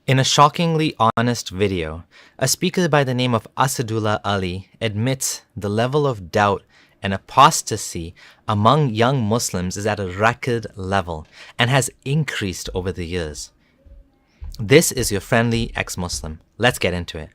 In a shockingly honest video, a speaker by the name of Asadullah Ali admits the level of doubt and apostasy among young Muslims is at a record level and has increased over the years. This is your friendly ex-Muslim. Let's get into it.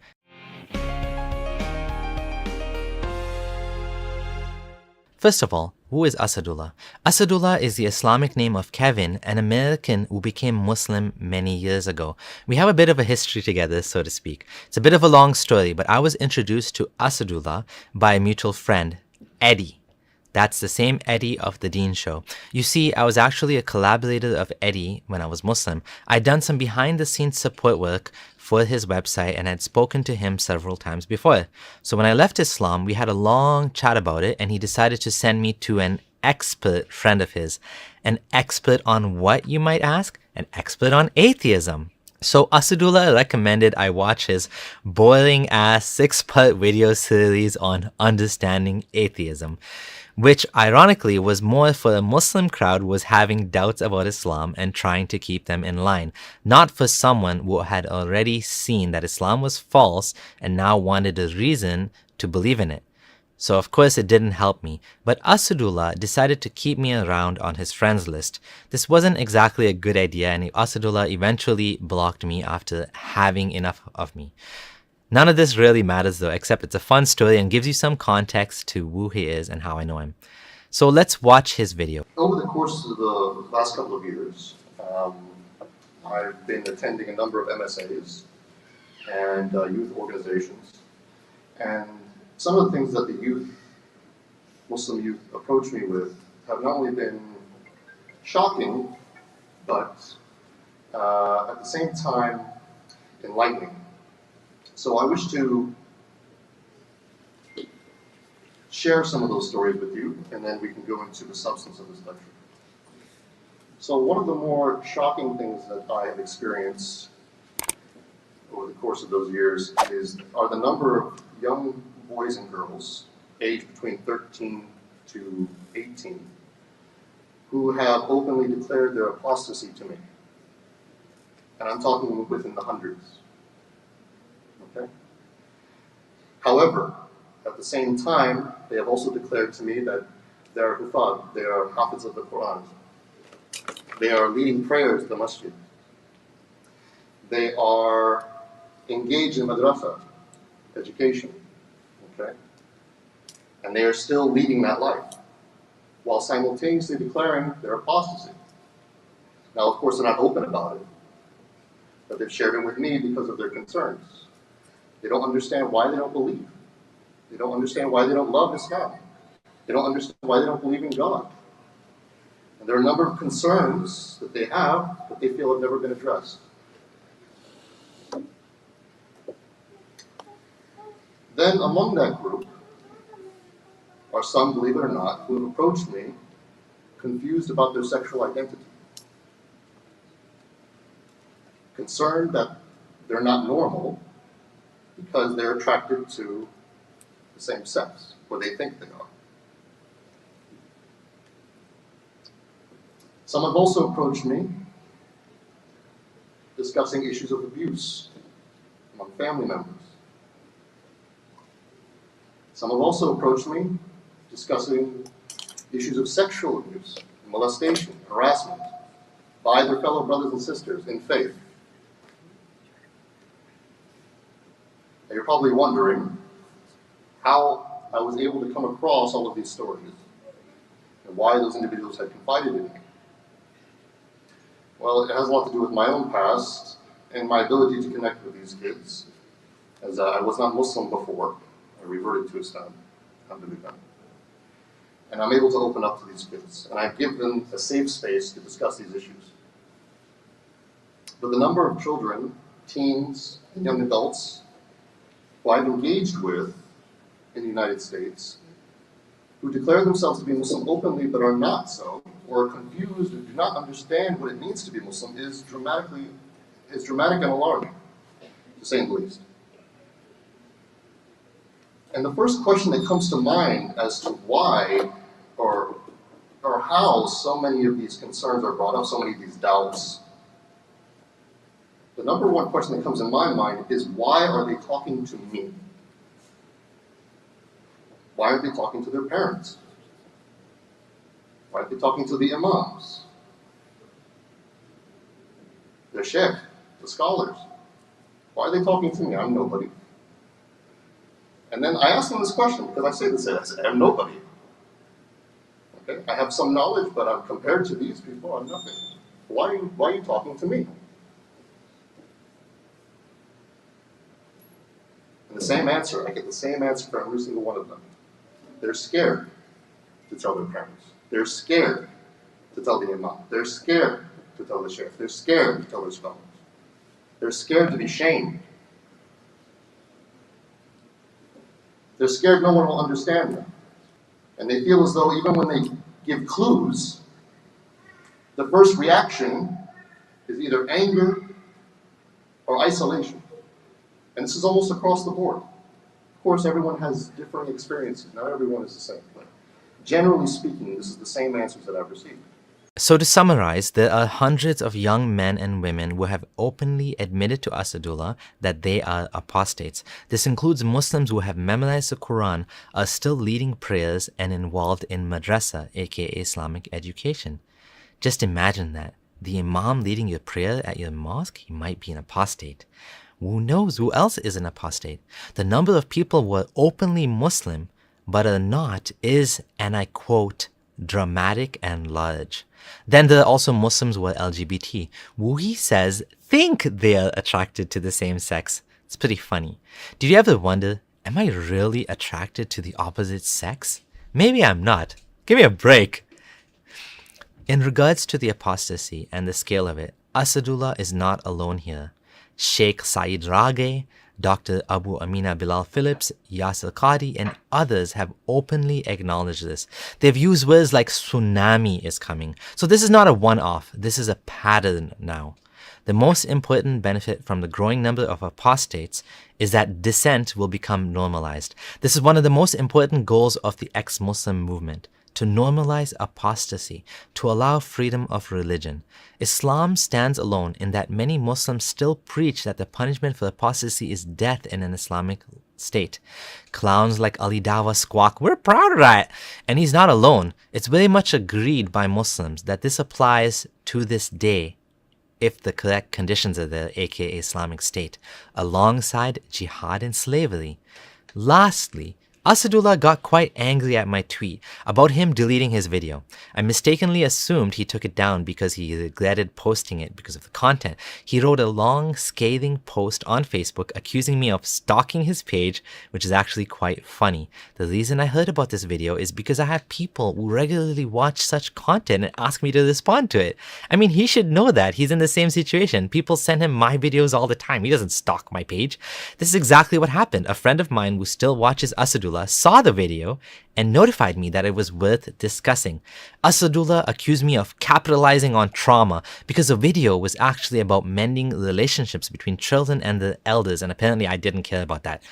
First of all, who is Asadullah? Asadullah is the Islamic name of Kevin, an American who became Muslim many years ago. We have a bit of a history together, so to speak. It's a bit of a long story, but I was introduced to Asadullah by a mutual friend, Eddie. That's the same Eddie of the Deen Show. You see, I was actually a collaborator of Eddie when I was Muslim. I'd done some behind-the-scenes support work for his website and had spoken to him several times before. So when I left Islam, we had a long chat about it and he decided to send me to an expert friend of his. An expert on what, you might ask? An expert on atheism. So Asadullah recommended I watch his boring-ass 6-part video series on understanding atheism, which ironically was more for a Muslim crowd who was having doubts about Islam and trying to keep them in line, not for someone who had already seen that Islam was false and now wanted a reason to believe in it. So of course it didn't help me, but Asadullah decided to keep me around on his friends list. This wasn't exactly a good idea and Asadullah eventually blocked me after having enough of me. None of this really matters though, except it's a fun story and gives you some context to who he is and how I know him. So let's watch his video. Over the course of the last couple of years, I've been attending a number of MSAs and youth organizations. And some of the things that the Muslim youth approach me with have not only been shocking, but at the same time enlightening. So I wish to share some of those stories with you, and then we can go into the substance of this lecture. So one of the more shocking things that I have experienced over the course of those years are the number of young boys and girls, aged between 13 to 18, who have openly declared their apostasy to me. And I'm talking within the hundreds. Okay. However, at the same time, they have also declared to me that they are huffaz, they are hafiz of the Quran. They are leading prayers in the masjid. They are engaged in madrasa, education. Okay? And they are still leading that life, while simultaneously declaring their apostasy. Now, of course, they're not open about it, but they've shared it with me because of their concerns. They don't understand why they don't believe. They don't understand why they don't love Islam. They don't understand why they don't believe in God. And there are a number of concerns that they have that they feel have never been addressed. Then among that group are some, believe it or not, who have approached me confused about their sexual identity. Concerned that they're not normal because they're attracted to the same sex, or they think they are. Some have also approached me discussing issues of abuse among family members. Some have also approached me discussing issues of sexual abuse, molestation, harassment by their fellow brothers and sisters in faith. Now you're probably wondering how I was able to come across all of these stories and why those individuals had confided in me. Well, it has a lot to do with my own past and my ability to connect with these kids, as I was not Muslim before. I reverted to Islam, alhamdulillah. And I'm able to open up to these kids, and I give them a safe space to discuss these issues. But the number of children, teens, and young adults who I've engaged with in the United States, who declare themselves to be Muslim openly but are not so, or are confused and do not understand what it means to be Muslim, is dramatic and alarming, to say the least. And the first question that comes to mind as to why or how so many of these concerns are brought up, so many of these doubts, the the number one question that comes in my mind is, why are they talking to me? Why aren't they talking to their parents? Why aren't they talking to the imams? The sheikh, the scholars? Why are they talking to me? I'm nobody. And then I ask them this question, because I say this, I say, I'm nobody. Okay? I have some knowledge, but I'm compared to these people, I'm nothing. Why are you talking to me? And the same answer, I get the same answer from every single one of them. They're scared to tell their parents. They're scared to tell the imam. They're scared to tell the sheikh. They're scared to tell their scholars. They're scared to be shamed. They're scared no one will understand them. And they feel as though even when they give clues, the first reaction is either anger or isolation. And this is almost across the board. Of course, everyone has differing experiences. Not everyone is the same. But generally speaking, this is the same answers that I've received. So to summarize, there are hundreds of young men and women who have openly admitted to Asadullah that they are apostates. This includes Muslims who have memorized the Quran, are still leading prayers and involved in madrasa, aka Islamic education. Just imagine that. The imam leading your prayer at your mosque, he might be an apostate. Who knows who else is an apostate? The number of people who are openly Muslim but are not is, and I quote, dramatic and large. Then there are also Muslims who are LGBT, who he says think they are attracted to the same sex. It's pretty funny. Did you ever wonder, am I really attracted to the opposite sex? Maybe I'm not. Give me a break. In regards to the apostasy and the scale of it, Asadullah is not alone here. Sheikh Saeed Rage, Dr. Abu Amina Bilal Phillips, Yasir Qadi, and others have openly acknowledged this. They've used words like tsunami is coming. So this is not a one-off. This is a pattern now. The most important benefit from the growing number of apostates is that dissent will become normalized. This is one of the most important goals of the ex-Muslim movement, to normalize apostasy, to allow freedom of religion. Islam stands alone in that many Muslims still preach that the punishment for apostasy is death in an Islamic state. Clowns like Ali Dawa squawk, we're proud of that! And he's not alone. It's very much agreed by Muslims that this applies to this day, if the correct conditions are there, aka Islamic State, alongside jihad and slavery. Lastly, Asadullah got quite angry at my tweet about him deleting his video. I mistakenly assumed he took it down because he regretted posting it because of the content. He wrote a long, scathing post on Facebook accusing me of stalking his page, which is actually quite funny. The reason I heard about this video is because I have people who regularly watch such content and ask me to respond to it. I mean, he should know that. He's in the same situation. People send him my videos all the time. He doesn't stalk my page. This is exactly what happened. A friend of mine who still watches Asadullah saw the video and notified me that it was worth discussing. Asadullah accused me of capitalizing on trauma because the video was actually about mending relationships between children and the elders, and apparently I didn't care about that.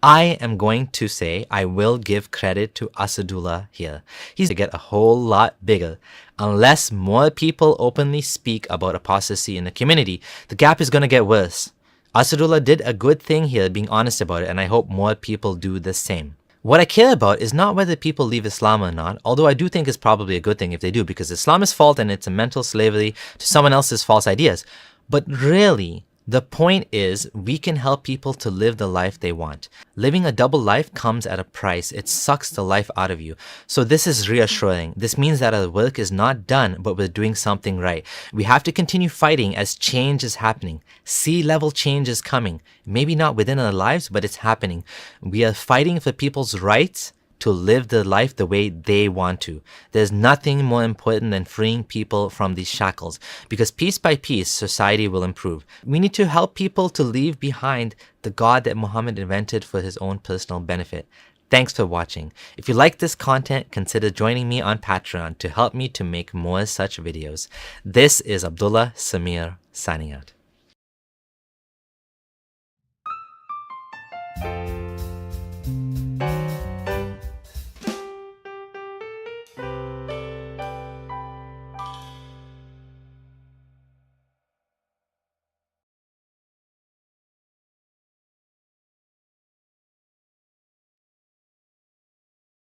I am going to say I will give credit to Asadullah here. He's going to get a whole lot bigger. Unless more people openly speak about apostasy in the community, the gap is going to get worse. Asadullah did a good thing here being honest about it, and I hope more people do the same. What I care about is not whether people leave Islam or not, although I do think it's probably a good thing if they do, because Islam is fault and it's a mental slavery to someone else's false ideas. But really, the point is we can help people to live the life they want. Living a double life comes at a price. It sucks the life out of you. So this is reassuring. This means that our work is not done, but we're doing something right. We have to continue fighting as change is happening. Sea level change is coming. Maybe not within our lives, but it's happening. We are fighting for people's rights to live their life the way they want to. There's nothing more important than freeing people from these shackles, because piece by piece, society will improve. We need to help people to leave behind the God that Muhammad invented for his own personal benefit. Thanks for watching. If you like this content, consider joining me on Patreon to help me to make more such videos. This is Abdullah Samir signing out.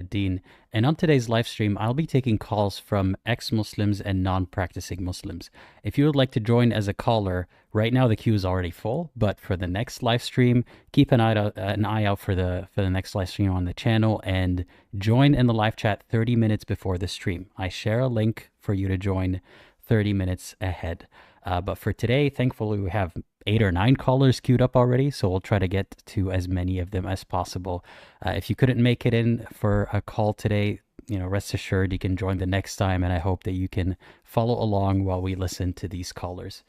Dean, and on today's live stream, I'll be taking calls from ex-Muslims and non-practicing Muslims. If you would like to join as a caller, right now the queue is already full, but for the next live stream, keep an eye out for the next live stream on the channel and join in the live chat 30 minutes before the stream. I share a link for you to join 30 minutes ahead. But for today, thankfully, we have 8 or 9 callers queued up already, so we'll try to get to as many of them as possible. If you couldn't make it in for a call today, rest assured you can join the next time, and I hope that you can follow along while we listen to these callers.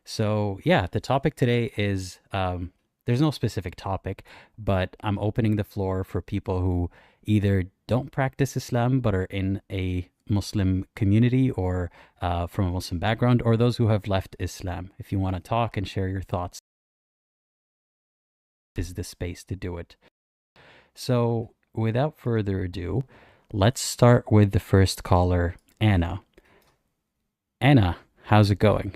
So yeah, the topic today is, there's no specific topic, but I'm opening the floor for people who either don't practice Islam but are in a Muslim community or from a Muslim background, or those who have left Islam. If you want to talk and share your thoughts, this is the space to do it. So without further ado, let's start with the first caller, Anna. Anna, how's it going?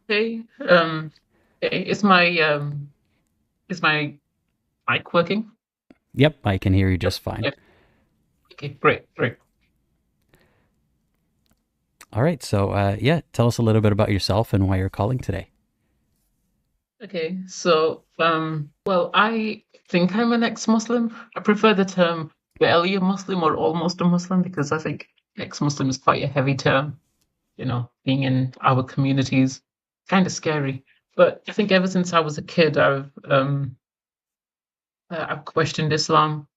Hey, is my mic working? Yep, I can hear you just fine. Yeah. Okay, great. All right, so yeah, tell us a little bit about yourself and why you're calling today. Okay, so well, I think I'm an ex-Muslim. I prefer the term barely a Muslim or almost a Muslim because I think ex-Muslim is quite a heavy term. Being in our communities, kind of scary. But I think ever since I was a kid, I've questioned Islam.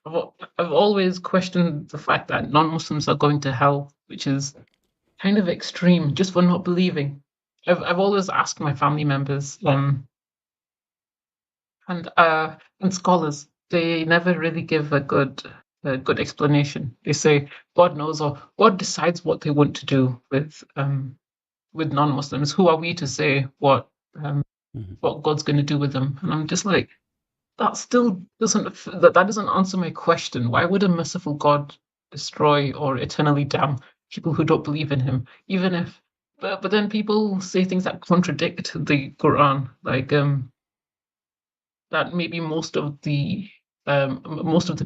I've always questioned the fact that non-Muslims are going to hell, which is kind of extreme, just for not believing. I've always asked my family members and scholars. They never really give a good explanation. They say God knows, or God decides what they want to do with non-Muslims. Who are we to say what God's going to do with them? And I'm just like, that still that doesn't answer my question. Why would a merciful God destroy or eternally damn people who don't believe in him? Even if, but then people say things that contradict the Quran, like that maybe most of the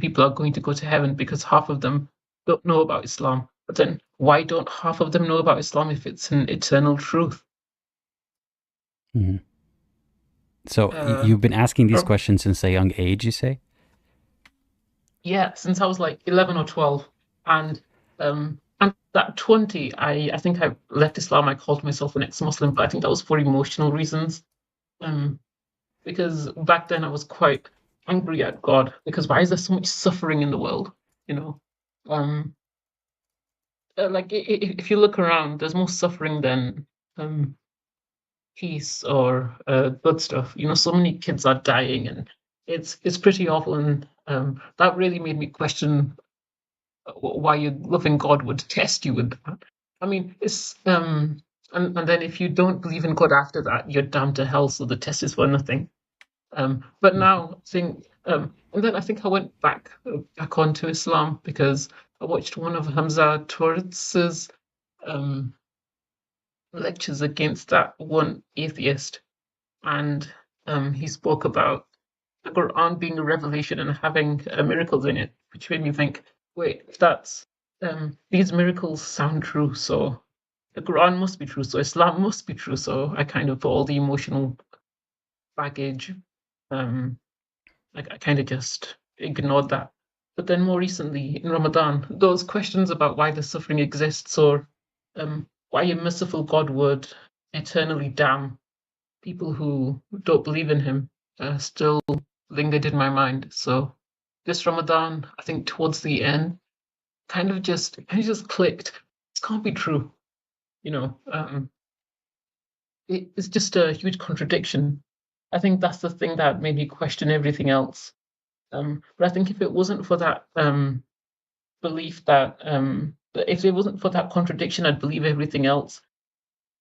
people are going to go to heaven because half of them don't know about Islam. But then why don't half of them know about Islam if it's an eternal truth? Mm-hmm. So you've been asking these questions since a young age, you say? Yeah, since I was like 11 or 12. And at 20, I think I left Islam. I called myself an ex-Muslim, but I think that was for emotional reasons. Because back then I was quite angry at God, because why is there so much suffering in the world? Like if you look around, there's more suffering than peace or good stuff. So many kids are dying, and it's pretty awful. And that really made me question why your loving God would test you with that. I mean, it's and then if you don't believe in God after that, you're damned to hell. So the test is for nothing. But now I think, and then I think I went back onto Islam because I watched one of Hamza Twartz's lectures against that one atheist, and he spoke about the Quran being a revelation and having miracles in it, which made me think, wait, that's these miracles sound true, so the Quran must be true, so Islam must be true. So I kind of put all the emotional baggage, I kind of just ignored that. But then more recently in Ramadan, those questions about why the suffering exists, or why a merciful God would eternally damn people who don't believe in him, still lingered in my mind. So this Ramadan, I think towards the end, kind of just clicked. This can't be true. It's just a huge contradiction. I think that's the thing that made me question everything else. But I think if it wasn't for that belief that if it wasn't for that contradiction, I'd believe everything else,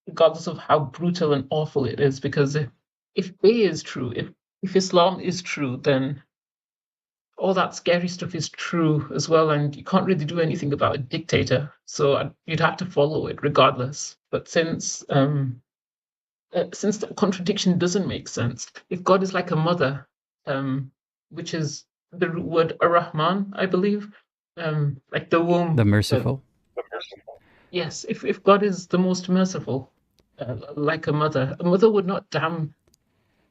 regardless of how brutal and awful it is. Because if A is true, if Islam is true, then all that scary stuff is true as well, and you can't really do anything about a dictator. So you'd have to follow it regardless. But since the contradiction doesn't make sense, if God is like a mother, which is the root word Ar-Rahman, I believe, like the womb. The merciful. Yes, if God is the most merciful, like a mother would not damn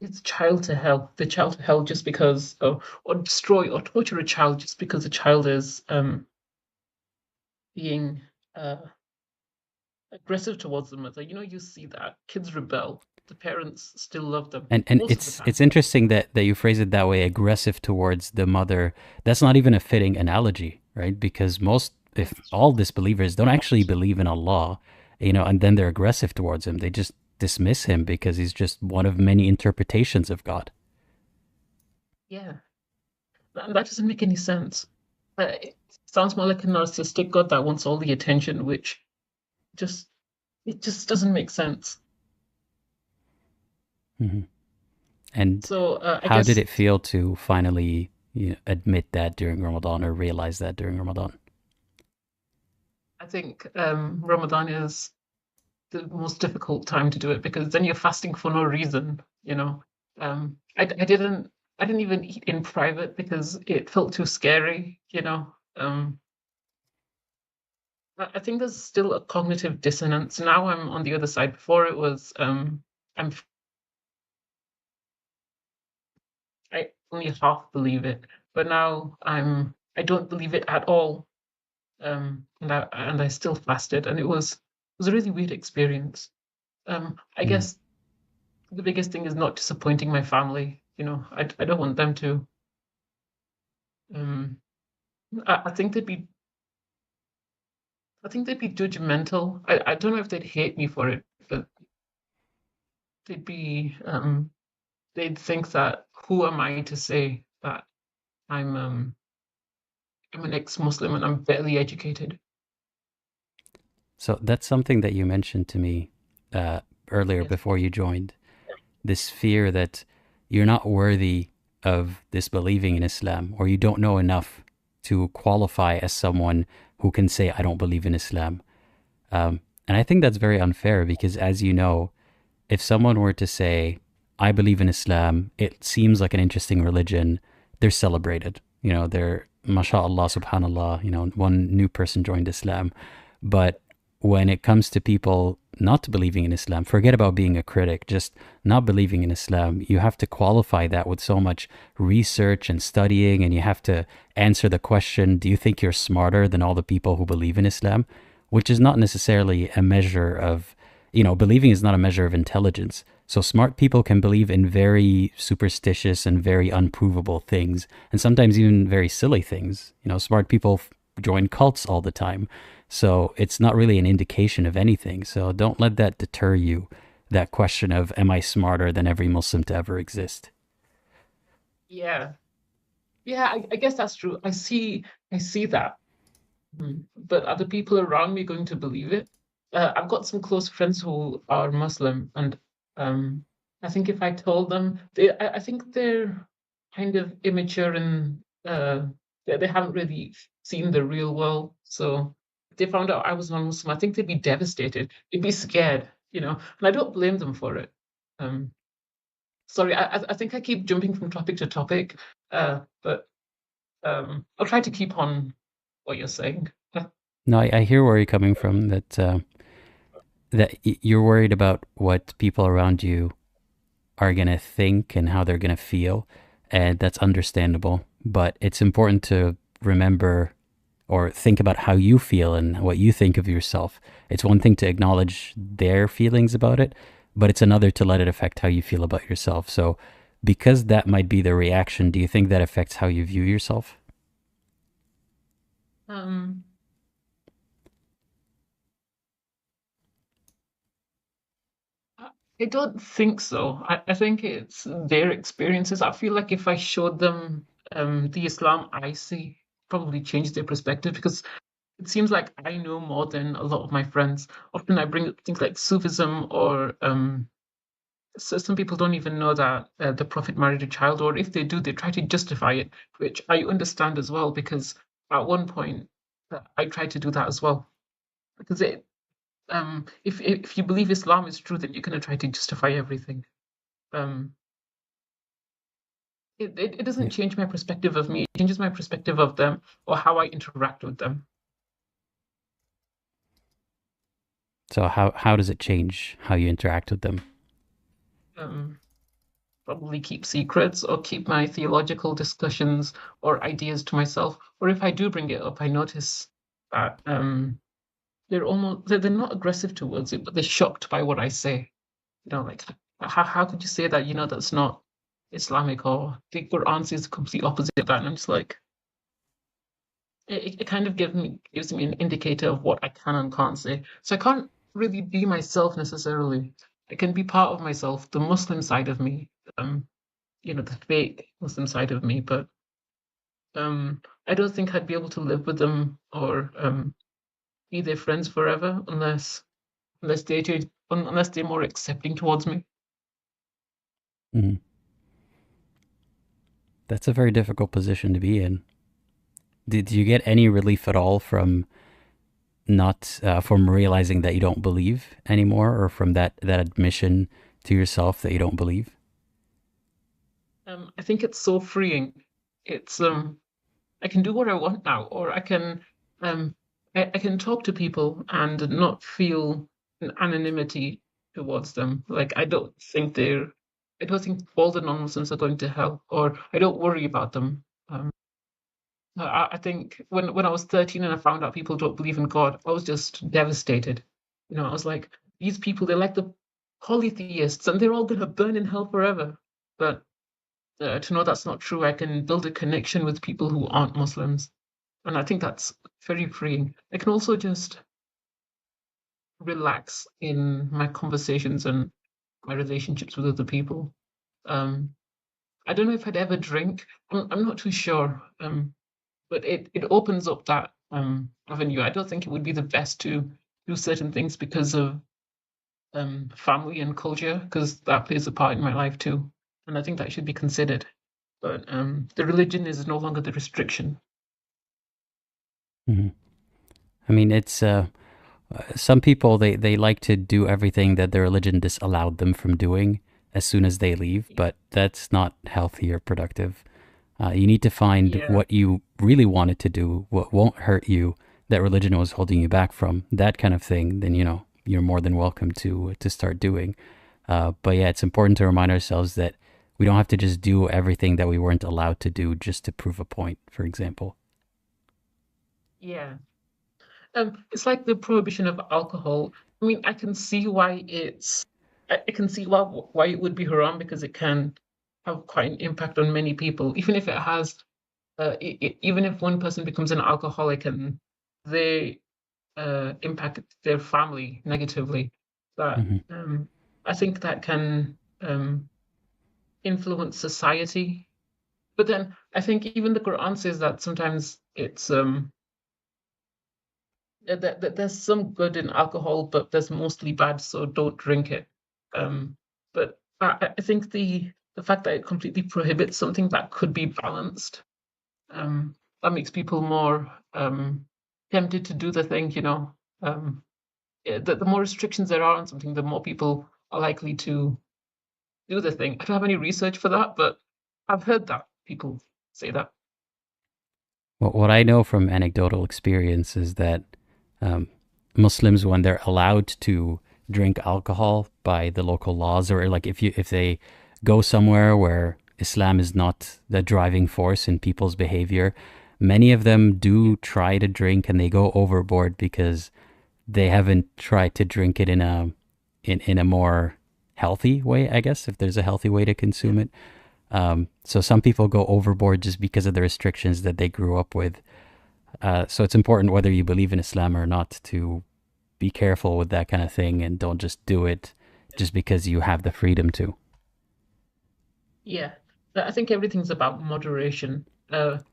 its child to hell, the child to hell just because, or destroy or torture a child just because the child is being uh, aggressive towards the mother. You know, you see that kids rebel, the parents still love them And most of the time. it's interesting that you phrase it that way, aggressive towards the mother. That's not even a fitting analogy, right? Because most, if all disbelievers don't actually believe in Allah, and then they're aggressive towards him, they just dismiss him because he's just one of many interpretations of God. Yeah, that doesn't make any sense. It sounds more like a narcissistic God that wants all the attention, which just it just doesn't make sense. Hmm. And So I how did guess it feel to finally admit that during Ramadan, or realize that during Ramadan? I think Ramadan is the most difficult time to do it because then you're fasting for no reason, you know. I didn't even eat in private because it felt too scary, you know. I think there's still a cognitive dissonance. Now I'm on the other side. Before it was I'm I only half believe it, but now I don't believe it at all. And I still fasted, and it was a really weird experience. I Mm. guess the biggest thing is not disappointing my family. You know, I don't want them to. Um, I think they'd be judgmental. I don't know if they'd hate me for it, but they'd be they'd think that who am I to say that I'm an ex-Muslim and I'm barely educated. So that's something that you mentioned to me earlier Yes. before you joined. This fear that you're not worthy of disbelieving in Islam, or you don't know enough to qualify as someone who can say, I don't believe in Islam. And I think that's very unfair because, as you know, if someone were to say, I believe in Islam, it seems like an interesting religion, they're celebrated. They're, mashallah, subhanallah, one new person joined Islam. But when it comes to people not believing in Islam, forget about being a critic, just not believing in Islam, you have to qualify that with so much research and studying, and you have to answer the question, do you think you're smarter than all the people who believe in Islam? Which is not necessarily a measure of, believing is not a measure of intelligence. So smart people can believe in very superstitious and very unprovable things, and sometimes even very silly things. Smart people join cults all the time. So it's not really an indication of anything. So don't let that deter you, that question of, am I smarter than every Muslim to ever exist? Yeah. Yeah, I guess that's true. I see that. But are the people around me going to believe it? I've got some close friends who are Muslim, and um, I think if I told them, I think they're kind of immature and they haven't really seen the real world. So if they found out I was non-Muslim, I think they'd be devastated. They'd be scared, you know, and I don't blame them for it. Um, Sorry, I think I keep jumping from topic to topic, but I'll try to keep on what you're saying. No, I hear where you're coming from, that you're worried about what people around you are going to think and how they're going to feel. And that's understandable. But it's important to remember or think about how you feel and what you think of yourself. It's one thing to acknowledge their feelings about it, but it's another to let it affect how you feel about yourself. So because that might be the reaction, do you think that affects how you view yourself? Um, I don't think so. I think it's their experiences. I feel like if I showed them the Islam I see, probably change their perspective because it seems like I know more than a lot of my friends. Often I bring up things like Sufism or so some people don't even know that the Prophet married a child, or if they do, they try to justify it, which I understand as well because at one point I tried to do that as well because if you believe Islam is true, then you're going to try to justify everything. Um, it doesn't change my perspective of me. It changes my perspective of them or how I interact with them. So how does it change how you interact with them? Probably keep secrets or keep my theological discussions or ideas to myself. Or if I do bring it up, I notice that they're not aggressive towards it, but they're shocked by what I say. Like how could you say that? That's not Islamic, or the Quran says the complete opposite of that. And I'm just like, it kind of gives me an indicator of what I can and can't say. So I can't really be myself necessarily. I can be part of myself, the Muslim side of me, the fake Muslim side of me, but I don't think I'd be able to live with them or be their friends forever unless they're more accepting towards me. Mhm. That's a very difficult position to be in. Did you get any relief at all from not from realizing that you don't believe anymore, or from that admission to yourself that you don't believe? I think it's so freeing. It's I can do what I want now, or I can um I can talk to people and not feel an anonymity towards them. Like I don't think all the non-Muslims are going to hell, or I don't worry about them. I think when I was 13 and I found out people don't believe in God, I was just devastated. I was like, these people, they're like the polytheists, and they're all going to burn in hell forever. But to know that's not true, I can build a connection with people who aren't Muslims. And I think that's very freeing. I can also just relax in my conversations and my relationships with other people. Um, I don't know if I'd ever drink. I'm not too sure. But it opens up that avenue. I don't think it would be the best to do certain things because of family and culture, because that plays a part in my life too. And I think that should be considered. But the religion is no longer the restriction. Hmm. I mean, it's some people they like to do everything that their religion disallowed them from doing as soon as they leave, but that's not healthy or productive. You need to find Yeah, what you really wanted to do, what won't hurt you, that religion was holding you back from, that kind of thing. Then you're more than welcome to start doing. But yeah, it's important to remind ourselves that we don't have to just do everything that we weren't allowed to do just to prove a point, for example. yeah. It's like the prohibition of alcohol. I mean, I can see why I can see why it would be haram because it can have quite an impact on many people, even if it has even if one person becomes an alcoholic and they impact their family negatively, that Hmm. I think that can influence society. But then I think even the Quran says that sometimes it's that there's some good in alcohol, but there's mostly bad, so don't drink it. But I think the fact that it completely prohibits something that could be balanced, that makes people more tempted to do the thing. The more restrictions there are on something, the more people are likely to do the thing. I don't have any research for that, but I've heard that people say that. What I know from anecdotal experience is that um, Muslims, when they're allowed to drink alcohol by the local laws, or like if they go somewhere where Islam is not the driving force in people's behavior, many of them do try to drink and they go overboard because they haven't tried to drink it in a more healthy way, I guess, if there's a healthy way to Yeah. consume it. So some people go overboard just because of the restrictions that they grew up with. So it's important, whether you believe in Islam or not, to be careful with that kind of thing and don't just do it just because you have the freedom to. Yeah, I think everything's about moderation.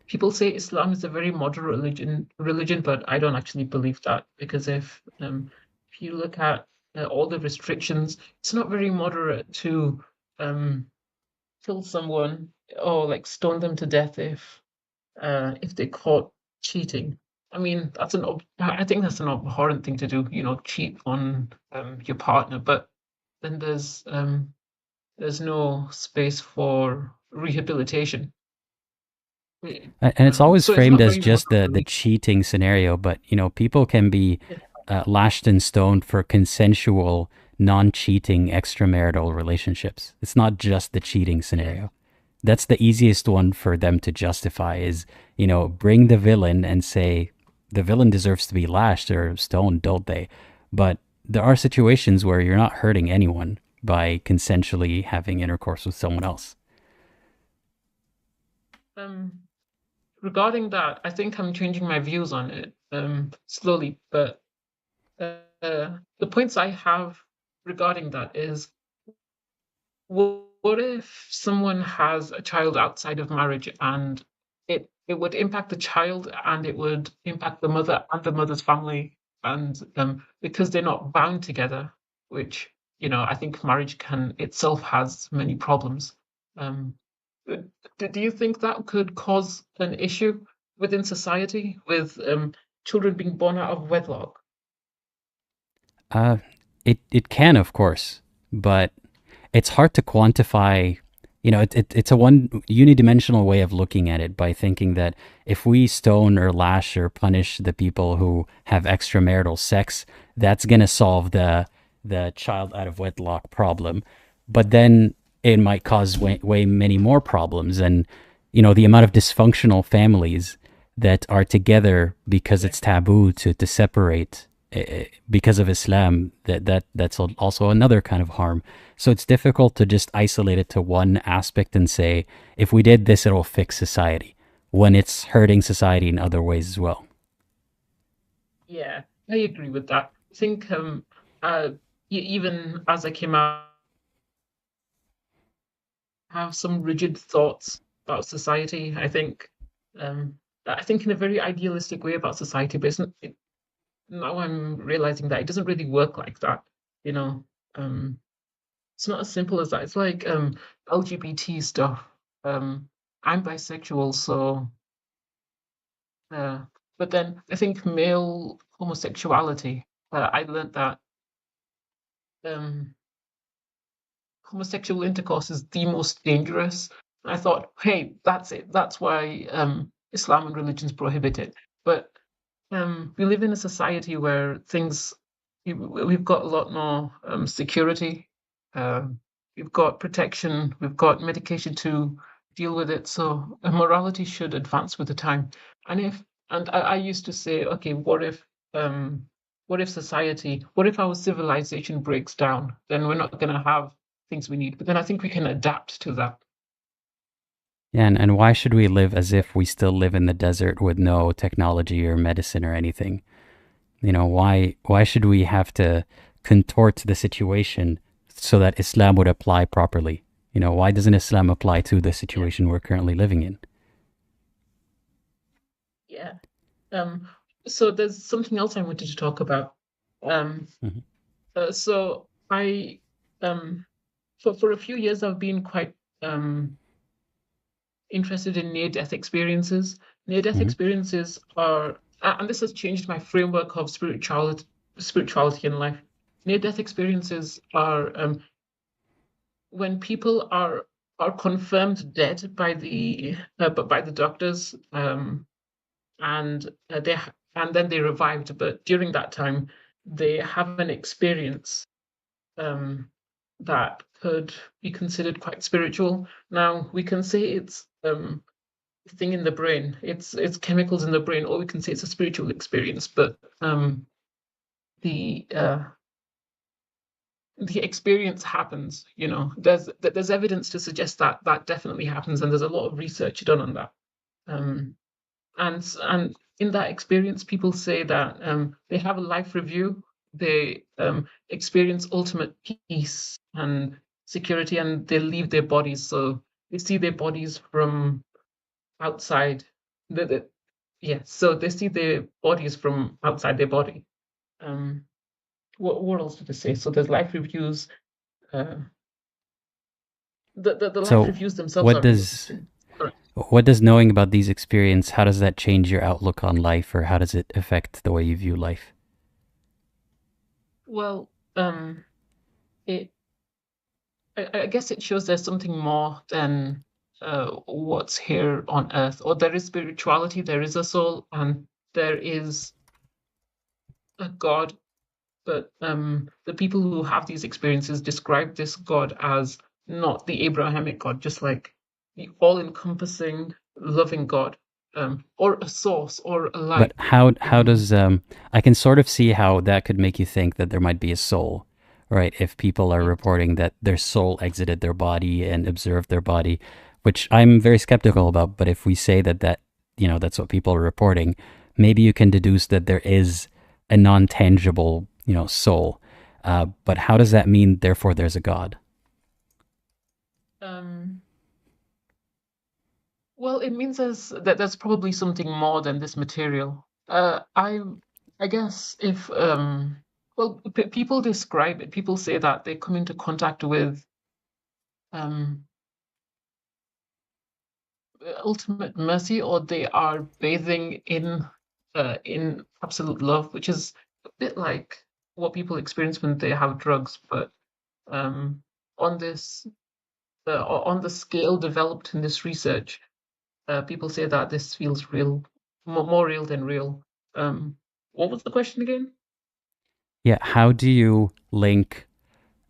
People say Islam is a very moderate religion, but I don't actually believe that because if you look at all the restrictions, it's not very moderate to um, kill someone or like stone them to death if they caught cheating. I mean, I think that's an abhorrent thing to do, cheat on your partner. But then there's no space for rehabilitation. And it's always So it's framed not as very just the morally. cheating scenario, but people can be lashed and stoned for consensual, non-cheating extramarital relationships. It's not just the cheating Yeah. scenario. That's the easiest one for them to justify is, bring the villain and say the villain deserves to be lashed or stoned, don't they? But there are situations where you're not hurting anyone by consensually having intercourse with someone else. Um, Regarding that, I think I'm changing my views on it slowly, but the points I have regarding that is what if someone has a child outside of marriage and it would impact the child and it would impact the mother and the mother's family and because they're not bound together, which I think marriage can itself has many problems. Um, uh, do you think that could cause an issue within society with children being born out of wedlock? Uh, it can, of course, but it's hard to quantify. It's a one unidimensional way of looking at it by thinking that if we stone or lash or punish the people who have extramarital sex, that's gonna solve the child out of wedlock problem. But then it might cause way many more problems, and the amount of dysfunctional families that are together because Yeah. it's taboo to separate because of Islam, that's also another kind of harm. So it's difficult to just isolate it to one aspect and say, if we did this, it'll fix society, when it's hurting society in other ways as well. Yeah, I agree with that. I think uh, even as I came out, I have some rigid thoughts about society. I think in a very idealistic way about society, but now I'm realizing that it doesn't really work like that. You know, um, it's not as simple as that. It's like LGBT stuff. Um, I'm bisexual, so uh, but then I think male homosexuality. I learned that. Um, Homosexual intercourse is the most dangerous. And I thought, hey, that's it. That's why Islam and religions prohibit it. But we live in a society where we've got a lot more security. Um, we've got protection. We've got medication to deal with it. So morality should advance with the time. And I used to say, okay, what if society, what if our civilization breaks down? Then we're not going to have things we need. But then I think we can adapt to that. Yeah, and why should we live as if we still live in the desert with no technology or medicine or anything? Why should we have to contort the situation so that Islam would apply properly? Why doesn't Islam apply to the Yeah, situation we're currently living in? yeah. Um, so there's something else I wanted to talk about. Um, Mhm. so I um, for a few years I've been quite um, interested in near-death experiences. Near-death Mhm. experiences are, and this has changed my framework of spirituality in life. Near-death experiences are when people are confirmed dead by the doctors, and and then they revived. But during that time, they have an experience um, that could be considered quite spiritual. Now we can say it's a thing in the brain, it's chemicals in the brain, or we can say it's a spiritual experience. But the uh, the experience happens. There's evidence to suggest that that definitely happens, and there's a lot of research done on that. Um, and in that experience, people say that they have a life review. They experience ultimate peace and security, and they leave their bodies. So they see their bodies from outside. The Yeah, so they see their bodies from outside their body. Um, what else did they say? So there's life reviews. Uh, the life So, reviews themselves what are really does interesting. Correct. what does knowing about these experiences, how does that change your outlook on life, or how does it affect the way you view life? Well, it I guess it shows there's something more than what's here on earth, or there is spirituality, there is a soul, and there is a God. But the people who have these experiences describe this God as not the Abrahamic God, just like the all-encompassing, loving God, or a source or a But light. how does I can sort of see how that could make you think that there might be a soul, right? If people are reporting that their soul exited their body and observed their body, which I'm very skeptical about. But if we say that that's what people are reporting, maybe you can deduce that there is a non-tangible soul. But how does that mean? Therefore, there's a God. Well, it means there's probably something more than this material. I guess if well, people describe it. People say that they come into contact with um, ultimate mercy, or they are bathing in absolute love, which is a bit like what people experience when they have drugs, but um, on this on the scale developed in this research, people say that this feels real, more real than real. What was the question again? Yeah, how do you link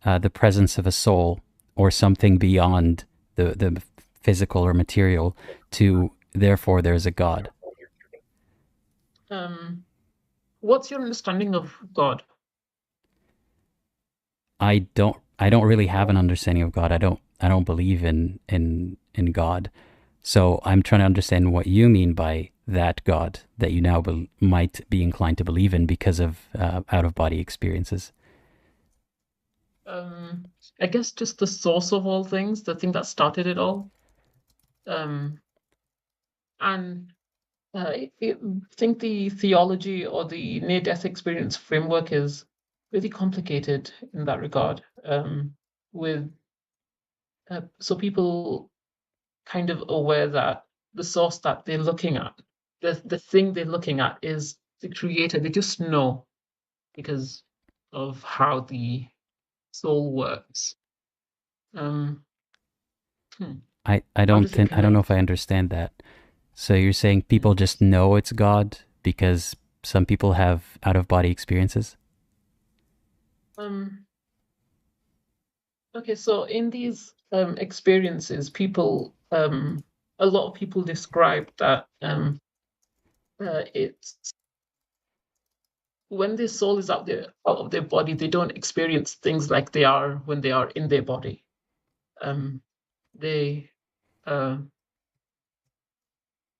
the presence of a soul or something beyond the physical or material to therefore there's a God? What's your understanding of God? I don't really have an understanding of God. I don't believe in God. So I'm trying to understand what you mean by that God that you now might be inclined to believe in because of out of body experiences. I guess just the source of all things, the thing that started it all. Um, and I think the theology or the near-death experience framework is really complicated in that regard. With so people kind of aware that the source that they're looking at, the thing they're looking at, is the creator. They just know because of how the soul works. Um, hmm, I how don't does it think I don't know if connect? I understand that. So you're saying people Mm. just know it's God because some people have out of body experiences? Um, okay, so in these experiences, people, a lot of people describe that it's when their soul is out of their body, they don't experience things like they are when they are in their body. Um, they uh,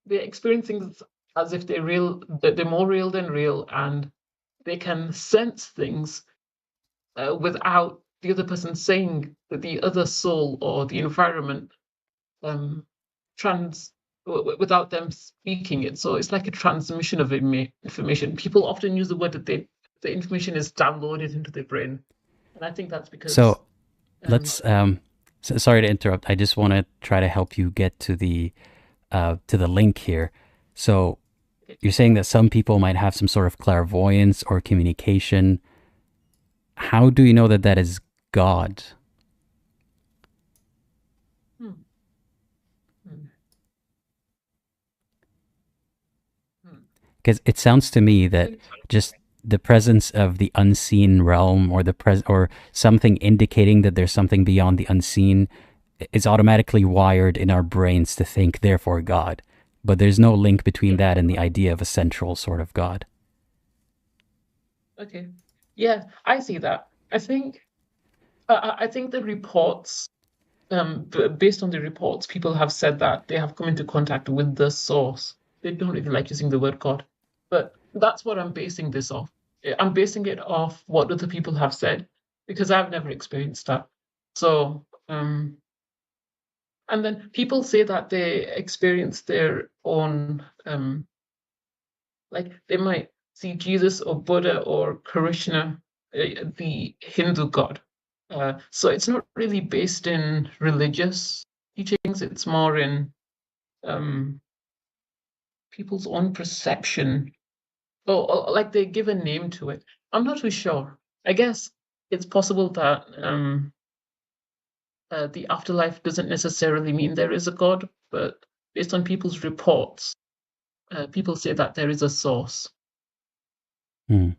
they experience things as if they're real, that they're more real than real, and they can sense things without the other person saying that the other soul or the environment um, without them speaking it. So it's like a transmission of information. People often use the word that the information is downloaded into their brain, and I think that's because So um, let's sorry to interrupt. I just want to try to help you get to the link here. So you're saying that some people might have some sort of clairvoyance or communication. How do you know that that is God? hmm, hmm, hmm. Because it sounds to me that just the presence of the unseen realm or or something indicating that there's something beyond the unseen is automatically wired in our brains to think therefore God. But there's no link between Yeah. that and the idea of a central sort of God. Okay. Yeah, I see that. I think the reports, based on the reports, people have said that they have come into contact with the source. They don't really like using the word God, but that's what I'm basing this off. I'm basing it off what other people have said because I've never experienced that. So, and then people say that they experience their own, like they might see Jesus or Buddha or Krishna, the Hindu god. So it's not really based in religious teachings. It's more in um, people's own perception. Or like they give a name to it. I'm not too sure. I guess it's possible that the afterlife doesn't necessarily mean there is a God, but based on people's reports, people say that there is a source. Hmm.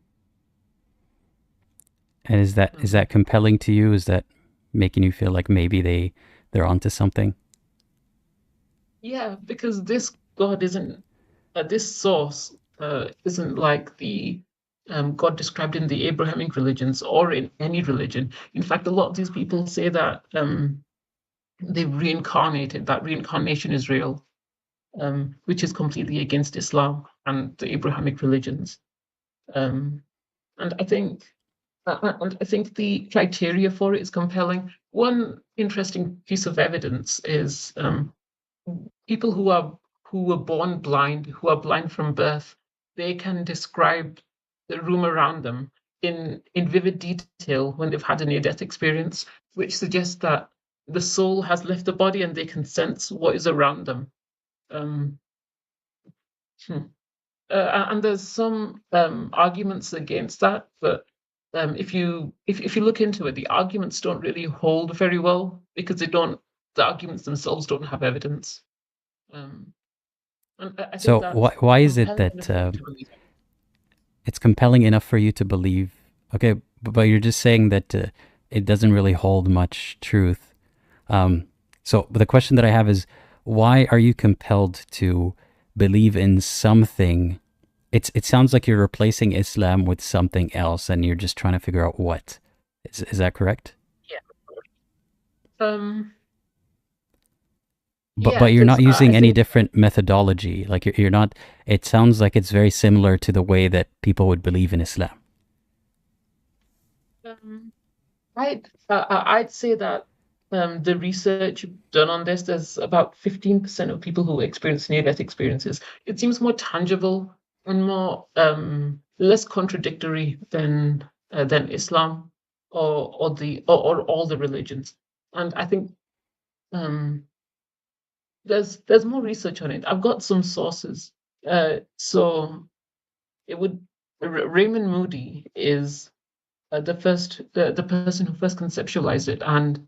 And is that compelling to you? Is that making you feel like maybe they're onto something? Yeah, because this God isn't, this source isn't like the God described in the Abrahamic religions or in any religion. In fact, a lot of these people say that they've reincarnated, that reincarnation is real, which is completely against Islam and the Abrahamic religions. Um, and I think the criteria for it is compelling. One interesting piece of evidence is people who were born blind, who are blind from birth, they can describe the room around them in vivid detail when they've had a near-death experience, which suggests that the soul has left the body and they can sense what is around them. Um, hmm. And there's some arguments against that, but if you look into it, the arguments don't really hold very well because the arguments themselves don't have evidence. Um, and I think So that's why is it compelling that enough for me to believe it. it's compelling enough for you to believe? Okay, but you're just saying that it doesn't really hold much truth. So the question that I have is, why are you compelled to believe in something? It sounds like you're replacing Islam with something else, and you're just trying to figure out what. Is that correct? Yeah. Um, But yeah, you're because not I using any think different methodology. Like you're not. It sounds like it's very similar to the way that people would believe in Islam. um, I'd say that the research done on this, there's about 15% of people who experience near-death experiences. It seems more tangible and more less contradictory than Islam or all the religions. And I think um, there's more research on it. I've got some sources. So it would Raymond Moody is the person who first conceptualized it, and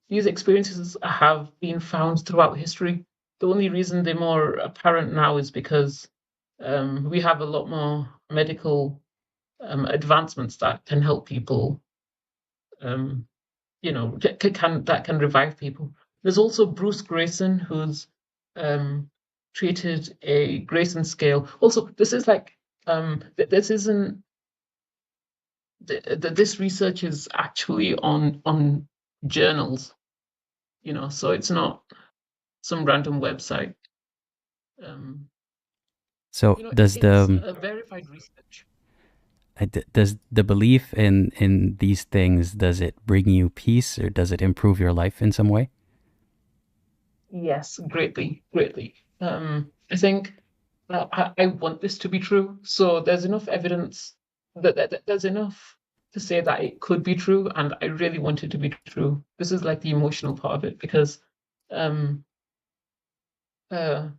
these experiences have been found throughout history. The only reason they're more apparent now is because we have a lot more medical advancements that can help people, um, that can revive people. There's also Bruce Grayson, who's created a Grayson scale. Also, this is like this isn't this research is actually on journals, so it's not some random website. Um, So it's a verified research. does the belief in these things, does it bring you peace or does it improve your life in some way? Yes, greatly, greatly. I think I want this to be true. So there's enough evidence that there's enough to say that it could be true, and I really want it to be true. This is like the emotional part of it because um, uh,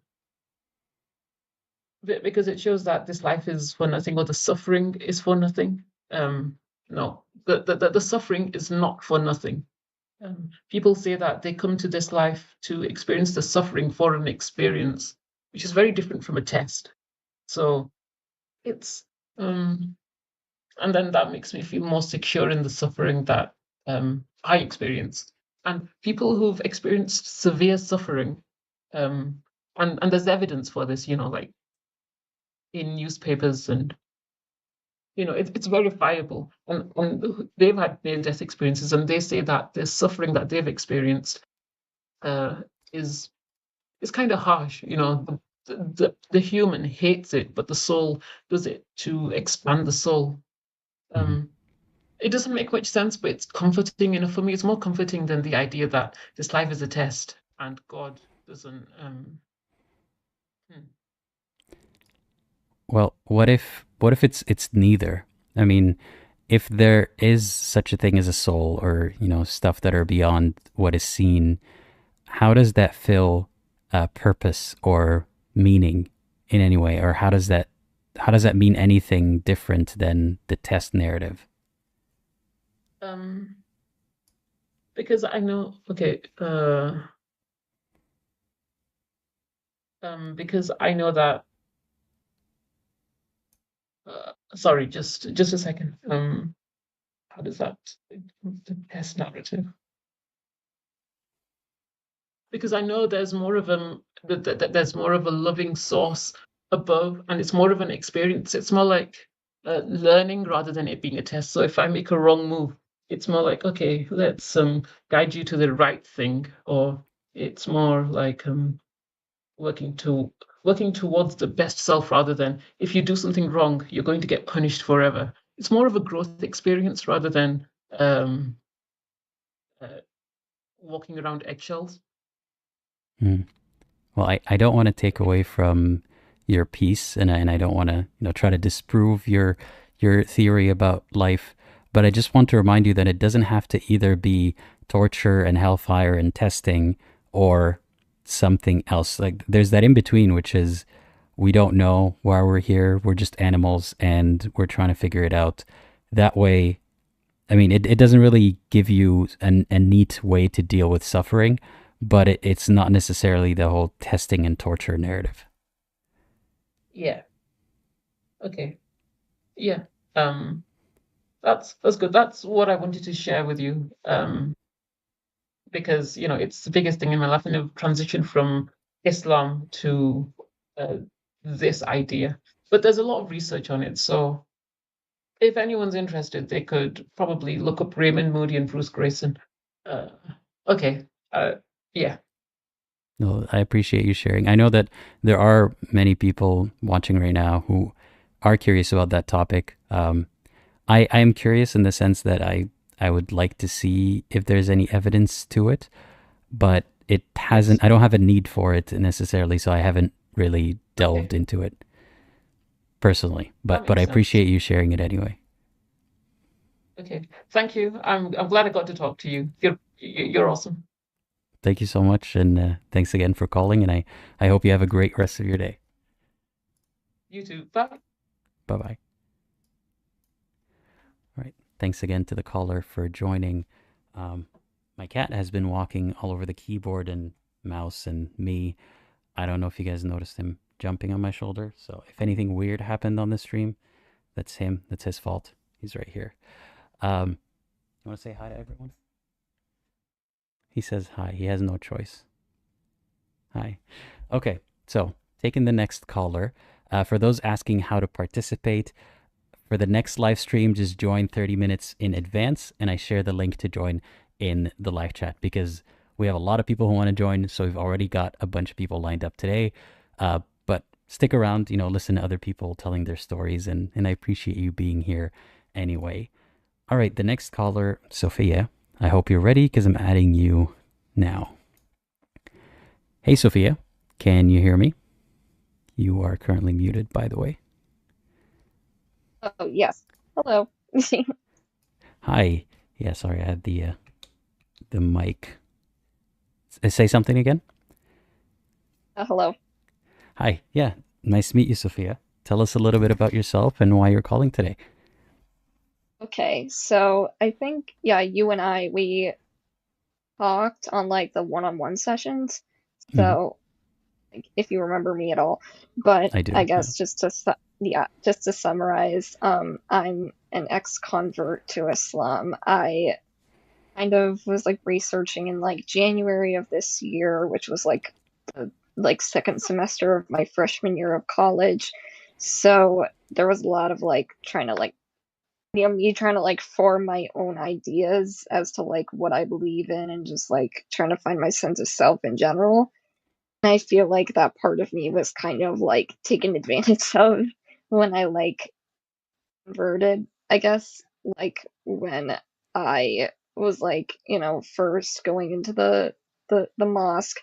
because it shows that this life is for nothing, or the suffering is for nothing. No, the suffering is not for nothing. People say that they come to this life to experience the suffering for an experience, which is very different from a test. So it's and then that makes me feel more secure in the suffering that I experienced. And people who've experienced severe suffering, and there's evidence for this, like in newspapers, and it's verifiable. And they've had near-death experiences, and they say that the suffering that they've experienced uh, is kind of harsh. The human hates it, but the soul does it to expand the soul. Mhm. It doesn't make much sense, but it's comforting enough for me. It's more comforting than the idea that this life is a test and God doesn't. Hmm. Well, what if it's neither? I mean, if there is such a thing as a soul, or stuff that are beyond what is seen, how does that fill purpose or meaning in any way, or how does that mean anything different than the test narrative? Um, because I know, okay, because I know that, sorry, just a second. How does that, the best narrative? Because I know there's more of there's more of a loving source above, and it's more of an experience. It's more like learning rather than it being a test. So if I make a wrong move, it's more like, okay, let's guide you to the right thing, or it's more like working to working towards the best self rather than if you do something wrong, you're going to get punished forever. It's more of a growth experience rather than um, uh, walking around eggshells. Mm. Well, I don't want to take away from your piece, and I don't want to try to disprove your theory about life, but I just want to remind you that it doesn't have to either be torture and hellfire and testing or something else. Like there's that in between, which is we don't know why we're here. We're just animals, and we're trying to figure it out. That way, I mean, it doesn't really give you a neat way to deal with suffering, but it's not necessarily the whole testing and torture narrative. Yeah. Okay. Yeah. Um, that's good. That's what I wanted to share with you. Because it's the biggest thing in my life, and I've transitioned from Islam to uh, this idea. But there's a lot of research on it, so if anyone's interested, they could probably look up Raymond Moody and Bruce Grayson. Uh, okay. Yeah. No, I appreciate you sharing. I know that there are many people watching right now who are curious about that topic. I am curious in the sense that I would like to see if there's any evidence to it, but it hasn't. I don't have a need for it necessarily, so I haven't really delved Okay. into it personally. That But I makes sense. appreciate you sharing it anyway. Okay. Thank you. I'm glad I got to talk to you. You're awesome. Thank you so much, and thanks again for calling. And I hope you have a great rest of your day. You too. Bye. Bye bye. All right. Thanks again to the caller for joining. My cat has been walking all over the keyboard and mouse and me. I don't know if you guys noticed him jumping on my shoulder. So if anything weird happened on the stream, that's him. That's his fault. He's right here. You want to say hi to everyone? He says hi. He has no choice. Hi. Okay. So taking the next caller. For those asking how to participate, for the next live stream, just join 30 minutes in advance, and I share the link to join in the live chat because we have a lot of people who want to join. So we've already got a bunch of people lined up today. But stick around, listen to other people telling their stories, and I appreciate you being here anyway. All right, the next caller, Sophia. I hope you're ready because I'm adding you now. Hey, Sophia, can you hear me? You are currently muted, by the way. Oh, yes. Hello. Hi. Yeah, sorry, I had the mic. Say something again. Hello. Hi. Yeah, nice to meet you, Sophia. Tell us a little bit about yourself and why you're calling today. Okay, so I think, yeah, you and we talked on like the one-on-one sessions. Mhm. So, like, if you remember me at all, but I do. I Yeah. guess just to summarize, I'm an ex-convert to Islam. I kind of was like researching in like January of this year, which was like the second semester of my freshman year of college. So there was a lot of like trying to like me trying to like form my own ideas as to like what I believe in and just like trying to find my sense of self in general. And I feel like that part of me was kind of like taken advantage of when I like converted, I guess, like when I was like, first going into the mosque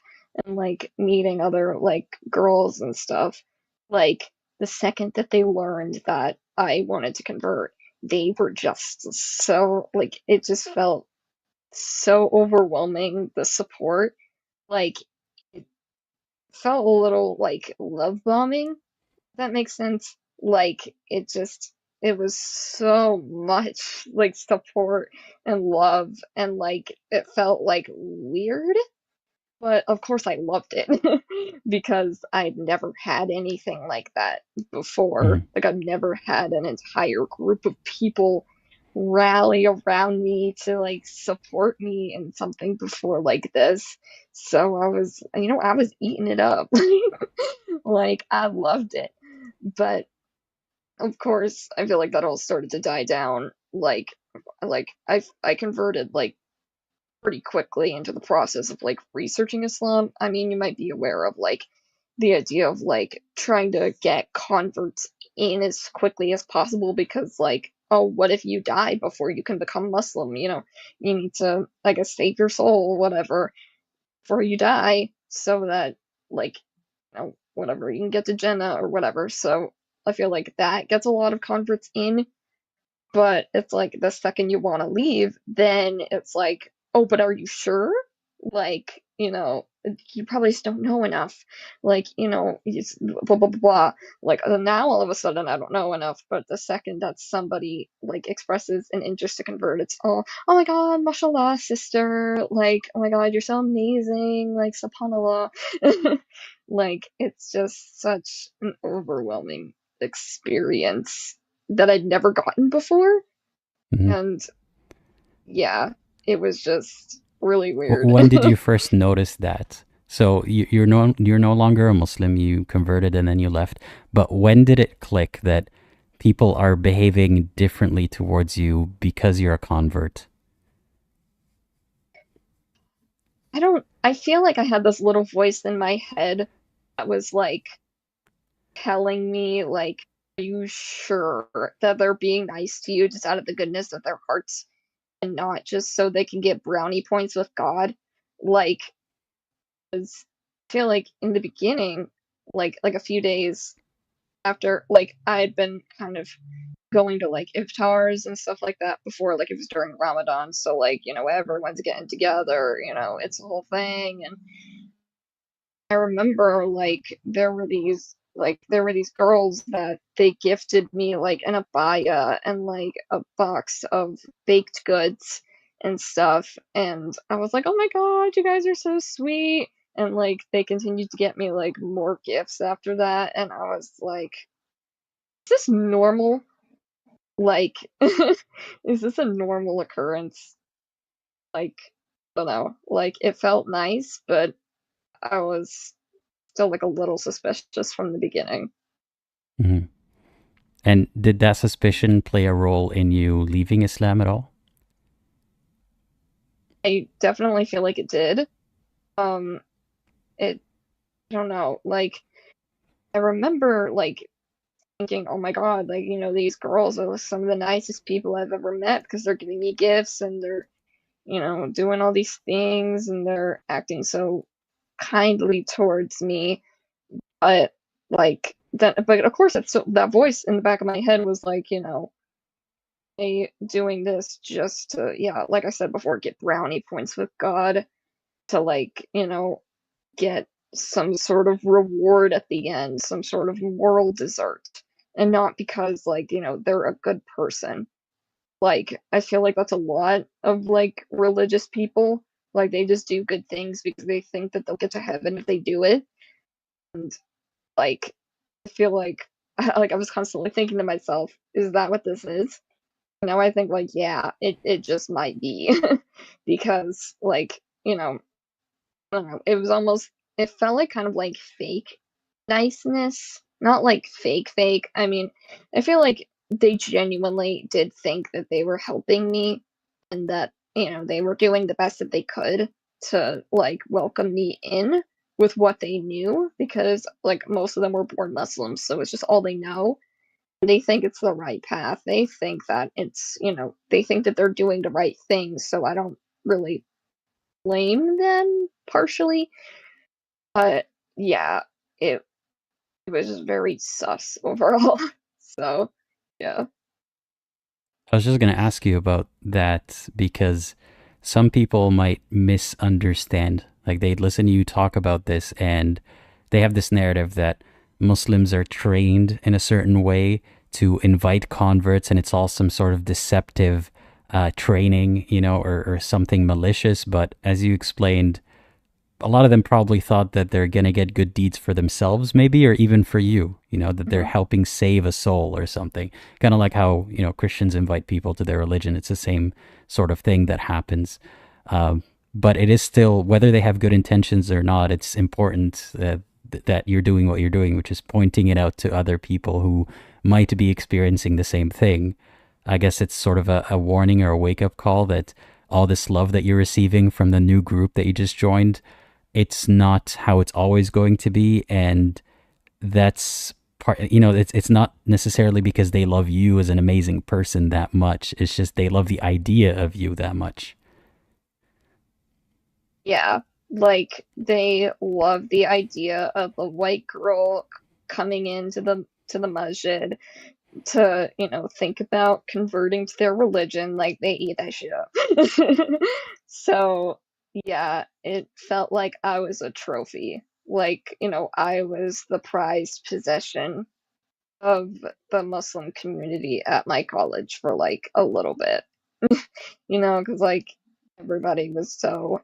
and like meeting other like girls and stuff. Like the second that they learned that I wanted to convert, they were just so like it just felt so overwhelming, the support. Like it felt a little like love bombing, if that makes sense. Like it just it was so much like support and love, and like it felt like weird, but of course I loved it because I'd never had anything like that before. Mhm. Like I've never had an entire group of people rally around me to like support me in something before like this. So I was, I was eating it up. Like I loved it. But of course, I feel like that all started to die down. Like I converted like pretty quickly into the process of like researching Islam. I mean, you might be aware of like the idea of like trying to get converts in as quickly as possible because like, oh, what if you die before you can become Muslim? You need to, I guess, save your soul, whatever, before you die, so that like, whatever, you can get to Jannah or whatever. So I feel like that gets a lot of converts in, but it's like the second you want to leave, then it's like, oh, but are you sure? Like, you probably just don't know enough. Like, blah, blah, blah, blah. Like, now all of a sudden I don't know enough, but the second that somebody, like, expresses an interest to convert, it's all, oh my god, mashallah, sister. Like, oh my god, you're so amazing. Like, subhanallah. Like, it's just such an overwhelming experience that I'd never gotten before. Mhm. And yeah, it was just really weird. When did you first notice that? So you're no longer a Muslim. You converted and then you left. But when did it click that people are behaving differently towards you because you're a convert? I feel like I had this little voice in my head that was like telling me, like, are you sure that they're being nice to you just out of the goodness of their hearts and not just so they can get brownie points with God? Like, 'cause I feel like in the beginning, like a few days after, like, I had been kind of going to like iftars and stuff like that before, like it was during Ramadan, so like, everyone's getting together, it's a whole thing. And I remember like there were these girls that they gifted me like an abaya and like a box of baked goods and stuff, and I was like, oh my god, you guys are so sweet. And like they continued to get me like more gifts after that, and I was like, is this normal? Like, is this a normal occurrence? Like, I don't know. Like, it felt nice, but I was still like a little suspicious from the beginning. Mhm. And did that suspicion play a role in you leaving Islam at all? I definitely feel like it did. Um, I don't know. Like, I remember like thinking, oh my god, like, these girls are some of the nicest people I've ever met because they're giving me gifts and they're, doing all these things and they're acting so kindly towards me. But like that, but of course, that voice in the back of my head was like, they doing this just to, yeah, like I said before, get brownie points with God, to like, get some sort of reward at the end, some sort of moral dessert, and not because like, they're a good person. Like I feel like that's a lot of like religious people. Like they just do good things because they think that they'll get to heaven if they do it. And like I feel like like I was constantly thinking to myself, is that what this is? Now I think like, yeah, it just might be. Because like, I don't know, it felt like kind of like fake niceness, not like fake fake. I mean, I feel like they genuinely did think that they were helping me and that, they were doing the best that they could to like welcome me in with what they knew, because like most of them were born Muslims, so it's just all they know. They think it's the right path. They think that they think that they're doing the right thing, so I don't really blame them partially. But yeah, it was just very sus overall. So yeah. I was just going to ask you about that because some people might misunderstand. Like they'd listen to you talk about this and they have this narrative that Muslims are trained in a certain way to invite converts, and it's all some sort of deceptive training, or something malicious. But as you explained, a lot of them probably thought that they're going to get good deeds for themselves, maybe, or even for you, that they're helping save a soul or something. Kind of like how, Christians invite people to their religion. It's the same sort of thing that happens. But it is still, whether they have good intentions or not, it's important that you're doing what you're doing, which is pointing it out to other people who might be experiencing the same thing. I guess it's sort of a warning or a wake-up call that all this love that you're receiving from the new group that you just joined, it's not how it's always going to be. And that's part, it's not necessarily because they love you as an amazing person that much. It's just they love the idea of you that much. Yeah, like they love the idea of a white girl coming into the masjid to, think about converting to their religion. Like they eat that shit up. So yeah, it felt like I was a trophy. Like, I was the prized possession of the Muslim community at my college for like a little bit. Because like everybody was so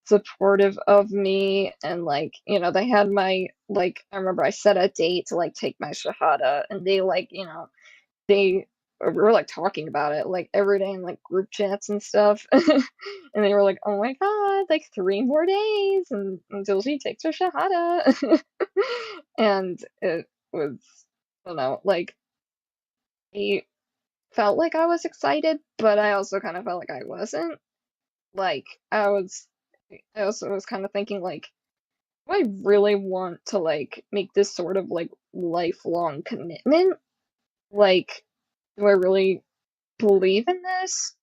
supportive of me, and like, they had my, like, I remember I set a date to like take my shahada, and they like, they were like talking about it like every day in like group chats and stuff. And they were like, oh my god, like 3 more days and until she takes her shahada. And it was, I don't know, like I felt like I was excited, but I also kind of felt like I wasn't. Like I also was kind of thinking like, do I really want to like make this sort of like lifelong commitment? Like, do I really believe in this?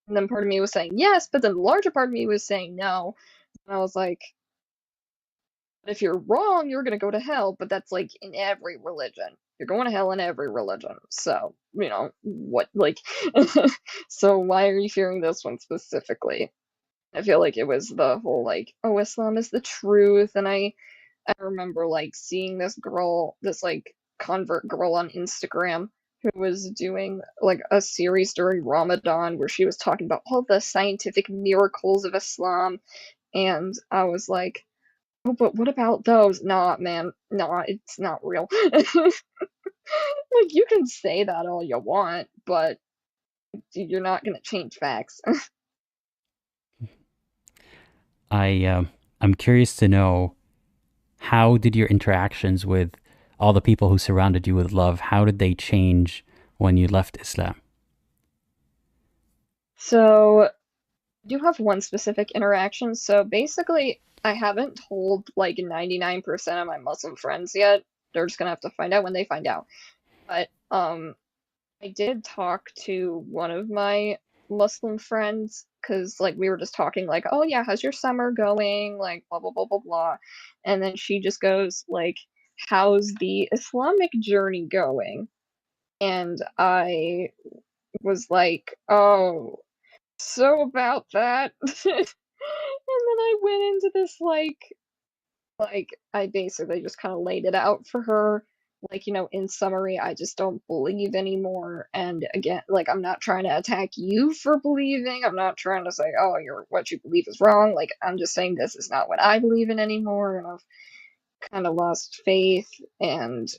And then part of me was saying yes, but then the larger part of me was saying no. And I was like, if you're wrong, you're gonna go to hell, but that's like in every religion. You're going to hell in every religion. So, what, like, so why are you fearing this one specifically? I feel like it was the whole like, oh, Islam is the truth. And I remember like seeing this girl, this like convert girl on Instagram who was doing like a series during Ramadan where she was talking about all the scientific miracles of Islam. And I was like, oh, but what about those? Nah, man, nah, it's not real. Like, you can say that all you want, but you're not gonna change facts. I'm curious to know, how did your interactions with all the people who surrounded you with love, how did they change when you left Islam? So, I do have one specific interaction. So basically, I haven't told like 99% of my Muslim friends yet. They're just gonna have to find out when they find out. But I did talk to one of my Muslim friends because like we were just talking like, oh yeah, how's your summer going? Like blah blah blah blah blah. And then she just goes like, how's the Islamic journey going? And I was like, oh, so about that. And then I went into this like I basically just kind of laid it out for her. Like, in summary, I just don't believe anymore. And again, like, I'm not trying to attack you for believing. I'm not trying to say, oh, what you believe is wrong. Like, I'm just saying this is not what I believe in anymore. And I've kind of lost faith. And,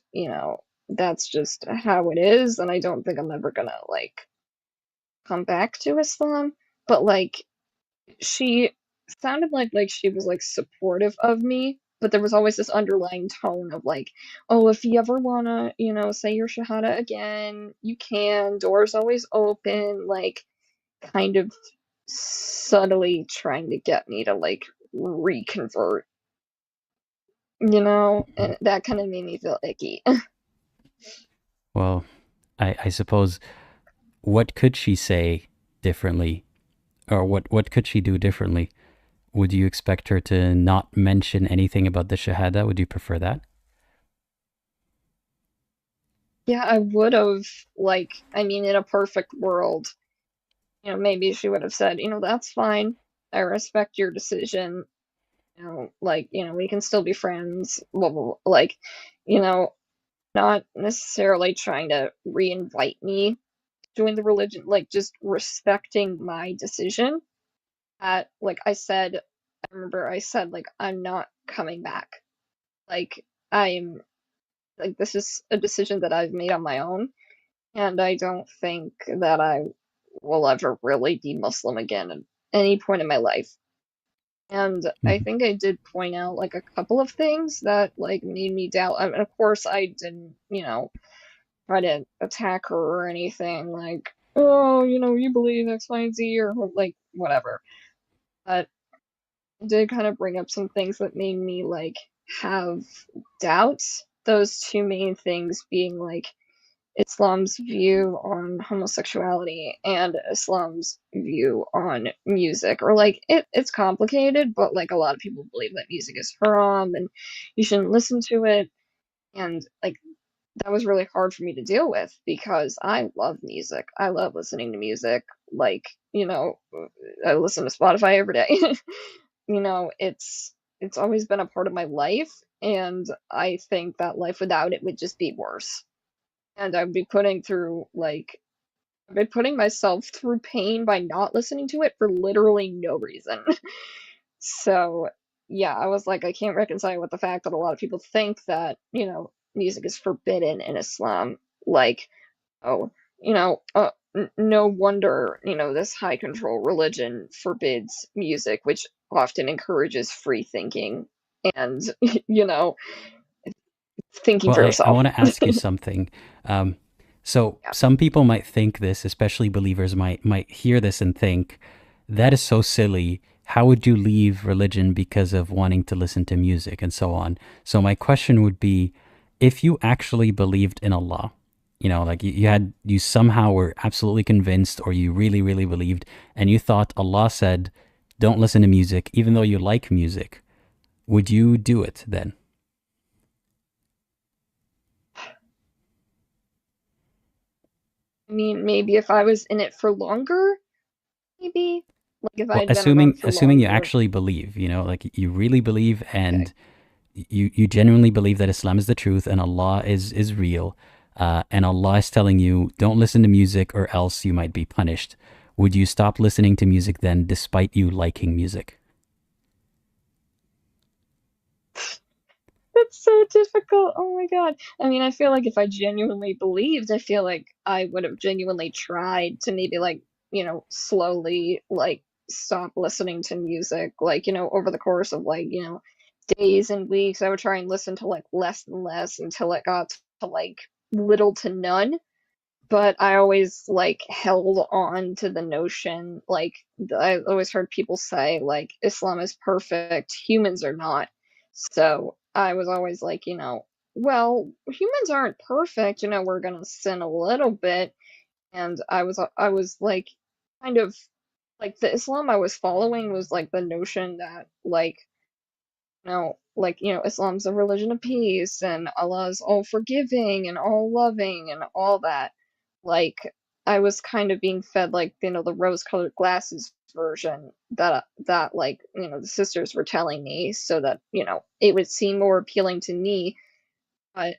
that's just how it is. And I don't think I'm ever gonna, like, come back to Islam. But, like, she sounded like she was like supportive of me, but there was always this underlying tone of like, oh, if you ever wanna, say your shahada again, you can. Doors always open. Like, kind of subtly trying to get me to like reconvert, and that kind of made me feel icky. Well, I suppose, what could she say differently? Or what could she do differently? Would you expect her to not mention anything about the Shahada? Would you prefer that? Yeah, I would have, like, I mean, in a perfect world, maybe she would have said, that's fine. I respect your decision. Like, we can still be friends. Blah, blah, blah. Like, you know, not necessarily trying to re-invite me to join the religion, like just respecting my decision. Like I said, I remember I said like I'm not coming back. Like I'm like this is a decision that I've made on my own, and I don't think that I will ever really be Muslim again at any point in my life. And I Mhm. think I did point out like a couple of things that like made me doubt. I mean, of course, I didn't, try to attack her or anything like, oh, you believe X, Y, and Z or like whatever. But I did kind of bring up some things that made me like have doubts. Those two main things being like Islam's view on homosexuality and Islam's view on music. Or like it's complicated, but like a lot of people believe that music is haram and you shouldn't listen to it. And like that was really hard for me to deal with because I love music. I love listening to music. Like, I listen to Spotify every day. It's always been a part of my life, and I think that life without it would just be worse. And I'd be I've been putting myself through pain by not listening to it for literally no reason. So, yeah, I was like, I can't reconcile with the fact that a lot of people think that, music is forbidden in Islam. Like, oh, no wonder, this high control religion forbids music, which often encourages free thinking and, you know, thinking Well, for I yourself. want to ask you something. Um, so Yeah. some people might think this, especially believers might hear this and think, that is so silly. How would you leave religion because of wanting to listen to music and so on? So my question would be, if you actually believed in Allah, like you somehow were absolutely convinced, or you really, really believed, and you thought Allah said, don't listen to music, even though you like music, would you do it then? I mean, maybe if I was in it for longer, maybe. Like if I Well, had been around assuming for assuming you longer. actually believe, like you really believe, Okay. and you genuinely believe that Islam is the truth and Allah is real, and Allah is telling you don't listen to music or else you might be punished. Would you stop listening to music then, despite you liking music? That's so difficult. Oh my God. I mean, I feel like if I genuinely believed, I feel like I would have genuinely tried to maybe like, slowly like stop listening to music. Like, over the course of like, days and weeks, I would try and listen to like less and less until it got to like little to none. But I always like held on to the notion, like I always heard people say like Islam is perfect, humans are not. So I was always like, well, humans aren't perfect, we're gonna sin a little bit. And I was like kind of like the Islam I was following was like the notion that Islam's a religion of peace and Allah is all forgiving and all loving and all that. Like, I was kind of being fed like, the rose-colored glasses version that like, the sisters were telling me so that, it would seem more appealing to me. But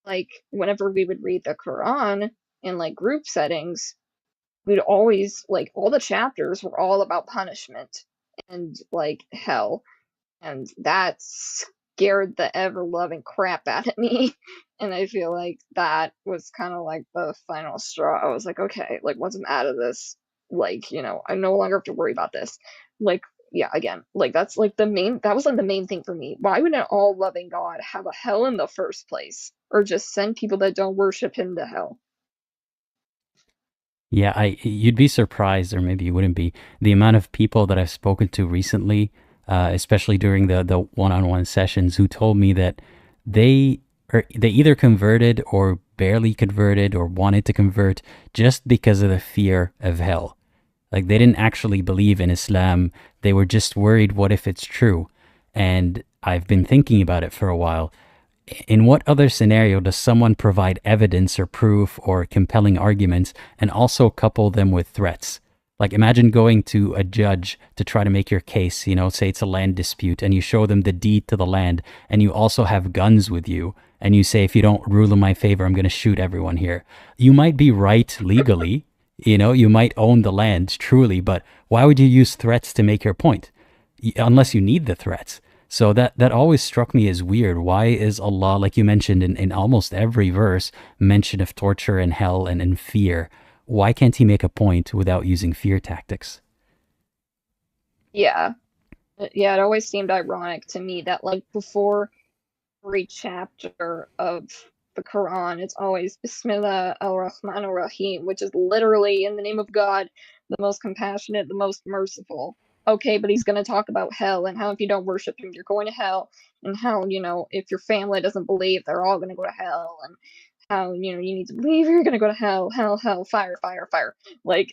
like whenever we would read the Quran in like group settings, we'd always like all the chapters were all about punishment and like hell, and that scared the ever-loving crap out of me. And I feel like that was kind of like the final straw. I was like, okay, like once I'm out of this, like, I no longer have to worry about this. Like, yeah, again, like that was like the main thing for me. Why would an all-loving God have a hell in the first place? Or just send people that don't worship him to hell? Yeah, you'd be surprised, or maybe you wouldn't be, the amount of people that I've spoken to recently, especially during the one-on-one sessions, who told me that they they either converted or barely converted or wanted to convert just because of the fear of hell. Like they didn't actually believe in Islam. They were just worried, what if it's true? And I've been thinking about it for a while. In what other scenario does someone provide evidence or proof or compelling arguments and also couple them with threats? Like, imagine going to a judge to try to make your case, you know, say it's a land dispute, and you show them the deed to the land, and you also have guns with you, and you say, if you don't rule in my favor, I'm going to shoot everyone here. You might be right legally, you know, you might own the land truly, but why would you use threats to make your point? Unless you need the threats. So that always struck me as weird. Why is Allah, like you mentioned in almost every verse, mention of torture and hell and fear? Why can't he make a point without using fear tactics? Yeah. Yeah, it always seemed ironic to me that, like, before every chapter of the Quran, it's always Bismillah ar-Rahman ar-Rahim, which is literally in the name of God, the most compassionate, the most merciful. Okay, but he's going to talk about hell and how if you don't worship him, you're going to hell, and how, you know, if your family doesn't believe, they're all going to go to hell, and how, you know, you need to believe you're going to go to hell, hell, hell, fire, fire, fire. Like,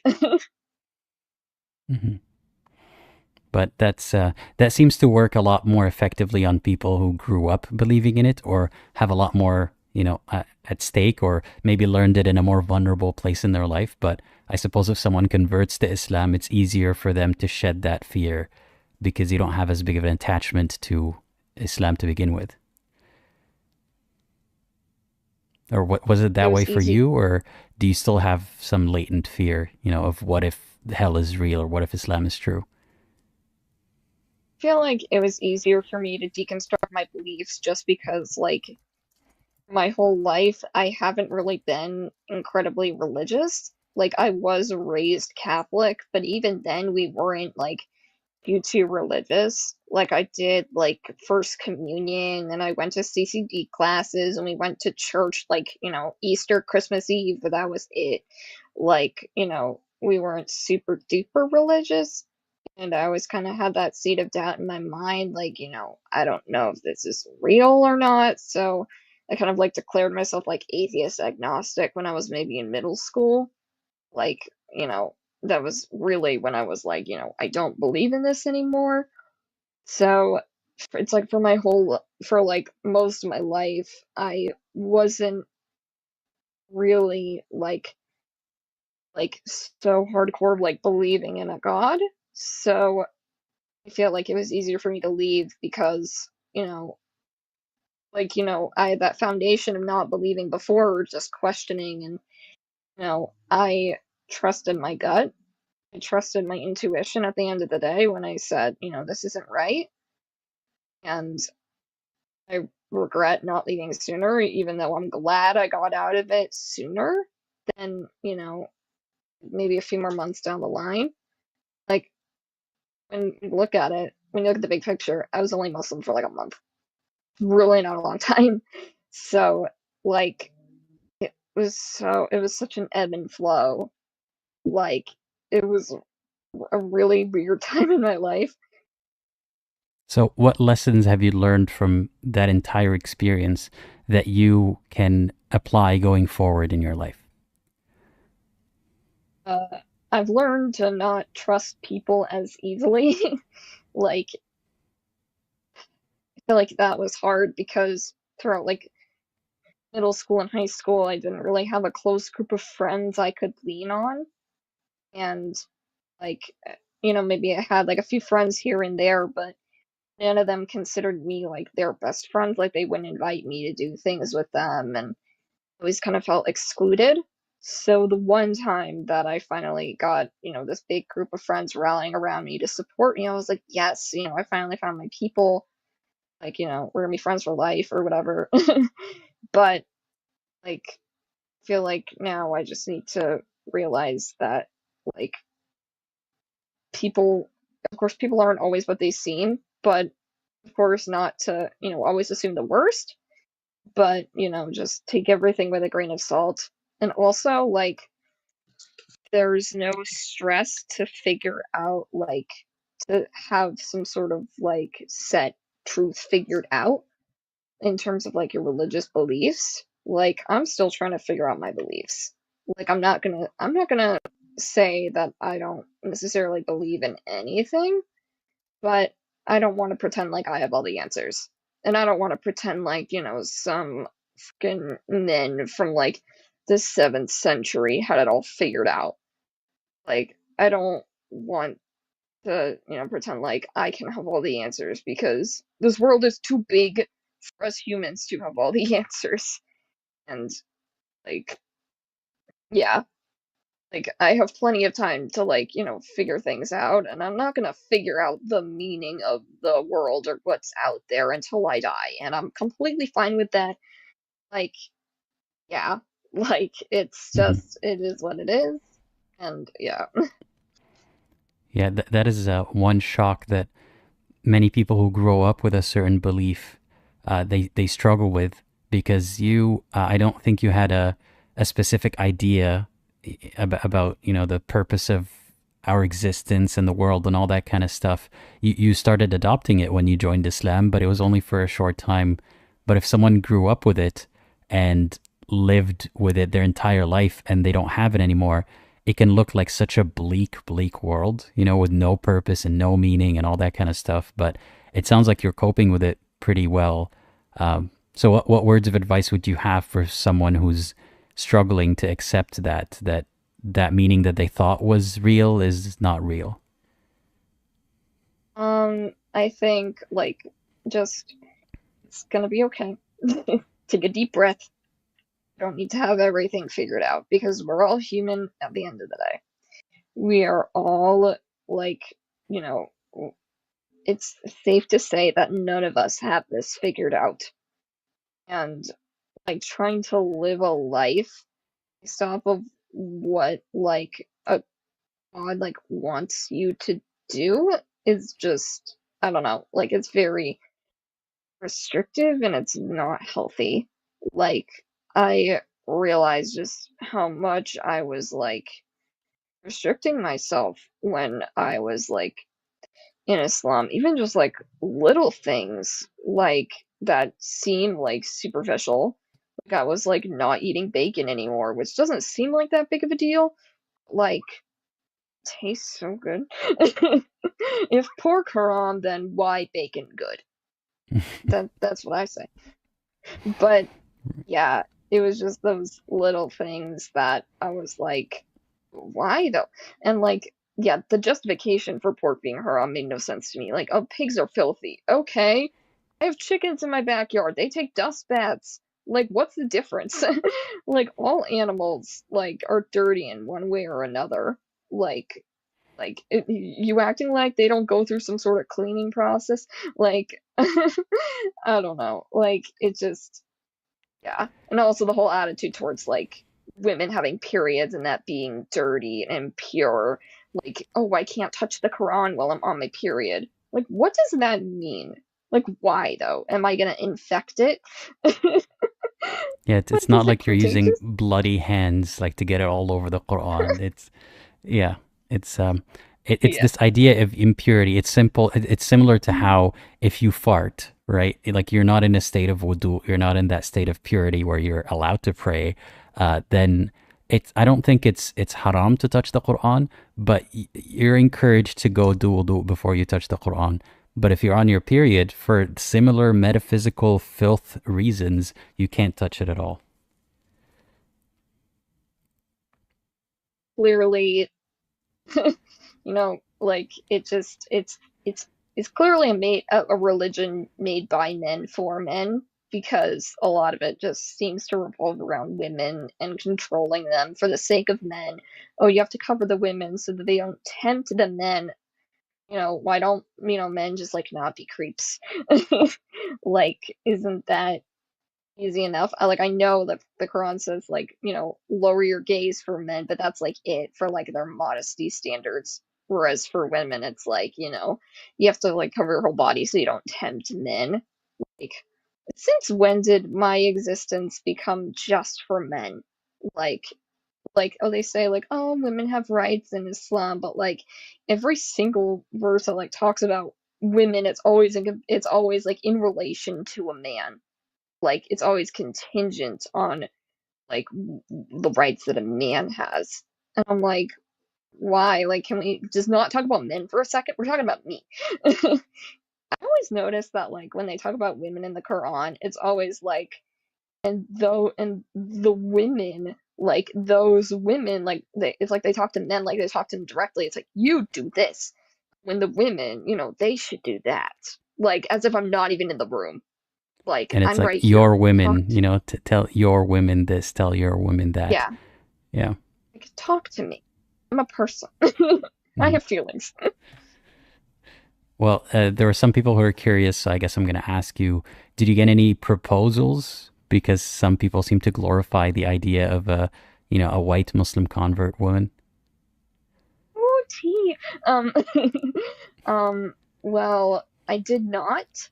Hmm. But that seems to work a lot more effectively on people who grew up believing in it or have a lot more, you know, at stake, or maybe learned it in a more vulnerable place in their life. But I suppose if someone converts to Islam, it's easier for them to shed that fear because you don't have as big of an attachment to Islam to begin with. Or what was it it that way was for easy. you, or do you still have some latent fear, you know, of what if hell is real or what if Islam is true? I feel like it was easier for me to deconstruct my beliefs just because, like, my whole life, I haven't really been incredibly religious. Like, I was raised Catholic, but even then, we weren't, like, too religious. Like, I did, like, First Communion, and I went to CCD classes, and we went to church, like, you know, Easter, Christmas Eve, but that was it. Like, you know, we weren't super duper religious. And I always kind of had that seed of doubt in my mind, like, you know, I don't know if this is real or not. So I kind of like declared myself like atheist agnostic when I was maybe in middle school. Like, you know, that was really when I was like, you know, I don't believe in this anymore. So it's like for like most of my life, I wasn't really like so hardcore like believing in a god. So I feel like it was easier for me to leave because, you know, like, you know, I had that foundation of not believing before, or just questioning, and, you know, I trusted my gut. I trusted my intuition at the end of the day when I said, you know, this isn't right. And I regret not leaving sooner, even though I'm glad I got out of it sooner than, you know, maybe a few more months down the line. Like, when you look at it, when you look at the big picture, I was only Muslim for like a month. Really not a long time. So, like, it was such an ebb and flow. Like, it was a really weird time in my life. So, what lessons have you learned from that entire experience that you can apply going forward in your life? Uh, I've learned to not trust people as easily. Like, I feel like that was hard because throughout like middle school and high school, I didn't really have a close group of friends I could lean on. And like, you know, maybe I had like a few friends here and there, but none of them considered me like their best friends. Like, they wouldn't invite me to do things with them, and I always kind of felt excluded. So the one time that I finally got, you know, this big group of friends rallying around me to support me, I was like, yes, you know, I finally found my people. Like, you know, we're gonna be friends for life or whatever. But like, I feel like now I just need to realize that, like, people, of course, people aren't always what they seem, but of course, not to, you know, always assume the worst, but, you know, just take everything with a grain of salt. And also, like, there's no stress to figure out, like, to have some sort of, like, set truth figured out in terms of, like, your religious beliefs. Like, I'm still trying to figure out my beliefs. Like, I'm not gonna say that I don't necessarily believe in anything, but I don't want to pretend like I have all the answers. And I don't want to pretend like, you know, some fucking men from like the 7th century had it all figured out. Like, I don't want to, pretend like I can have all the answers, because this world is too big for us humans to have all the answers. And, like, yeah, like, I have plenty of time to, like, figure things out, and I'm not gonna figure out the meaning of the world or what's out there until I die, and I'm completely fine with that. Like, yeah, like, it's just, it is what it is, and yeah. Yeah, that is one shock that many people who grow up with a certain belief, they struggle with, because I don't think you had a specific idea about the purpose of our existence and the world and all that kind of stuff. You started adopting it when you joined Islam, but it was only for a short time. But if someone grew up with it and lived with it their entire life and they don't have it anymore, it can look like such a bleak world, with no purpose and no meaning and all that kind of stuff. But it sounds like you're coping with it pretty well. So what words of advice would you have for someone who's struggling to accept that meaning that they thought was real is not real? I think, like, just, it's gonna be okay. Take a deep breath. You don't need to have everything figured out, because we're all human at the end of the day. We are all, like, it's safe to say that none of us have this figured out. And, like, trying to live a life based off of what, like, a God, like, wants you to do is just, I don't know, like, it's very restrictive and it's not healthy. Like, I realized just how much I was, like, restricting myself when I was, like, in Islam. Even just, like, little things, like, that seem, like, superficial. Like, I was, like, not eating bacon anymore, which doesn't seem like that big of a deal. Like, tastes so good. If pork haram, then why bacon good? That's what I say. But yeah, it was just those little things that I was like, why though? And, like, yeah, the justification for pork being haram made no sense to me. Like, oh, pigs are filthy. Okay, I have chickens in my backyard. They take dust baths. Like, what's the difference? Like, all animals, like, are dirty in one way or another. Like, you acting like they don't go through some sort of cleaning process? Like, I don't know. Like, it just, yeah. And also the whole attitude towards, like, women having periods and that being dirty and impure. Like, oh, I can't touch the Quran while I'm on my period. Like, what does that mean? Like, why though? Am I gonna infect it? Yeah, Like, it's not is it like you're using contagious? bloody hands like to get it all over the Quran. Yeah, it's it's Yeah. this idea of impurity. It's simple. It's similar to how if you fart, right? Like you're not in a state of wudu, you're not in that state of purity where you're allowed to pray. Then I don't think it's haram to touch the Quran, but you're encouraged to go do wudu before you touch the Quran. But if you're on your period for similar metaphysical filth reasons, you can't touch it at all. Clearly, like, it's clearly a religion made by men for men, because a lot of it just seems to revolve around women and controlling them for the sake of men. Oh, you have to cover the women so that they don't tempt the men. Why don't, men just, like, not be creeps? Like, isn't that easy enough? I know that the Quran says, like, lower your gaze for men, but that's, like, it for, like, their modesty standards. Whereas for women, it's like, you have to, like, cover your whole body so you don't tempt men. Like, since when did my existence become just for men? Like, oh, they say, like, oh, women have rights in Islam, but, like, every single verse that, like, talks about women, it's always, like, in relation to a man. Like, it's always contingent on, like, the rights that a man has. And I'm like, why? Like, can we just not talk about men for a second? We're talking about me. I always notice that, like, when they talk about women in the Quran, it's always like, and the women, like those women, like it's like they talk to men like they talk to them directly. It's like, you do this, when the women, they should do that. Like, as if I'm not even in the room. Like, And it's I'm like right your here. women, to tell your women this, tell your women that. Yeah. Yeah. Like, talk to me. I'm a person. I Mhm. have feelings. Well, there are some people who are curious, so I guess I'm going to ask you, did you get any proposals? Because some people seem to glorify the idea of a white Muslim convert woman. Ooh, tea. Um, well, I did not,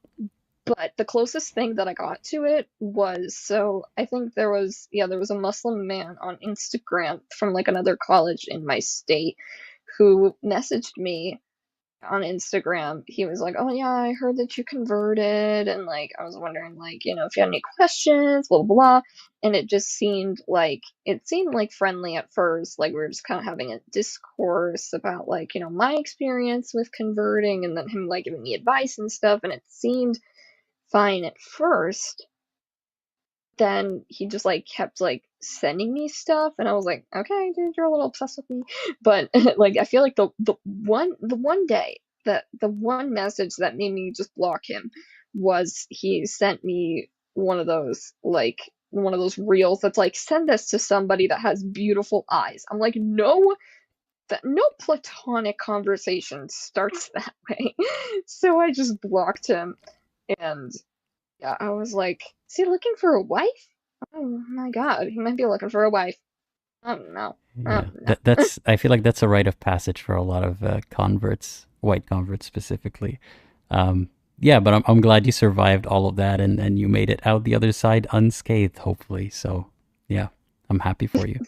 but the closest thing that I got to it was, so I think there was a Muslim man on Instagram from like another college in my state who messaged me on Instagram. He was like, "Oh yeah, I heard that you converted," and like I was wondering, like, if you had any questions, blah blah blah. And it seemed like friendly at first, like we were just kind of having a discourse about like my experience with converting, and then him like giving me advice and stuff, and it seemed fine at first. Then he just like kept like sending me stuff, and I was like, okay, dude, you're a little obsessed with me. But like I feel like the one day, that the one message that made me just block him was he sent me one of those reels that's like, send this to somebody that has beautiful eyes. I'm like, no, that no platonic conversation starts that way. So I just blocked him. And yeah, I was like, is he looking for a wife? Oh my god, he might be looking for a wife. Oh no. Oh Yeah, no. I feel like that's a rite of passage for a lot of converts, white converts specifically. Yeah, but I'm glad you survived all of that and you made it out the other side unscathed, hopefully. So yeah, I'm happy for you.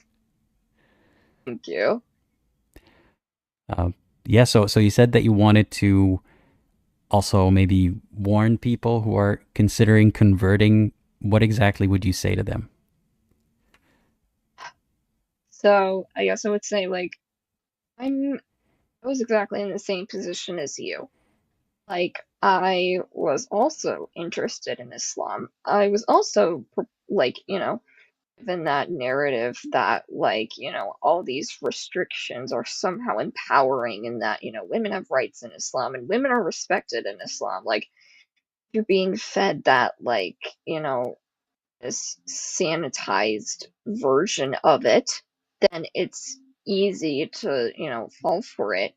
Thank you. Yeah, so you said that you wanted to also maybe warn people who are considering converting. What exactly would you say to them? So I guess I would say, like, I was exactly in the same position as you. Like, I was also interested in Islam. I was also like, given that narrative that, like, all these restrictions are somehow empowering, and that, women have rights in Islam and women are respected in Islam. Like, you're being fed that, like, this sanitized version of it, then it's easy to, fall for it.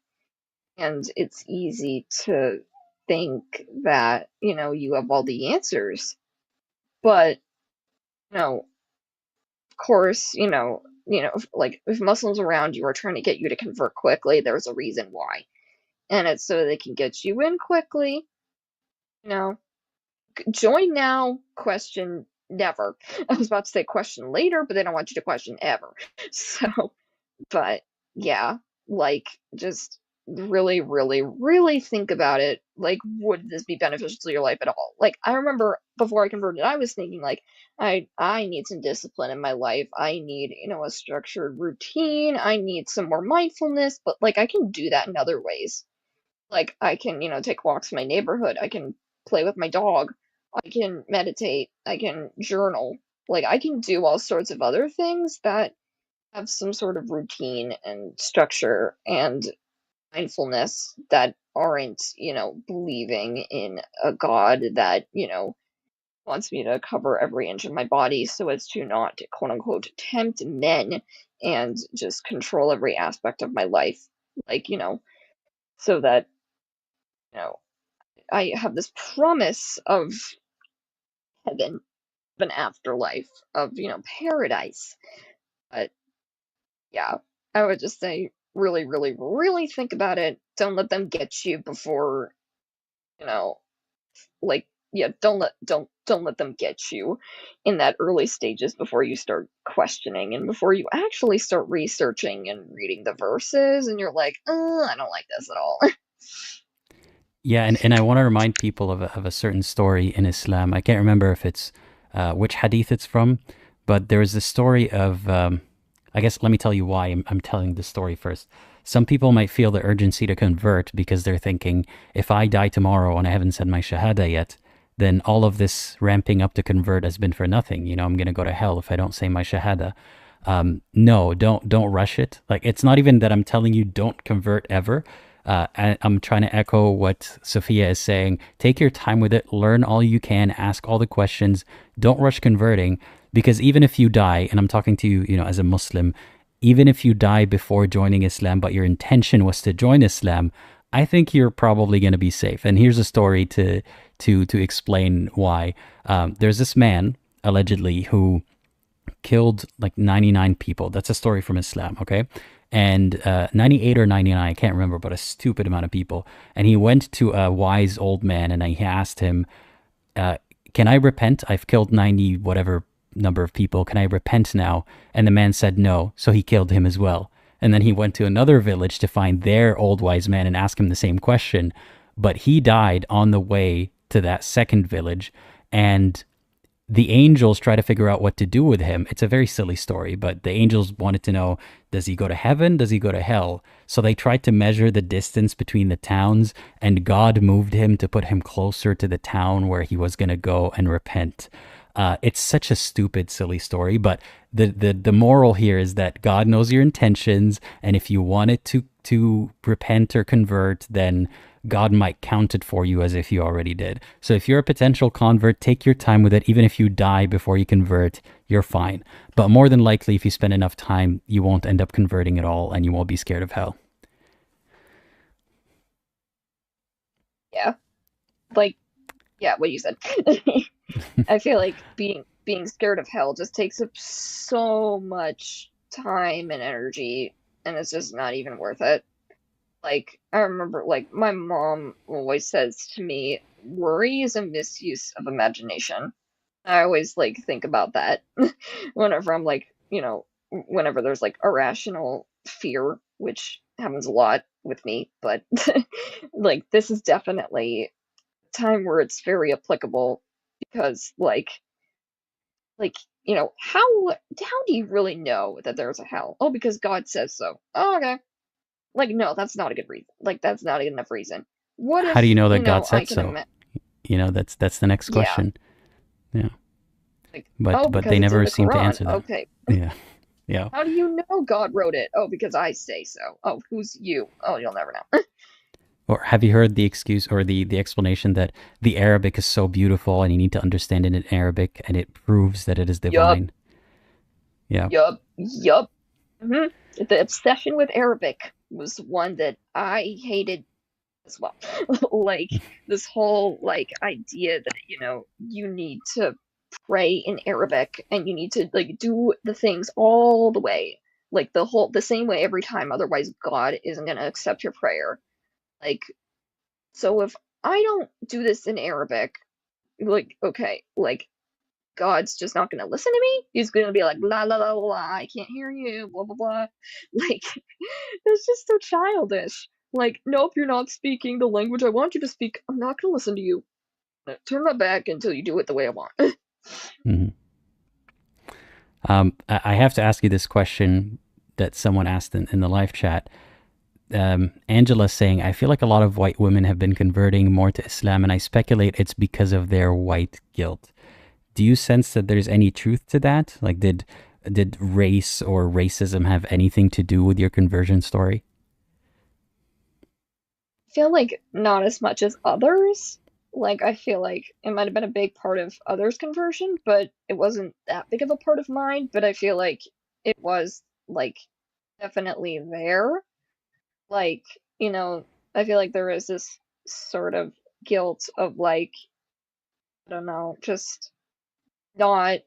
And it's easy to think that, you have all the answers. But, of course, like, if Muslims around you are trying to get you to convert quickly, there's a reason why. And it's so they can get you in quickly, you know. Join now, question never. I was about to say question later, but they don't want you to question ever. So, but yeah, like, just really, really, really think about it. Like, would this be beneficial to your life at all? Like, I remember before I converted, I was thinking, like, I need some discipline in my life. I need, a structured routine. I need some more mindfulness, but like, I can do that in other ways. Like, I can, take walks in my neighborhood. I can play with my dog. I can meditate. I can journal. Like, I can do all sorts of other things that have some sort of routine and structure and mindfulness, that aren't, believing in a God that, wants me to cover every inch of my body so as to not, quote unquote, tempt men and just control every aspect of my life. Like, so that, you know, I have this promise of heaven, of an afterlife, of, paradise. But yeah, I would just say, really, really, really think about it. Don't let them get you before, you know, like, yeah, don't let them get you in that early stages, before you start questioning and before you actually start researching and reading the verses and you're like, I don't like this at all. Yeah, and I want to remind people of a certain story in Islam. I can't remember if it's which hadith it's from, but there is a story of, I guess, let me tell you why I'm telling this story first. Some people might feel the urgency to convert because they're thinking, if I die tomorrow and I haven't said my shahada yet, then all of this ramping up to convert has been for nothing. I'm going to go to hell if I don't say my shahada. No, don't rush it. Like, it's not even that I'm telling you don't convert ever. I'm trying to echo what Sophia is saying. Take your time with it. Learn all you can. Ask all the questions. Don't rush converting, because even if you die, and I'm talking to you, as a Muslim, even if you die before joining Islam, but your intention was to join Islam, I think you're probably going to be safe. And here's a story to explain why. There's this man allegedly who killed like 99 people. That's a story from Islam, okay? And 98 or 99, I can't remember, but a stupid amount of people. And he went to a wise old man and he asked him, can I repent? I've killed 90 whatever number of people. Can I repent now? And the man said no, so he killed him as well. And then he went to another village to find their old wise man and ask him the same question. But he died on the way to that second village, and the angels try to figure out what to do with him. It's a very silly story, but the angels wanted to know, does he go to heaven? Does he go to hell? So they tried to measure the distance between the towns, and God moved him to put him closer to the town where he was going to go and repent. It's such a stupid, silly story, but the moral here is that God knows your intentions, and if you wanted to repent or convert, then God might count it for you as if you already did. So if you're a potential convert, take your time with it. Even if you die before you convert, you're fine. But more than likely, if you spend enough time, you won't end up converting at all, and you won't be scared of hell. Yeah. Like, yeah, what you said. I feel like being scared of hell just takes up so much time and energy, and it's just not even worth it. Like, I remember, like, my mom always says to me, worry is a misuse of imagination. I always, like, think about that whenever I'm, like, whenever there's, like, irrational fear, which happens a lot with me, but, like, this is definitely a time where it's very applicable because, how do you really know that there's a hell? Oh, because God says so. Oh, okay. Like, no, that's not a good reason. Like, that's not a good enough reason. What How do if, you know that God I said can so? imagine, That's the next yeah, question. Yeah. like, oh, But because they it's in never the seem to Quran. answer that. Okay. Yeah. Yeah. How do you know God wrote it? Oh, because I say so. Oh, who's you? Oh, you'll never know. Or have you heard the excuse or the explanation that the Arabic is so beautiful and you need to understand it in Arabic and it proves that it is Yup, divine? Yeah. yup. hmm The obsession with Arabic was one that I hated as well. Like, this whole, like, idea that, you need to pray in Arabic and you need to, like, do the things all the way, like, the same way every time, otherwise God isn't going to accept your prayer. Like, so if I don't do this in Arabic, like, okay, like, God's just not going to listen to me. He's going to be like, la la la la, I can't hear you, blah blah blah. Like, it's just so childish. Like, nope, you're not speaking the language I want you to speak. I'm not going to listen to you. Turn my back until you do it the way I want. hmm I have to ask you this question that someone asked in the live chat. Angela's saying, I feel like a lot of white women have been converting more to Islam, and I speculate it's because of their white guilt. Do you sense that there's any truth to that? Like, did race or racism have anything to do with your conversion story? I feel like not as much as others. Like, I feel like it might have been a big part of others' conversion, but it wasn't that big of a part of mine. But I feel like it was, like, definitely there. Like, I feel like there is this sort of guilt of, like, I don't know, just not,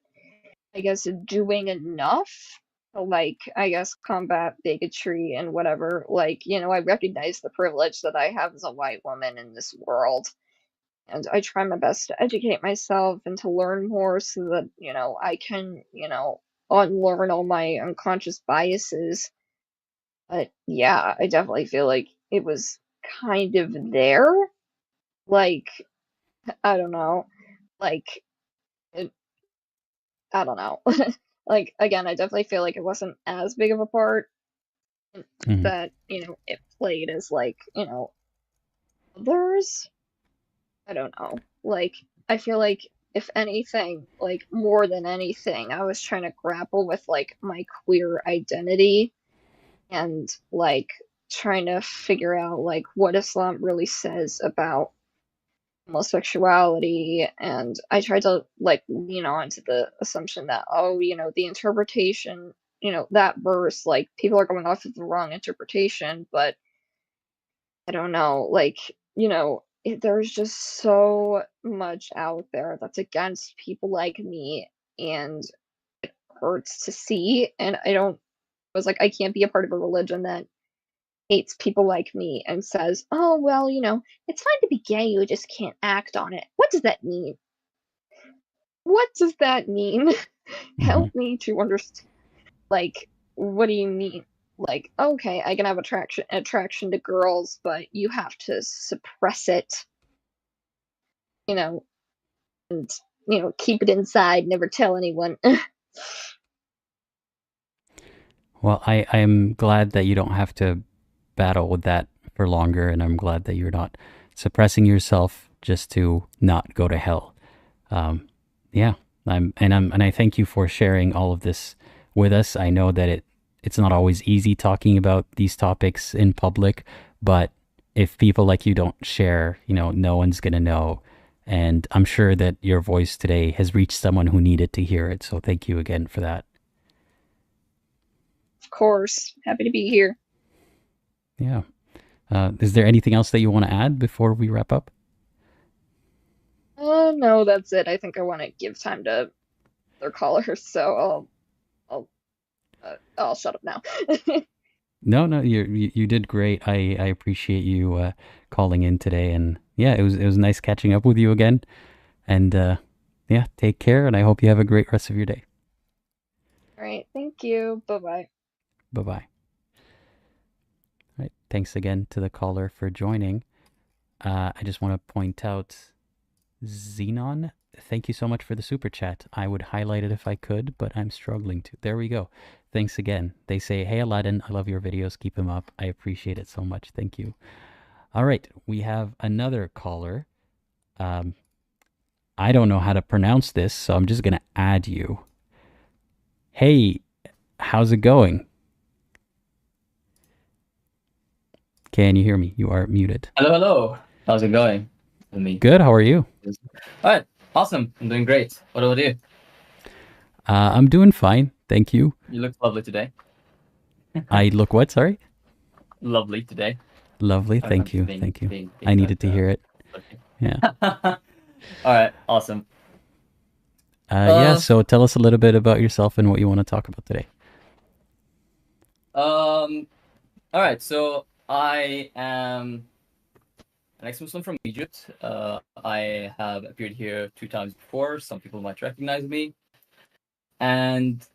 I guess, doing enough to, like, I guess, combat bigotry and whatever. Like, I recognize the privilege that I have as a white woman in this world, and I try my best to educate myself and to learn more so that, I can, unlearn all my unconscious biases. But yeah, I definitely feel like it was kind of there. Like, I don't know. Like, it, I don't know. Like, again, I definitely feel like it wasn't as big of a part hmm that, it played as, like, others. I don't know. Like, I feel like if anything, like more than anything, I was trying to grapple with like my queer identity and like trying to figure out like what Islam really says about homosexuality. And I tried to like lean on to the assumption that, oh, the interpretation, that verse, like people are going off of the wrong interpretation. But I don't know, like, there's just so much out there that's against people like me, and hurts to see. And I was like, I can't be a part of a religion that hates people like me and says, oh, well, it's fine to be gay, you just can't act on it. What does that mean? What does that mean? Help me to understand. Like, what do you mean? Like, okay, I can have attraction to girls, but you have to suppress it, and keep it inside, never tell anyone. Well, I am glad that you don't have to battle with that for longer, and I'm glad that you're not suppressing yourself just to not go to hell. Yeah, and I thank you for sharing all of this with us. I know that it's not always easy talking about these topics in public, but if people like you don't share, no one's gonna know. And I'm sure that your voice today has reached someone who needed to hear it. So thank you again for that. Of course, happy to be here. Yeah. Is there anything else that you want to add before we wrap up? No, that's it. I think I want to give time to other callers, so I'll shut up now. No, you did great. I appreciate you calling in today, and yeah, it was nice catching up with you again. And yeah, take care, and I hope you have a great rest of your day. All right, thank you. Bye-bye. Bye-bye. All right, thanks again to the caller for joining. I just want to point out Xenon, thank you so much for the super chat. I would highlight it if I could, but I'm struggling to. There we go. Thanks again. They say, hey, Aladdin, I love your videos. Keep them up. I appreciate it so much. Thank you. All right, we have another caller. I don't know how to pronounce this, so I'm just going to add you. Hey, how's it going? Can you hear me? You are muted. Hello. How's it going with me? Good. How are you? All right. Awesome. I'm doing great. What about you? I'm doing fine. Thank you. You look lovely today. I look what? Sorry? Lovely today. Lovely. Thank you. Thank you. I needed to hear it. Okay. Yeah. All right. Awesome. Yeah. So tell us a little bit about yourself and what you want to talk about today. All right. So I am an ex-Muslim from Egypt. I have appeared here 2 times before. Some people might recognize me. And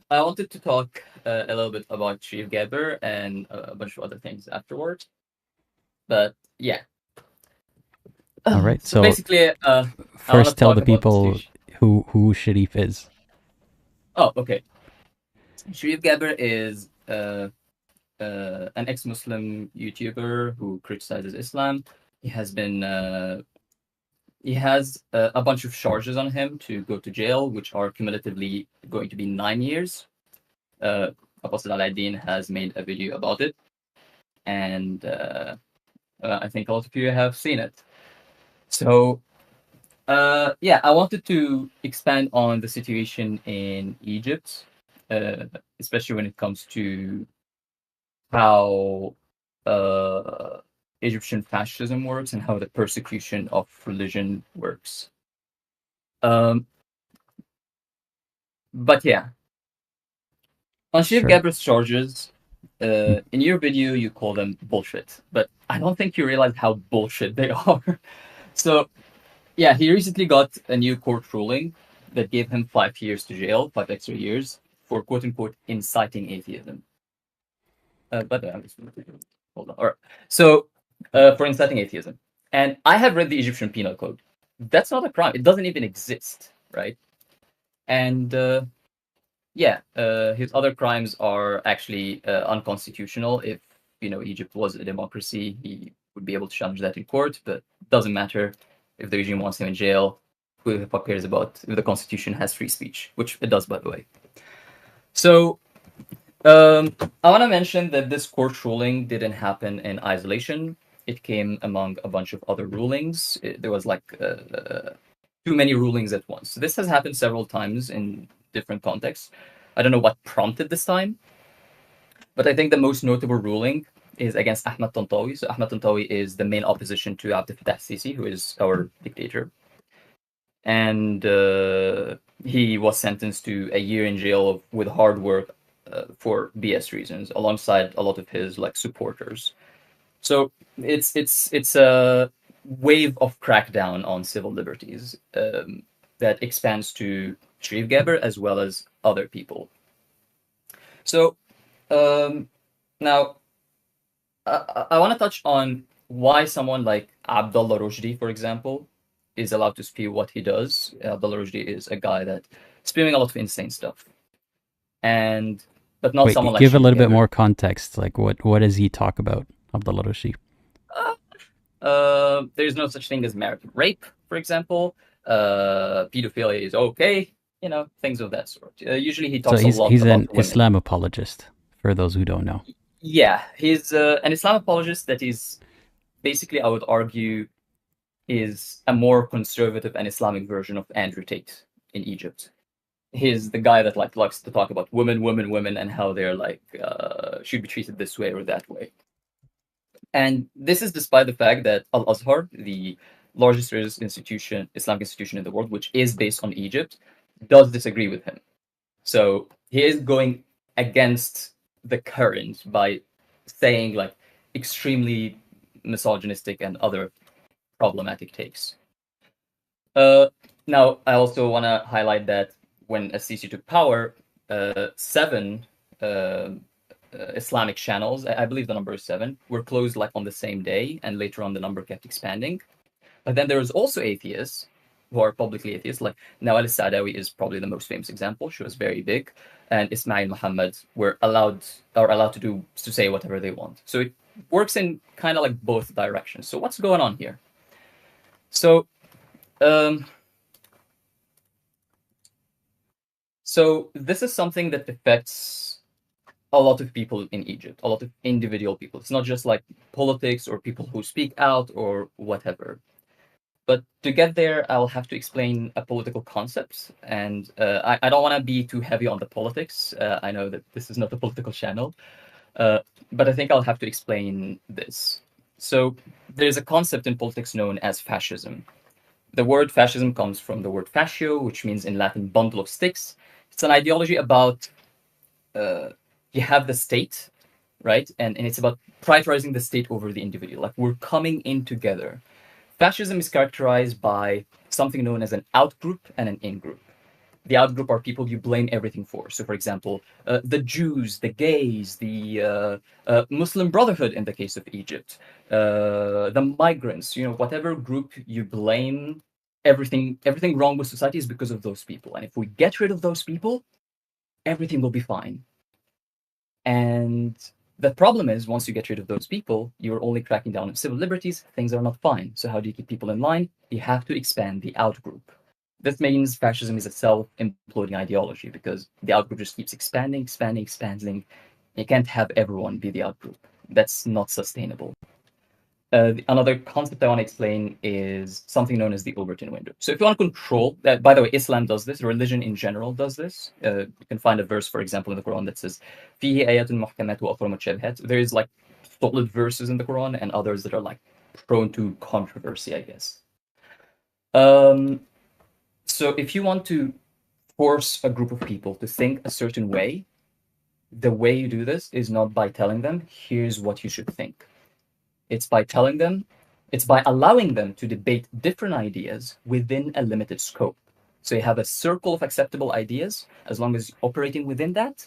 I wanted to talk a little bit about Sharif Gaber and a bunch of other things afterwards. But yeah. All right. So basically, first tell the people who Sharif is. Oh, okay. Sharif Gaber is an ex-Muslim YouTuber who criticizes Islam. He has been he has a bunch of charges on him to go to jail, which are cumulatively going to be 9 years. Apostasy Ali has made a video about it, and I think a lot of you have seen it. So yeah, I wanted to expand on the situation in Egypt, especially when it comes to how Egyptian fascism works and how the persecution of religion works. But yeah, on Sharif Gaber's charges, in your video you call them bullshit, but I don't think you realize how bullshit they are. So yeah, he recently got a new court ruling that gave him 5 years to jail, 5 extra years, for quote-unquote inciting atheism. But I'm just hold on. All right. So for inciting atheism, and I have read the Egyptian Penal Code. That's not a crime. It doesn't even exist, right? And yeah, his other crimes are actually unconstitutional. If Egypt was a democracy, he would be able to challenge that in court. But it doesn't matter if the regime wants him in jail. who the fuck cares about if the Constitution has free speech, which it does, by the way. So, I want to mention that this court ruling didn't happen in isolation. It came among a bunch of other rulings. There was like too many rulings at once. This has happened several times in different contexts. I don't know what prompted this time, but I think the most notable ruling is against Ahmed Tantawi. So Ahmed Tantawi is the main opposition to Abdel Fattah al-Sisi, who is our dictator. And he was sentenced to a year in jail with hard work for BS reasons, alongside a lot of his like supporters. So it's a wave of crackdown on civil liberties that expands to Sharif Gaber as well as other people. So now I want to touch on why someone like Abdullah Rushdi, for example, is allowed to spew what he does. Abdullah Rushdi is a guy that spewing a lot of insane stuff, but not Wait, someone like give a Sharif little bit Gaber. more context. Like, what does he talk about, Abdullah Rushdi? There's no such thing as marital rape, for example. Pedophilia is okay, things of that sort. Usually he So talks a lot he's about an women. Islam apologist, for those who don't know. Yeah, he's an Islam apologist that is basically, I would argue, is a more conservative and Islamic version of Andrew Tate in Egypt. He's the guy that likes to talk about women, and how they're should be treated this way or that way. And this is despite the fact that Al-Azhar, the largest religious institution, Islamic institution in the world, which is based on Egypt, does disagree with him. So he is going against the current by saying extremely misogynistic and other problematic takes. Now, I also want to highlight that when Sisi took power, 7 Islamic channels, I believe the number is 7, were closed on the same day, and later on the number kept expanding. But then there was also atheists who are publicly atheists, like Nawal al-Saadawi is probably the most famous example. She was very big, and Ismail Muhammad are allowed to say whatever they want. So it works in kind of both directions. So what's going on here? So this is something that affects a lot of people in Egypt, a lot of individual people. It's not just politics or people who speak out or whatever. But to get there, I'll have to explain a political concept, and I don't want to be too heavy on the politics. I know that this is not a political channel, but I think I'll have to explain this. So there's a concept in politics known as fascism. The word fascism comes from the word fascio, which means in Latin bundle of sticks. It's an ideology about you have the state, right? And it's about prioritizing the state over the individual. We're coming in together. Fascism is characterized by something known as an out-group and an in-group. The out-group are people you blame everything for. So, for example, the Jews, the gays, the Muslim Brotherhood in the case of Egypt, the migrants, whatever group you blame, everything wrong with society is because of those people. And if we get rid of those people, everything will be fine. And the problem is, once you get rid of those people, you're only cracking down on civil liberties, things are not fine. So how do you keep people in line? You have to expand the outgroup. This means fascism is a self-imploding ideology because the outgroup just keeps expanding. You can't have everyone be the outgroup. That's not sustainable. Another concept I want to explain is something known as the Overton window. So if you want to control that, by the way, Islam does this, religion in general does this. You can find a verse, for example, in the Quran that says, فِيهِ آيَاتٌ مُحْكَمَاتٌ وَأُخَرُ مُتَشَابِهَاتٌ. There is solid verses in the Quran and others that are prone to controversy, I guess. So if you want to force a group of people to think a certain way, the way you do this is not by telling them, here's what you should think. It's by allowing them to debate different ideas within a limited scope. So you have a circle of acceptable ideas. As long as you're operating within that,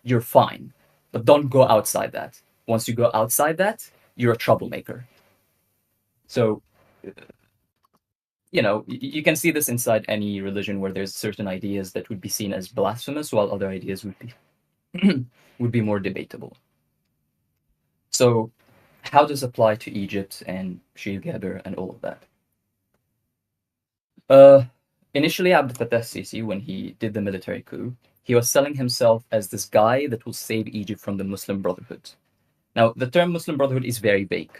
you're fine. But don't go outside that. Once you go outside that, you're a troublemaker. So, you can see this inside any religion where there's certain ideas that would be seen as blasphemous, while other ideas would be more debatable. So, how does it apply to Egypt and Sharif Gaber and all of that? initially, Abdel Fattah Sisi, when he did the military coup, he was selling himself as this guy that will save Egypt from the Muslim Brotherhood. Now, the term Muslim Brotherhood is very vague.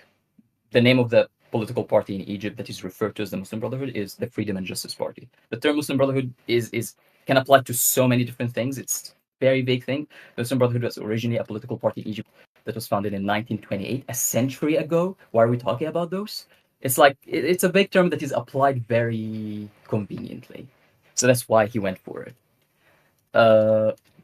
The name of the political party in Egypt that is referred to as the Muslim Brotherhood is the Freedom and Justice Party. The term Muslim Brotherhood is can apply to so many different things. It's a very vague thing. The Muslim Brotherhood was originally a political party in Egypt that was founded in 1928, a century ago. Why are we talking about those? It's like it's a vague term that is applied very conveniently. So that's why he went for it.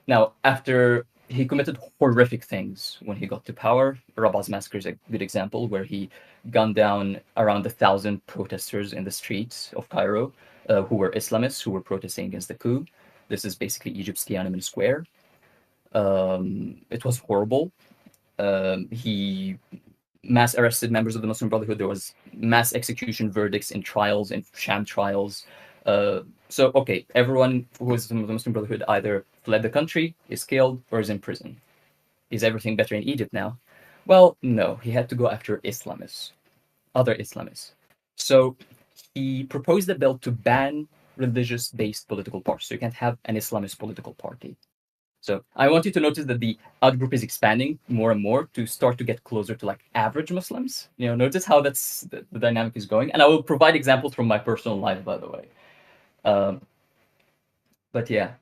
Now, after he committed horrific things when he got to power, Rabah's massacre is a good example, where he gunned down around 1,000 protesters in the streets of Cairo, who were Islamists who were protesting against the coup. This is basically Egypt's Tiananmen Square. It was horrible. He mass arrested members of the Muslim Brotherhood. There was mass execution verdicts in trials, in sham trials. So, okay, everyone who was in the Muslim Brotherhood either fled the country, is killed, or is in prison. Is everything better in Egypt now? Well, no. He had to go after Islamists, other Islamists. So he proposed a bill to ban religious-based political parties. So you can't have an Islamist political party. So I want you to notice that the out group is expanding more and more to start to get closer to like average Muslims. Notice how that's the dynamic is going. And I will provide examples from my personal life, by the way. But yeah.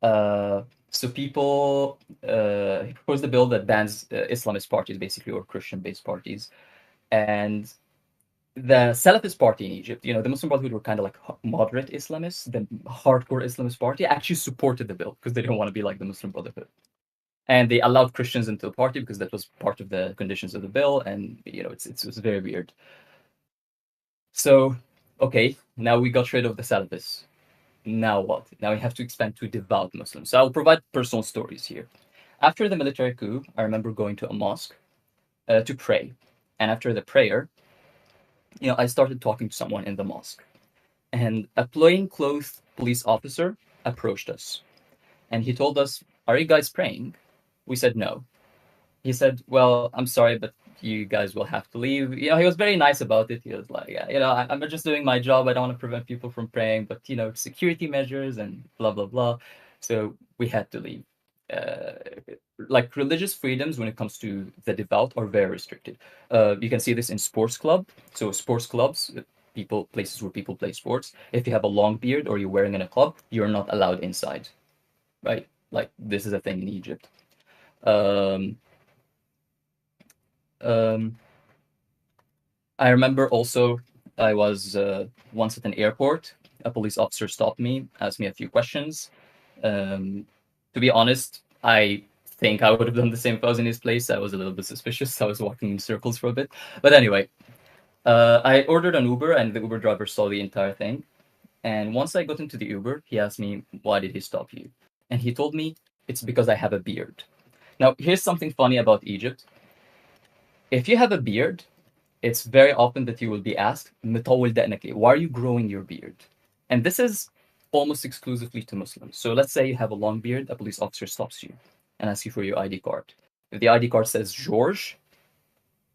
So people, he proposed a bill that bans Islamist parties, basically, or Christian-based parties. And the Salafist party in Egypt, the Muslim Brotherhood were kind of like moderate Islamists. The hardcore Islamist party actually supported the bill because they didn't want to be like the Muslim Brotherhood. And they allowed Christians into the party because that was part of the conditions of the bill. And, it was very weird. So, okay, now we got rid of the Salafists. Now what? Now we have to expand to devout Muslims. So I'll provide personal stories here. After the military coup, I remember going to a mosque to pray. And after the prayer, I started talking to someone in the mosque. And a plainclothes police officer approached us. And he told us, "Are you guys praying?" We said no. He said, "Well, I'm sorry, but you guys will have to leave." He was very nice about it. He was like, "I'm just doing my job. I don't want to prevent people from praying, but, security measures and blah, blah, blah." So we had to leave. Like religious freedoms when it comes to the devout are very restricted. You can see this in sports club. So sports clubs, places where people play sports. If you have a long beard or you're wearing in a club, you're not allowed inside, right? Like this is a thing in Egypt. I remember also I was once at an airport. A police officer stopped me, asked me a few questions. To be honest, I think I would have done the same if I was in his place. I was a little bit suspicious. I was walking in circles for a bit. But anyway, I ordered an Uber, and the Uber driver saw the entire thing. And once I got into the Uber, he asked me, "Why did he stop you?" And he told me, "It's because I have a beard." Now, here's something funny about Egypt. If you have a beard, it's very often that you will be asked, "مطول دقنك ليه?" Why are you growing your beard? And this is almost exclusively to Muslims. So let's say you have a long beard, a police officer stops you and asks you for your ID card. If the ID card says George,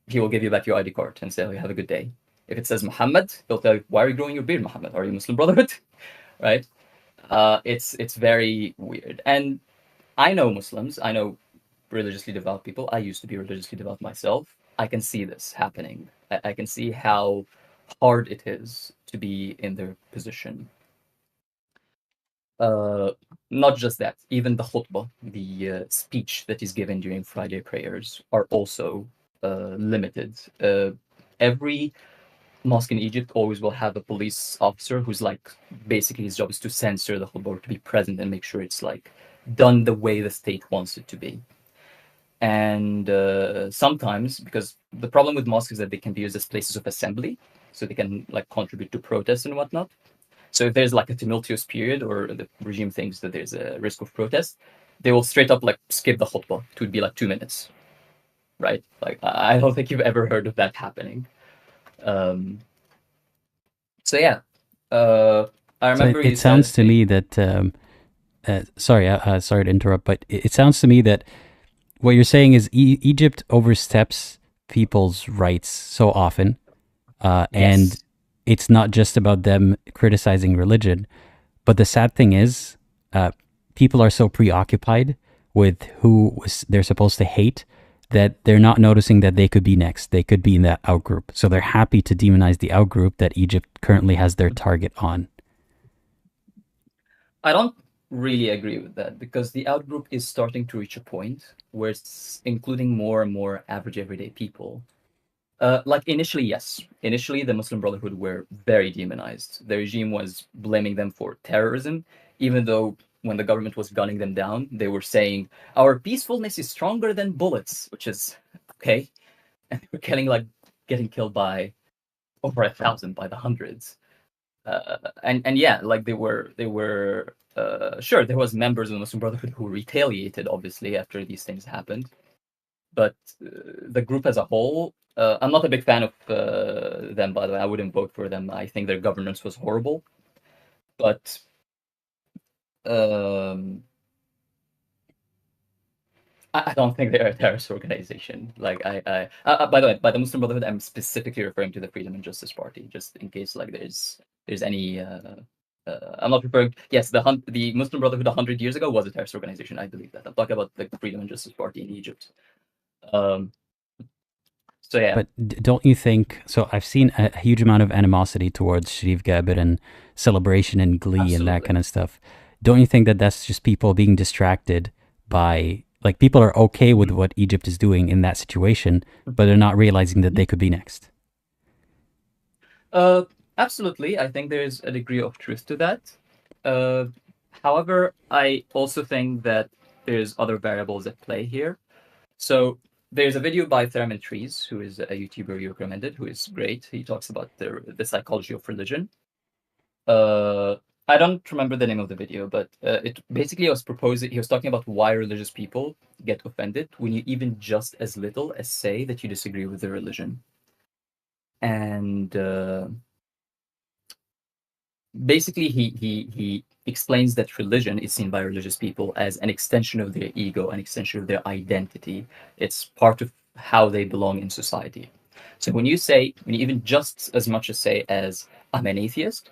he will give you back your ID card and say, "Oh, you have a good day." If it says Muhammad, he'll tell you, "Why are you growing your beard, Muhammad? Are you Muslim Brotherhood?" Right? It's very weird. And I know Muslims. I know religiously devout people. I used to be religiously devout myself. I can see this happening. I can see how hard it is to be in their position. Not just that, even the khutbah, the speech that is given during Friday prayers, are also limited. Every mosque in Egypt always will have a police officer who's like, basically his job is to censor the khutbah, or to be present and make sure it's like done the way the state wants it to be. And sometimes, because the problem with mosques is that they can be used as places of assembly, so they can like contribute to protests and whatnot. So if there's like a tumultuous period, or the regime thinks that there's a risk of protest, they will straight up like skip the khutbah. It would be like 2 minutes, right? Like I don't think you've ever heard of that happening. So yeah, I remember. So it sounds to me that sorry to interrupt, but it sounds to me that what you're saying is Egypt oversteps people's rights so often, and it's not just about them criticizing religion. But the sad thing is, people are so preoccupied with who they're supposed to hate that they're not noticing that they could be next. They could be in that outgroup. So they're happy to demonize the outgroup that Egypt currently has their target on. I don't really agree with that, because the outgroup is starting to reach a point where it's including more and more average everyday people. Like initially, yes. Initially, the Muslim Brotherhood were very demonized. The regime was blaming them for terrorism, even though when the government was gunning them down, they were saying, our peacefulness is stronger than bullets, which is okay. And they were getting killed by over 1,000, by the hundreds. And yeah, like they were sure, there was members of the Muslim Brotherhood who retaliated, obviously, after these things happened. But the group as a whole, I'm not a big fan of them, by the way. I wouldn't vote for them. I think their governance was horrible. But I don't think they're a terrorist organization. Like by the way, by the Muslim Brotherhood, I'm specifically referring to the Freedom and Justice Party, just in case like there's any. I'm not referring. Yes, the Muslim Brotherhood 100 years ago was a terrorist organization. I believe that. I'm talking about like the Freedom and Justice Party in Egypt. So yeah. But don't you think, so I've seen a huge amount of animosity towards Sharif Gabir and celebration and glee Absolutely. and that kind of stuff. Don't you think that that's just people being distracted by, like, people are okay with what Egypt is doing in that situation, but they're not realizing that they could be next? Absolutely. I think there's a degree of truth to that. However, I also think that there's other variables at play here. So there's a video by Thurman Trees, who is a YouTuber you recommended, who is great. He talks about the psychology of religion. I don't remember the name of the video, but it basically was proposing. He was talking about why religious people get offended when you even just as little as say that you disagree with their religion. And basically, he explains that religion is seen by religious people as an extension of their ego, an extension of their identity. It's part of how they belong in society. So when you even just as much as say as I'm an atheist,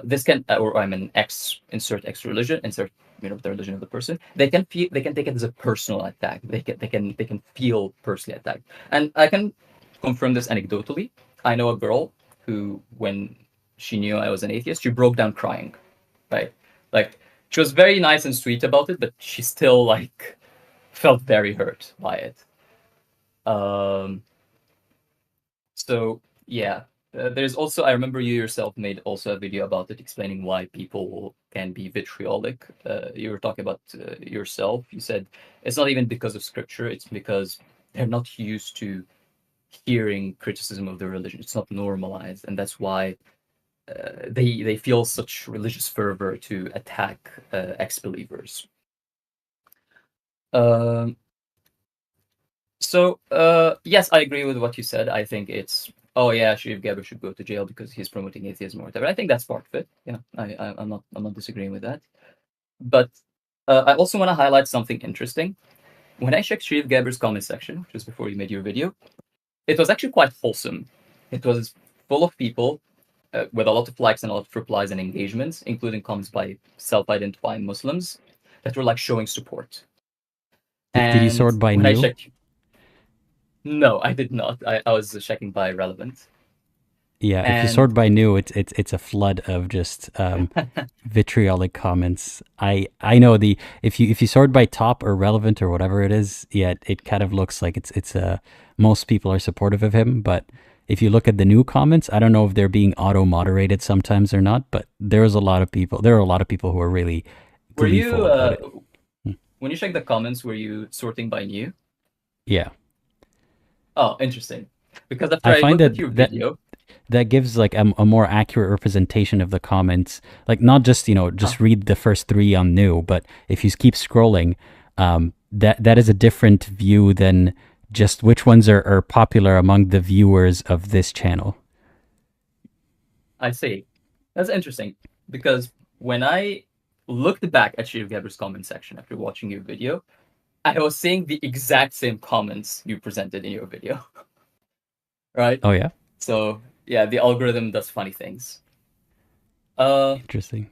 this can, or I'm an insert X religion, insert the religion of the person. They can take it as a personal attack. They can feel personally attacked. And I can confirm this anecdotally. I know a girl who, when she knew I was an atheist, she broke down crying, right? Like, she was very nice and sweet about it, but she still like felt very hurt by it. So yeah, there's also, I remember you yourself made also a video about it, explaining why people can be vitriolic. You were talking about yourself. You said it's not even because of scripture; it's because they're not used to hearing criticism of their religion. It's not normalized, and that's why they feel such religious fervor to attack ex-believers. So yes, I agree with what you said. I think it's, oh yeah, Sharif Gabir should go to jail because he's promoting atheism or whatever. I think that's part of it. Yeah, I'm not disagreeing with that. But I also want to highlight something interesting. When I checked Sharif Gabir's comment section just before you made your video, it was actually quite wholesome. It was full of people with a lot of likes and a lot of replies and engagements, including comments by self-identifying Muslims that were like showing support. Did you sort by new? No, I did not. I was checking by relevant. Yeah, if you sort by new, it's a flood of just vitriolic comments. I know if you sort by top or relevant or whatever it is, yeah, it kind of looks like it's most people are supportive of him. But if you look at the new comments, I don't know if they're being auto moderated sometimes or not. But there are a lot of people who are really gleeful about it. When you check the comments, were you sorting by new? Yeah. Oh, interesting. Because after I looked at your video, that gives like a more accurate representation of the comments. Like, not just read the first 3 on new, but if you keep scrolling, that is a different view than just which ones are popular among the viewers of this channel. I see. That's interesting, because when I looked back at Sharif Gabir's comment section after watching your video, I was seeing the exact same comments you presented in your video. Right? Oh yeah. So Yeah, the algorithm does funny things. Interesting.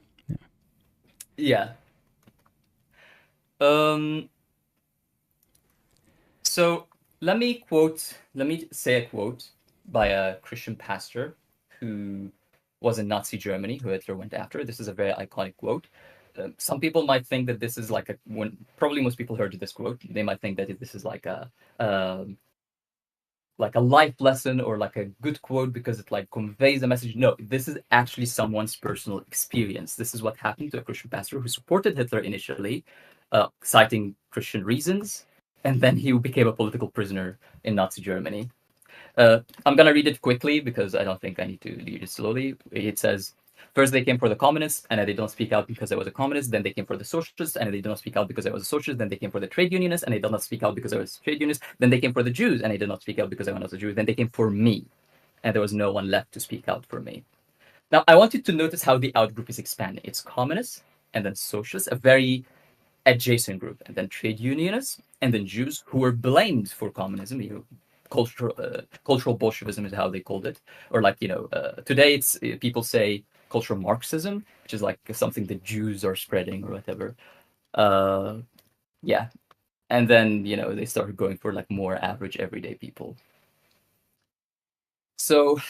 Yeah. So let me say a quote by a Christian pastor who was in Nazi Germany, who Hitler went after. This is a very iconic quote. Some people might think that this is like probably most people heard this quote. They might think that this is like a life lesson or like a good quote because it like conveys a message. No, this is actually someone's personal experience. This is what happened to a Christian pastor who supported Hitler initially, citing Christian reasons, and then he became a political prisoner in Nazi Germany. I'm going to read it quickly because I don't think I need to read it slowly. It says, first they came for the communists and they don't speak out because I was a communist. Then they came for the socialists and they did not speak out because I was a socialist. Then they came for the trade unionists and they did not speak out because I was a trade unionist. Then they came for the Jews and they did not speak out because I was a Jew. Then they came for me and there was no one left to speak out for me. Now, I want you to notice how the outgroup is expanding. It's communists and then socialists, a very adjacent group, and then trade unionists and then Jews who were blamed for communism. Cultural Bolshevism is how they called it, or like today it's people say cultural Marxism, which is like something the Jews are spreading or whatever. Yeah, and then they started going for like more average everyday people. So,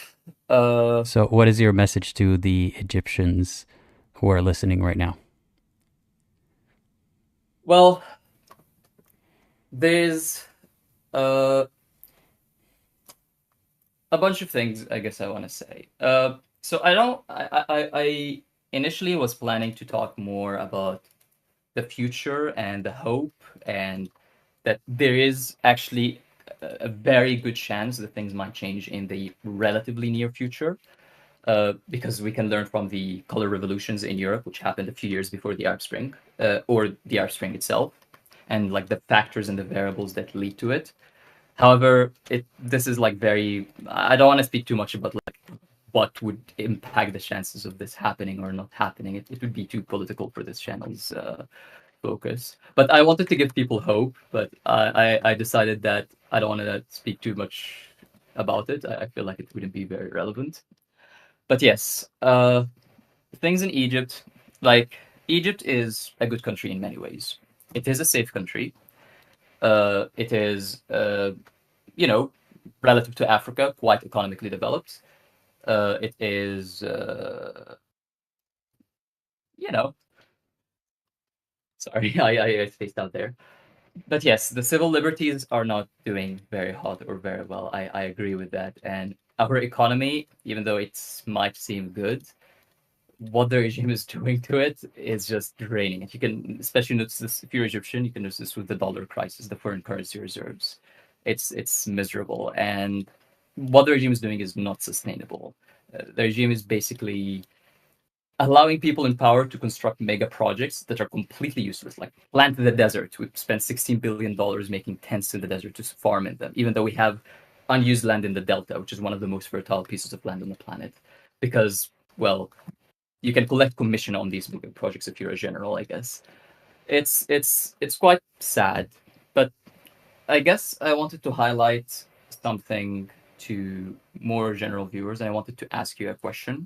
So what is your message to the Egyptians who are listening right now? Well, there's a bunch of things I guess I want to say. So I initially was planning to talk more about the future and the hope, and that there is actually a very good chance that things might change in the relatively near future, because we can learn from the color revolutions in Europe, which happened a few years before the Arab Spring, or the Arab Spring itself, and like the factors and the variables that lead to it. However, this is like I don't want to speak too much about like what would impact the chances of this happening or not happening. It would be too political for this channel's focus. But I wanted to give people hope, but I decided that I don't want to speak too much about it. I feel like it wouldn't be very relevant. But yes, things in Egypt, like Egypt is a good country in many ways. It is a safe country. It is, relative to Africa, quite economically developed. It is, sorry, I spaced out there. But yes, the civil liberties are not doing very hot or very well. I agree with that. And our economy, even though it might seem good, what the regime is doing to it is just draining it. You can especially notice this if you're Egyptian. You can notice this with the dollar crisis, the foreign currency reserves. It's miserable, and what the regime is doing is not sustainable. The regime is basically allowing people in power to construct mega projects that are completely useless, like plant in the desert. We spent $16 billion making tents in the desert to farm in them, even though we have unused land in the delta, which is one of the most fertile pieces of land on the planet, because, well, you can collect commission on these big projects if you're a general, I guess. It's quite sad, but I guess I wanted to highlight something to more general viewers, and I wanted to ask you a question.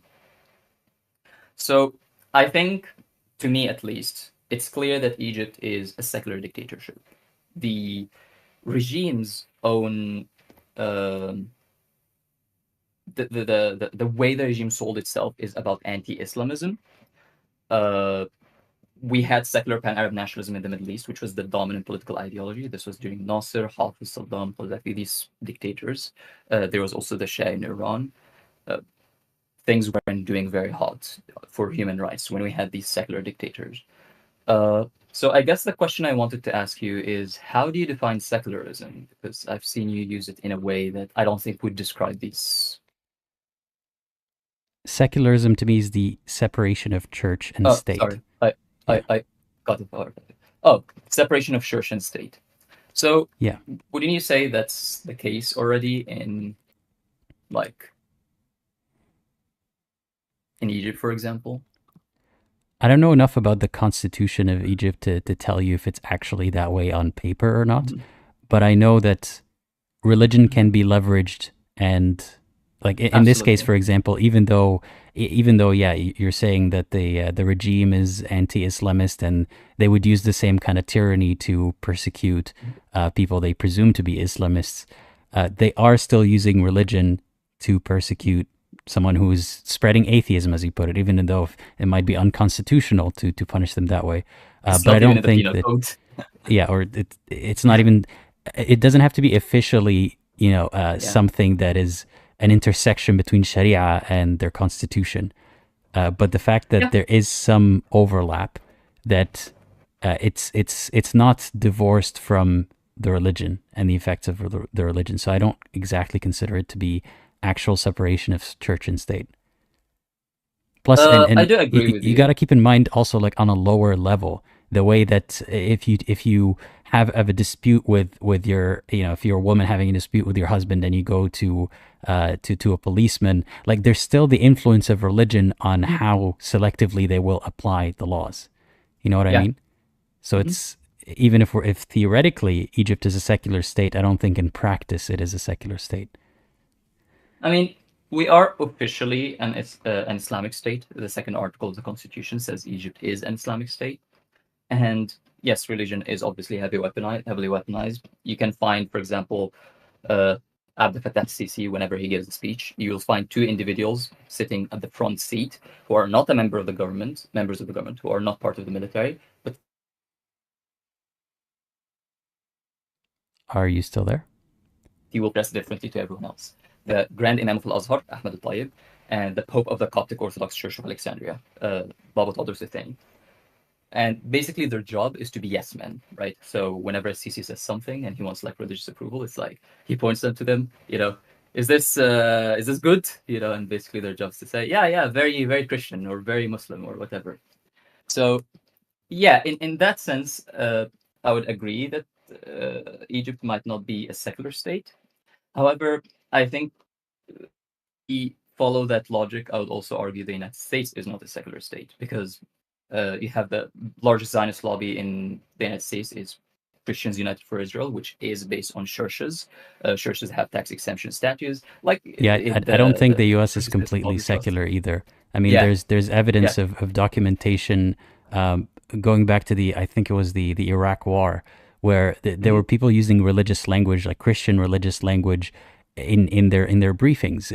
So I think, to me at least, it's clear that Egypt is a secular dictatorship. The regime's own the way the regime sold itself is about anti-Islamism. We had secular pan-Arab nationalism in the Middle East, which was the dominant political ideology. This was during Nasser, Hafez, Saddam, Gaddafi, these dictators. There was also the Shah in Iran. Things weren't doing very hot for human rights when we had these secular dictators. So I guess the question I wanted to ask you is, how do you define secularism? Because I've seen you use it in a way that I don't think would describe these. Secularism to me is the separation of church and state. Sorry, I got it. Oh, separation of church and state. So yeah, wouldn't you say that's the case already in Egypt, for example? I don't know enough about the constitution of Egypt to tell you if it's actually that way on paper or not. Mm-hmm. But I know that religion can be leveraged and Like in this case, Absolutely. for example, even though yeah, you're saying that the regime is anti-Islamist and they would use the same kind of tyranny to persecute people they presume to be Islamists, they are still using religion to persecute someone who's spreading atheism, as you put it, even though it might be unconstitutional to punish them that way. It's But I not even don't in the think penal that, code. yeah, or it's not even, it doesn't have to be officially, Yeah. something that is an intersection between Sharia and their constitution. But the fact that Yeah. there is some overlap, that it's not divorced from the religion and the effects of the religion. So I don't exactly consider it to be actual separation of church and state. Plus, I and do agree with you you. got to keep in mind also, like on a lower level, the way that if you have a dispute with your, if you're a woman having a dispute with your husband and you go to a policeman, like there's still the influence of religion on how selectively they will apply the laws. You know what I Yeah. mean? So it's, even if theoretically Egypt is a secular state, I don't think in practice it is a secular state. I mean, we are officially an Islamic state. The second article of the constitution says Egypt is an Islamic state. And yes, religion is obviously heavily weaponized. You can find, for example, Abdel Fattah Sisi, whenever he gives a speech, you will find two individuals sitting at the front seat who are not a members of the government, who are not part of the military, but Are you still there? he will dress differently to everyone else. The Grand Imam of Al-Azhar, Ahmed al-Tayyib, and the Pope of the Coptic Orthodox Church of Alexandria, Baba Tadros Thani. And basically their job is to be yes men, right? So whenever Sisi says something and he wants like religious approval, it's like he points them to them, is this good? And basically their job is to say, yeah, very, very Christian or very Muslim or whatever. So yeah, in that sense, I would agree that Egypt might not be a secular state. However, I think we follow that logic. I would also argue the United States is not a secular state because you have the largest Zionist lobby in the United States is Christians United for Israel, which is based on churches. Churches have tax exemption statutes. Like Yeah, I don't think the U.S. is Churches based on completely public trust. secular either. I mean, Yeah, there's evidence yeah. of documentation going back to I think it was the Iraq War, where there were people using religious language, like Christian religious language, in their briefings.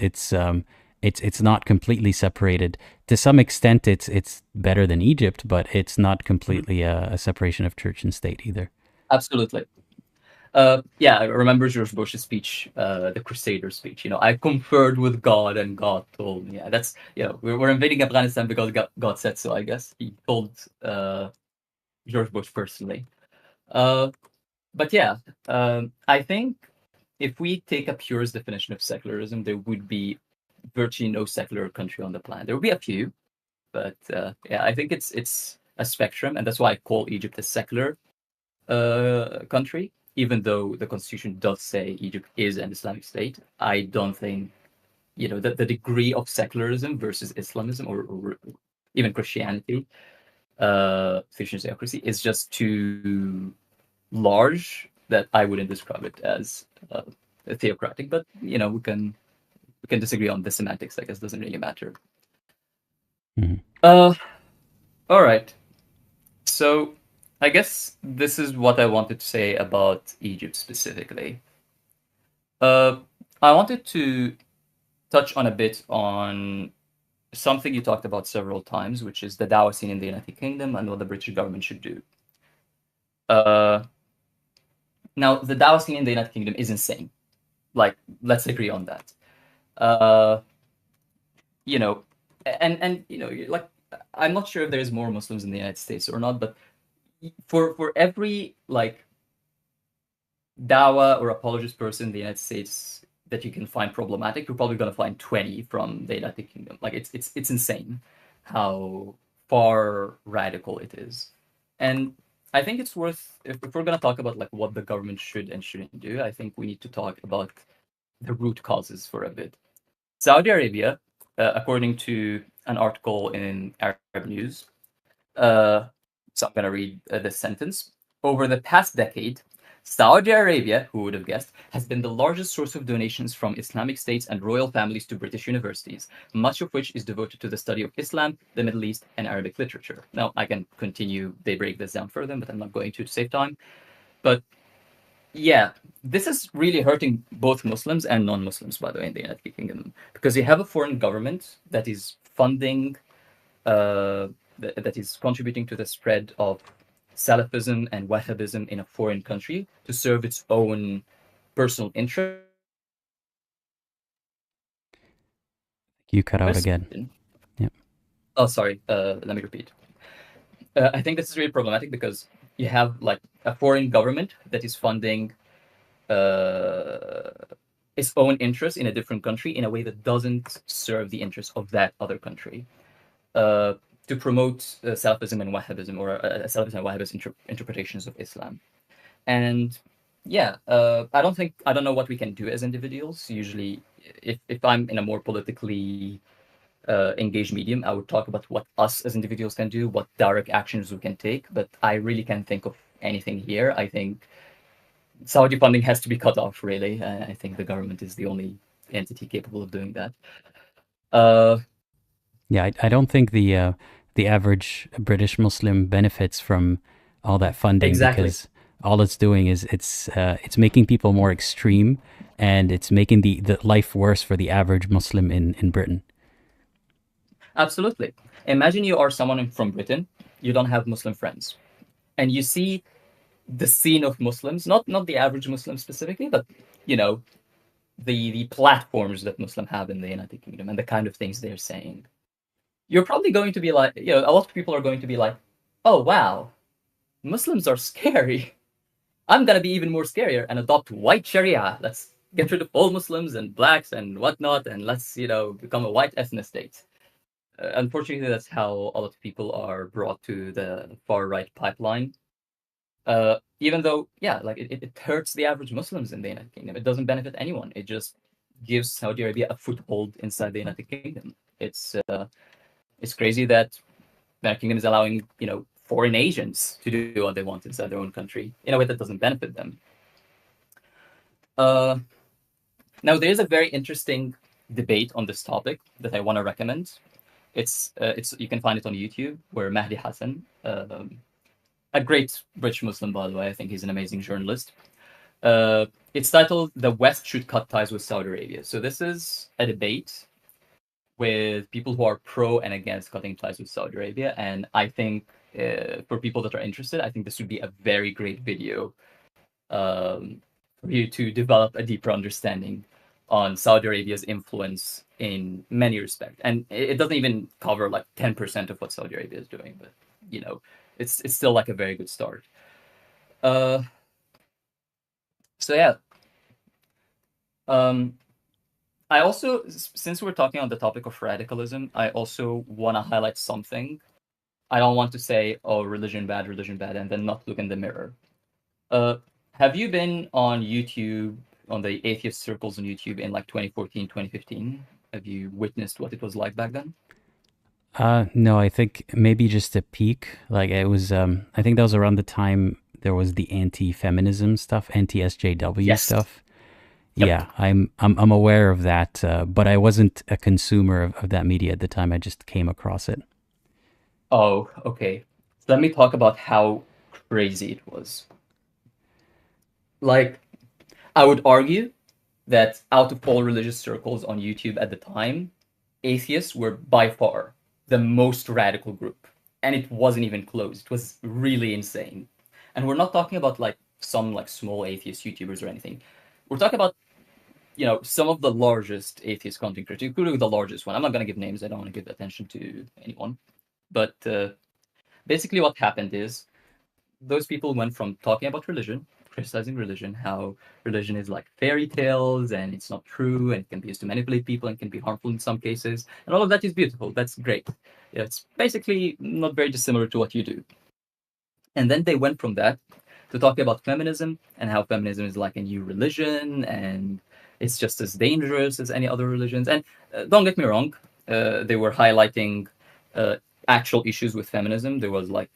It's not completely separated. To some extent, it's better than Egypt, but it's not completely a separation of church and state either. Absolutely. Yeah, I remember George Bush's speech, the Crusader speech. I conferred with God, and God told me. Yeah, that's we're invading Afghanistan because God said so. I guess he told George Bush personally. But yeah, I think if we take a purest definition of secularism, there would be virtually no secular country on the planet. There would be a few, but yeah, I think it's a spectrum, and that's why I call Egypt a secular country. Even though the constitution does say Egypt is an Islamic state, I don't think that the degree of secularism versus Islamism or even Christianity, Christian theocracy, is just too large that I wouldn't describe it as theocratic. But we can disagree on the semantics. I guess doesn't really matter. Mhm. All right. So I guess this is what I wanted to say about Egypt specifically. I wanted to touch on a bit on something you talked about several times, which is the Dawah scene in the United Kingdom and what the British government should do. Now, the Dawah scene in the United Kingdom is insane. Like, let's agree on that. Like, I'm not sure if there's more Muslims in the United States or not, but for every like Dawah or apologist person in the United States that you can find problematic, you're probably going to find 20 from the United Kingdom. Like it's insane how far radical it is. And I think it's worth, if we're going to talk about like what the government should and shouldn't do, I think we need to talk about the root causes for a bit. Saudi Arabia, according to an article in Arab News, so I'm going to read this sentence. Over the past decade, Saudi Arabia, who would have guessed, has been the largest source of donations from Islamic states and royal families to British universities, much of which is devoted to the study of Islam, the Middle East, and Arabic literature. Now, I can continue, they break this down further, but I'm not going to save time. But yeah, this is really hurting both Muslims and non-Muslims, by the way, in the United Kingdom, because you have a foreign government that is funding, that is contributing to the spread of Salafism and Wahhabism in a foreign country to serve its own personal interest. You cut out again. Yep. Oh, sorry. Let me repeat. I think this is really problematic because you have like a foreign government that is funding its own interests in a different country in a way that doesn't serve the interests of that other country. To promote Salafism and Wahhabism, or Salafist and Wahhabist interpretations of Islam. And yeah, I don't know what we can do as individuals. Usually, if I'm in a more politically engaged medium, I would talk about what us as individuals can do, what direct actions we can take, but I really can't think of anything here. I think Saudi funding has to be cut off, really. I think the government is the only entity capable of doing that. Yeah, I don't think the average British Muslim benefits from all that funding. Exactly. Because all it's doing is it's making people more extreme, and it's making the life worse for the average Muslim in Britain. Absolutely. Imagine you are someone from Britain, you don't have Muslim friends, and you see the scene of Muslims, not the average Muslim specifically, but the platforms that Muslims have in the United Kingdom and the kind of things they're saying. You're probably going to be like, a lot of people are going to be like, oh wow, Muslims are scary. I'm gonna be even more scarier and adopt white Sharia. Let's get rid of all Muslims and blacks and whatnot, and let's become a white ethnic state. Unfortunately, that's how a lot of people are brought to the far right pipeline. Even though, it hurts the average Muslims in the United Kingdom. It doesn't benefit anyone. It just gives Saudi Arabia a foothold inside the United Kingdom. It's crazy that the United Kingdom is allowing, foreign agents to do what they want inside their own country in a way that doesn't benefit them. Now, there's a very interesting debate on this topic that I want to recommend. It's you can find it on YouTube, where Mahdi Hassan, a great British Muslim, by the way, I think he's an amazing journalist. It's titled "The West Should Cut Ties with Saudi Arabia." So this is a debate with people who are pro and against cutting ties with Saudi Arabia, and I think for people that are interested, I think this would be a very great video for you to develop a deeper understanding on Saudi Arabia's influence in many respects. And it doesn't even cover like 10% of what Saudi Arabia is doing, but it's still like a very good start. So yeah. I also, since we're talking on the topic of radicalism, I also want to highlight something. I don't want to say, oh, religion bad, and then not look in the mirror. Have you been on YouTube, on the atheist circles on YouTube in like 2014, 2015? Have you witnessed what it was like back then? No, I think maybe just a peak. Like it was, I think that was around the time there was the anti-feminism stuff, anti-SJW stuff. Yep. Yeah, I'm aware of that, but I wasn't a consumer of that media at the time. I just came across it. Oh, okay. Let me talk about how crazy it was. Like, I would argue that out of all religious circles on YouTube at the time, atheists were by far the most radical group. And it wasn't even close. It was really insane. And we're not talking about like some like small atheist YouTubers or anything. We're talking about some of the largest atheist content creators, including the largest one. I'm not going to give names. I don't want to give attention to anyone. But basically what happened is those people went from talking about religion, criticizing religion, how religion is like fairy tales and it's not true and it can be used to manipulate people and can be harmful in some cases. And all of that is beautiful. That's great. It's basically not very dissimilar to what you do. And then they went from that to talking about feminism and how feminism is like a new religion and it's just as dangerous as any other religions. And don't get me wrong, they were highlighting actual issues with feminism. There was like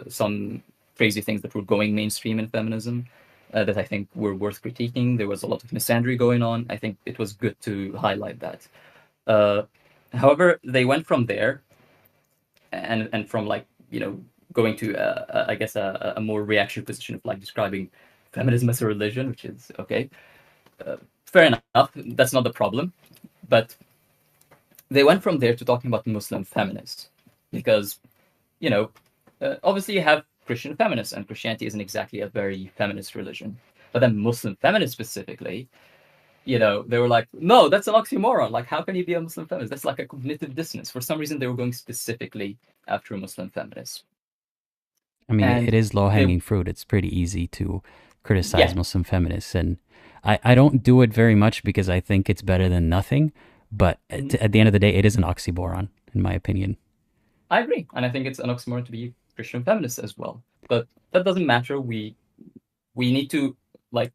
some crazy things that were going mainstream in feminism. that I think were worth critiquing. There was a lot of misandry going on. I think it was good to highlight that. However, they went from there, and from like, going to I guess a more reactionary position of like describing feminism as a religion, which is okay. Fair enough. That's not the problem, but they went from there to talking about Muslim feminists, because obviously you have Christian feminists, and Christianity isn't exactly a very feminist religion. But then Muslim feminists specifically, they were like, no, that's an oxymoron. Like, how can you be a Muslim feminist? That's like a cognitive dissonance. For some reason, they were going specifically after Muslim feminists. I mean, And it is low-hanging fruit. It's pretty easy to criticize Yeah. Muslim feminists, and I don't do it very much because I think it's better than nothing. But at the end of the day, it is an oxymoron, in my opinion. I agree. And I think it's an oxymoron to be Christian feminist as well. But that doesn't matter. We need to, like,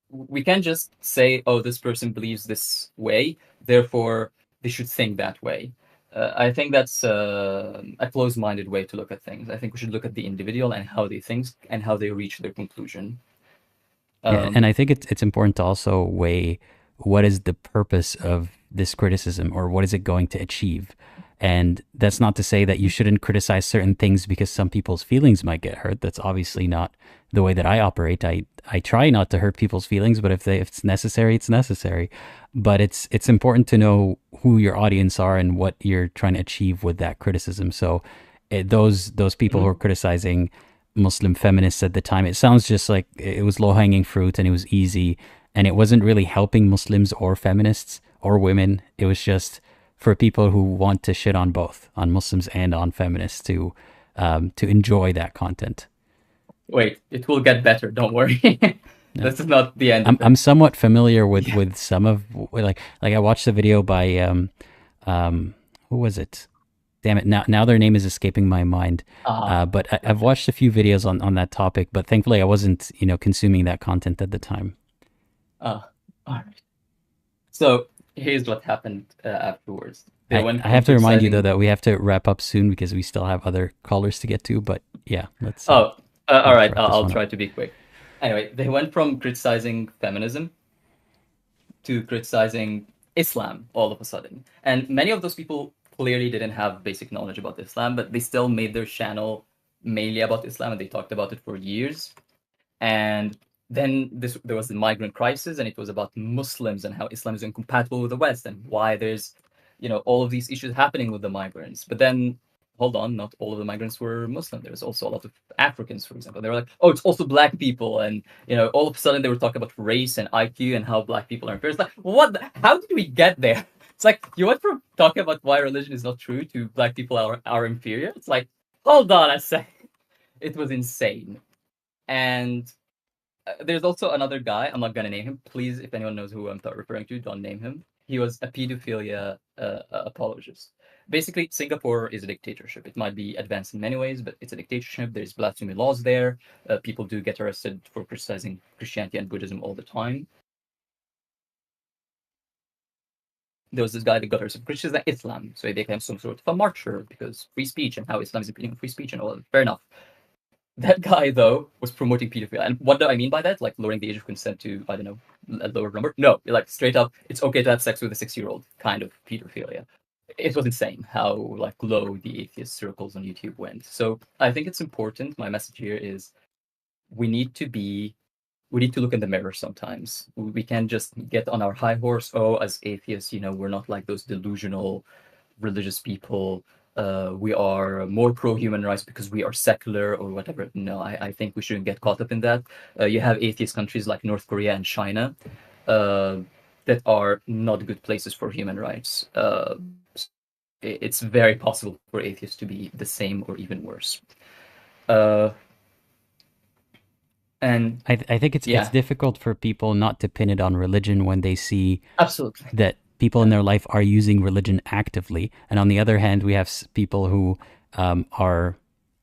we can't just say, oh, this person believes this way, therefore they should think that way. I think that's a closed-minded way to look at things. I think we should look at the individual and how they think and how they reach their conclusion. Yeah, and I think it's important to also weigh what is the purpose of this criticism, or what is it going to achieve. And that's not to say that you shouldn't criticize certain things because some people's feelings might get hurt. That's obviously not the way that I operate. I try not to hurt people's feelings, but if it's necessary, it's necessary. But it's important to know who your audience are and what you're trying to achieve with that criticism. So those people who are criticizing Muslim feminists at the time, it sounds just like it was low-hanging fruit and it was easy, and it wasn't really helping Muslims or feminists or women. It was just for people who want to shit on both, on Muslims and on feminists, to enjoy that content. Wait, it will get better. Don't worry. This is not the end. I'm somewhat familiar with some of, like I watched a video by who was it? Damn it! Now their name is escaping my mind. But I've watched a few videos on that topic, but thankfully I wasn't consuming that content at the time. All right. So here's what happened afterwards. I have to remind you though that we have to wrap up soon because we still have other callers to get to. But yeah, let's. All right. wrap this I'll one try up. to be quick. Anyway, they went from criticizing feminism to criticizing Islam all of a sudden, and many of those people clearly didn't have basic knowledge about Islam, but they still made their channel mainly about Islam, and they talked about it for years. And then there was the migrant crisis, and it was about Muslims and how Islam is incompatible with the West, and why there's all of these issues happening with the migrants. But then, hold on, not all of the migrants were Muslim. There was also a lot of Africans, for example. They were like, oh, it's also black people, and all of a sudden they were talking about race and IQ and how black people are inferior. It's like, how did we get there? It's like, you went from talking about why religion is not true to black people are inferior. It's like, hold on a second. It was insane. And there's also another guy. I'm not going to name him. Please, if anyone knows who I'm referring to, don't name him. He was a pedophilia apologist. Basically, Singapore is a dictatorship. It might be advanced in many ways, but it's a dictatorship. There's blasphemy laws there. People do get arrested for criticizing Christianity and Buddhism all the time. There was this guy that got arrested for criticizing Islam, so he became some sort of a martyr because free speech and how Islam is impeding free speech and all that. Fair enough. That guy, though, was promoting pedophilia. And what do I mean by that? Like lowering the age of consent to, I don't know, a lower number? No, like straight up, it's okay to have sex with a 6-year-old kind of pedophilia. It was insane how like low the atheist circles on YouTube went. So I think it's important. My message here is we need to look in the mirror sometimes. We can't just get on our high horse. Oh, as atheists, we're not like those delusional religious people. We are more pro-human rights because we are secular or whatever. No, I think we shouldn't get caught up in that. You have atheist countries like North Korea and China that are not good places for human rights. It's very possible for atheists to be the same or even worse. And I think it's difficult for people not to pin it on religion when they see absolutely that people in their life are using religion actively. And on the other hand, we have people who are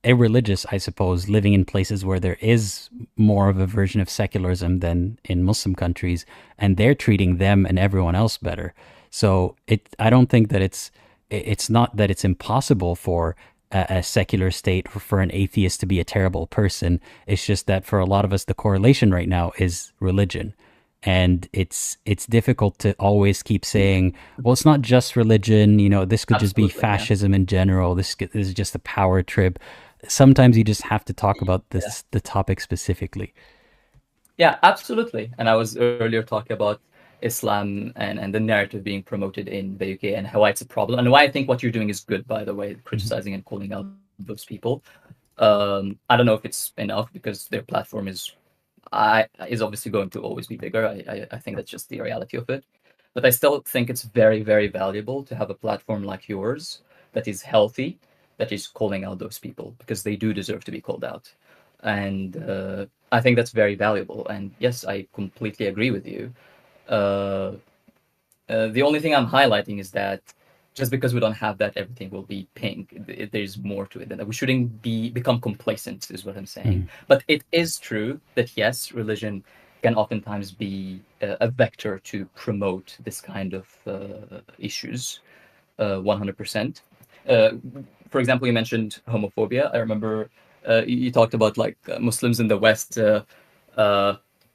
irreligious, I suppose, living in places where there is more of a version of secularism than in Muslim countries, and they're treating them and everyone else better. So I don't think that it's not that it's impossible for a secular state, for an atheist to be a terrible person. It's just that for a lot of us, the correlation right now is religion. And it's difficult to always keep saying, well, it's not just religion, this could just be Absolutely, yeah. fascism in general. This is just a power trip. Sometimes you just have to talk about the topic specifically. Yeah, absolutely. And I was earlier talking about Islam and the narrative being promoted in the UK and why it's a problem, and why I think what you're doing is good, by the way, criticizing and calling out those people. I don't know if it's enough, because their platform is obviously going to always be bigger. I think that's just the reality of it. But I still think it's very, very valuable to have a platform like yours that is healthy, that is calling out those people, because they do deserve to be called out. And I think that's very valuable. And yes, I completely agree with you. The only thing I'm highlighting is that just because we don't have that, everything will be pink. There's more to it than that. We shouldn't become complacent, is what I'm saying. But it is true that, yes, religion can oftentimes be a vector to promote this kind of issues, 100%. For example, you mentioned homophobia. I remember you talked about Muslims in the West,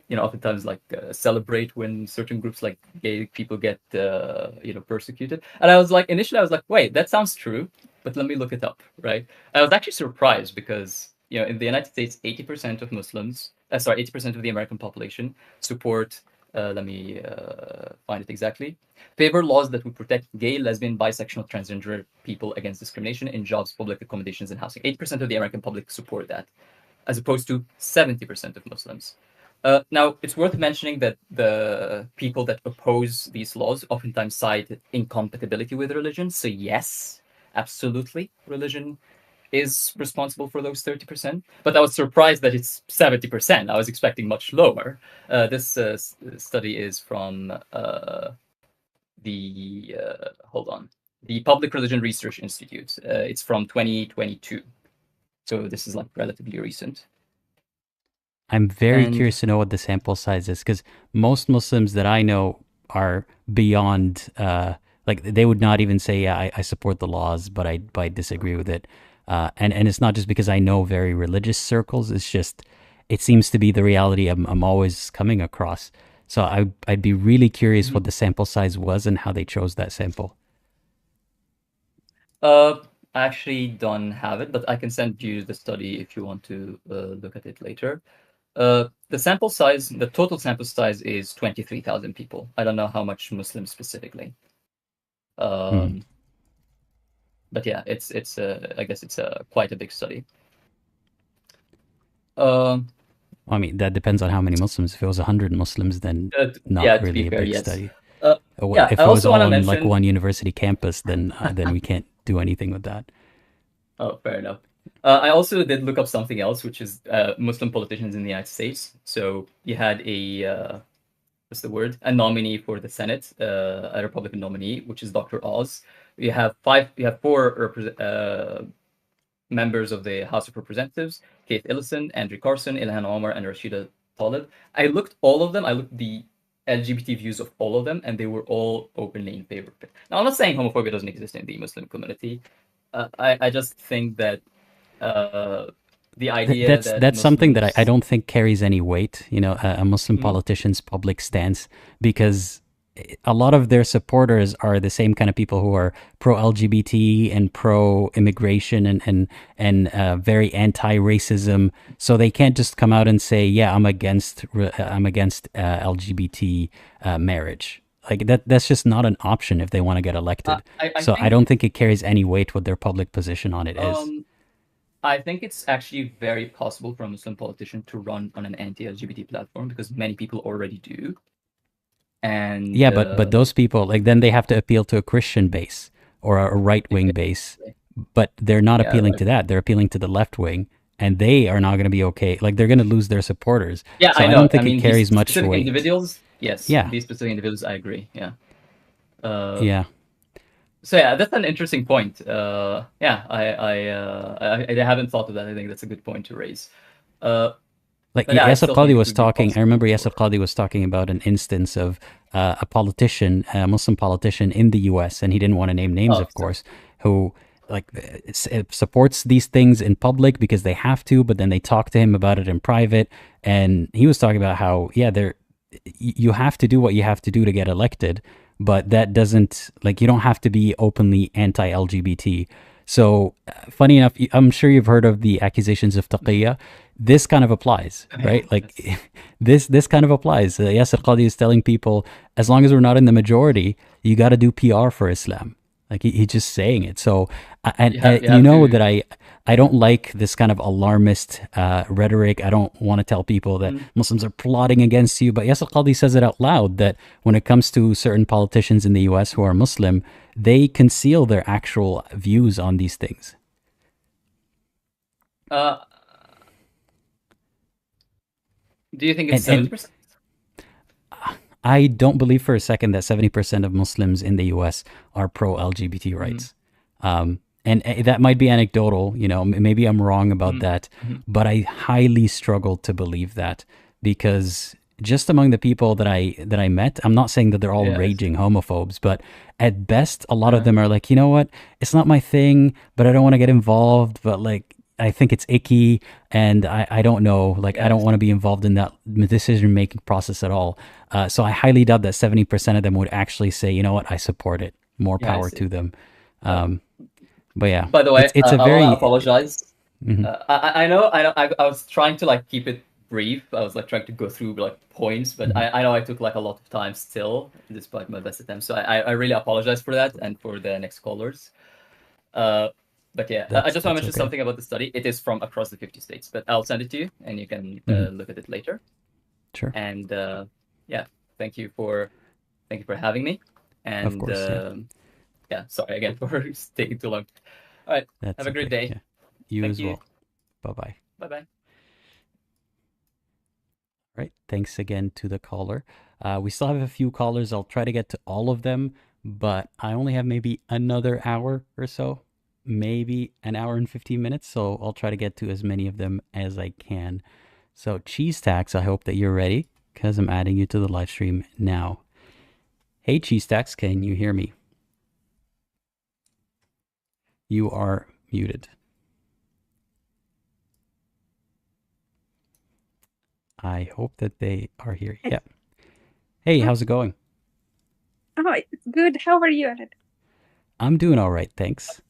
oftentimes celebrate when certain groups like gay people get persecuted. And I was initially I was like, wait, that sounds true, but let me look it up, right? I was actually surprised because in the United States, 80% of Muslims, 80% of the American population support. Let me find it exactly. Favor laws that would protect gay, lesbian, bisexual, transgender people against discrimination in jobs, public accommodations, and housing. 80% of the American public support that, as opposed to 70% of Muslims. Now, it's worth mentioning that the people that oppose these laws oftentimes cite incompatibility with religion. So yes, absolutely, religion is responsible for those 30%. But I was surprised that it's 70%. I was expecting much lower. This study is from the Public Religion Research Institute. It's from 2022. So this is relatively recent. I'm very curious to know what the sample size is, because most Muslims that I know are beyond, they would not even say, yeah, I support the laws, but I disagree with it. And it's not just because I know very religious circles. It's just, it seems to be the reality I'm always coming across. So I'd be really curious what the sample size was and how they chose that sample. I actually don't have it, but I can send you the study if you want to look at it later. The sample size, the total sample size is 23,000 people. I don't know how much Muslims specifically. But yeah, it's I guess it's quite a big study. I mean, that depends on how many Muslims. If it was 100 Muslims, then not really a big study. If it was all on one university campus, then we can't do anything with that. Oh, fair enough. I also did look up something else, which is Muslim politicians in the United States. So you had a nominee for the Senate, a Republican nominee, which is Dr. Oz. You have four members of the House of Representatives: Keith Ellison, Andrew Carson, Ilhan Omar, and Rashida Tlaib. I looked the LGBT views of all of them, and they were all openly in favor of it. Now, I'm not saying homophobia doesn't exist in the Muslim community. I just think that the idea that's something that I don't think carries any weight, a Muslim politician's public stance, because a lot of their supporters are the same kind of people who are pro-LGBT and pro-immigration and very anti-racism. So they can't just come out and say, "Yeah, I'm against LGBT marriage." That's just not an option if they want to get elected. I don't think it carries any weight what their public position on it is. I think it's actually very possible for a Muslim politician to run on an anti-LGBT platform, because many people already do. And yeah, but those people, then they have to appeal to a Christian base or a right-wing base, but they're not appealing to that. They're appealing to the left wing, and they are not going to be okay. They're going to lose their supporters. Yeah, so I don't think it carries much weight. Individuals, yes. Yeah. These specific individuals, I agree. Yeah. Yeah. So yeah, that's an interesting point. I haven't thought of that. I think that's a good point to raise. Yasir Qadhi was talking. I remember Yasir Qadhi was talking about an instance of a politician, a Muslim politician in the U.S., and he didn't want to name names, of course, who it supports these things in public because they have to, but then they talk to him about it in private. And he was talking about how, yeah, you have to do what you have to do to get elected, but that doesn't, like, you don't have to be openly anti-LGBT. So funny enough, I'm sure you've heard of the accusations of taqiyya. This kind of applies, right? Like this kind of applies. Yasir Qadi is telling people, as long as we're not in the majority, you got to do PR for Islam. Like he's just saying it. So, you know that I don't like this kind of alarmist rhetoric. I don't want to tell people that Muslims are plotting against you. But Yasir Qadi says it out loud that when it comes to certain politicians in the US who are Muslim, they conceal their actual views on these things. Do you think it's 70%? I don't believe for a second that 70% of Muslims in the US are pro-LGBT rights. And that might be anecdotal, you know, maybe I'm wrong about that, but I highly struggle to believe that, because just among the people that I met, I'm not saying that they're all raging homophobes, but at best, a lot of them are like, you know what, it's not my thing, but I don't want to get involved, but like, I think it's icky, and I don't know, like, I don't want to be involved in that decision-making process at all. So I highly doubt that 70% of them would actually say, you know what, I support it. More power to them. But yeah. By the way, it's a I very... want to apologize. I know. I was trying to like keep it brief. I was like trying to go through like points, but I know I took like a lot of time still, despite my best attempts. So I really apologize for that, and for the next callers. But yeah, I just want to mention something about the study. It is from across the 50 states, but I'll send it to you, and you can look at it later. Sure. And yeah, thank you for having me. And of course, yeah, sorry again for taking too long. All right, have a great day. Yeah. You thank as you. well. Bye-bye. Bye-bye. Right. Thanks again to the caller. We still have a few callers. I'll try to get to all of them, but I only have maybe another hour or so, maybe an hour and 15 minutes. So I'll try to get to as many of them as I can. So Cheese Tax, I hope that you're ready, because I'm adding you to the live stream now. Hey, Cheese Tax, can you hear me? You are muted. I hope that they are here. Yeah. Hey, how's it going? Oh, it's good. How are you, Ed? I'm doing all right, thanks.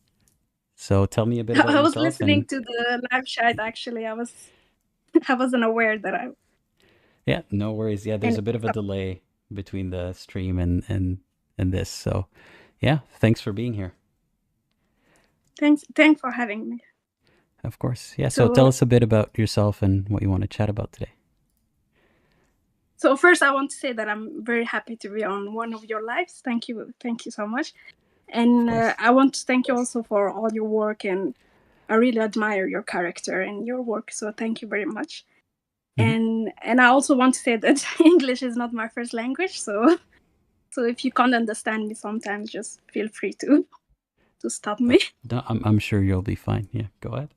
So tell me a bit about yourself. I was listening to the live chat, actually. I wasn't aware that I... Yeah, no worries. Yeah, there's a bit of a delay between the stream and this. So yeah, thanks for being here. Thanks for having me. Of course. Yeah, so tell us a bit about yourself and what you want to chat about today. So first, I want to say that I'm very happy to be on one of your lives. Thank you so much. And I want to thank you also for all your work, and I really admire your character and your work. So thank you very much. And I also want to say that English is not my first language. So if you can't understand me sometimes, just feel free to stop me. No, I'm sure you'll be fine. Yeah, go ahead.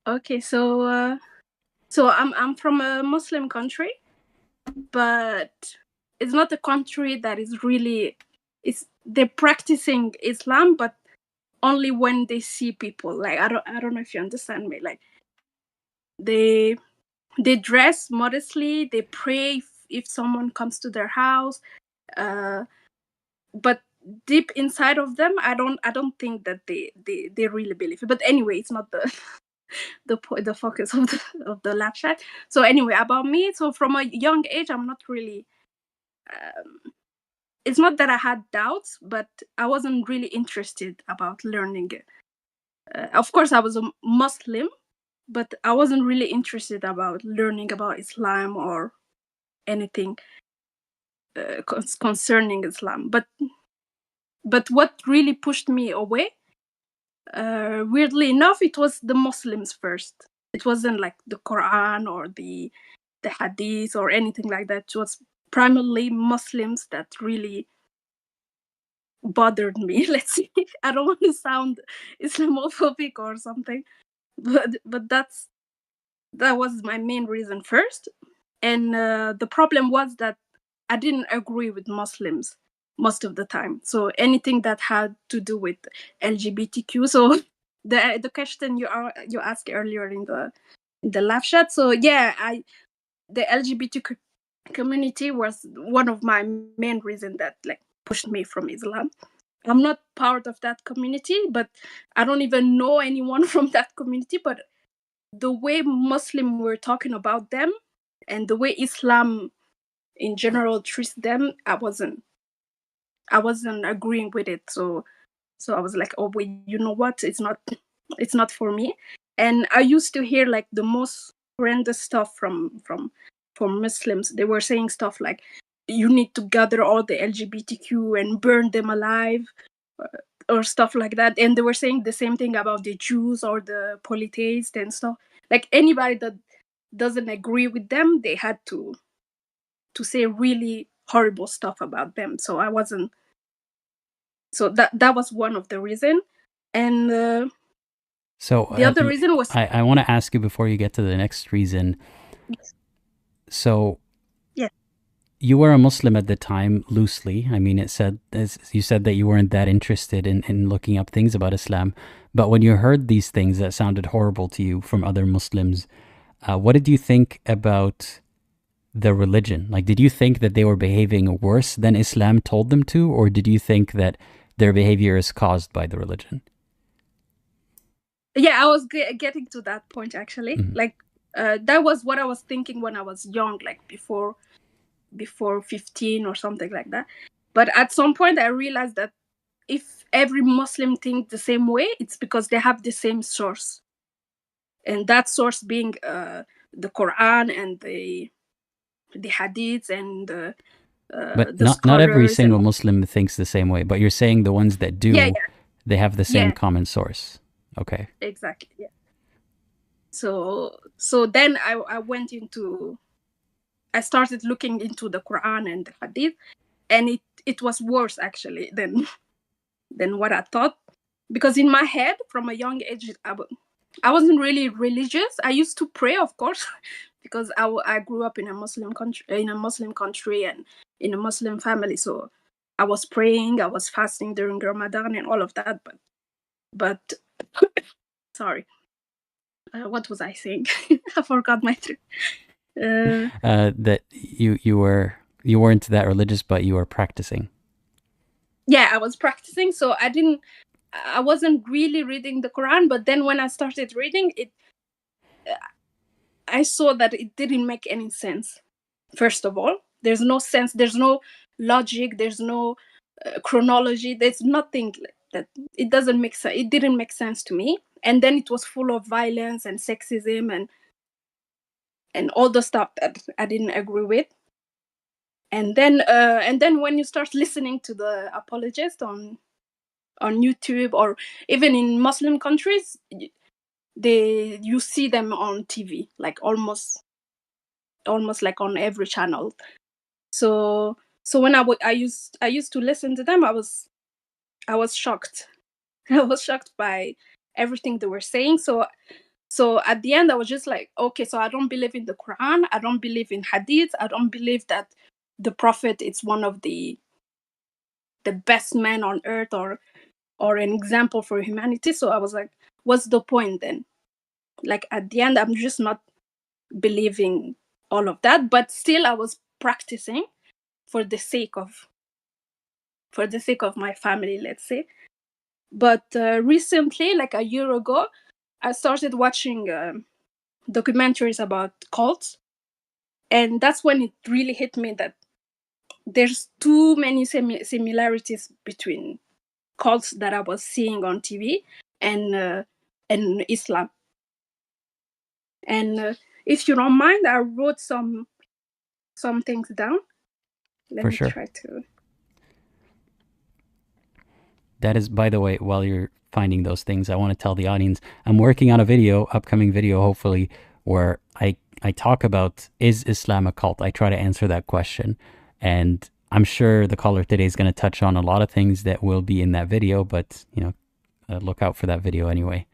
Okay, so I'm from a Muslim country, but it's not a country that is really... they're practicing Islam, but only when they see people. Like, I don't know if you understand me. Like, they dress modestly, they pray if someone comes to their house, but deep inside of them, I don't think that they really believe it. But anyway, it's not the focus of the lab chat. So anyway, about me. So from a young age, I'm not really... it's not that I had doubts, but I wasn't really interested about learning it. Of course, I was a Muslim, but I wasn't really interested about learning about Islam or anything concerning Islam. But what really pushed me away, weirdly enough, it was the Muslims first. It wasn't like the Quran or the Hadith or anything like that. It was primarily Muslims that really bothered me. Let's see. I don't want to sound Islamophobic or something, but that was my main reason first. And the problem was that I didn't agree with Muslims. most of the time. So anything that had to do with LGBTQ. So the question you asked earlier in the live chat. So yeah, the LGBTQ community was one of my main reasons that like pushed me from Islam. I'm not part of that community, but I don't even know anyone from that community. But the way Muslims were talking about them and the way Islam in general treats them, I wasn't agreeing with it. So I was like, oh wait, you know what? It's not for me. And I used to hear like the most horrendous stuff from Muslims. They were saying stuff like, you need to gather all the LGBTQ and burn them alive, or stuff like that. And they were saying the same thing about the Jews or the polytheists and stuff. Like anybody that doesn't agree with them, they had to say really horrible stuff about them. So I wasn't. So that was one of the reason. And So the other reason was I want to ask you before you get to the next reason. So yeah, you were a Muslim at the time, loosely. I mean, you said that you weren't that interested in looking up things about Islam. But when you heard these things that sounded horrible to you from other Muslims, what did you think about the religion? Like, did you think that they were behaving worse than Islam told them to? Or did you think that their behavior is caused by the religion? Yeah, I was getting to that point, actually. Mm-hmm. Like, that was what I was thinking when I was young, like before 15 or something like that. But at some point, I realized that if every Muslim thinks the same way, it's because they have the same source. And that source being the Quran and the Hadiths and but the not every single and Muslim thinks the same way. But you're saying the ones that do, they have the same common source. Okay. Exactly. Yeah. So then I started looking into the Quran and the Hadith, and it was worse actually than what I thought, because in my head from a young age I wasn't really religious. I used to pray, of course, because I grew up in a Muslim country and in a Muslim family. So I was praying, I was fasting during Ramadan and all of that. But sorry, what was I saying? I forgot my truth. That you weren't that religious, but you were practicing. Yeah, I was practicing, so I wasn't really reading the Quran. But then when I started reading it, I saw that it didn't make any sense. First of all, there's no sense, there's no logic, there's no chronology, there's nothing that it doesn't make sense. It didn't make sense to me. And then it was full of violence and sexism and all the stuff that I didn't agree with. And then when you start listening to the apologists on YouTube, or even in Muslim countries, you see them on TV, like almost like on every channel. So when I used to listen to them, I was shocked. I was shocked by everything they were saying. So at the end, I was just like, okay, so I don't believe in the Quran, I don't believe in Hadith, I don't believe that the Prophet is one of the best men on earth or an example for humanity. So I was like, what's the point then? Like at the end, I'm just not believing all of that, but still I was practicing for the sake of my family, let's say. But recently, like a year ago, I started watching documentaries about cults, and that's when it really hit me that there's too many similarities between cults that I was seeing on TV and Islam. And if you don't mind, I wrote some things down. Let For me sure. try to. That is, by the way, while you're finding those things, I want to tell the audience I'm working on a video, upcoming video, hopefully, where I talk about, is Islam a cult? I try to answer that question. And I'm sure the caller today is going to touch on a lot of things that will be in that video, but, look out for that video anyway.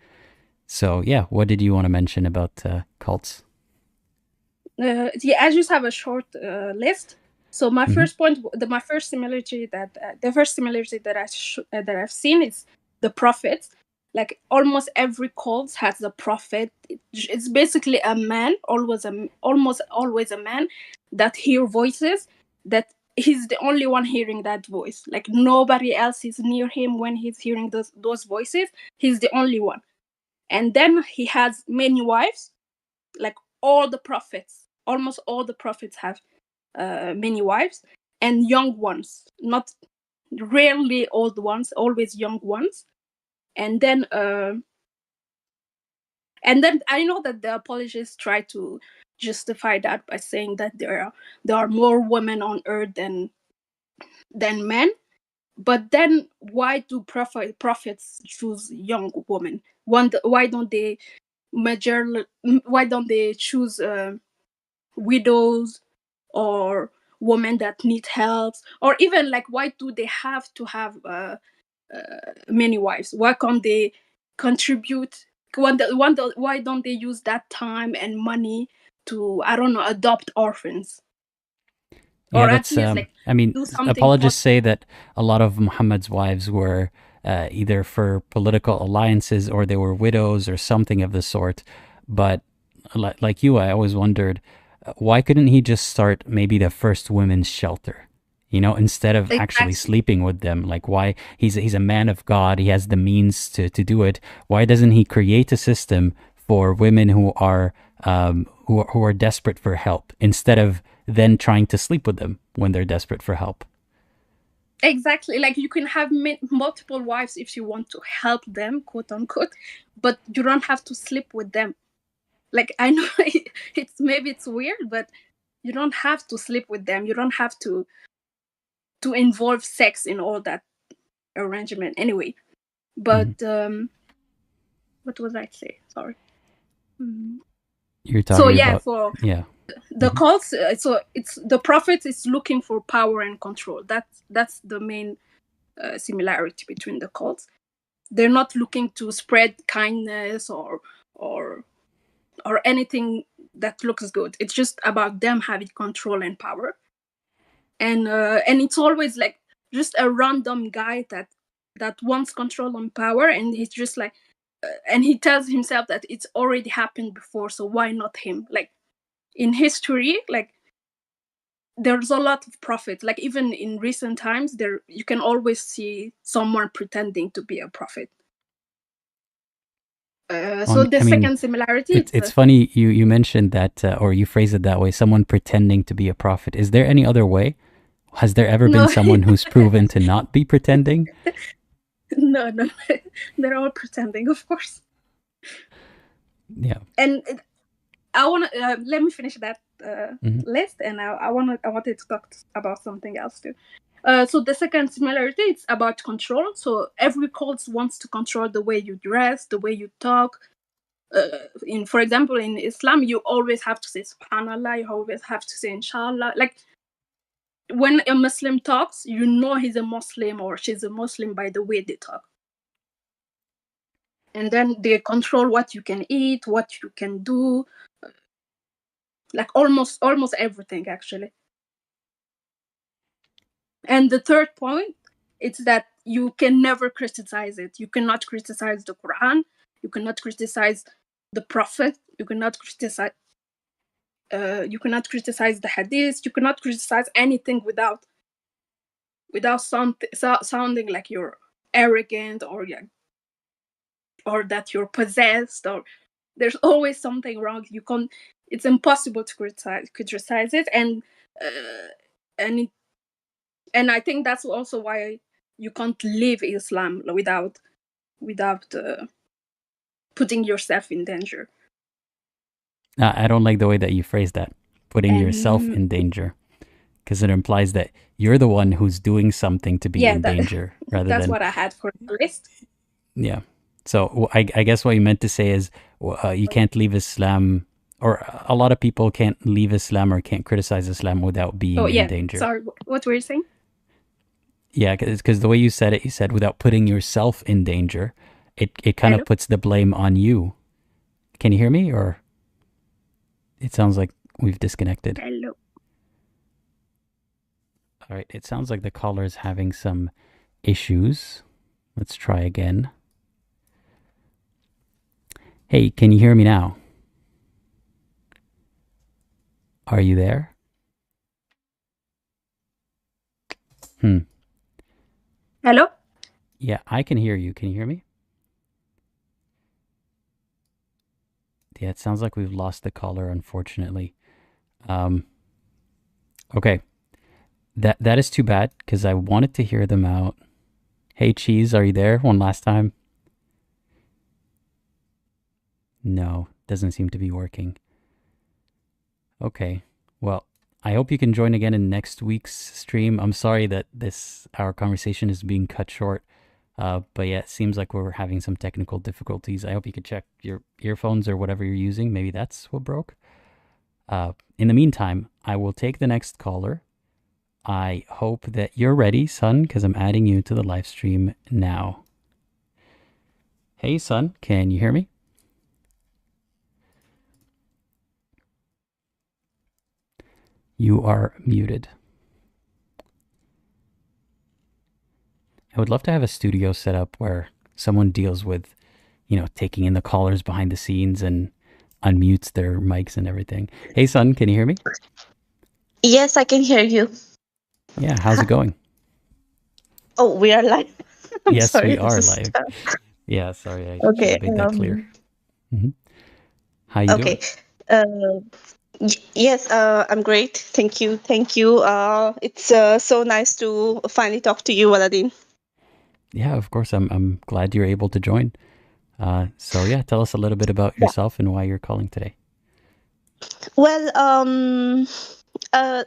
So, yeah, what did you want to mention about cults? Yeah, I just have a short list. So my Mhm. first point, my first similarity that that I've seen is the prophets. Like almost every cult has a prophet. It's basically a man, almost always a man that hear voices. That he's the only one hearing that voice. Like nobody else is near him when he's hearing those voices. He's the only one. And then he has many wives. Like all the prophets, almost all the prophets have many wives, and young ones, not rarely old ones, always young ones. And then I know that the apologists try to justify that by saying that there are more women on earth than men. But then why do prophets choose young women? Why don't they choose widows or women that need help? Or even like, why do they have to have many wives? Why can't they contribute? Why don't they use that time and money to, I don't know, adopt orphans? Yeah, Or at that's. least like I mean, do something apologists say that a lot of Muhammad's wives were either for political alliances or they were widows or something of the sort. But like you, I always wondered, why couldn't he just start maybe the first women's shelter? You know, instead of actually exactly. sleeping with them. Like, why? He's a man of God. He has the means to do it. Why doesn't he create a system for women who are who are desperate for help, instead of then trying to sleep with them when they're desperate for help? Exactly. Like you can have multiple wives if you want to help them, quote unquote, but you don't have to sleep with them. Like I know it's weird, but you don't have to sleep with them. You don't have to involve sex in all that arrangement anyway. But what was I say? Sorry. You're So talking yeah, about, for yeah. the cults, so it's the prophet is looking for power and control. That's the main similarity between the cults. They're not looking to spread kindness or anything that looks good. It's just about them having control and power. And it's always like just a random guy that wants control and power, and he's just like and he tells himself that it's already happened before, so why not him? Like in history, like there's a lot of prophets. Like even in recent times, there you can always see someone pretending to be a prophet. So the I mean, second similarity, it's funny you mentioned that, or you phrase it that way, someone pretending to be a prophet. Is there any other way? Has there ever been no, someone who's proven to not be pretending? no, they're all pretending, of course. Yeah. And I want to let me finish that list, and I wanted to talk about something else too. So the second similarity, it's about control. So every cult wants to control the way you dress, the way you talk. For example, in Islam, you always have to say Subhanallah. You always have to say Inshallah. Like when a Muslim talks, you know he's a Muslim or she's a Muslim by the way they talk. And then they control what you can eat, what you can do, like almost everything actually. And the third point, it's that you can never criticize it. You cannot criticize the Quran. You cannot criticize the Prophet. You cannot criticize the Hadith. You cannot criticize anything without sounding like you're arrogant or that you're possessed, or there's always something wrong. It's impossible to criticize it, and I think that's also why you can't live Islam without putting yourself in danger. I don't like the way that you phrase that, putting yourself And in danger, because it implies that you're the one who's doing something to be yeah, in danger rather that's than. what I had for the list. Yeah. So I guess what you meant to say is you can't leave Islam, or a lot of people can't leave Islam or can't criticize Islam without being Oh in yeah, danger. sorry, what were you saying? Yeah, because the way you said it, you said without putting yourself in danger, it kind Hello? of puts the blame on you. Can you hear me, or it sounds like we've disconnected? Hello. All right, it sounds like the caller is having some issues. Let's try again. Hey, can you hear me now? Are you there? Hello? Yeah, I can hear you. Can you hear me? Yeah, it sounds like we've lost the caller, unfortunately. Okay. That is too bad, because I wanted to hear them out. Hey, Cheese, are you there? One last time. No, doesn't seem to be working. Okay, well, I hope you can join again in next week's stream. I'm sorry that our conversation is being cut short. But yeah, it seems like we're having some technical difficulties. I hope you could check your earphones or whatever you're using. Maybe that's what broke. In the meantime, I will take the next caller. I hope that you're ready, son, because I'm adding you to the live stream now. Hey, son, can you hear me? You are muted. I would love to have a studio set up where someone deals with, taking in the callers behind the scenes and unmutes their mics and everything. Hey, son, can you hear me? Yes, I can hear you. Yeah, how's it going? Oh, we are live. I'm Yes, sorry, we are this is live. Yeah, sorry, I should okay. have made that clear. How you doing? Yes, I'm great. Thank you. It's so nice to finally talk to you, Aladdin. Yeah, of course. I'm glad you're able to join. So yeah, tell us a little bit about yourself and why you're calling today. Well,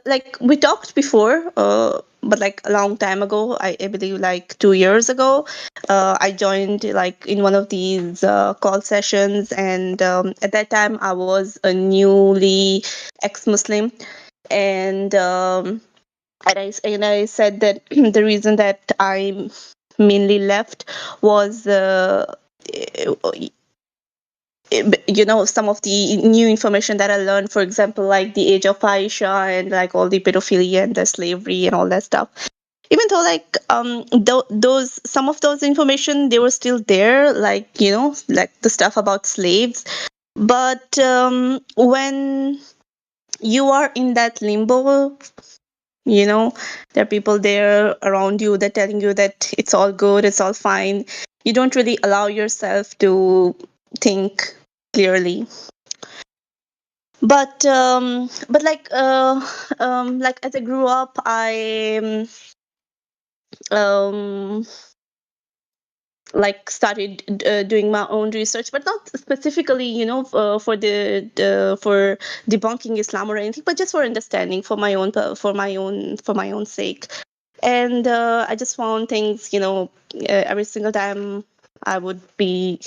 like we talked before, but like a long time ago, I believe like 2 years ago, I joined like in one of these call sessions, and at that time I was a newly ex-Muslim, and I said that the reason that I mainly left was some of the new information that I learned, for example, like the age of Aisha and like all the pedophilia and the slavery and all that stuff. Even though like those some of those information, they were still there, like like the stuff about slaves, but when you are in that limbo, there are people there around you that telling you that it's all good, it's all fine. You don't really allow yourself to think clearly. But like as I grew up, I like started doing my own research, but not specifically for debunking Islam or anything, but just for understanding, for my own sake. And I just found things, every single time I would be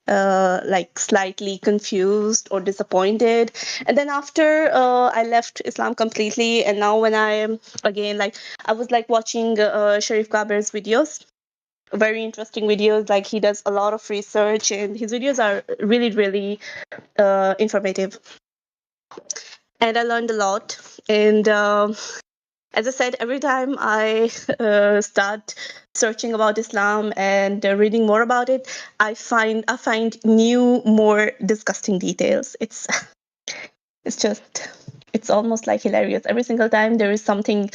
like slightly confused or disappointed. And then after I left Islam completely, and now when I am again, like I was like watching Sharif Gaber's videos, very interesting videos. Like he does a lot of research, and his videos are really, really informative. And I learned a lot. And as I said, every time I start searching about Islam and reading more about it, I find new, more disgusting details. It's almost like hilarious. Every single time there is something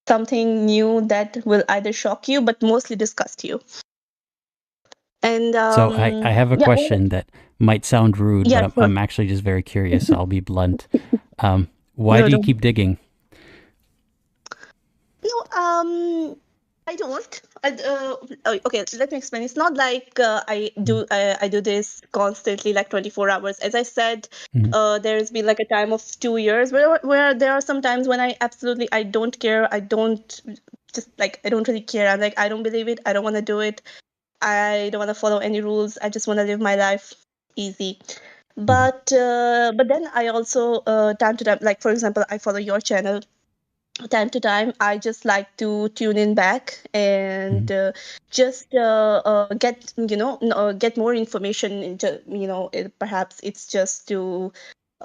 new that will either shock you, but mostly disgust you. And So I have a question that might sound rude, yeah, but sure. I'm actually just very curious. I'll be blunt. Why do you keep digging? No, I don't. Okay, let me explain. It's not like I do this constantly, like 24 hours. As I said, there's been like a time of 2 years where there are some times when I don't care. I don't really care. I'm like, I don't believe it. I don't want to do it. I don't want to follow any rules. I just want to live my life easy. But then I also time to time, like for example, I follow your channel. Time to time, I just like to tune in back and just get get more information into perhaps it's just to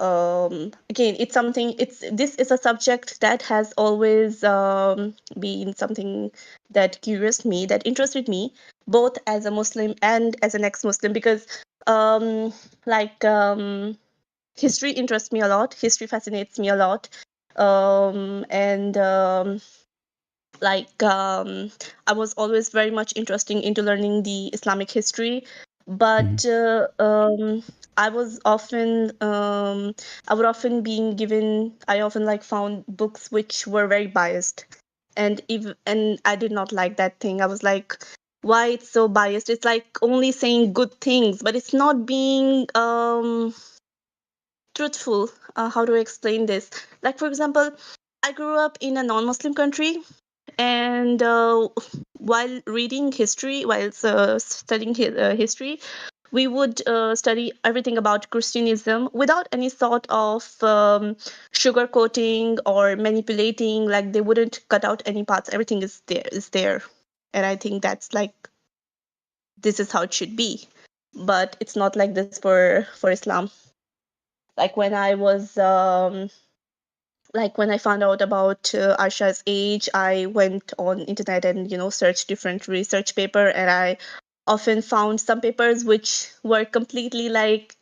again, this is a subject that has always been something that interested me, both as a Muslim and as an ex-Muslim, because like history interests me a lot. History fascinates me a lot. And I was always very much interested into learning the Islamic history, but I was often I would often being given I often like found books which were very biased, and I did not like that thing. I was like, why it's so biased? It's like only saying good things, but it's not being truthful. How do I explain this? Like, for example, I grew up in a non-Muslim country, and while reading history, while studying history, we would study everything about Christianism without any sort of sugarcoating or manipulating. Like, they wouldn't cut out any parts. Everything is there, and I think that's like, this is how it should be. But it's not like this for Islam. Like when I found out about Aisha's age, I went on internet and searched different research paper, and I often found some papers which were completely like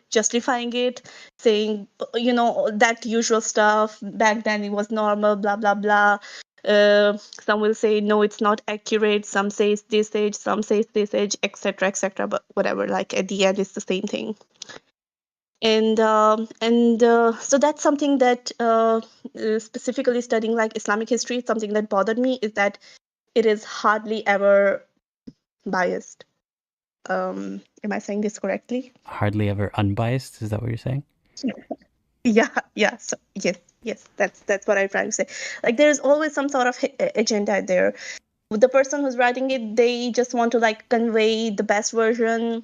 justifying it, saying that usual stuff. Back then it was normal, blah blah blah. Some will say no, it's not accurate. Some say this age, some say this age, etc., etc. But whatever. Like at the end, it's the same thing. And so that's something that specifically studying like Islamic history, something that bothered me is that it is hardly ever biased. Am I saying this correctly? Hardly ever unbiased. Is that what you're saying? Yeah. So yes, that's what I'm trying to say. Like, there's always some sort of agenda there. The person who's writing it, they just want to like convey the best version,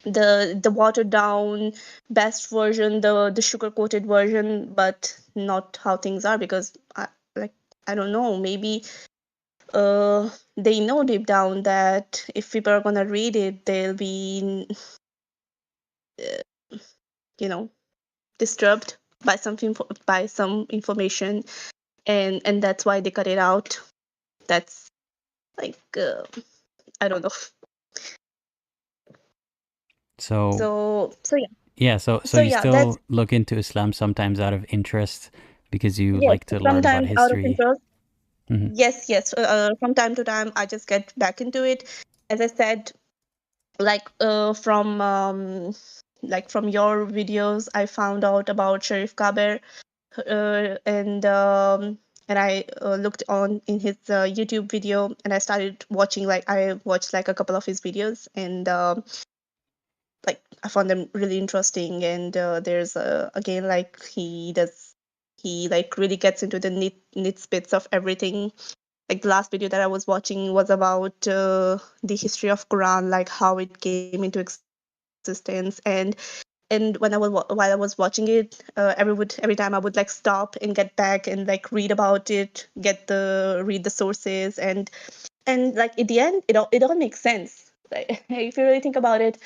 the watered down best version, the sugar coated version, but not how things are. Because I don't know, maybe they know deep down that if people are gonna read it, they'll be disturbed by some information, and that's why they cut it out. That's like I don't know. So Yeah. yeah, so So you yeah, that's still look into Islam sometimes out of interest because you yes. like to learn about Sometimes out of history. interest. Mhm. Yes. From time to time, I just get back into it. As I said, like from your videos, I found out about Sharif Kaber, and I looked on in his YouTube video, and I started watching. Like, I watched like a couple of his videos, and like I found them really interesting. And there's again, like he like really gets into the nit bits of everything. Like, the last video that I was watching was about the history of Quran, like how it came into existence. And while I was watching it, every time I would like stop and get back and like read about it, read the sources, and like at the end, it all makes sense. Like, if you really think about it,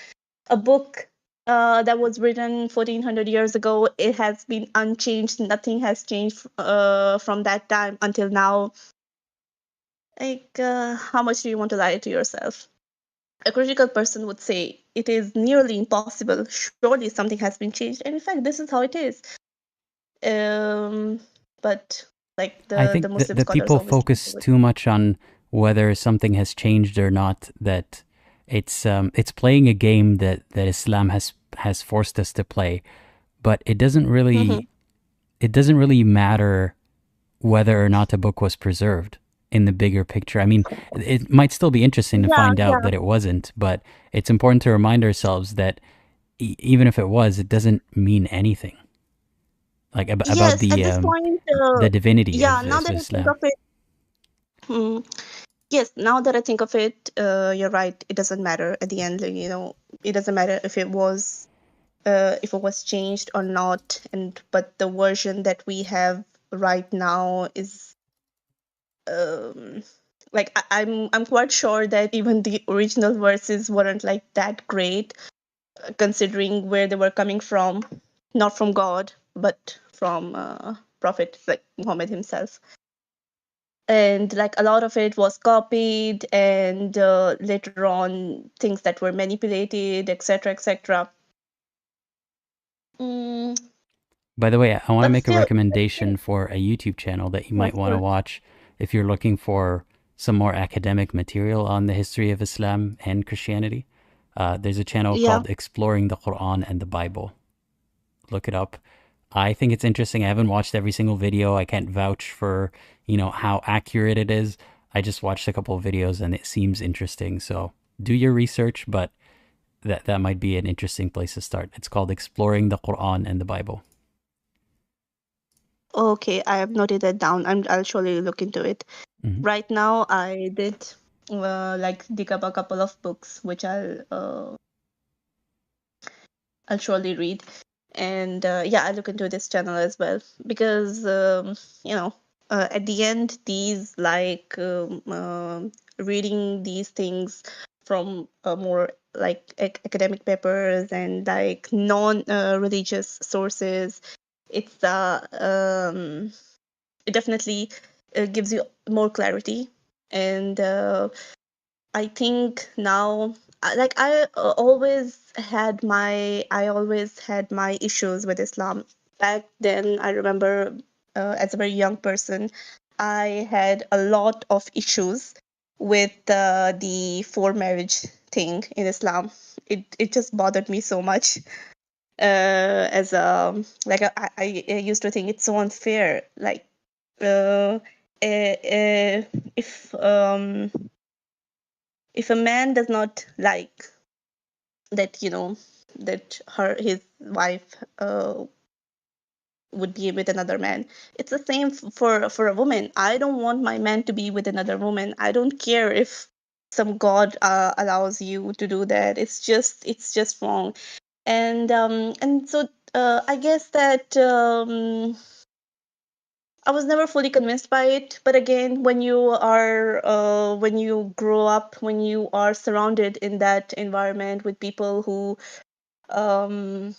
a book that was written 1400 years ago, it has been unchanged. Nothing has changed from that time until now. Like, how much do you want to lie to yourself? A critical person would say it is nearly impossible. Surely something has been changed. And in fact, this is how it is. But like I the think Muslim that scholars people always focus too much on whether something has changed or not. That it's playing a game that Islam has forced us to play, but it doesn't really matter whether or not a book was preserved in the bigger picture. I mean, it might still be interesting to find out that it wasn't, but it's important to remind ourselves that even if it was, it doesn't mean anything. Like about Yes, at this point, the divinity yeah. of Now that I think Islam. of it, yes. Now that I think of it, you're right. It doesn't matter at the end. Like, it doesn't matter if it was changed or not. But the version that we have right now is like I'm quite sure that even the original verses weren't like that great, considering where they were coming from. not from God, but from Prophet like Muhammad himself. And like a lot of it was copied, and later on things that were manipulated, etc., etc. Mm, By the way, I want to but make a still, recommendation for a YouTube channel that you might of want to course, watch if you're looking for some more academic material on the history of Islam and Christianity. There's a channel yeah. called Exploring the Quran and the Bible. Look it up. I think it's interesting. I haven't watched every single video. I can't vouch for, how accurate it is. I just watched a couple of videos and it seems interesting. So do your research, but that might be an interesting place to start. It's called Exploring the Quran and the Bible. Okay, I have noted that down. I'll surely look into it. Mhm. Right now, I did like dig up a couple of books, which I'll surely read. And yeah, I look into this channel as well because at the end, these like reading these things from more like academic papers and like non-religious sources, it's it definitely gives you more clarity. And I think now, like I always had my issues with Islam. Back then, I remember as a very young person, I had a lot of issues with the foremarriage thing in Islam. It just bothered me so much. As like I used to think it's so unfair. Like uh, if if a man does not like that, that his wife would be with another man, it's the same for a woman. I don't want my man to be with another woman. I don't care if some god allows you to do that. It's just wrong. And so I guess that I was never fully convinced by it, but again, when you grow up, when you are surrounded in that environment with people who um,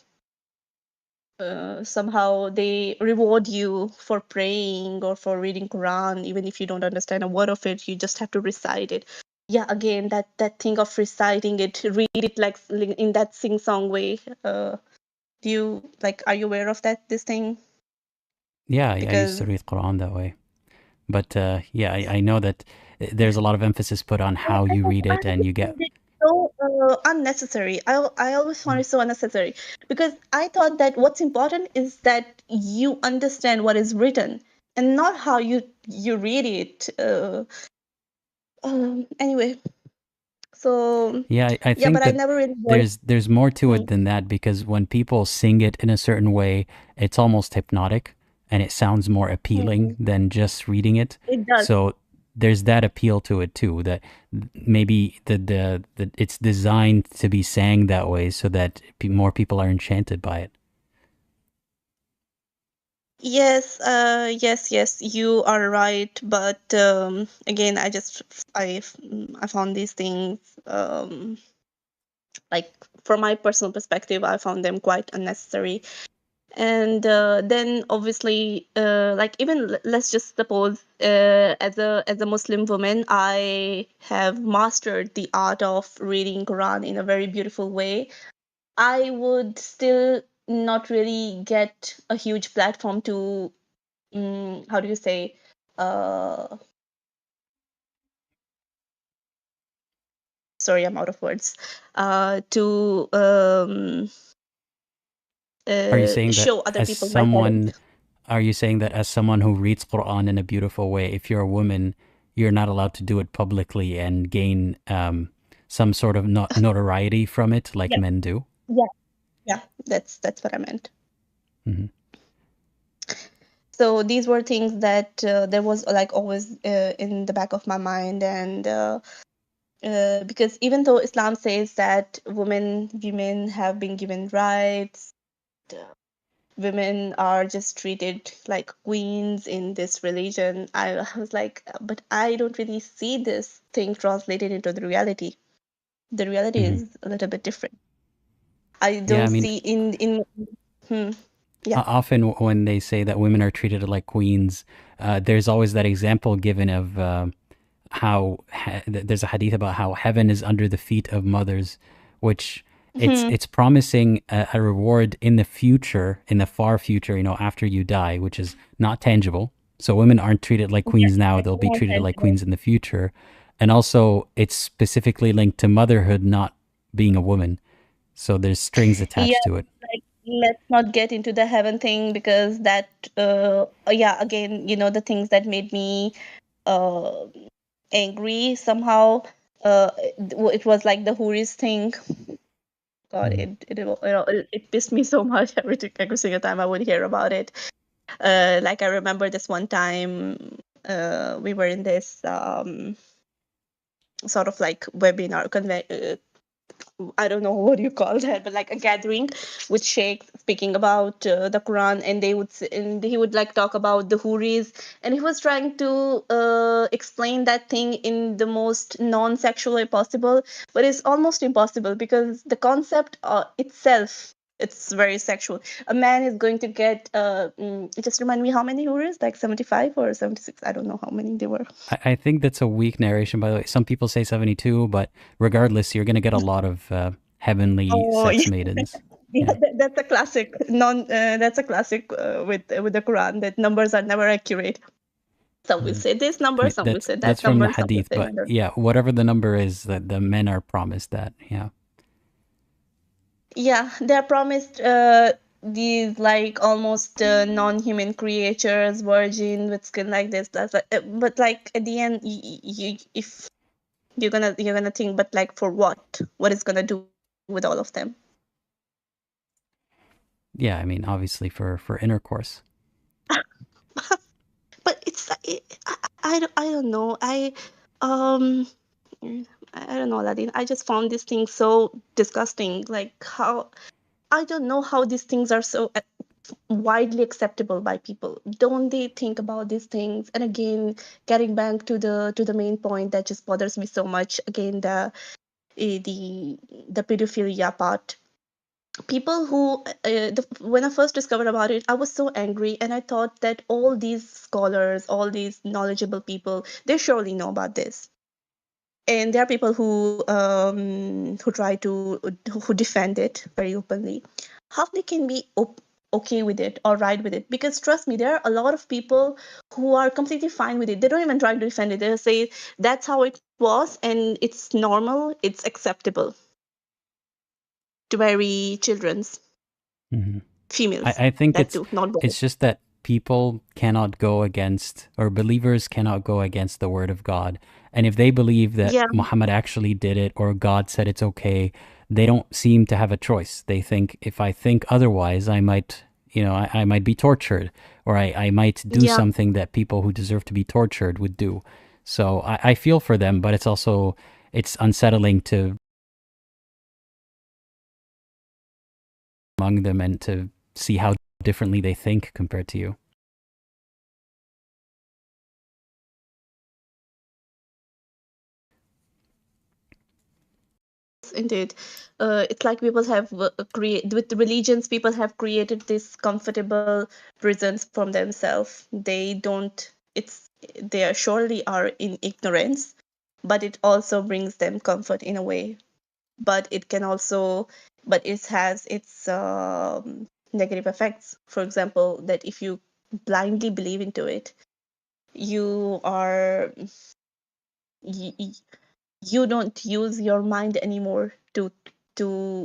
somehow they reward you for praying or for reading Quran, even if you don't understand a word of it, you just have to recite it. Yeah, again, that thing of reciting it, read it like in that sing-song way. Do you like? Are you aware of this thing? Yeah, I used to Because read Quran that way. But yeah, I know that there's a lot of emphasis put on how you read I it and just you get... find it so unnecessary. I always found it so unnecessary because I thought that what's important is that you understand what is written and not how you read it. Anyway, so Yeah, I yeah, think but I that never really watched. there's more to it Mm, than that, because when people sing it in a certain way, it's almost hypnotic and it sounds more appealing mm, than just reading it. it does. So there's that appeal to it too, that maybe the it's designed to be sang that way so that more people are enchanted by it. Yes, yes, you are right. But again, I found these things like from my personal perspective, I found them quite unnecessary. And then obviously, like even let's just suppose as a Muslim woman, I have mastered the art of reading Quran in a very beautiful way. I would still not really get a huge platform to how do you say uh sorry, I'm out of words, to Are you saying that show other as people my talent. someone Are you saying that as someone who reads Quran in a beautiful way, if you're a woman, you're not allowed to do it publicly and gain some sort of notoriety from it like Yeah, men do? yeah, yeah, that's what I meant. Hmm. So these were things that there was like always in the back of my mind. And because even though Islam says that women have been given rights, uh, women are just treated like queens in this religion, I was like, but I don't really see this thing translated into the reality. The reality Hmm. is a little bit different. I Yeah, I don't mean, see in Yeah. Often when they say that women are treated like queens, there's always that example given of how there's a hadith about how heaven is under the feet of mothers, which it's promising a reward in the future, in the far future, after you die, which is not tangible. So women aren't treated like queens now; they'll be treated like queens in the future. And also, it's specifically linked to motherhood not being a woman. So there's strings attached to it. Like, let's not get into the heaven thing because that, again, the things that made me uh, angry somehow. It was like the Houris thing. God, it pissed me so much every single time I would hear about it. Like I remember this one time, we were in this sort of like webinar I don't know what you call that, but like a gathering with sheikhs speaking about the Quran, and he would like talk about the Houris, and he was trying to explain that thing in the most non-sexual way possible, but it's almost impossible because the concept itself, it's very sexual. A man is going to get just remind me how many Houris, like 75 or 76, I don't know how many they were. I think that's a weak narration, by the way. Some people say 72, but regardless, you're going to get a lot of heavenly sex maidens. Yeah, that's a classic. That's a classic with the Quran, that numbers are never accurate. Some will say this number, some will say that that's from number. the hadith, but yeah, whatever the number is, that the men are promised that. Yeah, they're promised these like almost non-human creatures, virgin with skin like this. That's like, but like at the end, if you're gonna think, but like for what? What is gonna do with all of them? Yeah, I mean, obviously for intercourse. But it's I don't know. I don't know, Aladdin. I just found this thing so disgusting. Like how I don't know how these things are so widely acceptable by people. Don't they think about these things? And again, getting back to the main point that just bothers me so much. Again, the pedophilia part. People who when I first discovered about it, I was so angry, and I thought that all these scholars, all these knowledgeable people, they surely know about this. And there are people who try to who defend it very openly. How they can be okay with it or right with it? Because trust me, there are a lot of people who are completely fine with it. They don't even try to defend it. They say that's how it was and it's normal, it's acceptable to marry children's females. I think that too, not boys. it's just that people cannot go against, or believers cannot go against the word of God. And if they believe that Muhammad actually did it, or God said it's okay, they don't seem to have a choice. They think, if I think otherwise, I might, I might be tortured, or I might do something that people who deserve to be tortured would do. So I feel for them, but it's unsettling to among them and to see how differently they think compared to you. Indeed. It's like people have with religions, people have created this comfortable prisons from themselves. They surely are in ignorance, but it also brings them comfort in a way. But it has its negative effects. For example, that if you blindly believe into it, you are you don't use your mind anymore to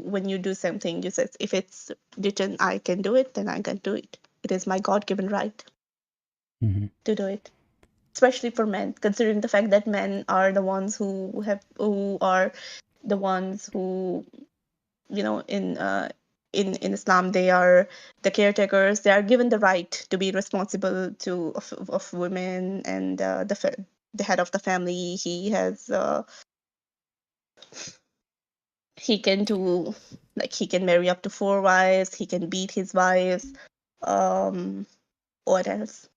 when you do something. You said, if it's written I can do it, then I can do it. It is my God-given right to do it. Especially for men, considering the fact that men are the ones who are the ones who, in Islam, they are the caretakers. They are given the right to be responsible of women, and the head of the family. He can do, like, he can marry up to 4 wives, he can beat his wives. What else?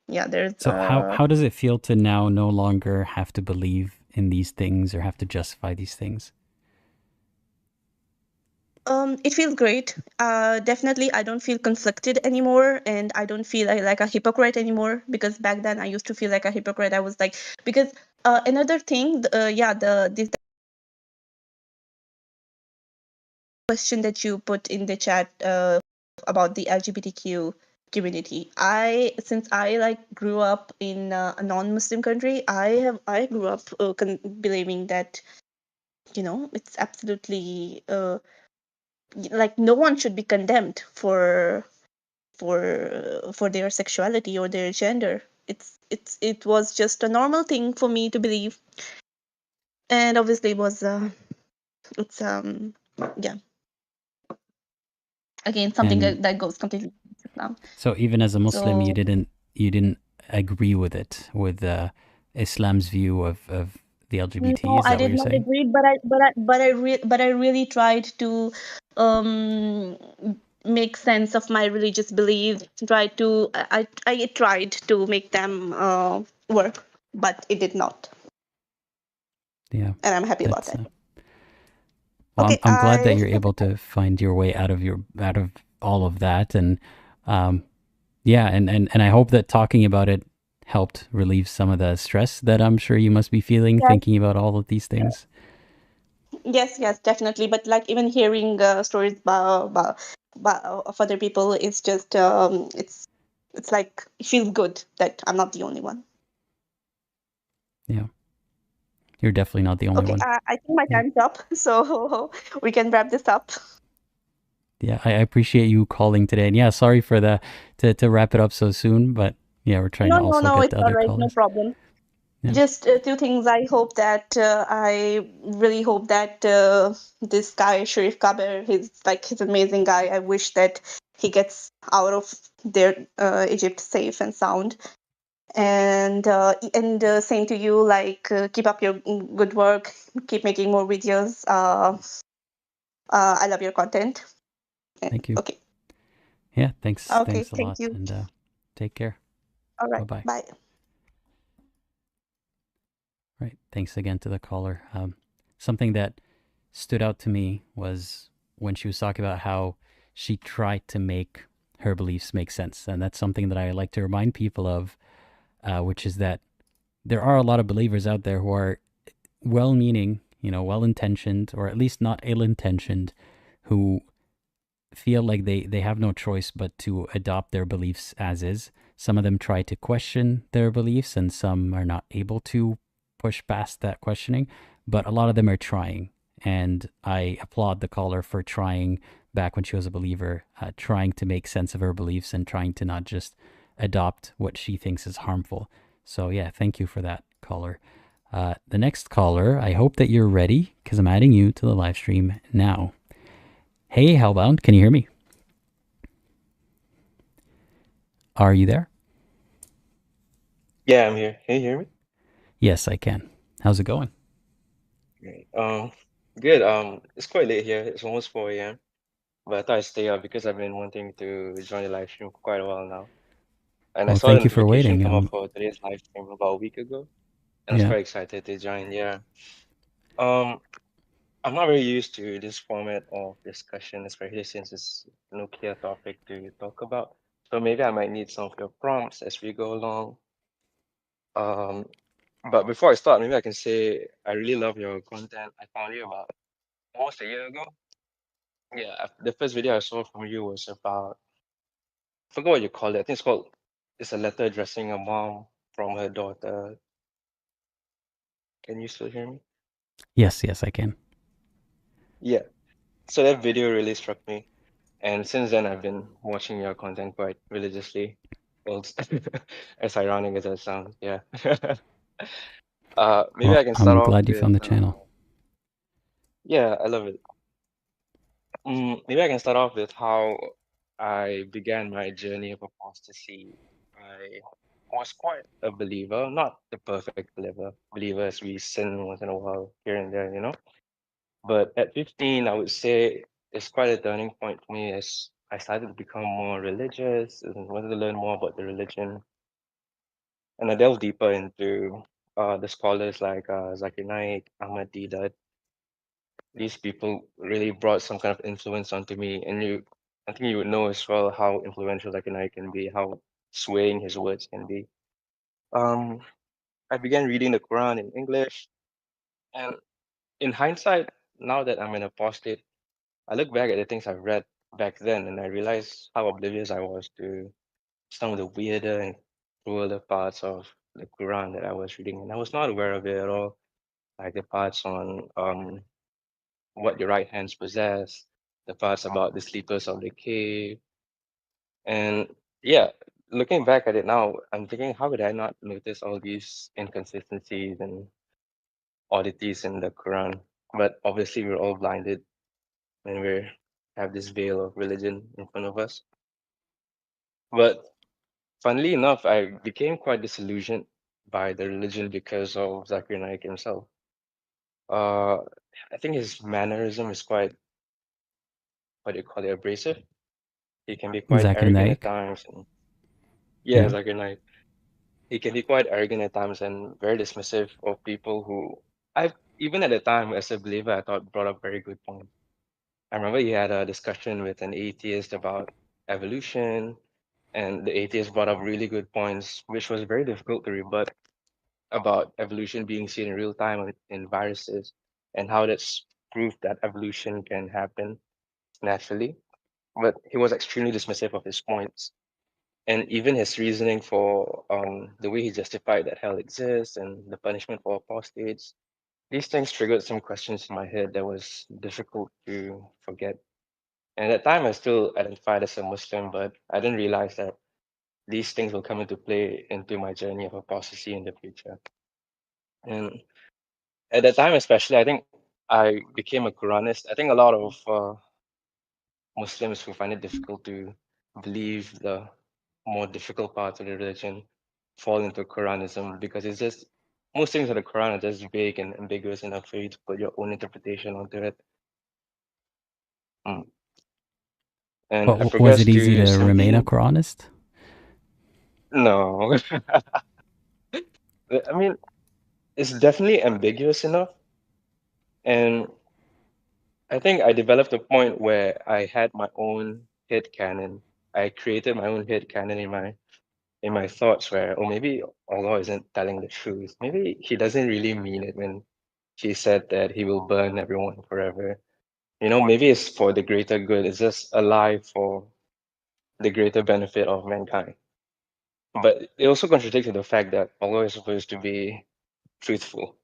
Yeah, there's so how does it feel to now no longer have to believe in these things or have to justify these things? It feels great. Definitely, I don't feel conflicted anymore, and I don't feel like a hypocrite anymore. Because back then, I used to feel like a hypocrite. I was like, because another thing, yeah, this question that you put in the chat about the LGBTQ community. Since I like grew up in a non-Muslim country, I grew up believing that it's absolutely like no one should be condemned for their sexuality or their gender. It was just a normal thing for me to believe, and obviously it was it's yeah, again something And that goes completely against Islam. so even as a Muslim, So you didn't agree with it, with Islam's view of the LGBT. no, Is I that what did you're not saying? agree, but I really tried to um make sense of my religious beliefs. I tried to make them work, but it did not, Yeah, and I'm happy about that's. that. Well, Okay, I'm glad that you're able to find your way out of all of that, and yeah, and I hope that talking about it helped relieve some of the stress that I'm sure you must be feeling yes, thinking about all of these things. yes, definitely. But like even hearing stories of other people, it's just it's like it feels good that I'm not the only one. Yeah, you're definitely not the only Okay, one. I think my Yeah, time's up, so we can wrap this up. yeah, I appreciate you calling today, and yeah, sorry for to wrap it up so soon, but yeah, we're trying No, to no, also no, get it's to all other right, no callers. problem. Yeah, Just two things. I really hope that this guy, Sharif Kaber, he's an amazing guy. I wish that he gets out of their Egypt safe and sound. And same to you. Like, keep up your good work. Keep making more videos. I love your content. thank you. Okay. Yeah, Okay. thanks a Thank lot, you. and take care. All Bye right. bye. Bye. Right. Thanks again to the caller. Something that stood out to me was when she was talking about how she tried to make her beliefs make sense. And that's something that I like to remind people of, which is that there are a lot of believers out there who are well meaning, well intentioned, or at least not ill intentioned, who feel like they have no choice but to adopt their beliefs as is. Some of them try to question their beliefs, and some are not able to push past that questioning, but a lot of them are trying. And I applaud the caller for trying back when she was a believer, trying to make sense of her beliefs and trying to not just adopt what she thinks is harmful. So, yeah, thank you for that, caller. The next caller, I hope that you're ready because I'm adding you to the live stream now. Hey, Hellbound, can you hear me? Are you there? Yeah, I'm here. Can you hear me? Yes, I can. How's it going? Great. Good. It's quite late here. It's almost 4 a.m. But I thought I'd stay up because I've been wanting to join the live stream for quite a while now. And I Well, saw the thank you for notification waiting. come up for today's live stream about a week ago, and I was Yeah. quite excited to join. Yeah. Um, I'm not very used to this format of discussion, especially since it's no clear topic to talk about. So maybe I might need some of your prompts as we go along. Um, but before I start, maybe I can say I really love your content. I found you about almost a year ago. Yeah, the first video I saw from you was about, I forgot what you call it. I think it's a letter addressing a mom from her daughter. Can you still hear me? Yes, I can. Yeah. So that video really struck me. And since then, I've been watching your content quite religiously. Well, as ironic as that sounds, yeah. Maybe Well, I can start I'm off glad you with, found the channel. yeah, I love it. Maybe I can start off with how I began my journey of apostasy. I was quite a believer, not the perfect believer as we sin once in a while here and there, you know. But at 15, I would say it's quite a turning point for me as I started to become more religious and wanted to learn more about the religion. And I delved deeper into the scholars like Zakir Naik, Ahmad Didat, these people really brought some kind of influence onto me. And I think you would know as well how influential Zakir Naik can be, how swaying his words can be. Um, I began reading the Quran in English, and in hindsight, now that I'm an apostate, I look back at the things I've read back then, and I realize how oblivious I was to some of the weirder and crueler parts of the Quran that I was reading, and I was not aware of it at all. Like the parts on what your right hands possess, the parts about the sleepers of the cave, and yeah, looking back at it now, I'm thinking, how did I not notice all these inconsistencies and oddities in the Quran? But obviously, we're all blinded when we have this veil of religion in front of us. But funnily enough, I became quite disillusioned by the religion because of Zakir Naik himself. Uh, I think his mannerism is quite, what do you call it, abrasive. He can be quite Zakir arrogant at Naik. times. And yeah, Yeah. Zakir Naik. He can be quite arrogant at times and very dismissive of people who even at the time as a believer, I thought brought up very good points. I remember he had a discussion with an atheist about evolution, and the atheist brought up really good points, which was very difficult to rebut, about evolution being seen in real time in viruses and how that's proof that evolution can happen naturally. But he was extremely dismissive of his points. And even his reasoning for the way he justified that hell exists and the punishment for apostates, these things triggered some questions in my head that was difficult to forget. And at that time, I still identified as a Muslim, but I didn't realize that these things will come into play into my journey of apostasy in the future. And at that time, especially, I think I became a Quranist. I think a lot of Muslims who find it difficult to believe the more difficult parts of the religion fall into Quranism because it's just most things of the Quran are just vague and ambiguous enough for you to put your own interpretation onto it. Mm. And I But was it progressed easy to to remain a simply Quranist? no. I mean, it's definitely ambiguous enough, and I think I developed a point where I had my own head canon. I created my own head canon in my thoughts where, oh, maybe Allah isn't telling the truth. Maybe He doesn't really mean it when He said that He will burn everyone forever. Maybe it's for the greater good. It's just a lie for the greater benefit of mankind. But it also contradicts the fact that Allah is supposed to be truthful.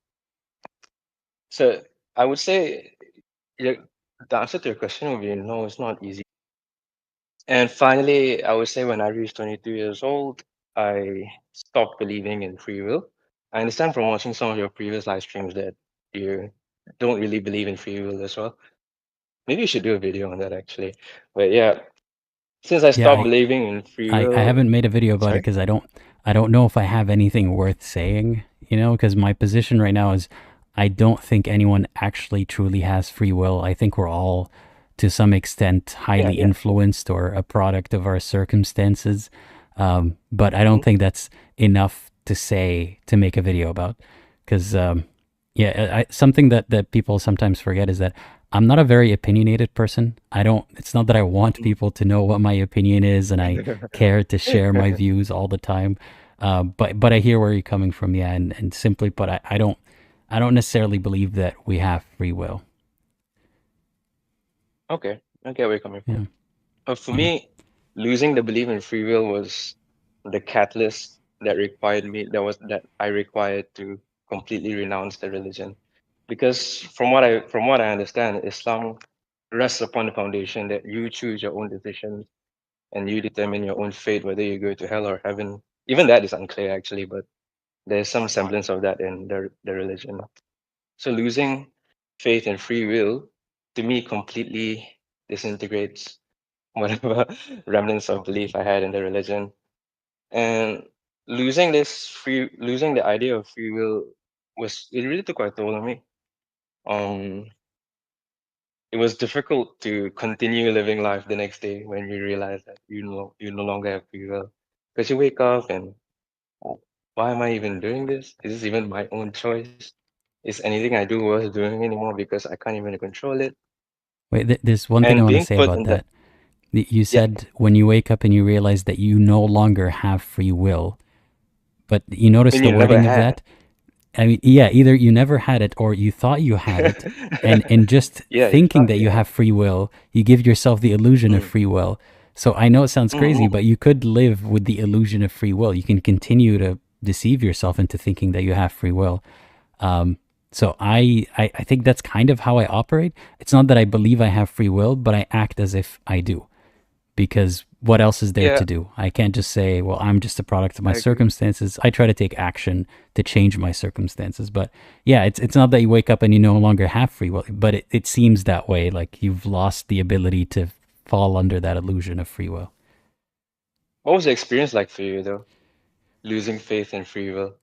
So I would say the answer to your question would be no, it's not easy. And finally, I would say when I reached 22 years old, I stopped believing in free will. I understand from watching some of your previous live streams that you don't really believe in free will as well. Maybe you should do a video on that actually. But yeah, since I Yeah, stopped believing in free I will, haven't made a video about it sorry? because I don't know if I have anything worth saying, because my position right now is I don't think anyone actually truly has free will. I think we're all to some extent Yeah, highly yeah. influenced or a product of our circumstances. But I don't Mhm. think that's enough to say to make a video about because something that people sometimes forget is that I'm not a very opinionated person. It's not that I want people to know what my opinion is and I care to share my views all the time. But I hear where you're coming from. Yeah. And simply put, I don't necessarily believe that we have free will. Okay, I get where you're coming Yeah. from. For Yeah. me, losing the belief in free will was the catalyst that I required to completely renounce the religion. Because from what I understand, Islam rests upon the foundation that you choose your own decisions and you determine your own fate, whether you go to hell or heaven. Even that is unclear actually, but there's some semblance of that in the religion. So losing faith in free will to me completely disintegrates whatever remnants of belief I had in the religion. And losing the idea of free will it really took quite a toll on me. Um, it was difficult to continue living life the next day when you realize that you no longer have free will. Because you wake up and, "Oh, why am I even doing this? Is this even my own choice?" is anything I do worth doing anymore because I can't even control it. Wait, there's one thing I And want to being say put about in that, that. You yeah, said when you wake up and you realize that you no longer have free will, but you notice when the you never wording of had. that. I mean, yeah, either you never had it or you thought you had it, and in just Yeah, you thinking thought that you you had. have free will, you give yourself the illusion of Mm, free will. So I know it sounds crazy, mm. but you could live with the illusion of free will. You can continue to deceive yourself into thinking that you have free will. Um, so I think that's kind of how I operate. It's not that I believe I have free will, but I act as if I do, because what else is there Yeah, to do? I can't just say, well, I'm just a product of my I agree. circumstances. I try to take action to change my circumstances. But yeah, it's not that you wake up and you no longer have free will, but it seems that way, like you've lost the ability to fall under that illusion of free will. What was the experience like for you though? Losing faith in free will,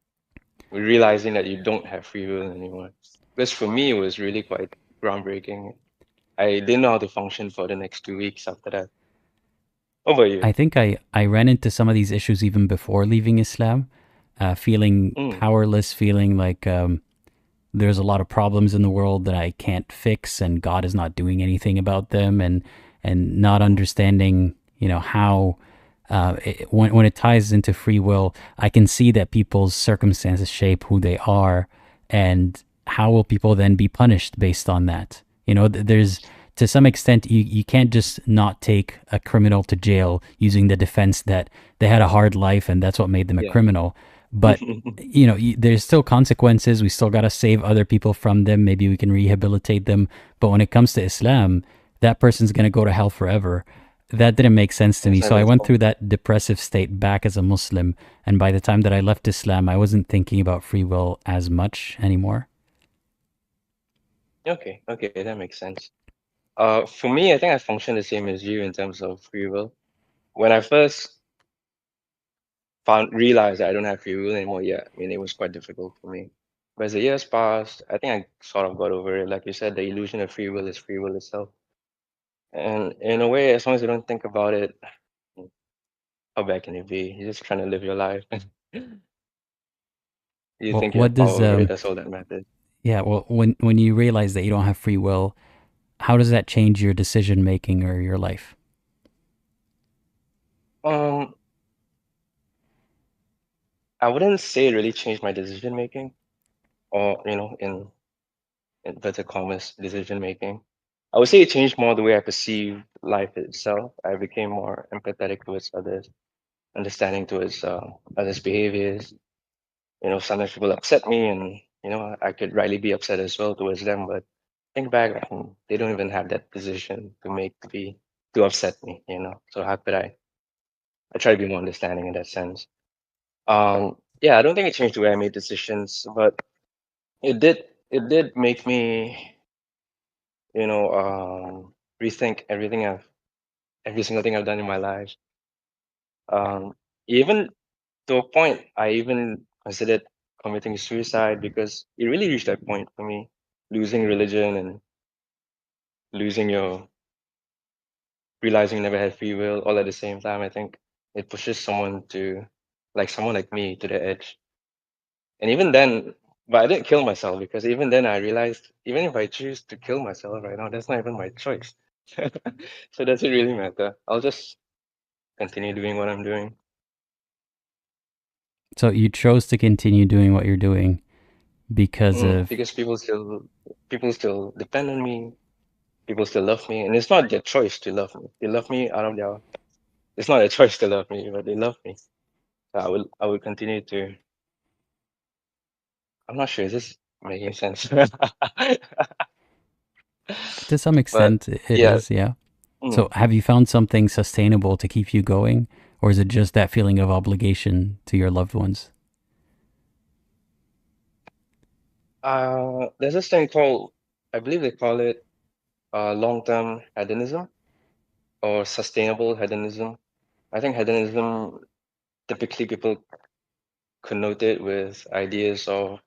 realizing that you don't have free will anymore. Because for me, it was really quite groundbreaking. I didn't know how to function for the next 2 weeks after that. What about you? I think I ran into some of these issues even before leaving Islam, feeling Mm, powerless, feeling like there's a lot of problems in the world that I can't fix, and God is not doing anything about them, and not mm, understanding, how when it ties into free will, I can see that people's circumstances shape who they are, and how will people then be punished based on that? There's to some extent you can't just not take a criminal to jail using the defense that they had a hard life and that's what made them a yeah. criminal. But there's still consequences. We still got to save other people from them. Maybe we can rehabilitate them. But when it comes to Islam, that person's going to go to hell forever. That didn't make sense to me. It's not So I his went fault. through that depressive state back as a Muslim. And by the time that I left Islam, I wasn't thinking about free will as much anymore. Okay, okay, that makes sense. For me, I think I function the same as you in terms of free will. When I first realized that I don't have free will anymore, yeah, I mean, it was quite difficult for me. But as the years passed, I think I sort of got over it. Like you said, the illusion of free will is free will itself. And in a way, as long as you don't think about it, how bad can it be? You're just trying to live your life. You Well, think you what have power does over it, that's all that matters. yeah, well, when you realize that you don't have free will, how does that change your decision making or your life? Um, I wouldn't say it really changed my decision making, or in inverted commas, decision making. I would say it changed more the way I perceive life itself. I became more empathetic towards others, understanding towards others' behaviors. Sometimes people upset me, and I could rightly be upset as well towards them. But think back, they don't even have that position to upset me. So how could I? I try to be more understanding in that sense. Yeah, I don't think it changed the way I made decisions, but it did make me rethink every single thing I've done in my life. Um, even to a point, I even considered committing suicide because it really reached that point for me, losing religion and losing your realizing you never had free will all at the same time. I think it pushes someone like me to the edge. And even then, but I didn't kill myself because even then I realized even if I choose to kill myself right now, that's not even my choice. So does it really matter? I'll just continue doing what I'm doing. So you chose to continue doing what you're doing because of Because people still depend on me. People still love me, and it's not their choice to love me. They love me out of their. It's not a choice to love me, but they love me. So I will continue to. I'm not sure. Is this making sense? to some But extent it yeah, is, yeah. So mm, have you found something sustainable to keep you going, or is it just that feeling of obligation to your loved ones? there's this thing called, I believe they call it long-term hedonism or sustainable hedonism. I think hedonism typically people connote it with ideas of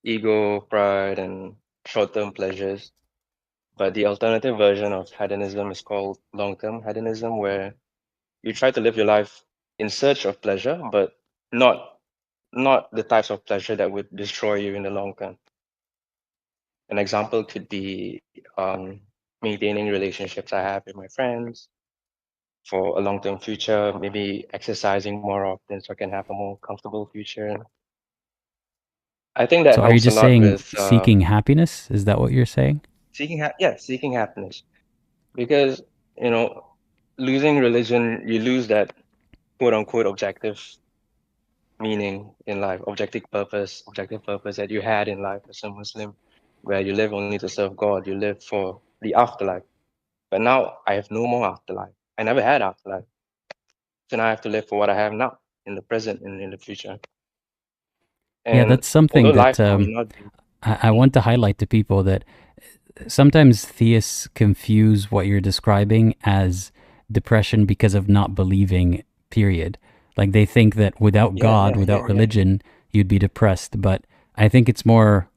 ego, pride, and short-term pleasures. But the alternative version of hedonism is called long-term hedonism, where you try to live your life in search of pleasure, but not not the types of pleasure that would destroy you in the long term. An example could be maintaining relationships I have with my friends for a long-term future, maybe exercising more often so I can have a more comfortable future. I think that So are you helps a just lot saying with seeking happiness? Is that what you're saying? seeking happiness. Because, you know, losing religion, you lose that quote unquote objective meaning in life, objective purpose that you had in life as a Muslim, where you live only to serve God, you live for the afterlife. But now I have no more afterlife. I never had afterlife. So now I have to live for what I have now, in the present and in the future. Yeah, And that's although something that life may not be, I want to highlight to people, that sometimes theists confuse what you're describing as depression because of not believing, period. Like they think that without God, without yeah, religion, you'd be depressed. But I think it's more,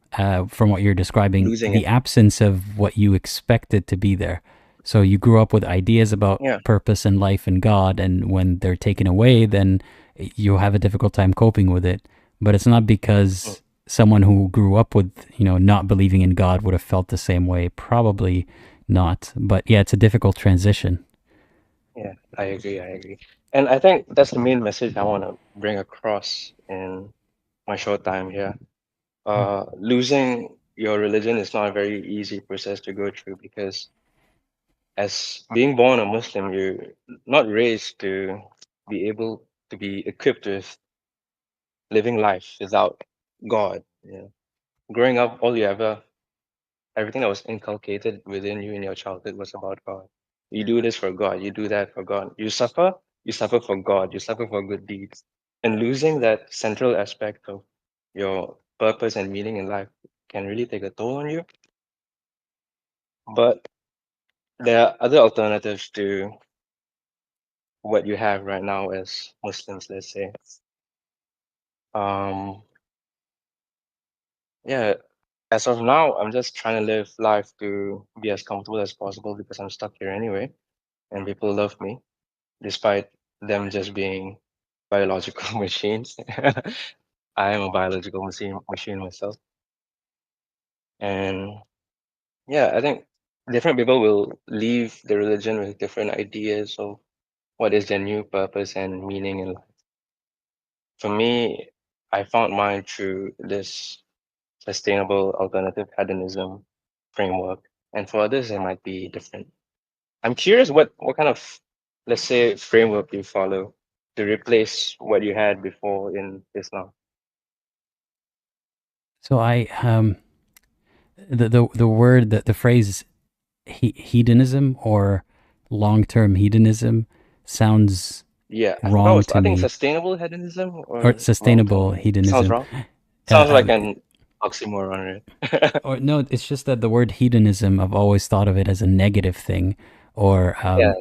from what you're describing, losing the it. absence of what you expected to be there. So you grew up with ideas about Yeah. purpose and life and God, and when they're taken away, then you have a difficult time coping with it. But it's not Mm. because someone who grew up with, not believing in God would have felt the same way. Probably not. But yeah, it's a difficult transition. Yeah, I agree. And I think that's the main message I want to bring across in my short time here. Losing your religion is not a very easy process to go through because as being born a Muslim, you're not raised to be able to be equipped with living life without God. Growing up, everything that was inculcated within you in your childhood was about God. You do this for God, you do that for God. You suffer for God, you suffer for good deeds. And losing that central aspect of your purpose and meaning in life can really take a toll on you. But there are other alternatives to what you have right now as Muslims, let's say. Um, yeah, as of now, I'm just trying to live life to be as comfortable as possible because I'm stuck here anyway, and people love me despite them just being biological machines. I am a biological machine myself, and yeah, I think different people will leave the religion with different ideas of what is their new purpose and meaning in life. For me, I found mine through this sustainable alternative hedonism framework, and for others, it might be different. I'm curious what kind of, let's say, framework you follow to replace what you had before in Islam. So the word, the phrase hedonism or long-term hedonism sounds Yeah, I forgot wrong what's, to I think me. sustainable hedonism Or or long-term sustainable hedonism. Sounds hedonism. wrong. Sounds like Um, an oxymoron, right? or no, it's just that the word hedonism, I've always thought of it as a negative thing, or Yeah.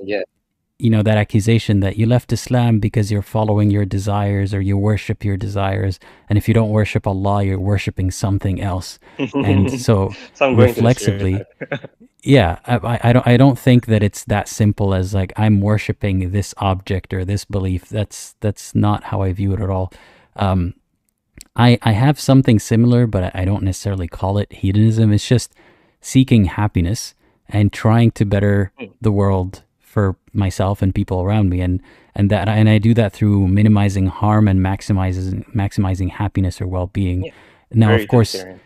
that accusation that you left Islam because you're following your desires or you worship your desires, and if you don't worship Allah, you're worshiping something else. And so So I'm going to the reflexively, stereotype. yeah, I don't think that it's that simple as like I'm worshiping this object or this belief. That's not how I view it at all. Um, I have something similar, but I don't necessarily call it hedonism. It's just seeking happiness and trying to better the world for myself and people around me, and I do that through minimizing harm and maximizing happiness or well-being. Yeah, Now, very of course, utilitarian.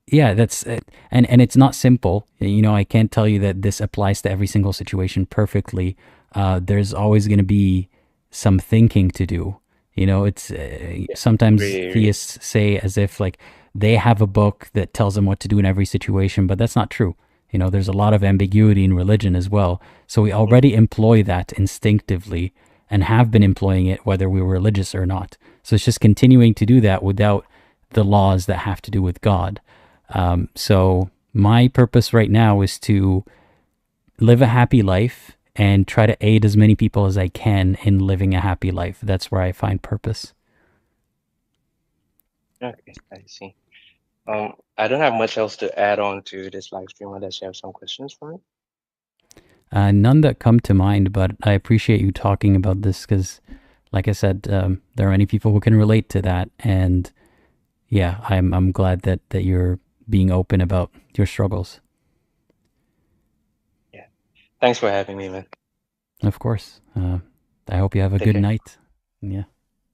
yeah, that's it. And it's not simple. I can't tell you that this applies to every single situation perfectly. There's always going to be some thinking to do. It's Yeah, sometimes agree. theists say as if like they have a book that tells them what to do in every situation, but that's not true. There's a lot of ambiguity in religion as well. So we already employ that instinctively and have been employing it whether we were religious or not. So it's just continuing to do that without the laws that have to do with God. So my purpose right now is to live a happy life and try to aid as many people as I can in living a happy life. That's where I find purpose. Okay, I see. I don't have much else to add on to this live stream unless you have some questions for me. None that come to mind, but I appreciate you talking about this because, like I said, there are many people who can relate to that. And yeah, I'm glad that you're being open about your struggles. Yeah. Thanks for having me, man. Of course. I hope you have a Take good care. night. Yeah.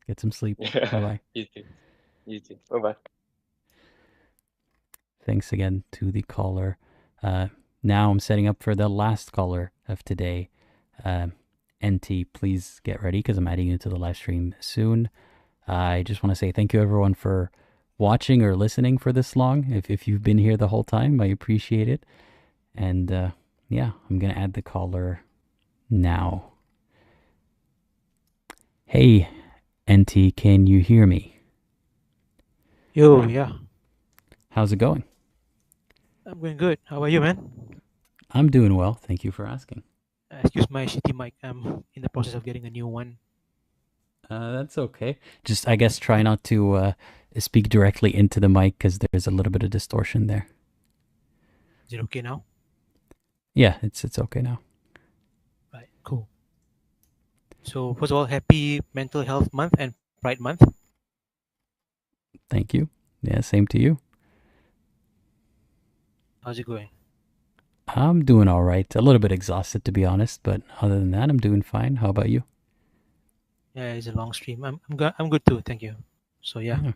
Get some sleep. Yeah. Bye-bye. You too. You too. Bye-bye. Thanks again to the caller. Now I'm setting up for the last caller of today. NT, please get ready because I'm adding you to the live stream soon. I just want to say thank you everyone for watching or listening for this long. If you've been here the whole time, I appreciate it. And yeah, I'm going to add the caller now. Hey, NT, can you hear me? Yo, yeah. How's it going? I'm going good. How about you, man? I'm doing well. Thank you for asking. Excuse my shitty mic. I'm in the process of getting a new one. That's okay. Just, I guess, try not to speak directly into the mic because there's a little bit of distortion there. Is it okay now? Yeah, it's okay now. Right, cool. So, first of all, happy Mental Health Month and Pride Month. Thank you. Yeah, same to you. How's it going? I'm doing all right. A little bit exhausted, to be honest, but other than that, I'm doing fine. How about you? Yeah, it's a long stream. I'm good too. Thank you. So yeah.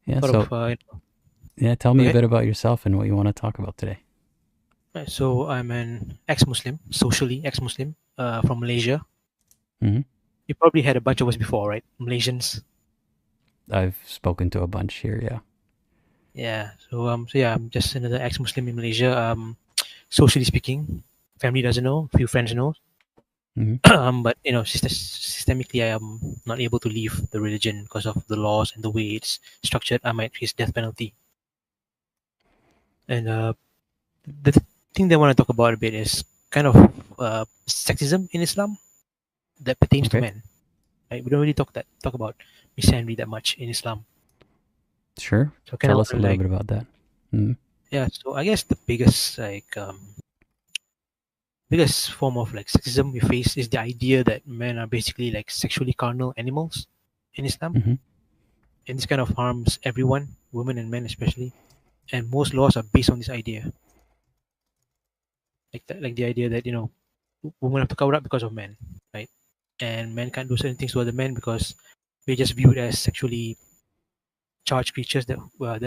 Yeah. Sort So of, yeah, tell me okay. a bit about yourself and what you want to talk about today. Right, so I'm an ex-Muslim, socially ex-Muslim, from Malaysia. Mm-hmm. You probably had a bunch of us before, right? Malaysians. I've spoken to a bunch here. Yeah. Yeah. So yeah, I'm just another ex-Muslim in Malaysia. Socially speaking, family doesn't know, few friends know. Mm-hmm. But you know, systemically, I am not able to leave the religion because of the laws and the way it's structured. I might face death penalty. And the thing that I want to talk about a bit is kind of sexism in Islam that pertains to men. Right? We don't really talk about misandry that much in Islam. Sure. So Tell us a little bit about that. Mm-hmm. Yeah. So I guess the biggest biggest form of like sexism we face is the idea that men are basically like sexually carnal animals in Islam. Mm-hmm. And this kind of harms everyone, women and men especially. And most laws are based on this idea. Like the idea that, you know, women have to cover up because of men, right? And men can't do certain things to other men because we're just viewed as sexually charged creatures that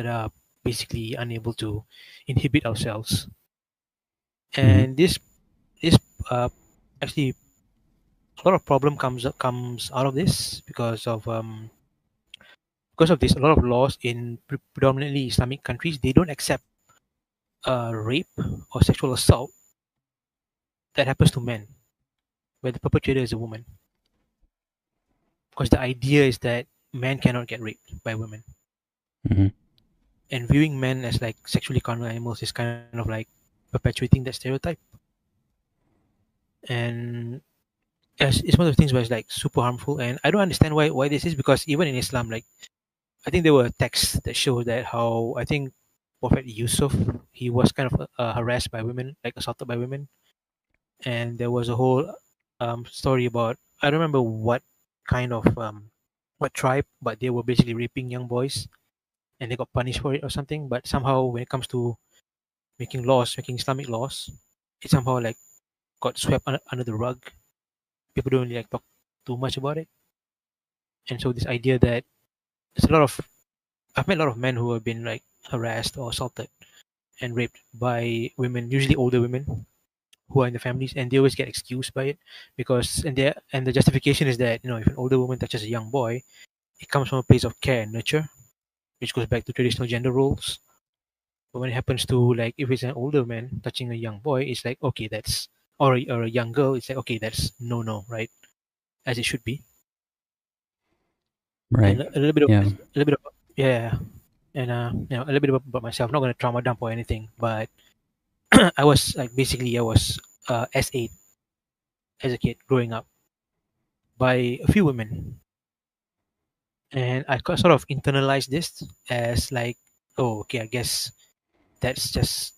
are basically unable to inhibit ourselves. And this actually a lot of problem comes out of this because of this. A lot of laws in predominantly Islamic countries, they don't accept rape or sexual assault that happens to men where the perpetrator is a woman, because the idea is that men cannot get raped by women. And viewing men as like sexually carnal animals is kind of like perpetuating that stereotype. And it's one of the things where it's like super harmful. And I don't understand why this is, because even in Islam, like I think there were texts that show that how I think Prophet Yusuf, he was kind of harassed by women, like assaulted by women. And there was a whole story about, I don't remember what kind of what tribe, but they were basically raping young boys and they got punished for it or something. But somehow when it comes to making Islamic laws, it somehow like got swept under the rug. People don't really like talk too much about it. And so this idea that I've met a lot of men who have been like harassed or assaulted and raped by women, usually older women who are in the families, and they always get excused by it because and the justification is that, you know, if an older woman touches a young boy, it comes from a place of care and nurture, which goes back to traditional gender roles. But when it happens to, like, if it's an older man touching a young boy, it's like, okay, that's or a young girl, it's like, okay, that's no, right? As it should be. Right. And a little bit of yeah. And you know, a little bit about myself. I'm not going to trauma dump or anything, but I was S8 as a kid growing up by a few women, and I sort of internalized this as like, oh, okay, I guess that's just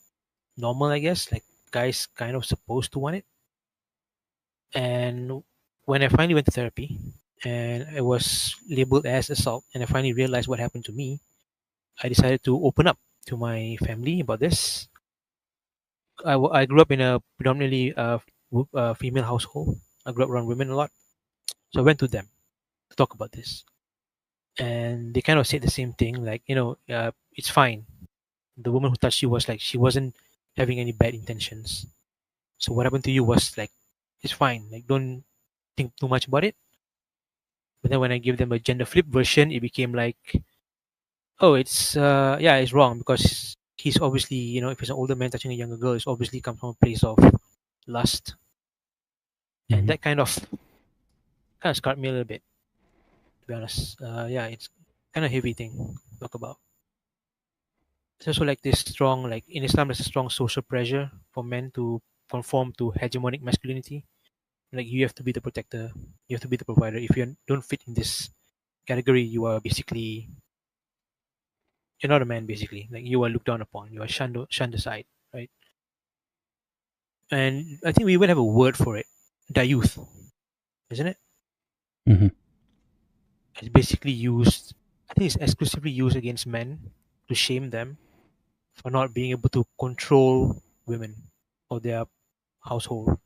normal. I guess like guys kind of supposed to want it. And when I finally went to therapy and I was labeled as assault, and I finally realized what happened to me, I decided to open up to my family about this. I grew up in a predominantly female household. I grew up around women a lot, so I went to them to talk about this, and they kind of said the same thing, like, it's fine. The woman who touched you was like, she wasn't having any bad intentions. So what happened to you was like, it's fine. Like, don't think too much about it. But then when I give them a gender flip version, it became like, oh, it's yeah, it's wrong because he's obviously, if it's an older man touching a younger girl, it's obviously comes from a place of lust, and that kind of scarred me a little bit, to be honest. Yeah, it's kind of heavy thing to talk about. It's also like this strong, like in Islam, there's a strong social pressure for men to conform to hegemonic masculinity. Like, you have to be the protector, you have to be the provider. If you don't fit in this category, you are basically, you're not a man. Basically, like, you are looked down upon, you are shunned aside, right? And I think we even have a word for it, dayuth, isn't it? Mm-hmm. It's basically used, I think it's exclusively used against men to shame them for not being able to control women or their household.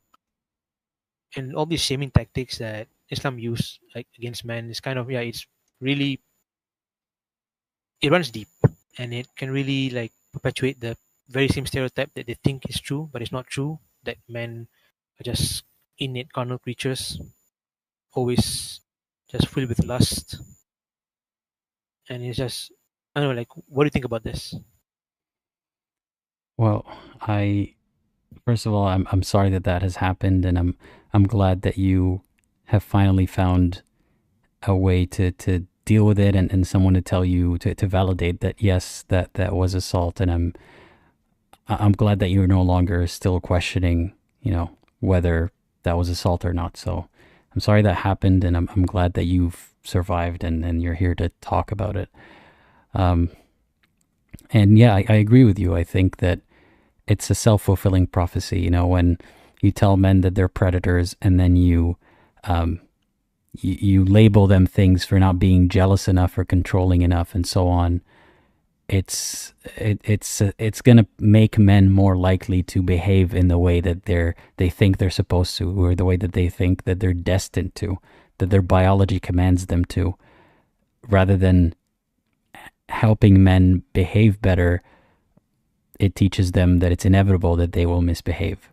And all these shaming tactics that Islam use, like, against men, is kind of, yeah, it's really, it runs deep, and it can really, like, perpetuate the very same stereotype that they think is true, but it's not true, that men are just innate carnal creatures, always just filled with lust. And it's just, I don't know, like, what do you think about this? Well, first of all, I'm sorry that has happened, and I'm glad that you have finally found a way to deal with it, and someone to tell you, to validate that yes, that was assault, and I'm glad that you're no longer still questioning, whether that was assault or not. So I'm sorry that happened, and I'm glad that you've survived, and you're here to talk about it. And yeah, I agree with you. I think that it's a self-fulfilling prophecy. When you tell men that they're predators, and then you label them things for not being jealous enough or controlling enough, and so on. It's gonna make men more likely to behave in the way that they think they're supposed to, or the way that they think that they're destined to, that their biology commands them to, rather than helping men behave better. It teaches them that it's inevitable that they will misbehave.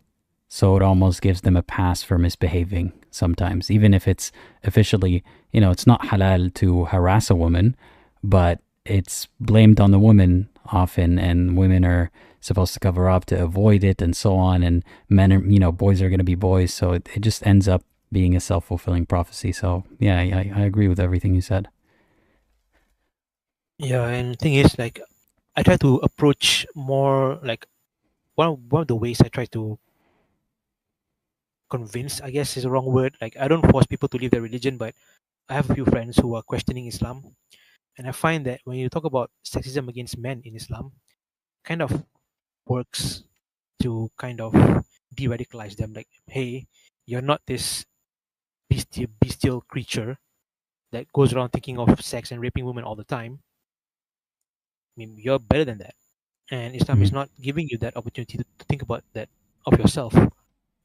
So it almost gives them a pass for misbehaving sometimes, even if it's officially, it's not halal to harass a woman, but it's blamed on the woman often, and women are supposed to cover up to avoid it, and so on. And men are, boys are going to be boys. So it just ends up being a self-fulfilling prophecy. So yeah, I agree with everything you said. Yeah, and the thing is, like, I try to approach more, like, one of the ways I try to convince, I guess is the wrong word. Like, I don't force people to leave their religion, but I have a few friends who are questioning Islam, and I find that when you talk about sexism against men in Islam, kind of works to kind of de-radicalize them. Like, hey, you're not this bestial creature that goes around thinking of sex and raping women all the time. I mean, you're better than that, and Islam is not giving you that opportunity to think about that of yourself.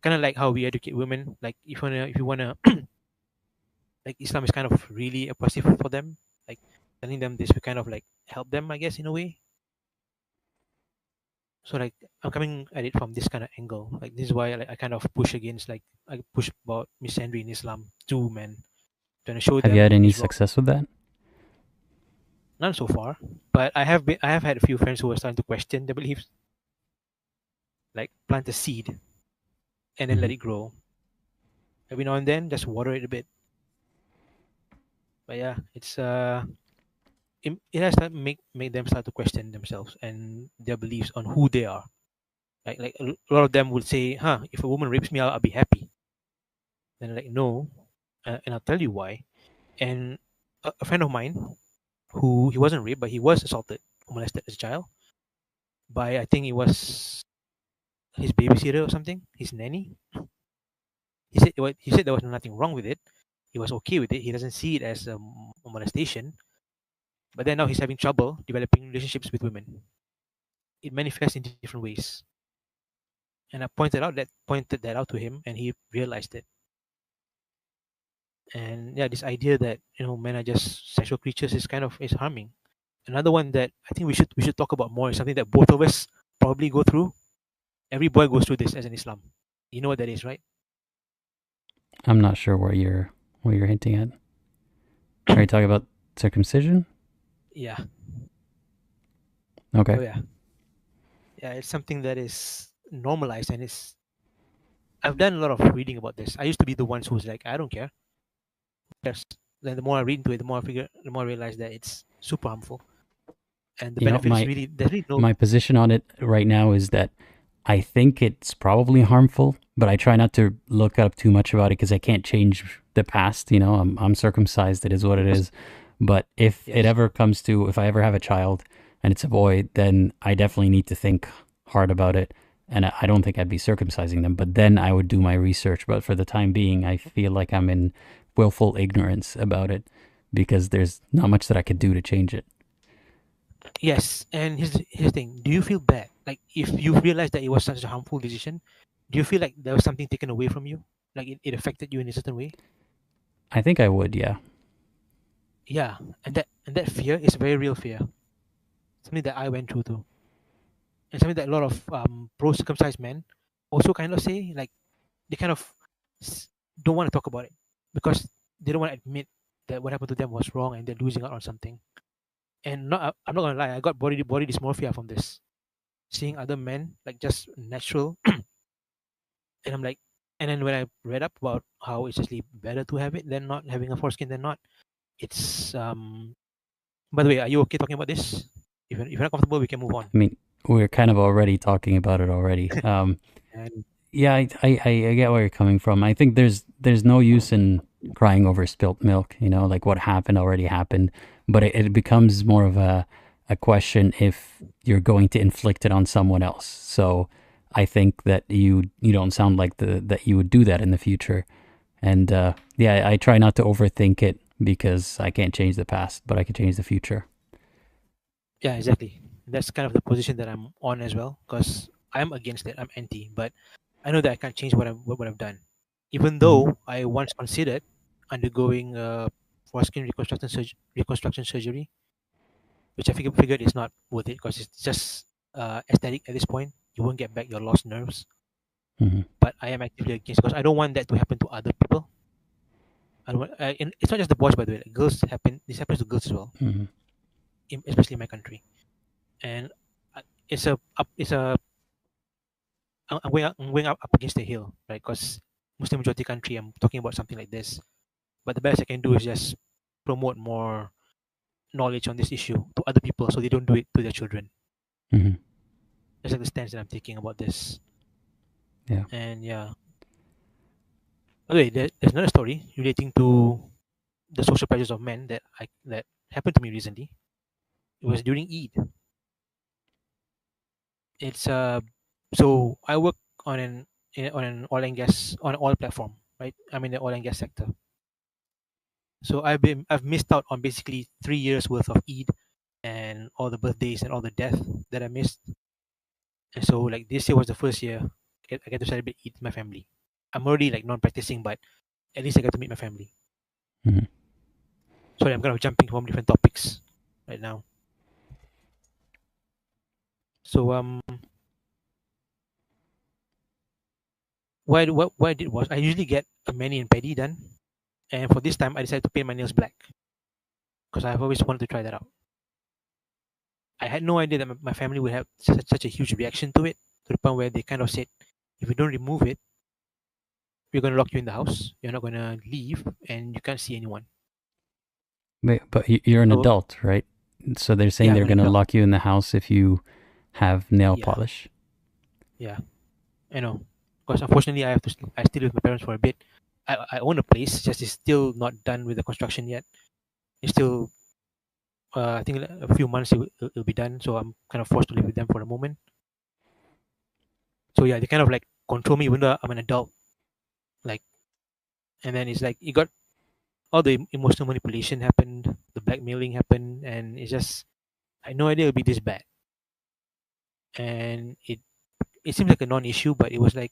Kind of like how we educate women. Like, if you wanna like, Islam is kind of really oppressive for them. Like, telling them this will kind of like help them, I guess, in a way. So, like, I'm coming at it from this kind of angle. Like, this is why, like, I kind of push against, like, I push about misandry in Islam to men, trying to show Have them you had any it's wrong. success with that? Not so far, but I have had a few friends who are starting to question their beliefs. Like, plant a seed and then let it grow. Every now and then, just water it a bit. But yeah, it's it has to make them start to question themselves and their beliefs on who they are. Like a lot of them would say, "Huh, if a woman rapes me, I'll be happy." Then I'm like, no, and I'll tell you why. And a friend of mine, who he wasn't raped, but he was assaulted, molested as a child by, I think it was his babysitter or something, his nanny. He said there was nothing wrong with it. He was okay with it. He doesn't see it as a molestation. But then now he's having trouble developing relationships with women. it manifests in different ways. And I pointed that out to him, and he realized it. And yeah, this idea that men are just sexual creatures is harming. Another one that I think we should talk about more is something that both of us probably go through. Every boy goes through this as an Islam. You know what that is, right? I'm not sure what you're hinting at. Are you talking about circumcision? Yeah. Okay. Oh yeah. Yeah, it's something that is normalized, and I've done a lot of reading about this. I used to be the ones who's like, I don't care. Yes. Then the more I read into it, the more I realize that it's super harmful. And the benefit is really, there's really no. My position on it right now is that I think it's probably harmful, but I try not to look up too much about it because I can't change the past. I'm circumcised. It is what it is. But if it ever comes to, if I ever have a child and it's a boy, then I definitely need to think hard about it. And I don't think I'd be circumcising them, but then I would do my research. But for the time being, I feel like I'm in willful ignorance about it because there's not much that I could do to change it. Yes, and here's the thing. Do you feel bad? Like, if you realize that it was such a harmful decision, do you feel like there was something taken away from you? Like it affected you in a certain way? I think I would, yeah. Yeah, and that fear is a very real fear. Something that I went through too. And something that a lot of pro-circumcised men also kind of say, like, they kind of don't want to talk about it because they don't want to admit that what happened to them was wrong and they're losing out on something. And I'm not gonna lie, I got body dysmorphia from this. Seeing other men like just natural, and I'm like, and then when I read up about how it's actually better to have it than not having a foreskin than not, it's By the way, are you okay talking about this? If you're not comfortable, we can move on. I mean, we're kind of already talking about it already. And Yeah, I get where you're coming from. I think there's no use in crying over spilt milk, like what happened already happened. But it becomes more of a question if you're going to inflict it on someone else. So I think that you don't sound like that you would do that in the future. And yeah, I try not to overthink it because I can't change the past, but I can change the future. yeah, exactly. That's kind of the position that I'm on as well, because I'm against it. I'm anti, but I know that I can't change what I've done. Even though I once considered undergoing foreskin reconstruction surgery, which I figured is not worth it because it's just aesthetic at this point. You won't get back your lost nerves. Mhm. But I am actively against because I don't want that to happen to other people. I don't want, and it's not just the boys, by the way. Like girls this happens to girls as well, Mhm. especially in my country. And it's a I'm going up against the hill, right? Because Muslim majority country, I'm talking about something like this. But the best I can do is just promote more knowledge on this issue to other people so they don't do it to their children. Mhm. That's like the stance that I'm taking about this. Yeah. And yeah. Okay, there's another story relating to the social pressures of men that happened to me recently. It was during Eid. It's so I work on an oil and gas on an oil platform, right? I'm in the oil and gas sector. So I've missed out on basically 3 years worth of Eid and all the birthdays and all the death that I missed. And so like this year was the first year I get to celebrate Eid with my family. I'm already like non-practicing, but at least I get to meet my family. Mhm. Sorry, I'm kind of jumping from different topics right now. So what I did was I usually get a mani and pedi done, and for this time I decided to paint my nails black because I've always wanted to try that out. I had no idea that my family would have such a huge reaction to it, to the point where they kind of said, if you don't remove it, we're going to lock you in the house. You're not going to leave, and you can't see anyone. But you're an So adult, right? So they're saying yeah, they're I'm an going to adult. lock you in the house if you have nail Yeah. polish. Yeah, I know. Because unfortunately, I still live with my parents for a bit. I own a place, just it's still not done with the construction yet. It's still, I think a few months it'll be done. So I'm kind of forced to live with them for the moment. So yeah, they kind of like control me even though I'm an adult. Like, and then it's like you got all the emotional manipulation happened, the blackmailing happened, and it's just I had no idea it'd be this bad. and it seems like a non-issue, but it was like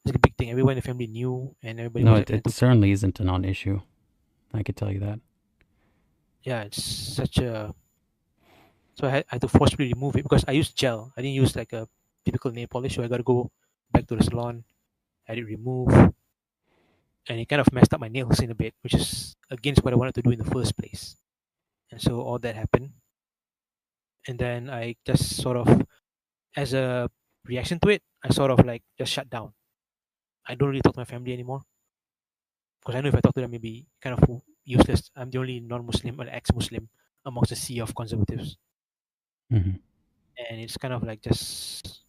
a big thing. Everyone in the family knew, and everybody No, was like trying it to. certainly isn't a non-issue. I could tell you that. Yeah, it's such a. So I had to forcibly remove it because I used gel. I didn't use like a typical nail polish, so I got to go back to the salon, had it removed, and it kind of messed up my nails in a bit, which is against what I wanted to do in the first place. And so all that happened, and then I just sort of, as a reaction to it, I sort of like just shut down. I don't really talk to my family anymore because I know if I talk to them, maybe kind of useless. I'm the only non-Muslim or ex-Muslim amongst a sea of conservatives, Hmm. and it's kind of like just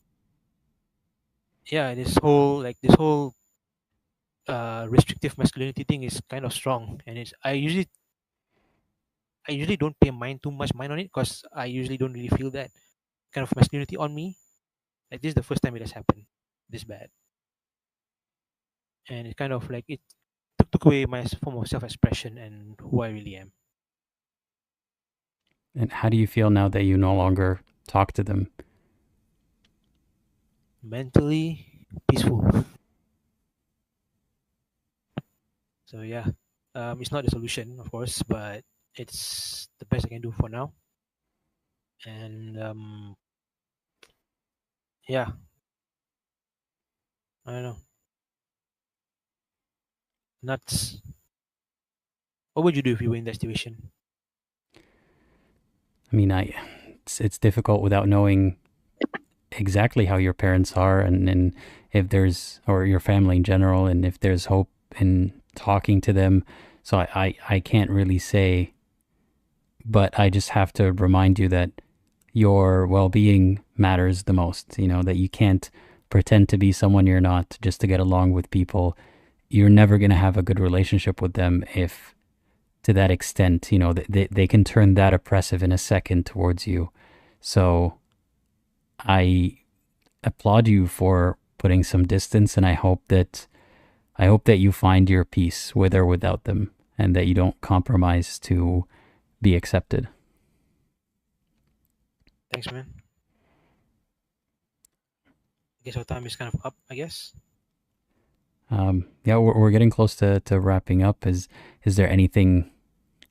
yeah, this whole restrictive masculinity thing is kind of strong, and it's I usually don't pay too much mind on it because I usually don't really feel that kind of masculinity on me. Like this is the first time it has happened this bad, and it kind of like it took away my form of self-expression and who I really am. And how do you feel now that you no longer talk to them? Mentally peaceful. So yeah, it's not the solution, of course, but it's the best I can do for now. And yeah, I don't know. Nuts. What would you do if you were in that situation? I mean, it's difficult without knowing exactly how your parents are, and if there's, or your family in general, and if there's hope in talking to them. So I can't really say, but I just have to remind you that your well-being matters the most. You know, that you can't pretend to be someone you're not just to get along with people. You're never going to have a good relationship with them if, to that extent, you know, they can turn that oppressive in a second towards you. So I applaud you for putting some distance, and I hope that you find your peace with or without them, and that you don't compromise to be accepted. Thanks, man. I guess our time is kind of up, I guess. Yeah, we're getting close to wrapping up. Is there anything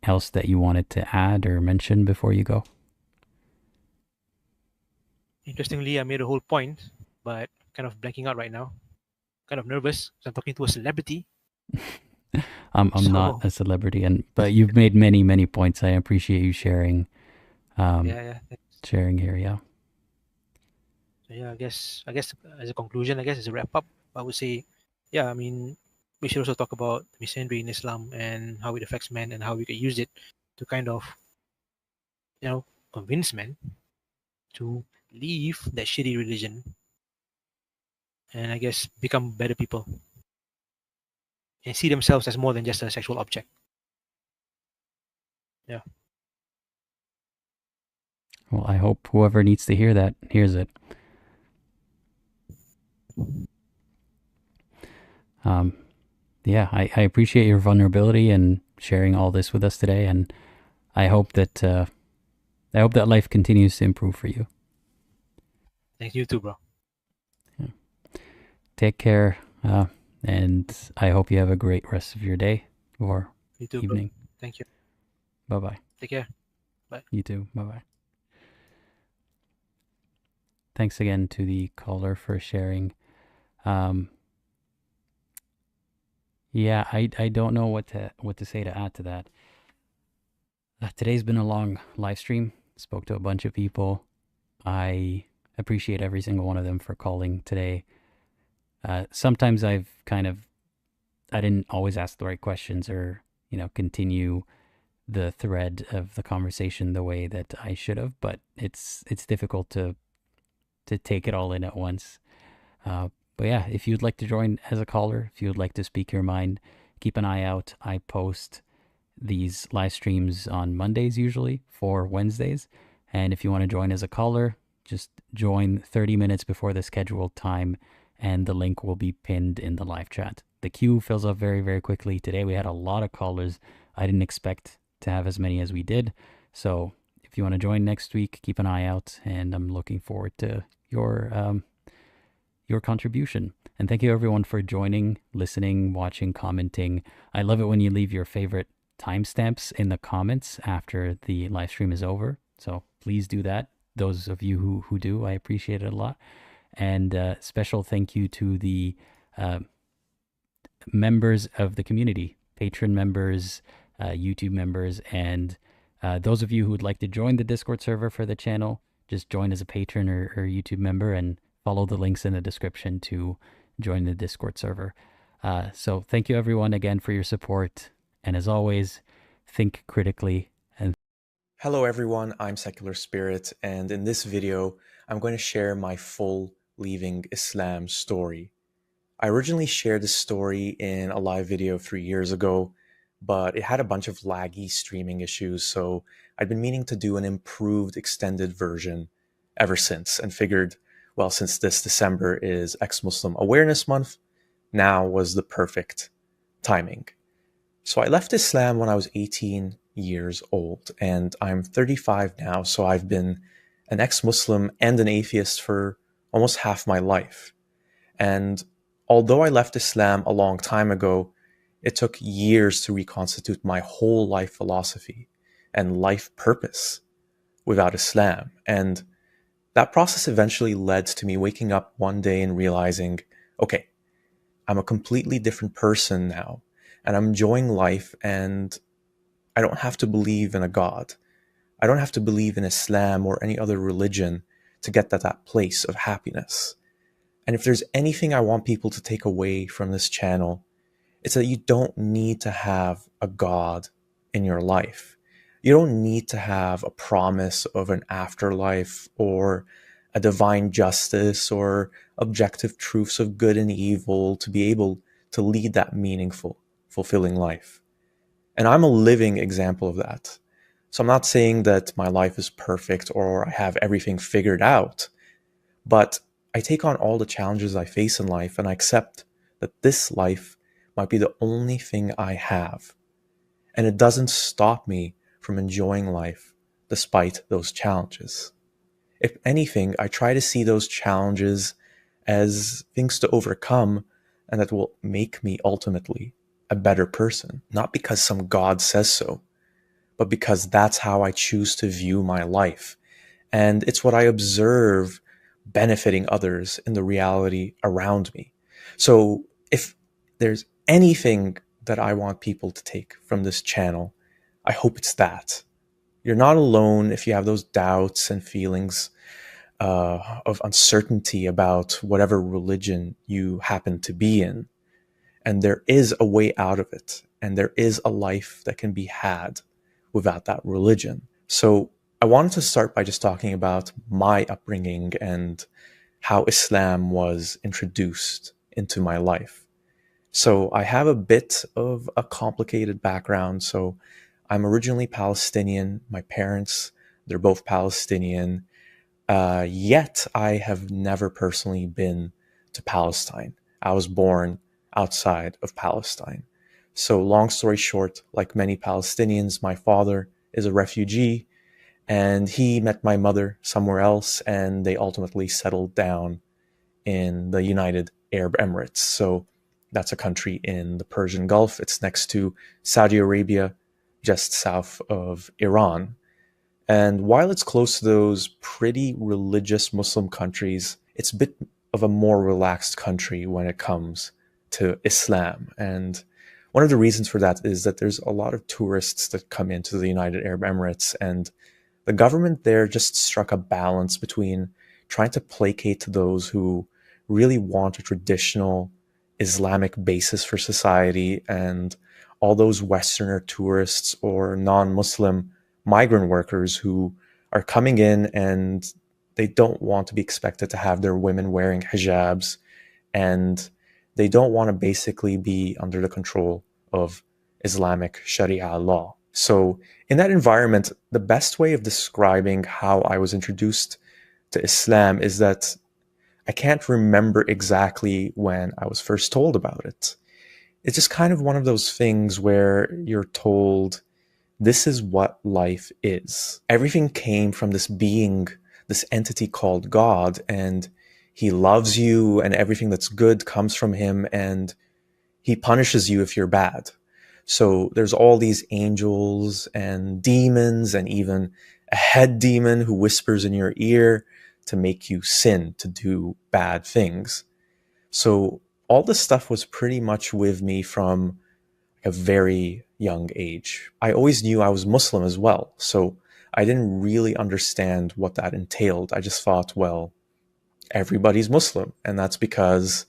else that you wanted to add or mention before you go? Interestingly, I made a whole point, but kind of blanking out right now. Kind of nervous 'cause I'm talking to a celebrity. I'm not a celebrity, but you've made many points. I appreciate you sharing. Yeah. Sharing here, yeah. So yeah, I guess as a conclusion, I guess as a wrap up, I would say, yeah, I mean, we should also talk about misandry in Islam and how it affects men and how we could use it to kind of, convince men to leave that shitty religion and I guess become better people and see themselves as more than just a sexual object. Yeah. Well, I hope whoever needs to hear that hears it. Yeah, I appreciate your vulnerability and sharing all this with us today, and I hope that life continues to improve for you. Thank you too, bro. Yeah. Take care, and I hope you have a great rest of your day or You too, evening. bro. Thank you. Bye-bye. Take care. Bye. You too. Bye-bye. Thanks again to the caller for sharing. Yeah, I don't know what to say to add to that. Today's been a long live stream. Spoke to a bunch of people. I appreciate every single one of them for calling today. Sometimes I didn't always ask the right questions or, continue the thread of the conversation the way that I should have, but it's difficult to take it all in at once. But yeah, if you'd like to join as a caller, if you would like to speak your mind, keep an eye out. I post these live streams on Mondays usually for Wednesdays. And if you want to join as a caller, just join 30 minutes before the scheduled time, and the link will be pinned in the live chat. The queue fills up very, very quickly. Today we had a lot of callers. I didn't expect to have as many as we did. So if you want to join next week, keep an eye out, and I'm looking forward to your contribution. And thank you everyone for joining, listening, watching, commenting. I love it when you leave your favorite timestamps in the comments after the live stream is over. So please do that. Those of you who do, I appreciate it a lot. And special thank you to the members of the community, patron members, YouTube members, and those of you who would like to join the Discord server for the channel, just join as a patron or YouTube member and follow the links in the description to join the Discord server. So thank you everyone again for your support. And as always, think critically. And hello everyone, I'm Secular Spirit, and in this video, I'm going to share my full leaving Islam story. I originally shared this story in a live video 3 years ago, but it had a bunch of laggy streaming issues, so I'd been meaning to do an improved extended version ever since, and figured, well, since this December is Ex-Muslim Awareness Month, now was the perfect timing. So I left Islam when I was 18 years old, and I'm 35 now, so I've been an ex-Muslim and an atheist for almost half my life. And although I left Islam a long time ago, it took years to reconstitute my whole life philosophy and life purpose without Islam. And that process eventually led to me waking up one day and realizing, okay, I'm a completely different person now, and I'm enjoying life, and I don't have to believe in a God. I don't have to believe in Islam or any other religion to get to that place of happiness. And if there's anything I want people to take away from this channel, it's that you don't need to have a God in your life. You don't need to have a promise of an afterlife or a divine justice or objective truths of good and evil to be able to lead that meaningful, fulfilling life. And I'm a living example of that. So I'm not saying that my life is perfect or I have everything figured out, but I take on all the challenges I face in life, and I accept that this life might be the only thing I have. And it doesn't stop me from enjoying life despite those challenges. If anything, I try to see those challenges as things to overcome and that will make me ultimately a better person. Not because some God says so, but because that's how I choose to view my life. And it's what I observe benefiting others in the reality around me. So if there's anything that I want people to take from this channel, I hope it's that. You're not alone if you have those doubts and feelings of uncertainty about whatever religion you happen to be in. And there is a way out of it. And there is a life that can be had without that religion. So I wanted to start by just talking about my upbringing and how Islam was introduced into my life. So I have a bit of a complicated background. So I'm originally Palestinian. My parents, they're both Palestinian. Yet I have never personally been to Palestine. I was born outside of Palestine. So long story short, like many Palestinians, my father is a refugee, and he met my mother somewhere else, and they ultimately settled down in the United Arab Emirates. So that's a country in the Persian Gulf. It's next to Saudi Arabia, just south of Iran. And while it's close to those pretty religious Muslim countries, it's a bit of a more relaxed country when it comes to Islam. And one of the reasons for that is that there's a lot of tourists that come into the United Arab Emirates, and the government there just struck a balance between trying to placate those who really want a traditional Islamic basis for society and all those Westerner tourists or non-Muslim migrant workers who are coming in and they don't want to be expected to have their women wearing hijabs, and they don't want to basically be under the control of Islamic Sharia law. So in that environment, the best way of describing how I was introduced to Islam is that I can't remember exactly when I was first told about it. It's just kind of one of those things where you're told this is what life is. Everything came from this being, this entity called God, and he loves you, and everything that's good comes from him, and he punishes you if you're bad. So there's all these angels and demons, and even a head demon who whispers in your ear to make you sin, to do bad things. So all this stuff was pretty much with me from a very young age. I always knew I was Muslim as well, so I didn't really understand what that entailed. I just thought, well, everybody's Muslim, and that's because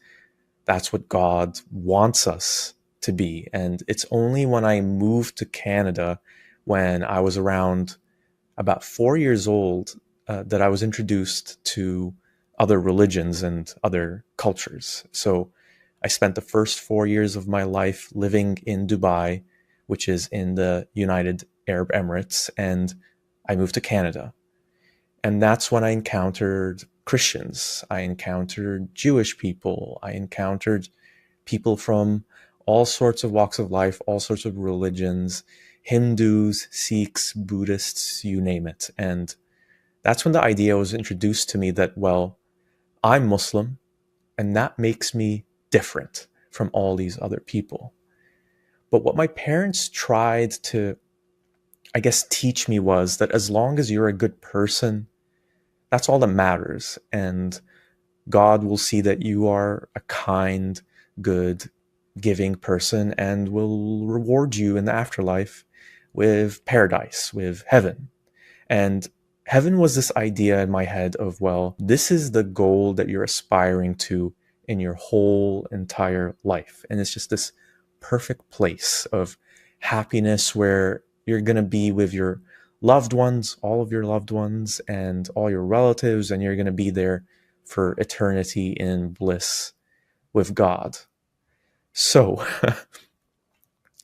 that's what God wants us to be. And it's only when I moved to Canada, when I was around about 4 years old, that I was introduced to other religions and other cultures. So I spent the first 4 years of my life living in Dubai, which is in the United Arab Emirates, and I moved to Canada. And that's when I encountered Christians. I encountered Jewish people. I encountered people from all sorts of walks of life, all sorts of religions, Hindus, Sikhs, Buddhists, you name it. And that's when the idea was introduced to me that, well, I'm Muslim, and that makes me different from all these other people. But what my parents tried to, I guess, teach me was that as long as you're a good person, that's all that matters. And God will see that you are a kind, good, giving person and will reward you in the afterlife with paradise, with heaven. And heaven was this idea in my head of, well, this is the goal that you're aspiring to in your whole entire life. And it's just this perfect place of happiness where you're going to be with your loved ones, all of your loved ones, and all your relatives, and you're going to be there for eternity in bliss with God. So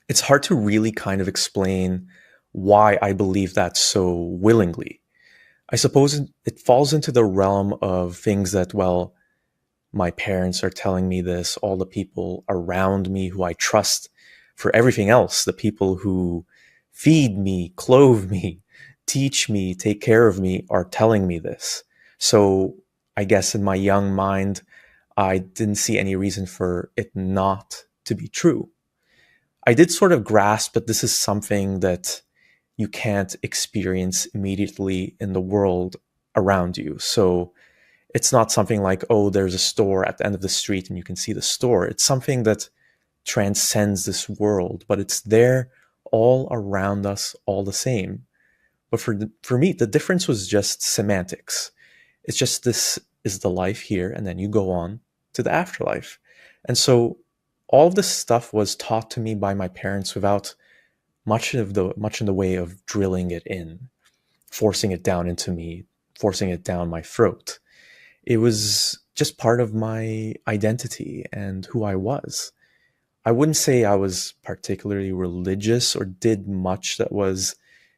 it's hard to really kind of explain why I believe that so willingly. I suppose it falls into the realm of things that, well, my parents are telling me this, all the people around me who I trust for everything else, the people who feed me, clothe me, teach me, take care of me, are telling me this. So I guess in my young mind, I didn't see any reason for it not to be true. I did sort of grasp that this is something that you can't experience immediately in the world around you. So it's not something like, oh, there's a store at the end of the street and you can see the store. It's something that transcends this world, but it's there all around us all the same. But for me, the difference was just semantics. It's just, this is the life here, and then you go on to the afterlife. And so all of this stuff was taught to me by my parents without much in the way of drilling it in, forcing it down into me, forcing it down my throat. It was just part of my identity and who I was. I wouldn't say I was particularly religious or did much that was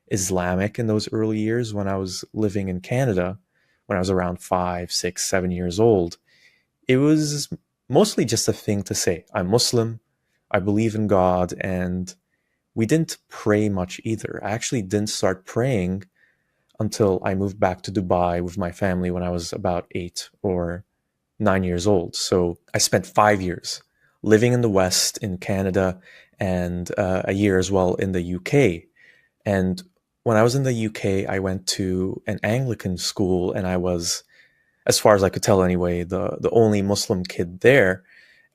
Islamic in those early years when I was living in Canada, when I was around 5, 6, 7 years old. It was mostly just a thing to say, I'm Muslim, I believe in God, and we didn't pray much either. I actually didn't start praying until I moved back to Dubai with my family when I was about 8 or 9 years old. So I spent 5 years living in the West, in Canada, and a year as well in the UK. And when I was in the UK, I went to an Anglican school, and I was, as far as I could tell anyway, the only Muslim kid there.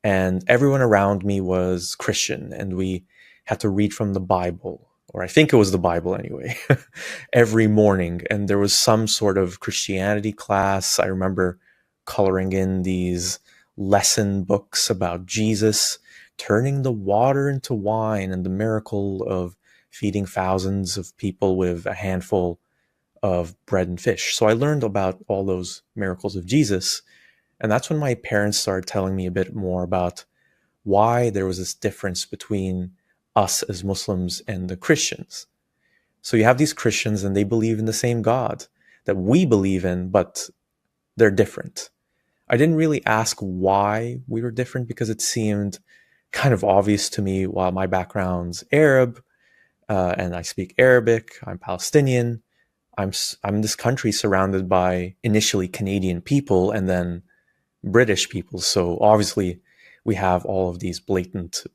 And everyone around me was Christian, and we had to read from the Bible, or I think it was the Bible anyway, every morning. And there was some sort of Christianity class. I remember coloring in these lesson books about Jesus turning the water into wine and the miracle of feeding thousands of people with a handful of bread and fish. So I learned about all those miracles of Jesus. And that's when my parents started telling me a bit more about why there was this difference between us as Muslims and the Christians. So you have these Christians and they believe in the same God that we believe in, but they're different. I didn't really ask why we were different because it seemed kind of obvious to me. While my background's Arab, and I speak Arabic. I'm Palestinian. I'm in this country surrounded by initially Canadian people and then British people. So obviously we have all of these blatant,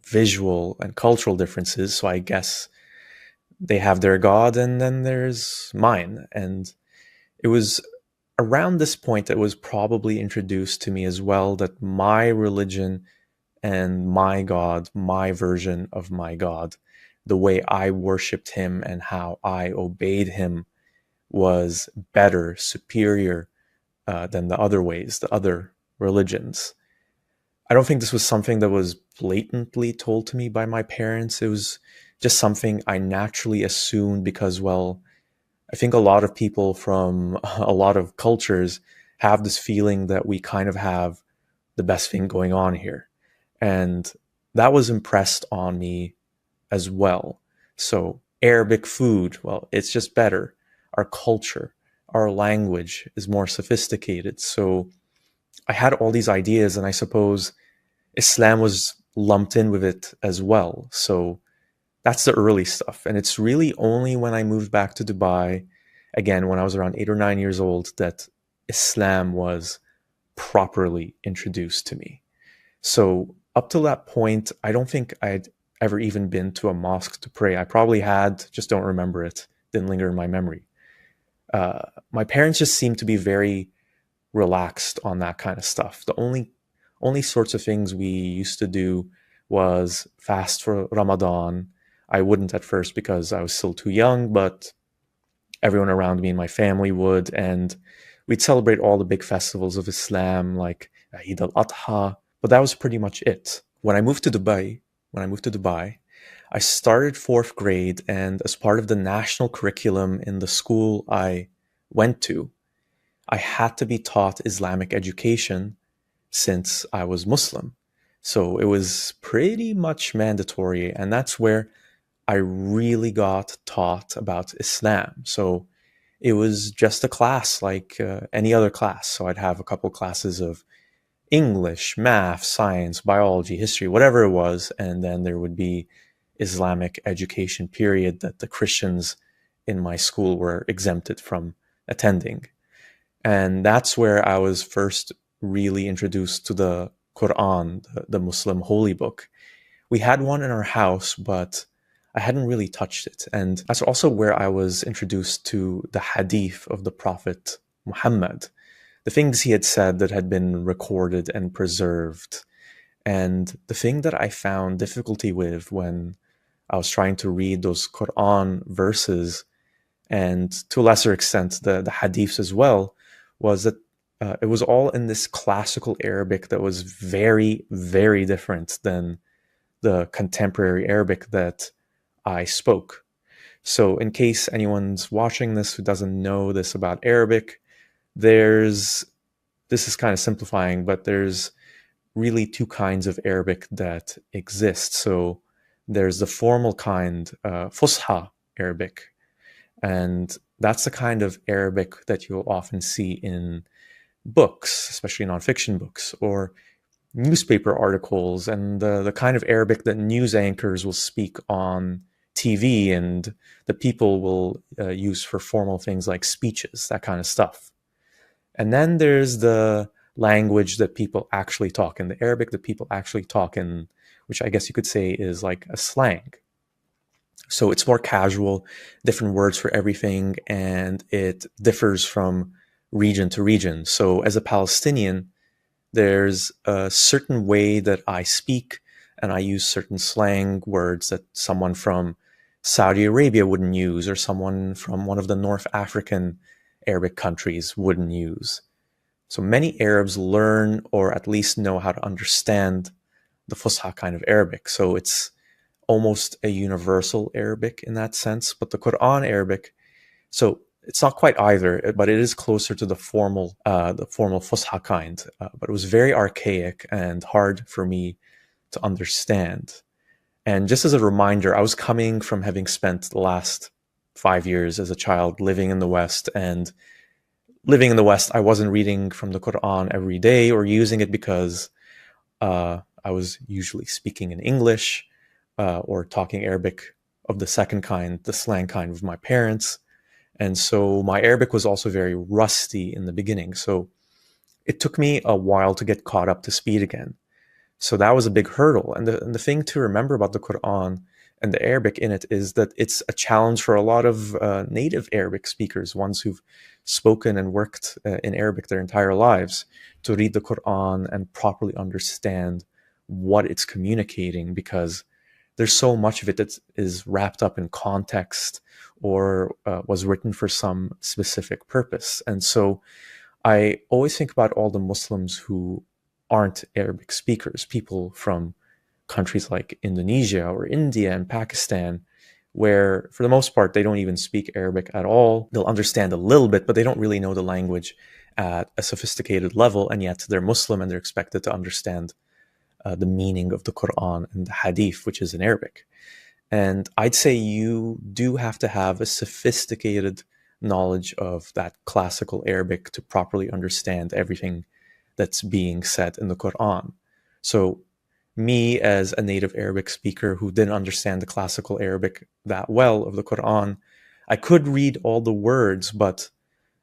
visual and cultural differences. So I guess they have their God and then there's mine. And it was around this point that was probably introduced to me as well, that my religion and my God, my version of my God, the way I worshipped him and how I obeyed him was better, superior than the other ways, the other religions. I don't think this was something that was blatantly told to me by my parents. It was just something I naturally assumed because, well, I think a lot of people from a lot of cultures have this feeling that we kind of have the best thing going on here. And that was impressed on me as well. So Arabic food, well, it's just better. Our culture, our language is more sophisticated. So I had all these ideas, and I suppose Islam was lumped in with it as well. So that's the early stuff. And it's really only when I moved back to Dubai, again, when I was around 8 or 9 years old, that Islam was properly introduced to me. So up to that point, I don't think I'd ever even been to a mosque to pray. I probably had, just don't remember it. Didn't linger in my memory. My parents just seemed to be very relaxed on that kind of stuff. The only sorts of things we used to do was fast for Ramadan. I wouldn't at first because I was still too young, but everyone around me and my family would, and we'd celebrate all the big festivals of Islam like Eid al-Adha, but that was pretty much it. When I moved to Dubai, I started 4th grade, and as part of the national curriculum in the school I went to, I had to be taught Islamic education since I was Muslim. So it was pretty much mandatory, and that's where I really got taught about Islam. So it was just a class like any other class. So I'd have a couple classes of English, math, science, biology, history, whatever it was, and then there would be Islamic education period that the Christians in my school were exempted from attending. And that's where I was first really introduced to the Quran, the Muslim holy book. We had one in our house, but I hadn't really touched it. And that's also where I was introduced to the hadith of the Prophet Muhammad, the things he had said that had been recorded and preserved. And the thing that I found difficulty with when I was trying to read those Quran verses, and to a lesser extent the hadiths as well, was that it was all in this classical Arabic that was very, very different than the contemporary Arabic that I spoke. So in case anyone's watching this who doesn't know this about Arabic, this is kind of simplifying, but there's really two kinds of Arabic that exist. So there's the formal kind, Fusha Arabic, and that's the kind of Arabic that you'll often see in books, especially nonfiction books, or newspaper articles, and the kind of Arabic that news anchors will speak on TV and the people will use for formal things like speeches, that kind of stuff. And then there's the language that people actually talk in, the Arabic that people actually talk in, which I guess you could say is like a slang. So it's more casual, different words for everything, and it differs from region to region. So as a Palestinian, there's a certain way that I speak, and I use certain slang words that someone from Saudi Arabia wouldn't use, or someone from one of the North African Arabic countries wouldn't use. So many Arabs learn, or at least know how to understand, the Fusha kind of Arabic. So it's almost a universal Arabic in that sense. But the Quran Arabic, so it's not quite either, but it is closer to the formal Fusha kind. But it was very archaic and hard for me to understand. And just as a reminder, I was coming from having spent the last 5 years as a child living in the West, and living in the West, I wasn't reading from the Quran every day or using it because I was usually speaking in English or talking Arabic of the second kind, the slang kind, with my parents. And so my Arabic was also very rusty in the beginning. So it took me a while to get caught up to speed again. So that was a big hurdle. And the thing to remember about the Quran and the Arabic in it is that it's a challenge for a lot of native Arabic speakers, ones who've spoken and worked in Arabic their entire lives, to read the Quran and properly understand what it's communicating, because there's so much of it that is wrapped up in context or was written for some specific purpose. And so I always think about all the Muslims who aren't Arabic speakers, people from countries like Indonesia or India and Pakistan, where for the most part, they don't even speak Arabic at all. They'll understand a little bit, but they don't really know the language at a sophisticated level. And yet they're Muslim and they're expected to understand the meaning of the Quran and the Hadith, which is in Arabic. And I'd say you do have to have a sophisticated knowledge of that classical Arabic to properly understand everything that's being said in the Quran. So me, as a native Arabic speaker who didn't understand the classical Arabic that well of the Quran, I could read all the words, but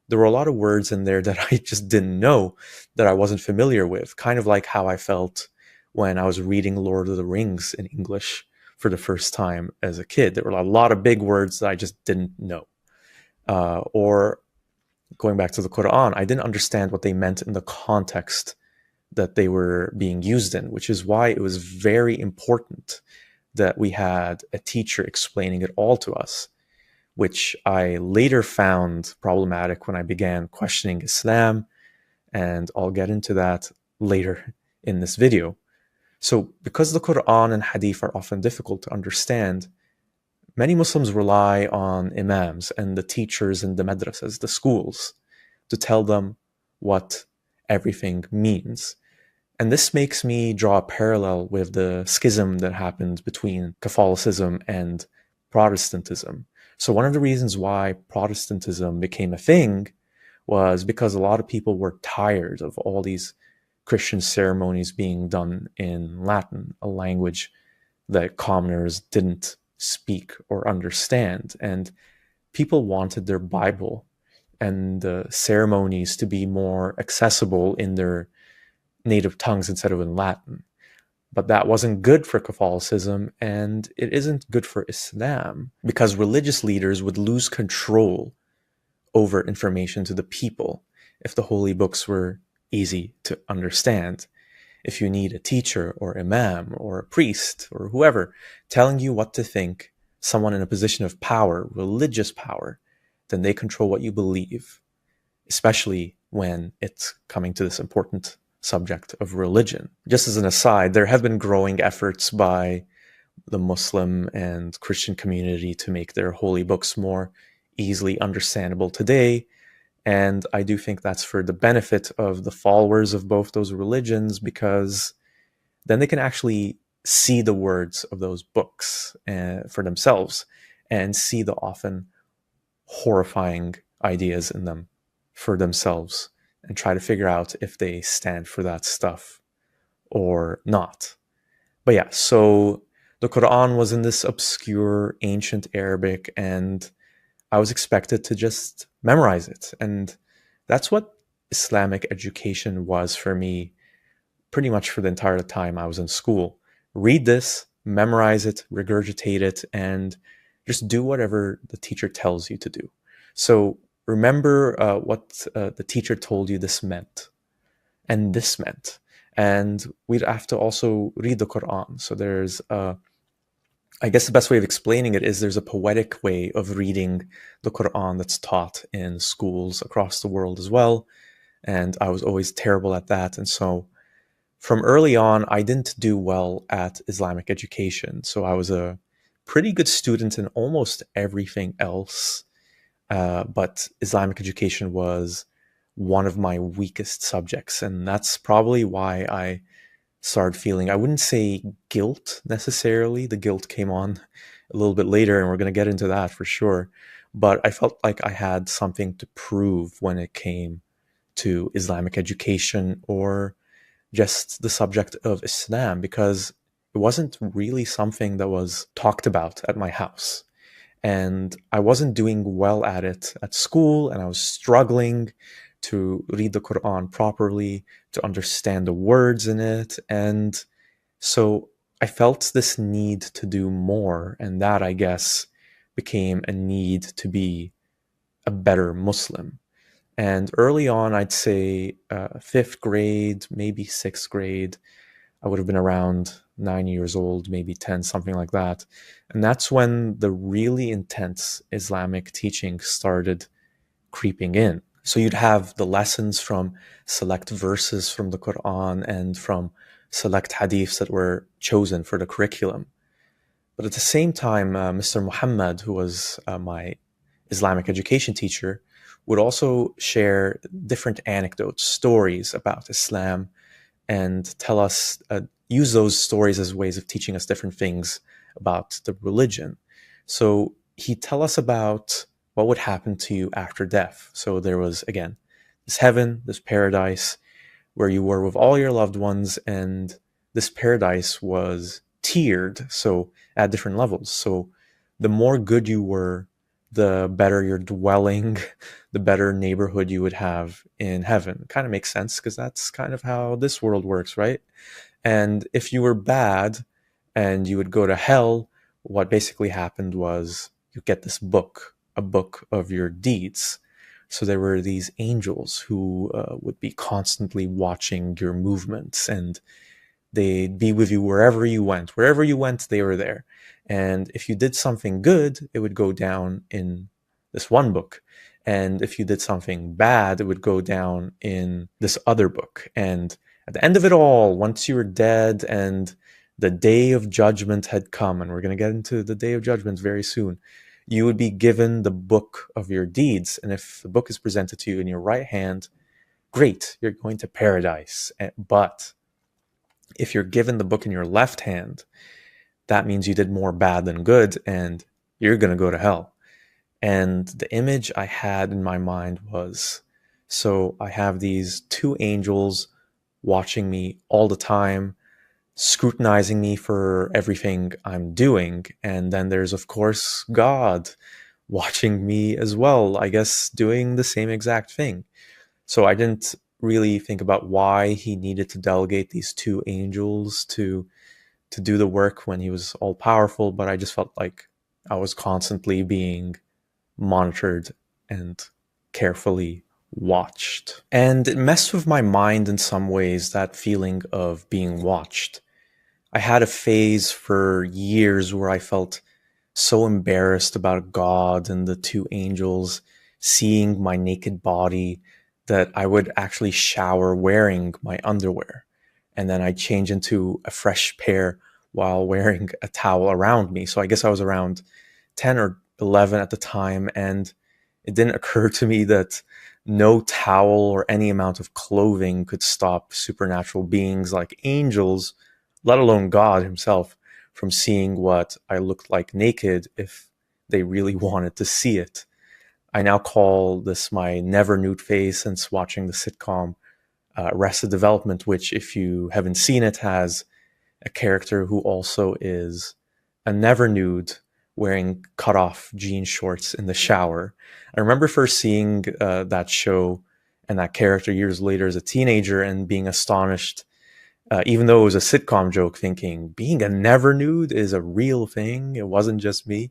there were a lot of words in there that I just didn't know, that I wasn't familiar with, kind of like how I felt when I was reading Lord of the Rings in English for the first time as a kid. There were a lot of big words that I just didn't know. Or going back to the Quran, I didn't understand what they meant in the context that they were being used in, which is why it was very important that we had a teacher explaining it all to us, which I later found problematic when I began questioning Islam, and I'll get into that later in this video. So because the Quran and Hadith are often difficult to understand, many Muslims rely on imams and the teachers in the madrasas, the schools, to tell them what everything means. And this makes me draw a parallel with the schism that happened between Catholicism and Protestantism. So one of the reasons why Protestantism became a thing was because a lot of people were tired of all these Christian ceremonies being done in Latin, a language that commoners didn't speak or understand. And people wanted their Bible and the ceremonies to be more accessible in their native tongues instead of in Latin. But that wasn't good for Catholicism, and it isn't good for Islam, because religious leaders would lose control over information to the people if the holy books were easy to understand. If you need a teacher or imam or a priest or whoever telling you what to think, someone in a position of power, religious power, then they control what you believe, especially when it's coming to this important subject of religion. Just as an aside, there have been growing efforts by the Muslim and Christian community to make their holy books more easily understandable today. And I do think that's for the benefit of the followers of both those religions, because then they can actually see the words of those books for themselves and see the often horrifying ideas in them for themselves and try to figure out if they stand for that stuff or not. But yeah, so the Quran was in this obscure ancient Arabic, and I was expected to just memorize it. And that's what Islamic education was for me pretty much for the entire time I was in school. Read this, memorize it, regurgitate it, and just do whatever the teacher tells you to do. So remember what the teacher told you this meant, and this meant. And we'd have to also read the Quran. So there's I guess the best way of explaining it is there's a poetic way of reading the Quran that's taught in schools across the world as well. And I was always terrible at that. And so from early on, I didn't do well at Islamic education. So I was a pretty good student in almost everything else. But Islamic education was one of my weakest subjects. And that's probably why I started feeling, I wouldn't say guilt necessarily. The guilt came on a little bit later, and we're going to get into that for sure. But I felt like I had something to prove when it came to Islamic education or just the subject of Islam, because it wasn't really something that was talked about at my house. And I wasn't doing well at it at school, and I was struggling to read the Quran properly, to understand the words in it. And so I felt this need to do more, and that, I guess, became a need to be a better Muslim. And early on, I'd say 5th grade, maybe 6th grade, I would have been around 9 years old, maybe 10, something like that. And that's when the really intense Islamic teaching started creeping in. So you'd have the lessons from select verses from the Quran and from select hadiths that were chosen for the curriculum. But at the same time, Mr. Muhammad, who was my Islamic education teacher, would also share different anecdotes, stories about Islam, and tell us, use those stories as ways of teaching us different things about the religion. So he'd tell us about what would happen to you after death. So there was, again, this heaven, this paradise, where you were with all your loved ones, and this paradise was tiered, so at different levels. So the more good you were, the better your dwelling, the better neighborhood you would have in heaven. Kind of makes sense, because that's kind of how this world works, right? And if you were bad and you would go to hell, what basically happened was you get this book, a book of your deeds. So there were these angels who would be constantly watching your movements, and they'd be with you wherever you went. Wherever you went, they were there. And if you did something good, it would go down in this one book. And if you did something bad, it would go down in this other book. And at the end of it all, once you were dead and the day of judgment had come, and we're going to get into the day of judgment very soon, you would be given the book of your deeds. And if the book is presented to you in your right hand, great, you're going to paradise. But if you're given the book in your left hand, that means you did more bad than good, and you're going to go to hell. And the image I had in my mind was, so I have these two angels watching me all the time, scrutinizing me for everything I'm doing. And then there's, of course, God watching me as well, I guess, doing the same exact thing. So I didn't really think about why he needed to delegate these two angels to do the work when he was all powerful, but I just felt like I was constantly being monitored and carefully watched. And it messed with my mind in some ways, that feeling of being watched. I had a phase for years where I felt so embarrassed about God and the two angels seeing my naked body that I would actually shower wearing my underwear. And then I'd change into a fresh pair while wearing a towel around me. So I guess I was around 10 or 11 at the time, and it didn't occur to me that no towel or any amount of clothing could stop supernatural beings like angels, let alone God himself, from seeing what I looked like naked if they really wanted to see it. I now call this my never nude phase since watching the sitcom Arrested Development, which, if you haven't seen it, has a character who also is a never nude, wearing cut-off jean shorts in the shower. I remember first seeing that show and that character years later as a teenager and being astonished, even though it was a sitcom joke, thinking being a never nude is a real thing. It wasn't just me.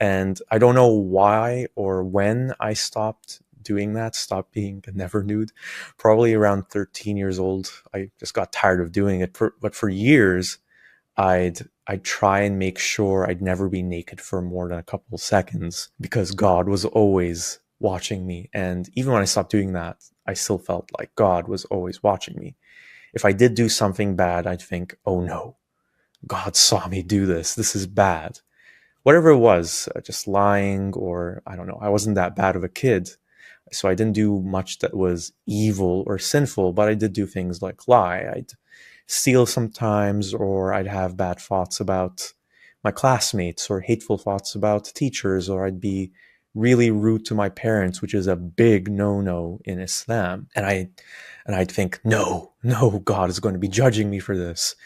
And I don't know why or when I stopped doing that, stopped being a never nude. Probably around 13 years old. I just got tired of doing it. But for years, I'd try and make sure I'd never be naked for more than a couple of seconds, because God was always watching me. And even when I stopped doing that, I still felt like God was always watching me. If I did do something bad, I'd think, oh no, God saw me do this. This is bad. Whatever it was, just lying, or I don't know, I wasn't that bad of a kid. So I didn't do much that was evil or sinful, but I did do things like lie. I'd steal sometimes, or I'd have bad thoughts about my classmates, or hateful thoughts about teachers, or I'd be really rude to my parents, which is a big no-no in Islam. And I'd think, no, God is going to be judging me for this.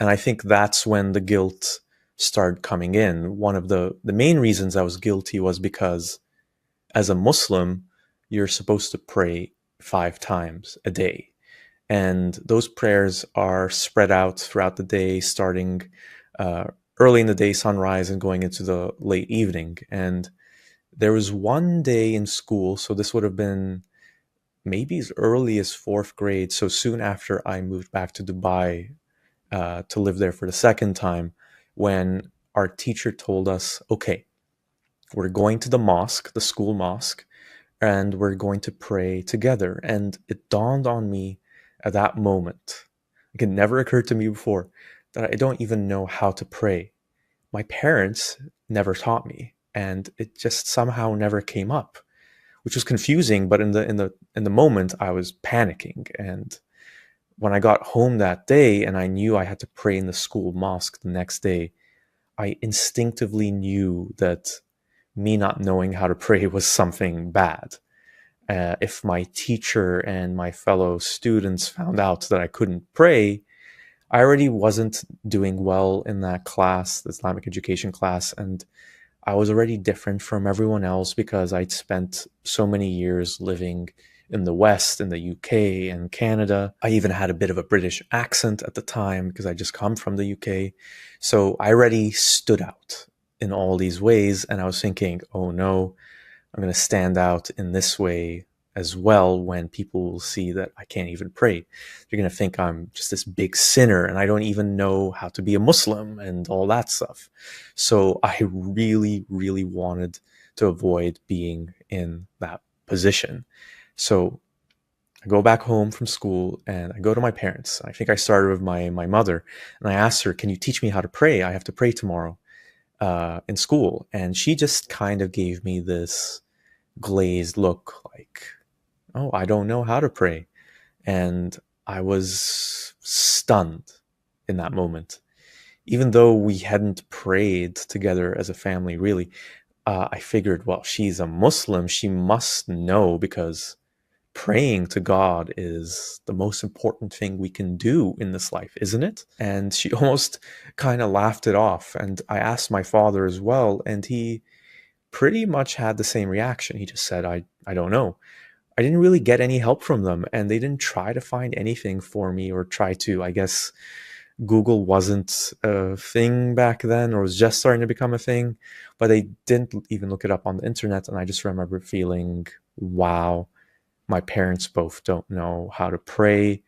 And I think that's when the guilt started coming in. One of the main reasons I was guilty was because as a Muslim, you're supposed to pray 5 times a day. And those prayers are spread out throughout the day, starting early in the day, sunrise, and going into the late evening. And there was one day in school, so this would have been maybe as early as 4th grade, so soon after I moved back to Dubai to live there for the second time, when our teacher told us, okay, we're going to the mosque, the school mosque, and we're going to pray together. And it dawned on me at that moment, it never occurred to me before, that I don't even know how to pray. My parents never taught me, and it just somehow never came up, which was confusing. But in the moment, I was panicking. And when I got home that day and I knew I had to pray in the school mosque the next day, I instinctively knew that me not knowing how to pray was something bad. If my teacher and my fellow students found out that I couldn't pray, I already wasn't doing well in that class, the Islamic education class, and I was already different from everyone else because I'd spent so many years living in the West, in the UK and Canada. I even had a bit of a British accent at the time because I just come from the UK. So I already stood out in all these ways, and I was thinking, oh no, I'm going to stand out in this way as well when people will see that I can't even pray. They're going to think I'm just this big sinner and I don't even know how to be a Muslim and all that stuff. So I really, really wanted to avoid being in that position. So I go back home from school and I go to my parents. I think I started with my mother, and I asked her, can you teach me how to pray? I have to pray tomorrow in school. And she just kind of gave me this glazed look like, oh, I don't know how to pray. And I was stunned in that moment. Even though we hadn't prayed together as a family, really, I figured, well, she's a Muslim. She must know, because praying to God is the most important thing we can do in this life, isn't it? And she almost kind of laughed it off. And I asked my father as well, and he pretty much had the same reaction. He just said, I don't know. I didn't really get any help from them, and they didn't try to find anything for me or try to, I guess Google wasn't a thing back then, or was just starting to become a thing, but they didn't even look it up on the internet. And I just remember feeling, wow, my parents both don't know how to pray.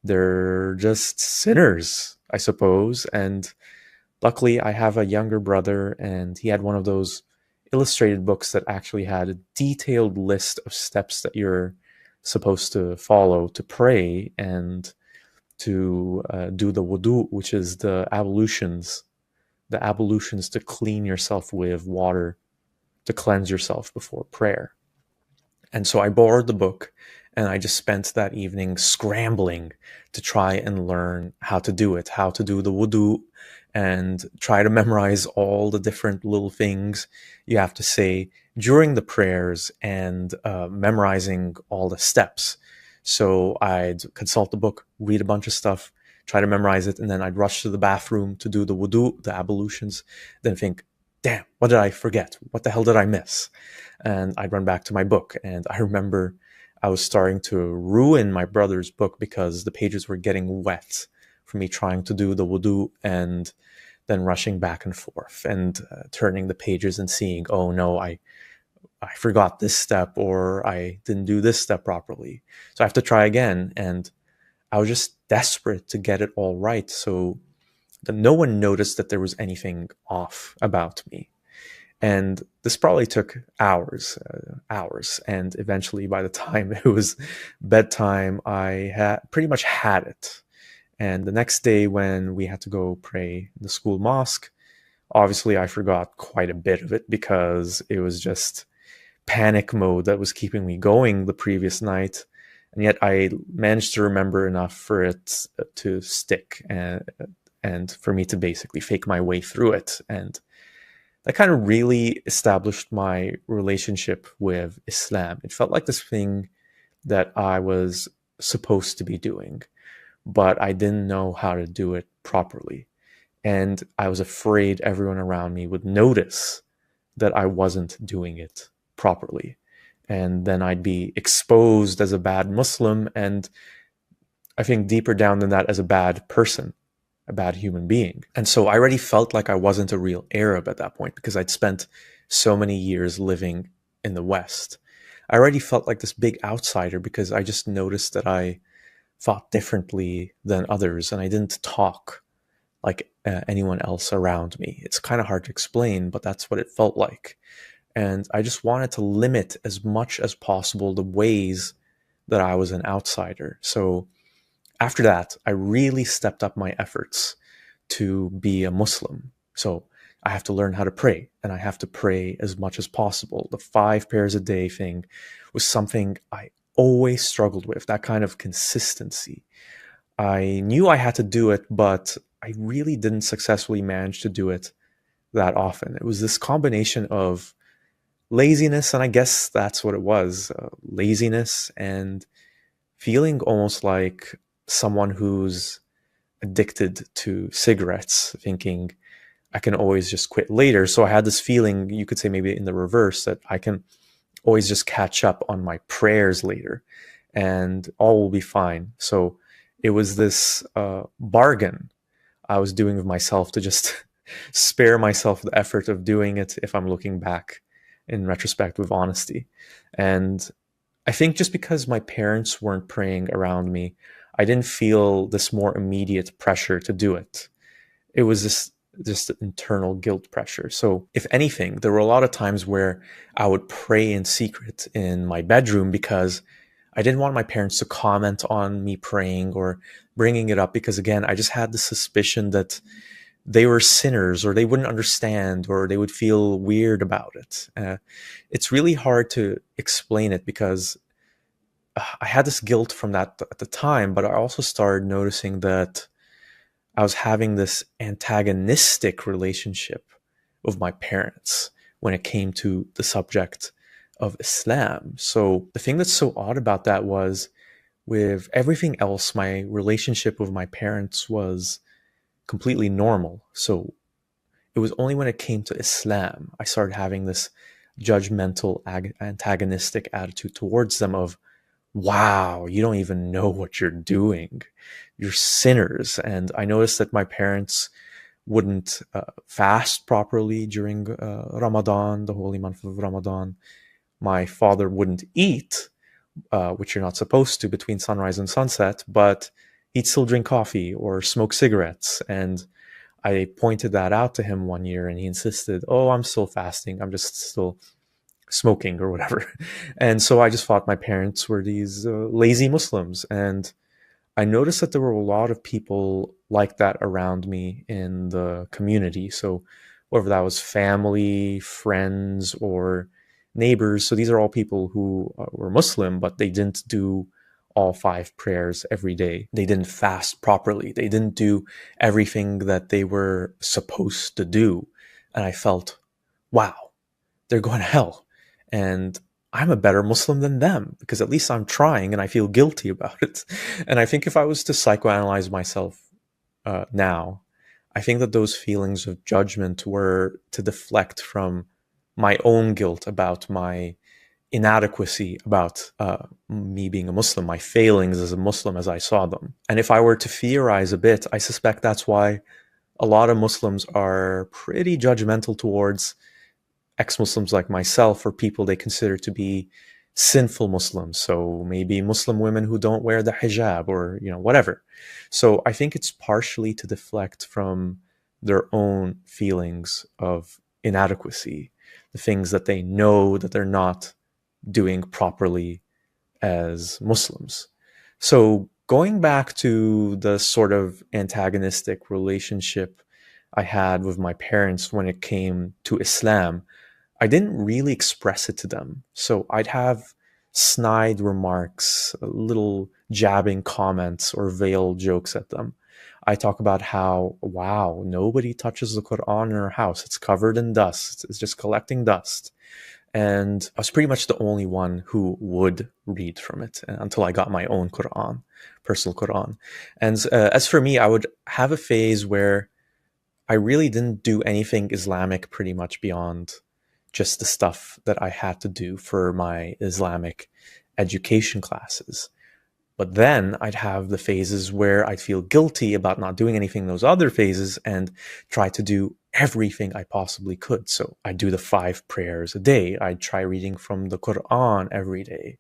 They're just sinners, I suppose. And luckily I have a younger brother, and he had one of those illustrated books that actually had a detailed list of steps that you're supposed to follow to pray and to do the wudu, which is the ablutions to clean yourself with water, to cleanse yourself before prayer. And so I borrowed the book, and I just spent that evening scrambling to try and learn how to do it, how to do the wudu, and try to memorize all the different little things you have to say during the prayers, and memorizing all the steps. So I'd consult the book, read a bunch of stuff, try to memorize it, and then I'd rush to the bathroom to do the wudu, the ablutions, then think, damn, what did I forget? What the hell did I miss? And I'd run back to my book. And I remember I was starting to ruin my brother's book because the pages were getting wet from me trying to do the wudu and then rushing back and forth and turning the pages and seeing, oh no, I forgot this step, or I didn't do this step properly. So I have to try again. And I was just desperate to get it all right, so that no one noticed that there was anything off about me. And this probably took hours. And eventually, by the time it was bedtime, I had pretty much had it. And the next day when we had to go pray in the school mosque, obviously I forgot quite a bit of it because it was just panic mode that was keeping me going the previous night. And yet I managed to remember enough for it to stick and for me to basically fake my way through it. And that kind of really established my relationship with Islam. It felt like this thing that I was supposed to be doing, but I didn't know how to do it properly. And I was afraid everyone around me would notice that I wasn't doing it properly. And then I'd be exposed as a bad Muslim, and I think deeper down than that, as a bad person, a bad human being. And so I already felt like I wasn't a real Arab at that point because I'd spent so many years living in the West. I already felt like this big outsider because I just noticed that I thought differently than others, and I didn't talk like anyone else around me. It's kind of hard to explain, but that's what it felt like. And I just wanted to limit as much as possible the ways that I was an outsider. So after that, I really stepped up my efforts to be a Muslim. So I have to learn how to pray, and I have to pray as much as possible. The 5 prayers a day thing was something I always struggled with, that kind of consistency. I knew I had to do it, but I really didn't successfully manage to do it that often. It was this combination of laziness, and I guess that's what it was, laziness and feeling almost like someone who's addicted to cigarettes, thinking I can always just quit later. So I had this feeling, you could say maybe in the reverse, that I can always just catch up on my prayers later and all will be fine. So it was this bargain I was doing with myself to just spare myself the effort of doing it if I'm looking back in retrospect with honesty. And I think just because my parents weren't praying around me, I didn't feel this more immediate pressure to do it. It was this just internal guilt pressure. So if anything, there were a lot of times where I would pray in secret in my bedroom because I didn't want my parents to comment on me praying or bringing it up, because again, I just had the suspicion that they were sinners, or they wouldn't understand, or they would feel weird about it. It's really hard to explain it because I had this guilt from that at the time, but I also started noticing that I was having this antagonistic relationship with my parents when it came to the subject of Islam. So the thing that's so odd about that was, with everything else, my relationship with my parents was completely normal. So it was only when it came to Islam, I started having this judgmental, antagonistic attitude towards them of, wow, you don't even know what you're doing. You're sinners. And I noticed that my parents wouldn't fast properly during Ramadan, the holy month of Ramadan. My father wouldn't eat, which you're not supposed to, between sunrise and sunset, but he'd still drink coffee or smoke cigarettes. And I pointed that out to him one year, and he insisted, oh, I'm still fasting. I'm just still smoking or whatever. And so I just thought my parents were these lazy Muslims. And I noticed that there were a lot of people like that around me in the community. So whether that was family, friends, or neighbors. So these are all people who were Muslim, but they didn't do all 5 prayers every day. They didn't fast properly. They didn't do everything that they were supposed to do. And I felt, wow, they're going to hell. And I'm a better Muslim than them because at least I'm trying, and I feel guilty about it. And I think if I was to psychoanalyze myself now, I think that those feelings of judgment were to deflect from my own guilt about my inadequacy, about me being a Muslim, my failings as a Muslim as I saw them. And if I were to theorize a bit, I suspect that's why a lot of Muslims are pretty judgmental towards ex-Muslims like myself, or people they consider to be sinful Muslims. So maybe Muslim women who don't wear the hijab, or, you know, whatever. So I think it's partially to deflect from their own feelings of inadequacy, the things that they know that they're not doing properly as Muslims. So going back to the sort of antagonistic relationship I had with my parents when it came to Islam, I didn't really express it to them. So I'd have snide remarks, little jabbing comments, or veiled jokes at them. I talk about how, wow, nobody touches the Quran in our house. It's covered in dust. It's just collecting dust. And I was pretty much the only one who would read from it until I got my own Quran, personal Quran. And as for me, I would have a phase where I really didn't do anything Islamic pretty much beyond just the stuff that I had to do for my Islamic education classes. But then I'd have the phases where I'd feel guilty about not doing anything in those other phases and try to do everything I possibly could. So I'd do the 5 prayers a day. I'd try reading from the Quran every day.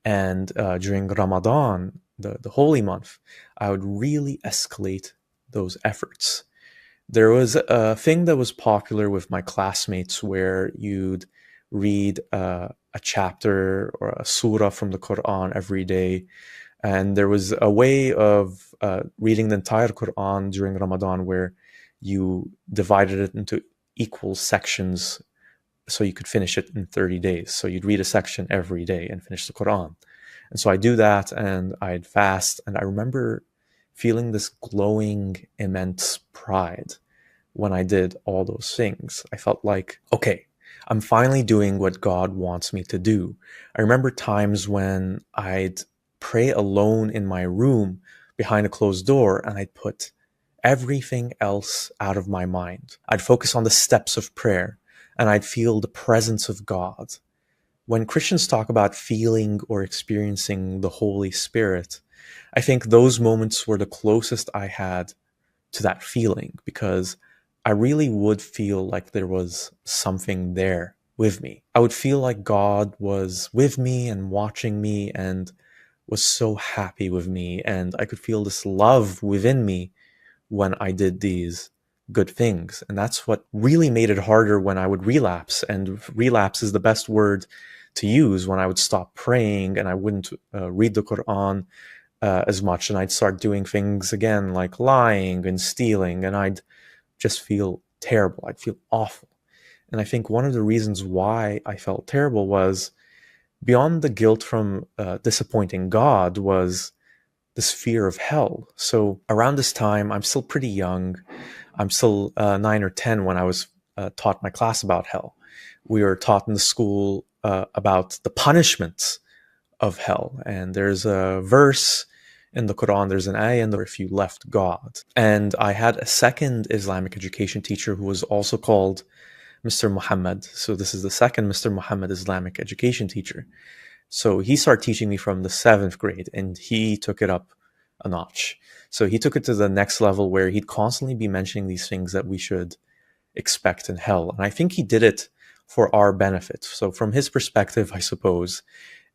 And during Ramadan, the holy month, I would really escalate those efforts. There was a thing that was popular with my classmates where you'd read a chapter or a surah from the Quran every day. And there was a way of reading the entire Quran during Ramadan where you divided it into equal sections so you could finish it in 30 days. So you'd read a section every day and finish the Quran. And so I'd do that and I'd fast. And I remember feeling this glowing, immense pride when I did all those things. I felt like, okay, I'm finally doing what God wants me to do. I remember times when I'd pray alone in my room behind a closed door and I'd put everything else out of my mind. I'd focus on the steps of prayer and I'd feel the presence of God. When Christians talk about feeling or experiencing the Holy Spirit, I think those moments were the closest I had to that feeling, because I really would feel like there was something there with me. I would feel like God was with me and watching me and was so happy with me, and I could feel this love within me when I did these good things. And that's what really made it harder when I would relapse. And relapse is the best word to use when I would stop praying and I wouldn't read the Quran as much, and I'd start doing things again like lying and stealing, and I'd just feel terrible. I'd feel awful. And I think one of the reasons why I felt terrible was, beyond the guilt from disappointing God, was this fear of hell. So around this time, I'm still pretty young. I'm still 9 or 10 when I was taught my class about hell. We were taught in the school about the punishments of hell. And there's a verse in the Quran, there's an ayah in there, if you left God. And I had a second Islamic education teacher who was also called Mr. Muhammad. So this is the second Mr. Muhammad Islamic education teacher. So he started teaching me from the 7th grade, and he took it up a notch. So he took it to the next level where he'd constantly be mentioning these things that we should expect in hell. And I think he did it for our benefit. So from his perspective, I suppose.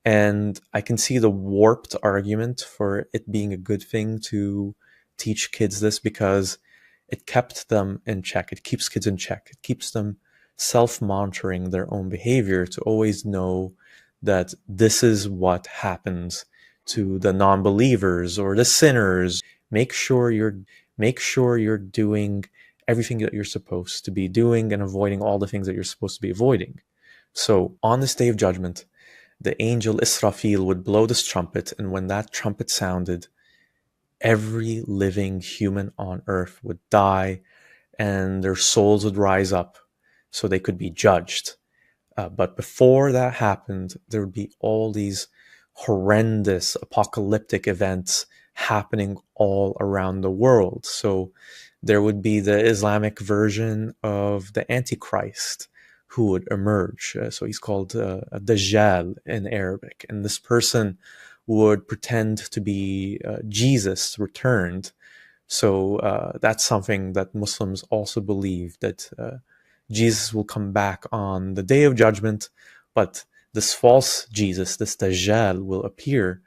And I can see the warped argument for it being a good thing to teach kids this, because it kept them in check. It keeps kids in check. It keeps them self-monitoring their own behavior to always know that this is what happens to the non-believers or the sinners. Make sure you're doing everything that you're supposed to be doing and avoiding all the things that you're supposed to be avoiding. So on this day of judgment, the angel Israfil would blow this trumpet, and when that trumpet sounded, every living human on earth would die and their souls would rise up so they could be judged. But before that happened, there would be all these horrendous apocalyptic events happening all around the world. So there would be the Islamic version of the Antichrist who would emerge. So he's called Dajjal in Arabic. And this person would pretend to be Jesus returned. So that's something that Muslims also believe, that Jesus will come back on the day of judgment, but this false Jesus, this Dajjal, will appear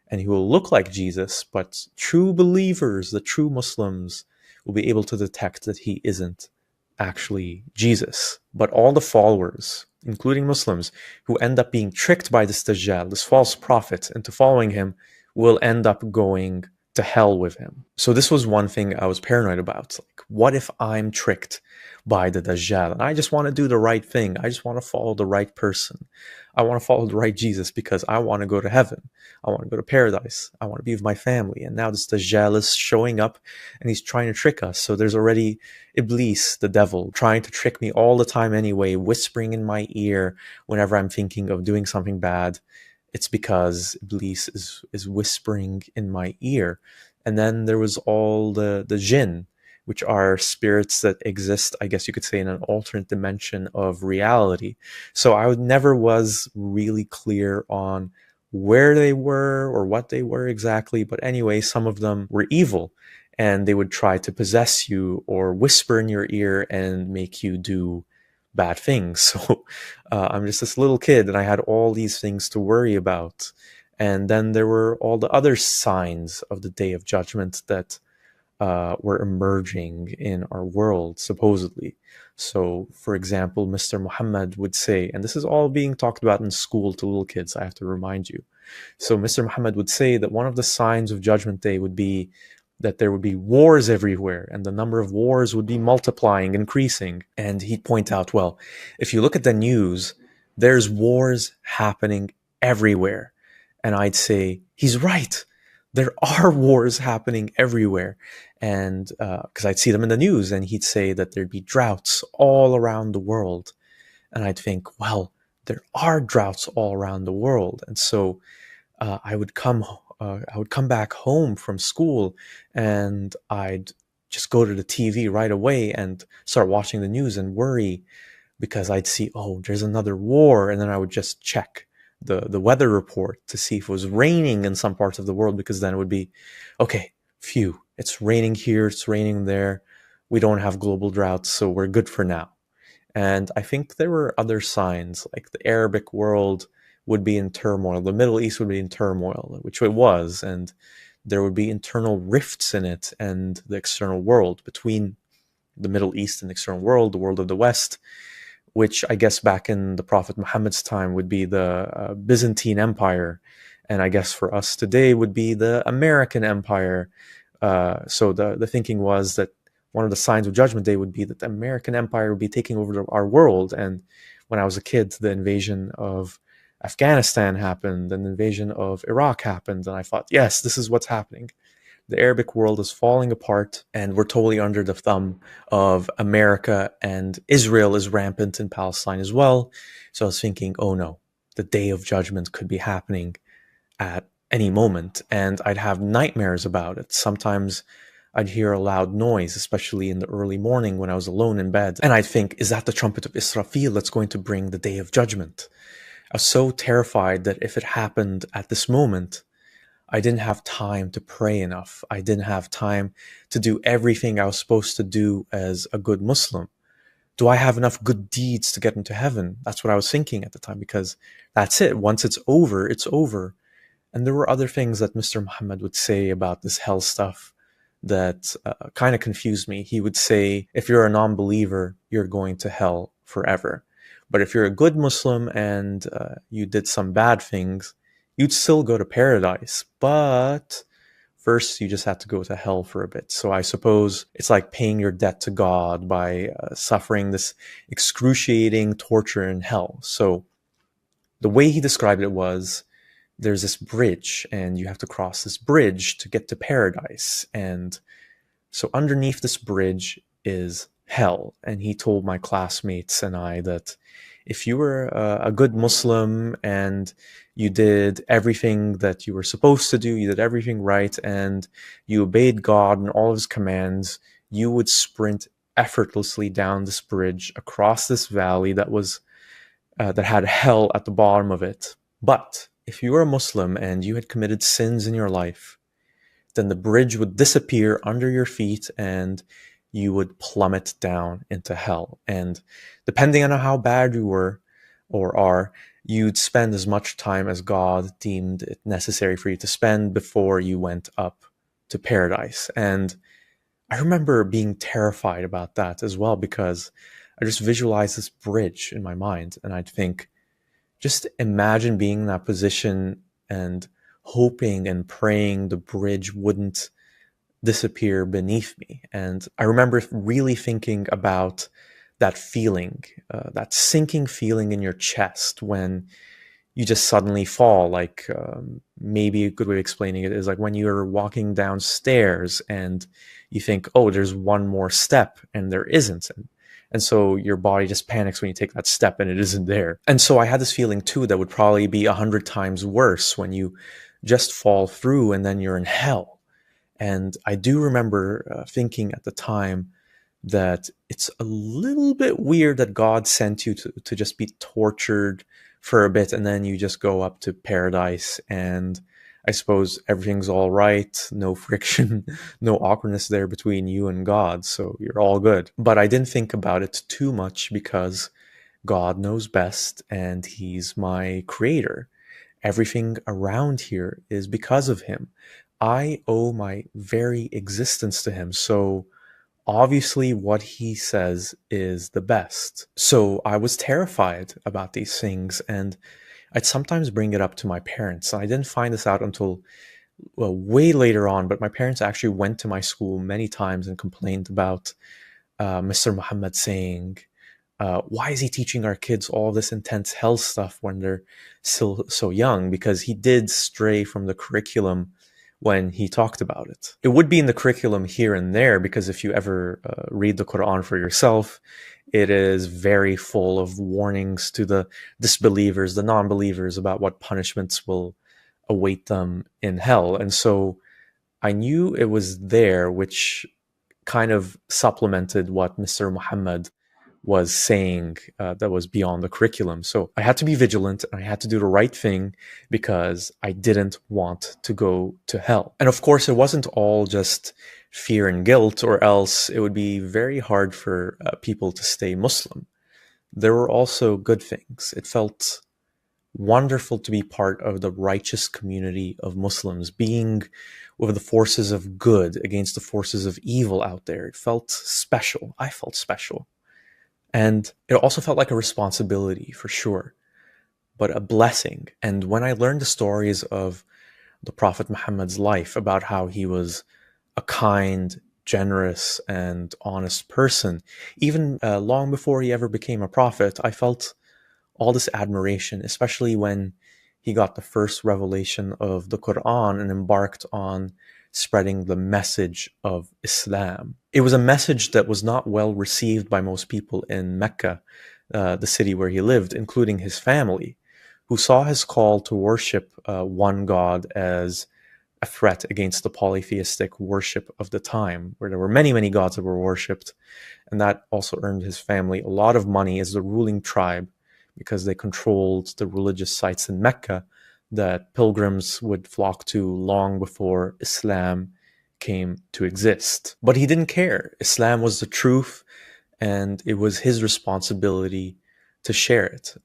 and he will look like Jesus, but true believers, the true Muslims, will be able to detect that he isn't actually Jesus. But all the followers, including Muslims, who end up being tricked by this Dajjal, this false prophet, into following him, will end up going to hell with him. So this was one thing I was paranoid about. Like, what if I'm tricked by the Dajjal and I just want to do the right thing? I just want to follow the right person. I want to follow the right Jesus because I want to go to heaven. I want to go to paradise. I want to be with my family. And now this Dajjal is showing up and he's trying to trick us. So there's already Iblis, the devil, trying to trick me all the time anyway, whispering in my ear whenever I'm thinking of doing something bad. It's because Iblis is whispering in my ear. And then there was all the jinn, which are spirits that exist, I guess you could say, in an alternate dimension of reality. So I never was really clear on where they were or what they were exactly. But anyway, some of them were evil and they would try to possess you or whisper in your ear and make you do bad things. So I'm just this little kid and I had all these things to worry about. And then there were all the other signs of the Day of Judgment that were emerging in our world, supposedly. So, for example, Mr. Muhammad would say, and this is all being talked about in school to little kids, I have to remind you. So Mr. Muhammad would say that one of the signs of Judgment Day would be that there would be wars everywhere and the number of wars would be multiplying, increasing. And he'd point out, well, if you look at the news, there's wars happening everywhere. And I'd say, he's right. There are wars happening everywhere. And because I'd see them in the news, and he'd say that there'd be droughts all around the world. And I'd think, well, there are droughts all around the world. And so I would come back home from school and I'd just go to the TV right away and start watching the news and worry because I'd see, oh, there's another war. And then I would just check the weather report to see if it was raining in some parts of the world, because then it would be, okay, phew, it's raining here, it's raining there. We don't have global droughts, so we're good for now. And I think there were other signs, like the Arabic world would be in turmoil, the Middle East would be in turmoil, which it was, and there would be internal rifts in it and the external world, between the Middle East and the external world, the world of the West, which I guess back in the Prophet Muhammad's time would be the Byzantine Empire, and I guess for us today would be the American Empire. So the thinking was that one of the signs of Judgment Day would be that the American Empire would be taking over our world. And when I was a kid, the invasion of Afghanistan happened, and the invasion of Iraq happened, and I thought, yes, this is what's happening. The Arabic world is falling apart, and we're totally under the thumb of America, and Israel is rampant in Palestine as well. So I was thinking, oh no, the Day of Judgment could be happening at any moment, and I'd have nightmares about it. Sometimes I'd hear a loud noise, especially in the early morning when I was alone in bed, and I'd think, is that the trumpet of Israfil that's going to bring the Day of Judgment? I was so terrified that if it happened at this moment, I didn't have time to pray enough. I didn't have time to do everything I was supposed to do as a good Muslim. Do I have enough good deeds to get into heaven? That's what I was thinking at the time, because that's it. Once it's over, it's over. And there were other things that Mr. Muhammad would say about this hell stuff that kind of confused me. He would say, if you're a non-believer, you're going to hell forever. But if you're a good Muslim and you did some bad things, you'd still go to paradise. But first, you just have to go to hell for a bit. So I suppose it's like paying your debt to God by suffering this excruciating torture in hell. So the way he described it was, there's this bridge, and you have to cross this bridge to get to paradise. And so underneath this bridge is hell. And he told my classmates and I that if you were a good Muslim and you did everything that you were supposed to do, you did everything right, and you obeyed God and all of his commands, you would sprint effortlessly down this bridge across this valley that was that had hell at the bottom of it. But if you were a Muslim and you had committed sins in your life, then the bridge would disappear under your feet and you would plummet down into hell. And depending on how bad you were or are, you'd spend as much time as God deemed it necessary for you to spend before you went up to paradise. And I remember being terrified about that as well, because I just visualized this bridge in my mind, and I'd think, just imagine being in that position and hoping and praying the bridge wouldn't disappear beneath me. And I remember really thinking about that feeling, that sinking feeling in your chest when you just suddenly fall. Like maybe a good way of explaining it is like when you're walking downstairs and you think, oh, there's one more step, and there isn't. And so your body just panics when you take that step and it isn't there. And so I had this feeling too that would probably be 100 times worse when you just fall through and then you're in hell. And I do remember thinking at the time that it's a little bit weird that God sent you to just be tortured for a bit and then you just go up to paradise and I suppose everything's all right, no friction, no awkwardness there between you and God, so you're all good. But I didn't think about it too much because God knows best and He's my creator. Everything around here is because of Him. I owe my very existence to Him, so obviously what He says is the best. So I was terrified about these things, and I'd sometimes bring it up to my parents. And I didn't find this out until way later on, but my parents actually went to my school many times and complained about Mr. Muhammad saying, why is he teaching our kids all this intense hell stuff when they're still so young? Because he did stray from the curriculum when he talked about it. It would be in the curriculum here and there, because if you ever read the Quran for yourself, it is very full of warnings to the disbelievers, the non-believers, about what punishments will await them in hell. And so I knew it was there, which kind of supplemented what Mr. Muhammad was saying that was beyond the curriculum. So I had to be vigilant and I had to do the right thing because I didn't want to go to hell. And of course, it wasn't all just fear and guilt, or else it would be very hard for people to stay Muslim. There were also good things. It felt wonderful to be part of the righteous community of Muslims, being with the forces of good against the forces of evil out there. It felt special. I felt special. And it also felt like a responsibility, for sure, but a blessing. And when I learned the stories of the Prophet Muhammad's life, about how he was a kind, generous, and honest person, even long before he ever became a prophet, I felt all this admiration, especially when he got the first revelation of the Quran and embarked on spreading the message of Islam. It was a message that was not well received by most people in Mecca, the city where he lived, including his family, who saw his call to worship one God as a threat against the polytheistic worship of the time, where there were many, many gods that were worshipped. And that also earned his family a lot of money as the ruling tribe, because they controlled the religious sites in Mecca that pilgrims would flock to long before Islam came to exist. But he didn't care. Islam was the truth, and it was his responsibility to share it.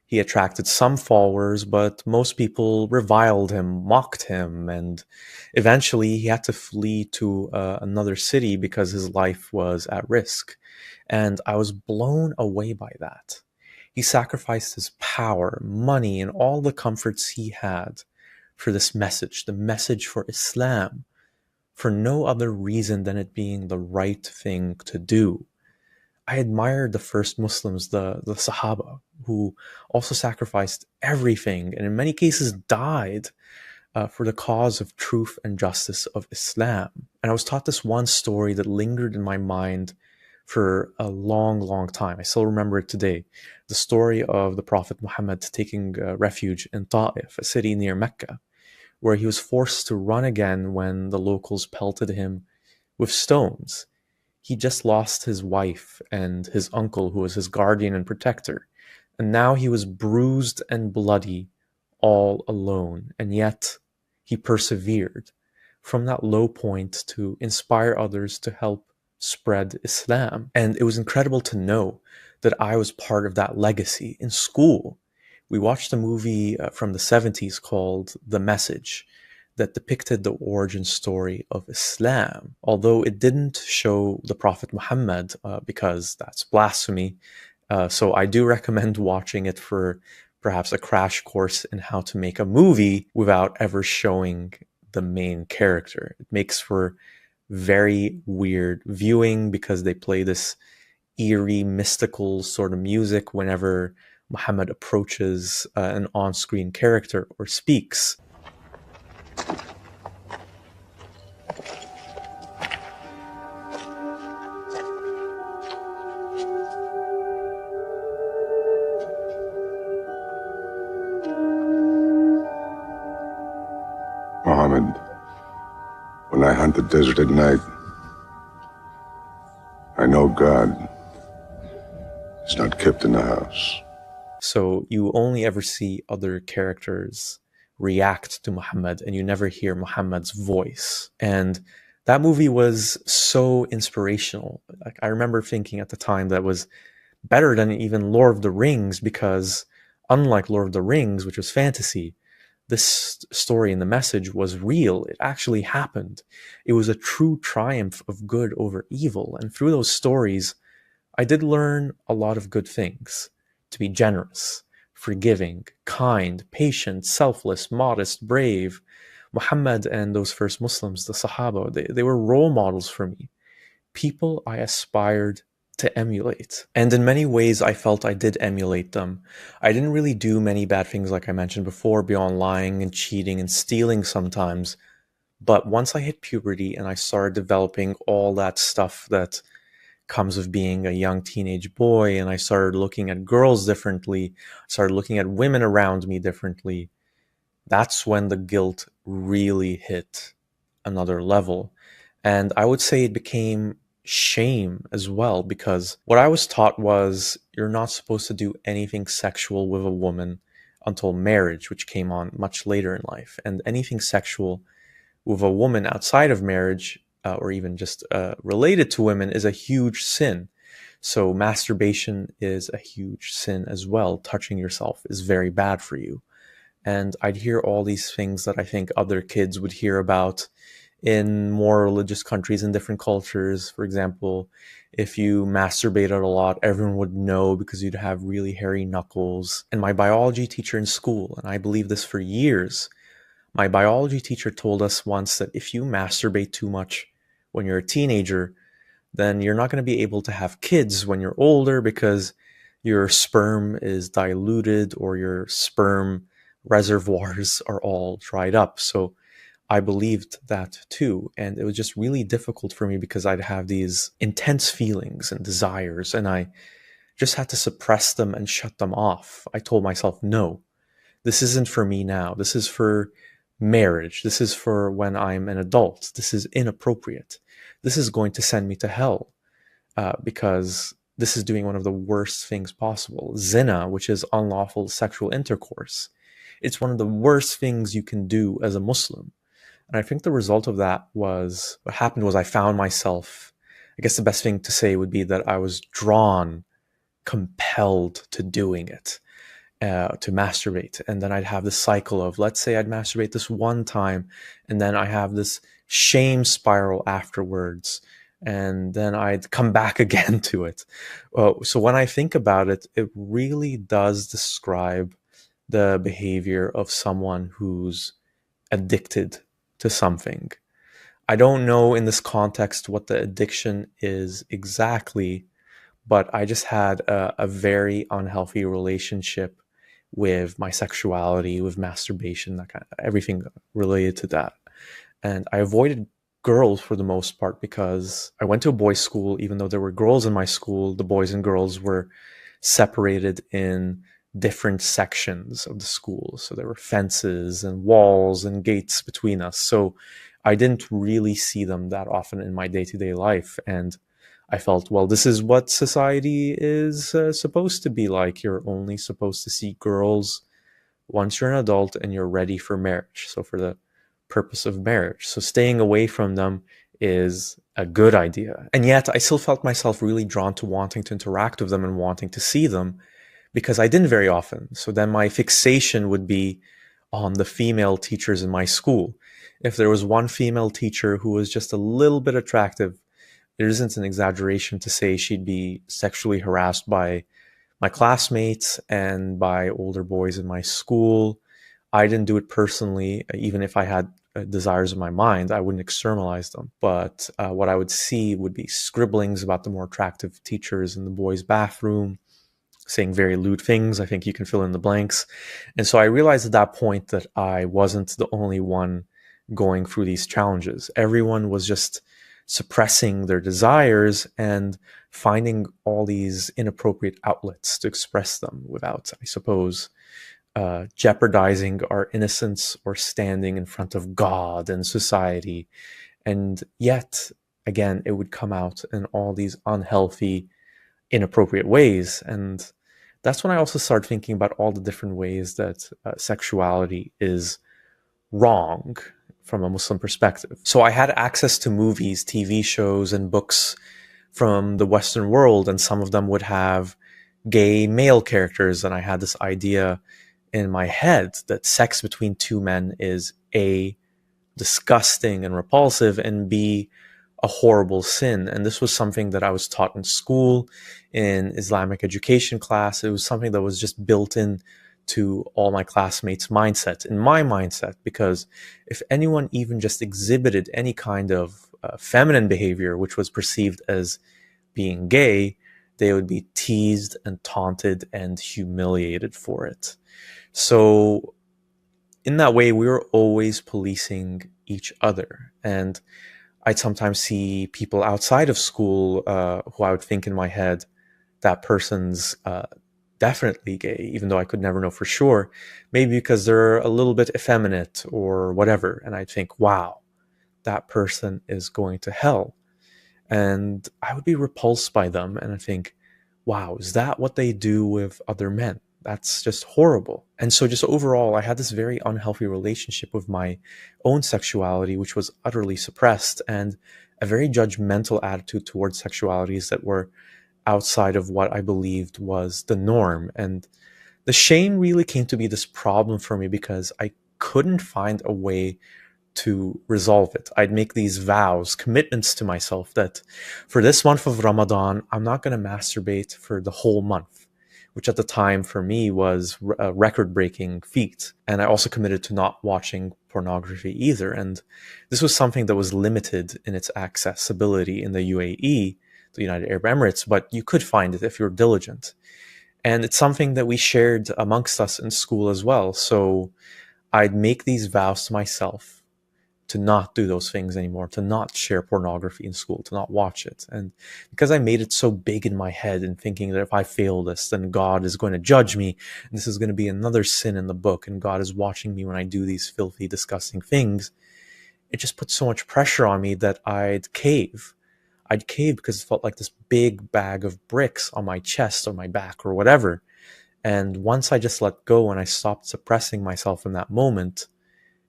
He attracted some followers, but most people reviled him, mocked him, and eventually he had to flee to another city because his life was at risk. And I was blown away by that. He sacrificed his power, money, and all the comforts he had for this message, the message for Islam, for no other reason than it being the right thing to do. I admired the first Muslims, the Sahaba, who also sacrificed everything and in many cases died for the cause of truth and justice of Islam. And I was taught this one story that lingered in my mind for a long, long time. I still remember it today. The story of the Prophet Muhammad taking refuge in Ta'if, a city near Mecca, where he was forced to run again when the locals pelted him with stones. He just lost his wife and his uncle, who was his guardian and protector. And now he was bruised and bloody, all alone. And yet he persevered from that low point to inspire others to help spread Islam. And it was incredible to know that I was part of that legacy. In school, we watched a movie from the 70s called The Message that depicted the origin story of Islam. Although it didn't show the Prophet Muhammad because that's blasphemy. So I do recommend watching it for perhaps a crash course in how to make a movie without ever showing the main character. It makes for very weird viewing because they play this eerie, mystical sort of music whenever Muhammad approaches an on-screen character or speaks. Muhammad, when I hunt the desert at night, I know God is not kept in the house. So you only ever see other characters react to Muhammad and you never hear Muhammad's voice. And that movie was so inspirational. Like, I remember thinking at the time that was better than even Lord of the Rings, because unlike Lord of the Rings, which was fantasy, this story and the message was real. It actually happened. It was a true triumph of good over evil. And through those stories, I did learn a lot of good things. To be generous, forgiving, kind, patient, selfless, modest, brave. Muhammad and those first Muslims, the Sahaba, they were role models for me. People I aspired to emulate. And in many ways, I felt I did emulate them. I didn't really do many bad things, like I mentioned before, beyond lying and cheating and stealing sometimes. But once I hit puberty and I started developing all that stuff that comes of being a young teenage boy, and I started looking at girls differently, started looking at women around me differently, that's when the guilt really hit another level. And I would say it became shame as well, because what I was taught was you're not supposed to do anything sexual with a woman until marriage, which came on much later in life. And anything sexual with a woman outside of marriage, or even just related to women, is a huge sin. So masturbation is a huge sin as well. Touching yourself is very bad for you. And I'd hear all these things that I think other kids would hear about in more religious countries and different cultures. For example, if you masturbated a lot, everyone would know because you'd have really hairy knuckles. And my biology teacher in school, and I believed this for years, my biology teacher told us once that if you masturbate too much when you're a teenager, then you're not going to be able to have kids when you're older because your sperm is diluted or your sperm reservoirs are all dried up. So I believed that too. And it was just really difficult for me because I'd have these intense feelings and desires, and I just had to suppress them and shut them off. I told myself, no, this isn't for me now. This is for marriage. This is for when I'm an adult. This is inappropriate. This is going to send me to hell because this is doing one of the worst things possible. Zina, which is unlawful sexual intercourse. It's one of the worst things you can do as a Muslim. And I think the result of that was, what happened was I found myself, I guess the best thing to say would be that I was drawn, compelled to doing it, to masturbate. And then I'd have this cycle of, let's say I'd masturbate this one time, and then I have this shame spiral afterwards, and then I'd come back again to it. So when I think about it, it really does describe the behavior of someone who's addicted to something. I don't know in this context what the addiction is exactly, but I just had a very unhealthy relationship with my sexuality, with masturbation, that kind of everything related to that. And I avoided girls for the most part because I went to a boys' school. Even though there were girls in my school, the boys and girls were separated in different sections of the school. So there were fences and walls and gates between us. So I didn't really see them that often in my day-to-day life. And I felt, well, this is what society is supposed to be like. You're only supposed to see girls once you're an adult and you're ready for marriage. So for the purpose of marriage. So staying away from them is a good idea. And yet I still felt myself really drawn to wanting to interact with them and wanting to see them, because I didn't very often. So then my fixation would be on the female teachers in my school. If there was one female teacher who was just a little bit attractive, it isn't an exaggeration to say she'd be sexually harassed by my classmates and by older boys in my school. I didn't do it personally. Even if I had desires in my mind, I wouldn't externalize them. But what I would see would be scribblings about the more attractive teachers in the boys' bathroom, saying very lewd things. I think you can fill in the blanks. And so I realized at that point that I wasn't the only one going through these challenges. Everyone was just suppressing their desires and finding all these inappropriate outlets to express them without, I suppose, jeopardizing our innocence or standing in front of God and society. And yet, again, it would come out in all these unhealthy, inappropriate ways. And that's when I also started thinking about all the different ways that sexuality is wrong from a Muslim perspective. So I had access to movies, TV shows, and books from the Western world, and some of them would have gay male characters. And I had this idea in my head that sex between two men is A, disgusting and repulsive, and B, a horrible sin. And this was something that I was taught in school, in Islamic education class. It was something that was just built in to all my classmates' mindset, in my mindset, because if anyone even just exhibited any kind of feminine behavior, which was perceived as being gay, they would be teased and taunted and humiliated for it. So in that way, we were always policing each other. And I'd sometimes see people outside of school who I would think in my head, that person's definitely gay, even though I could never know for sure, maybe because they're a little bit effeminate or whatever. And I'd think, wow, that person is going to hell. And I would be repulsed by them. And I think, wow, is that what they do with other men? That's just horrible. And so just overall, I had this very unhealthy relationship with my own sexuality, which was utterly suppressed, and a very judgmental attitude towards sexualities that were outside of what I believed was the norm. And the shame really came to be this problem for me because I couldn't find a way to resolve it. I'd make these vows, commitments to myself that for this month of Ramadan, I'm not going to masturbate for the whole month, which at the time for me was a record-breaking feat. And I also committed to not watching pornography either. And this was something that was limited in its accessibility in the UAE, the United Arab Emirates, but you could find it if you're diligent. And it's something that we shared amongst us in school as well. So I'd make these vows to myself to not do those things anymore, to not share pornography in school, to not watch it. And because I made it so big in my head and thinking that if I fail this, then God is going to judge me, and this is going to be another sin in the book, and God is watching me when I do these filthy, disgusting things, it just put so much pressure on me that I'd cave. I'd cave because it felt like this big bag of bricks on my chest or my back or whatever. And once I just let go and I stopped suppressing myself in that moment,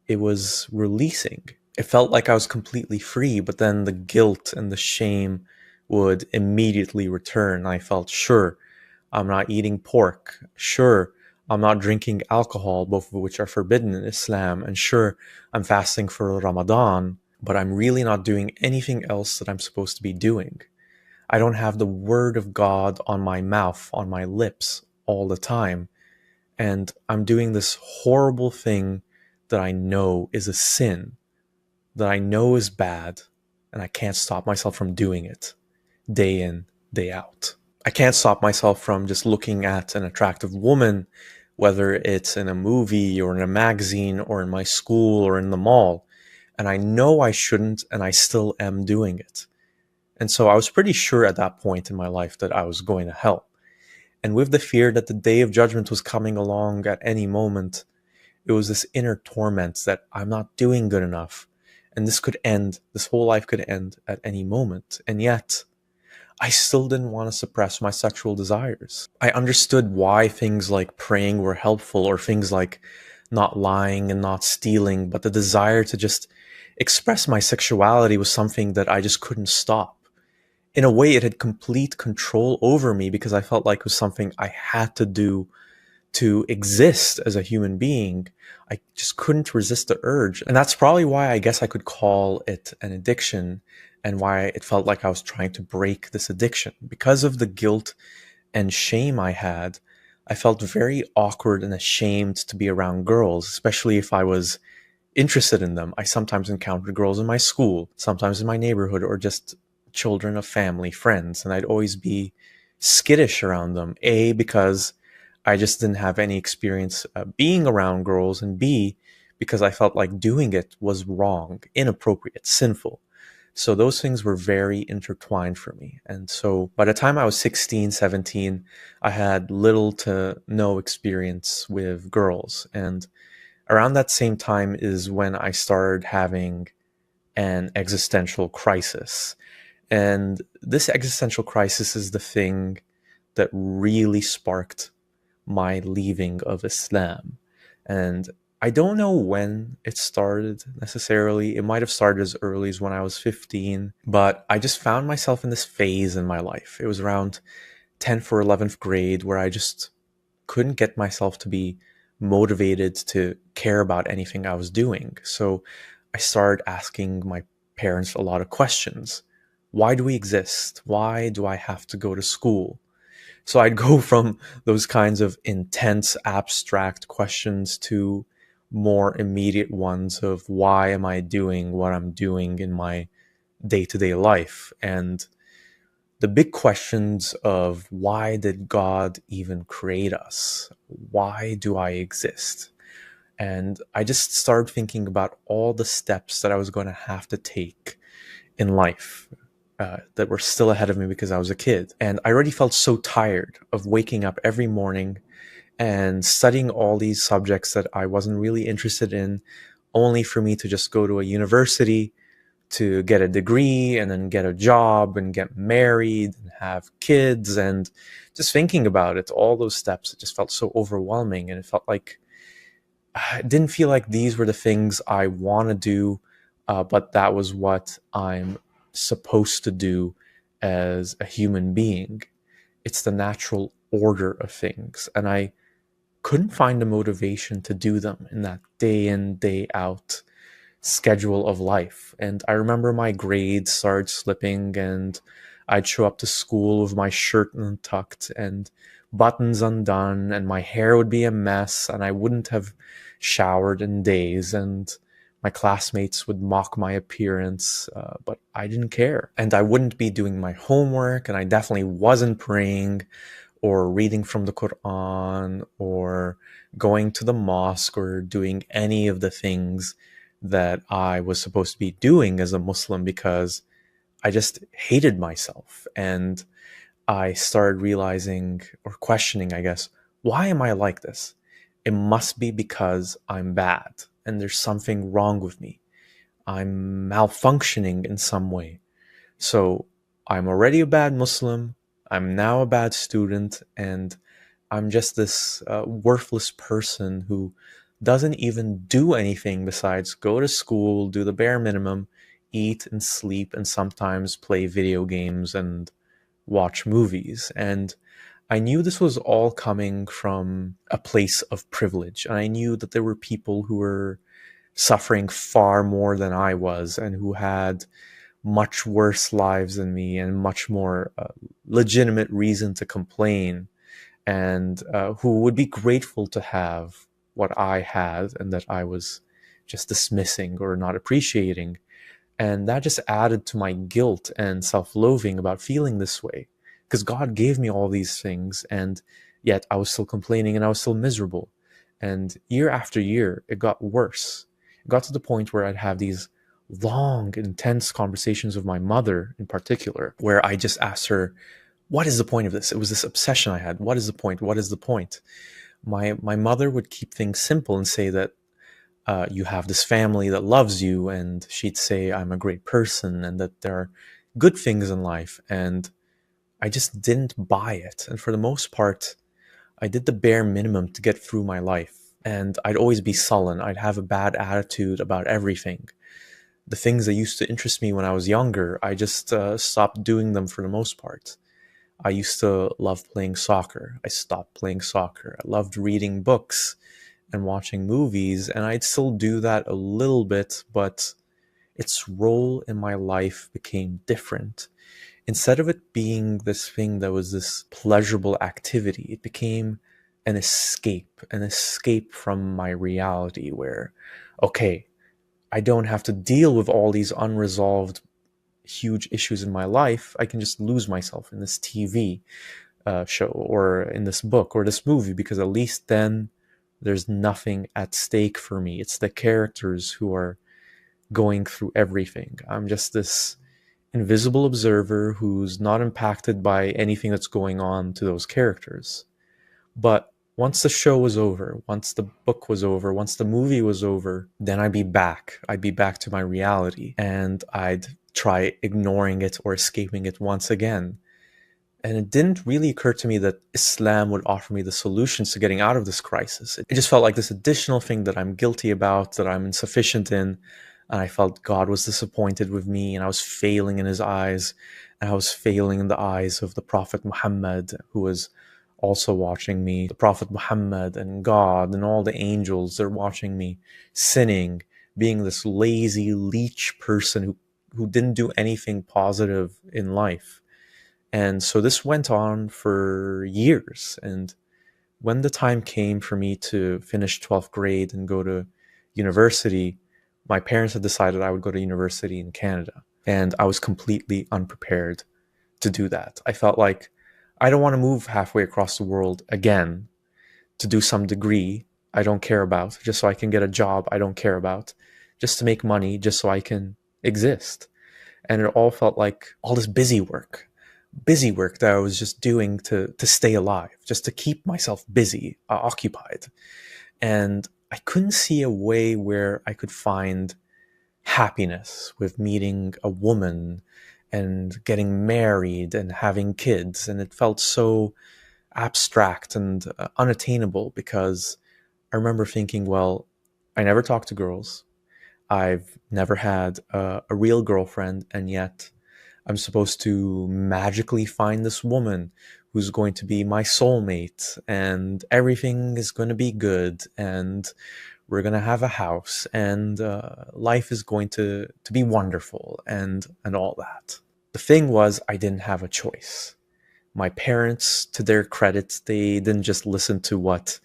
it was releasing. It felt like I was completely free, but then the guilt and the shame would immediately return. I felt, sure, I'm not eating pork. Sure, I'm not drinking alcohol, both of which are forbidden in Islam. And sure, I'm fasting for Ramadan, but I'm really not doing anything else that I'm supposed to be doing. I don't have the word of God on my mouth, on my lips all the time. And I'm doing this horrible thing that I know is a sin, that I know is bad, and I can't stop myself from doing it day in, day out. I can't stop myself from just looking at an attractive woman, whether it's in a movie or in a magazine or in my school or in the mall. And I know I shouldn't, and I still am doing it. And so I was pretty sure at that point in my life that I was going to hell. And with the fear that the day of judgment was coming along at any moment, it was this inner torment that I'm not doing good enough. And this could end, this whole life could end at any moment. And yet, I still didn't want to suppress my sexual desires. I understood why things like praying were helpful, or things like not lying and not stealing, but the desire to just express my sexuality was something that I just couldn't stop. In a way, it had complete control over me because I felt like it was something I had to do to exist as a human being. I just couldn't resist the urge. And that's probably why I guess I could call it an addiction, and why it felt like I was trying to break this addiction, because of the guilt and shame I had, I felt very awkward and ashamed to be around girls, especially if I was interested in them. I sometimes encountered girls in my school, sometimes in my neighborhood, or just children of family, friends, and I'd always be skittish around them. A, because I just didn't have any experience being around girls, and B, because I felt like doing it was wrong, inappropriate, sinful. So those things were very intertwined for me. And so by the time I was 16, 17, I had little to no experience with girls. And around that same time is when I started having an existential crisis. And this existential crisis is the thing that really sparked my leaving of Islam. And I don't know when it started necessarily. It might have started as early as when I was 15, but I just found myself in this phase in my life. It was around 10th or 11th grade where I just couldn't get myself to be motivated to care about anything I was doing. So I started asking my parents a lot of questions. Why do we exist? Why do I have to go to school? So I'd go from those kinds of intense, abstract questions to more immediate ones of why am I doing what I'm doing in my day-to-day life? And the big questions of why did God even create us? Why do I exist? And I just started thinking about all the steps that I was going to have to take in life that were still ahead of me because I was a kid. And I already felt so tired of waking up every morning and studying all these subjects that I wasn't really interested in, only for me to just go to a university to get a degree and then get a job and get married and have kids. And just thinking about it, all those steps, it just felt so overwhelming. And it felt like, it didn't feel like these were the things I want to do, but that was what I'm supposed to do as a human being. It's the natural order of things. And I couldn't find the motivation to do them in that day in, day out schedule of life. And I remember my grades started slipping, and I'd show up to school with my shirt untucked and buttons undone, and my hair would be a mess, and I wouldn't have showered in days, and my classmates would mock my appearance, but I didn't care. And I wouldn't be doing my homework, and I definitely wasn't praying or reading from the Quran or going to the mosque or doing any of the things that I was supposed to be doing as a Muslim, because I just hated myself. And I started realizing, or questioning, I guess, why am I like this? It must be because I'm bad and there's something wrong with me. I'm malfunctioning in some way. So I'm already a bad Muslim. I'm now a bad student, and I'm just this worthless person who doesn't even do anything besides go to school, do the bare minimum, eat and sleep, and sometimes play video games and watch movies. And I knew this was all coming from a place of privilege. And I knew that there were people who were suffering far more than I was, and who had much worse lives than me and much more legitimate reason to complain, and who would be grateful to have what I had and that I was just dismissing or not appreciating. And that just added to my guilt and self-loathing about feeling this way, because God gave me all these things, and yet I was still complaining and I was still miserable. And year after year, it got worse. It got to the point where I'd have these long, intense conversations with my mother in particular, where I just asked her, what is the point of this? It was this obsession I had. What is the point? What is the point? My mother would keep things simple and say that you have this family that loves you, and she'd say I'm a great person and that there are good things in life. And I just didn't buy it. And for the most part, I did the bare minimum to get through my life. And I'd always be sullen. I'd have a bad attitude about everything. The things that used to interest me when I was younger, I just stopped doing them for the most part. I used to love playing soccer. I stopped playing soccer. I loved reading books and watching movies, and I'd still do that a little bit, but its role in my life became different. instead of it being this thing that was this pleasurable activity, it became an escape from my reality where, okay, I don't have to deal with all these unresolved huge issues in my life. I can just lose myself in this TV show or in this book or this movie, because at least then there's nothing at stake for me. It's the characters who are going through everything. I'm just this invisible observer who's not impacted by anything that's going on to those characters. But once the show was over, once the book was over, once the movie was over, then I'd be back. I'd be back to my reality, and I'd try ignoring it or escaping it once again. And it didn't really occur to me that Islam would offer me the solutions to getting out of this crisis. It just felt like this additional thing that I'm guilty about, that I'm insufficient in. And I felt God was disappointed with me, and I was failing in his eyes. And I was failing in the eyes of the Prophet Muhammad, who was also watching me. The Prophet Muhammad and God and all the angels, they're watching me sinning, being this lazy leech person who didn't do anything positive in life. And so this went on for years. And when the time came for me to finish 12th grade and go to university, my parents had decided I would go to university in Canada. And I was completely unprepared to do that. I felt like I don't want to move halfway across the world again to do some degree I don't care about, just so I can get a job I don't care about, just to make money, just so I can exist. And it all felt like all this busy work that I was just doing to stay alive, just to keep myself busy, occupied. And I couldn't see a way where I could find happiness with meeting a woman and getting married and having kids. And it felt so abstract and unattainable, because I remember thinking, well, I never talked to girls. I've never had a real girlfriend, and yet I'm supposed to magically find this woman who's going to be my soulmate, and everything is going to be good, and we're going to have a house, and life is going to be wonderful, and all that. The thing was, I didn't have a choice. My parents, to their credit, they didn't just listen to what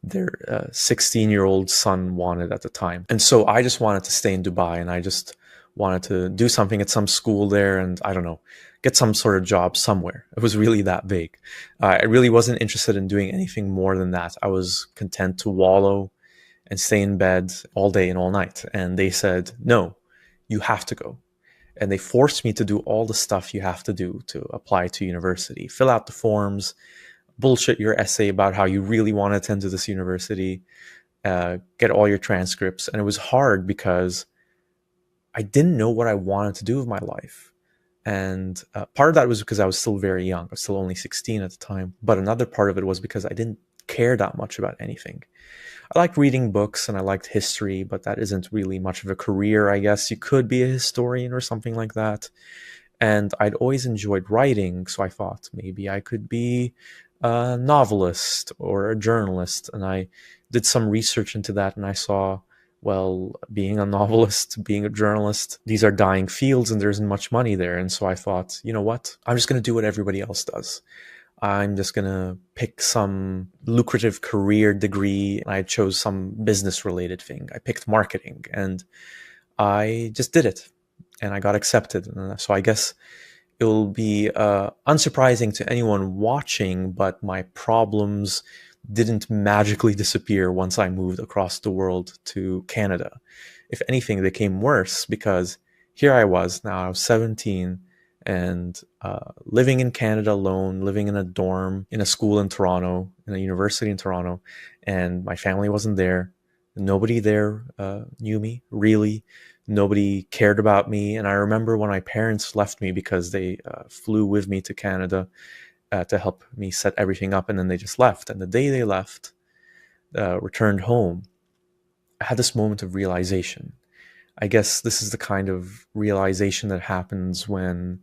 their 16-year-old son wanted at the time. And so I just wanted to stay in Dubai, and I just wanted to do something at some school there, and I don't know, get some sort of job somewhere. It was really that big. I really wasn't interested in doing anything more than that. I was content to wallow and stay in bed all day and all night. And they said, no, you have to go. And they forced me to do all the stuff you have to do to apply to university. Fill out the forms, bullshit your essay about how you really want to attend to this university, get all your transcripts. And it was hard because I didn't know what I wanted to do with my life. And part of that was because I was still very young. I was still only 16 at the time. But another part of it was because I didn't care that much about anything. I liked reading books and I liked history, but that isn't really much of a career, I guess. You could be a historian or something like that. And I'd always enjoyed writing, so I thought maybe I could be a novelist or a journalist. And I did some research into that, and I saw, well, being a novelist, being a journalist, these are dying fields and there isn't much money there. And so I thought, you know what? I'm just going to do what everybody else does. I'm just going to pick some lucrative career degree. I chose some business related thing. I picked marketing, and I just did it, and I got accepted. And so I guess it will be unsurprising to anyone watching, but my problems didn't magically disappear once I moved across the world to Canada. If anything, they came worse, because here I was, now I was 17, and living in Canada alone, living in a dorm, in a school in Toronto, in a university in Toronto, and my family wasn't there. Nobody there knew me, really. Nobody cared about me. And I remember when my parents left me because they flew with me to Canada to help me set everything up, and then they just left. And the day they left, returned home, I had this moment of realization. I guess this is the kind of realization that happens when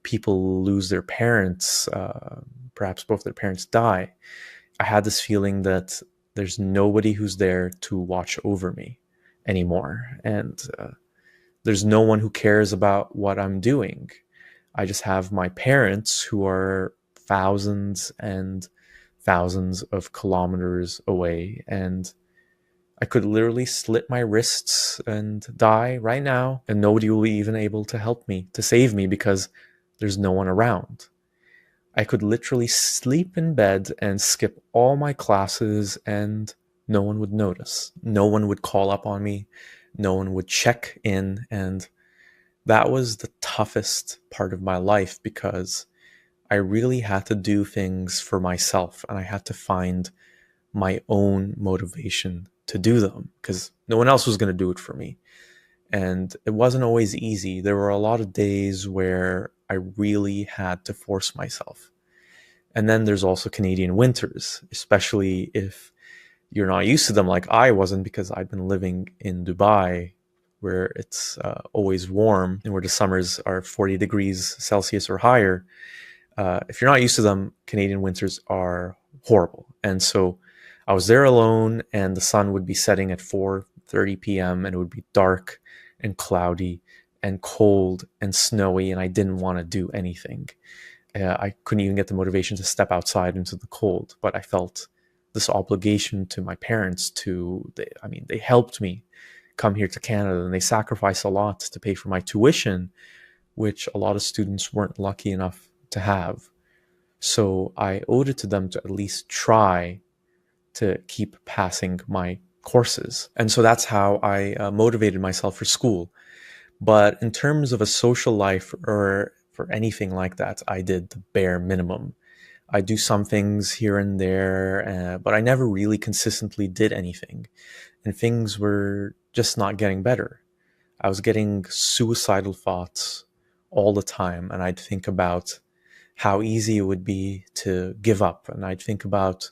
people lose their parents, perhaps both their parents die. I had this feeling that there's nobody who's there to watch over me anymore. And there's no one who cares about what I'm doing. I just have my parents who are thousands and thousands of kilometers away, and I could literally slit my wrists and die right now, and nobody will be even able to help me, to save me, because there's no one around. I could literally sleep in bed and skip all my classes and no one would notice. No one would call up on me. No one would check in. And that was the toughest part of my life, because I really had to do things for myself and I had to find my own motivation to do them, because no one else was going to do it for me. And it wasn't always easy. There were a lot of days where I really had to force myself. And then there's also Canadian winters, especially if you're not used to them like I wasn't, because I've been living in Dubai, where it's always warm and where the summers are 40 degrees Celsius or higher. If you're not used to them, Canadian winters are horrible. And so I was there alone, and the sun would be setting at 4:30 p.m. and it would be dark and cloudy and cold and snowy, and I didn't want to do anything. I couldn't even get the motivation to step outside into the cold, but I felt this obligation to my parents they helped me come here to Canada, and they sacrificed a lot to pay for my tuition, which a lot of students weren't lucky enough to have. So I owed it to them to at least try to keep passing my courses. And so that's how I motivated myself for school. But in terms of a social life or for anything like that, I did the bare minimum. I do some things here and there, but I never really consistently did anything. And things were just not getting better. I was getting suicidal thoughts all the time, and I'd think about how easy it would be to give up, and I'd think about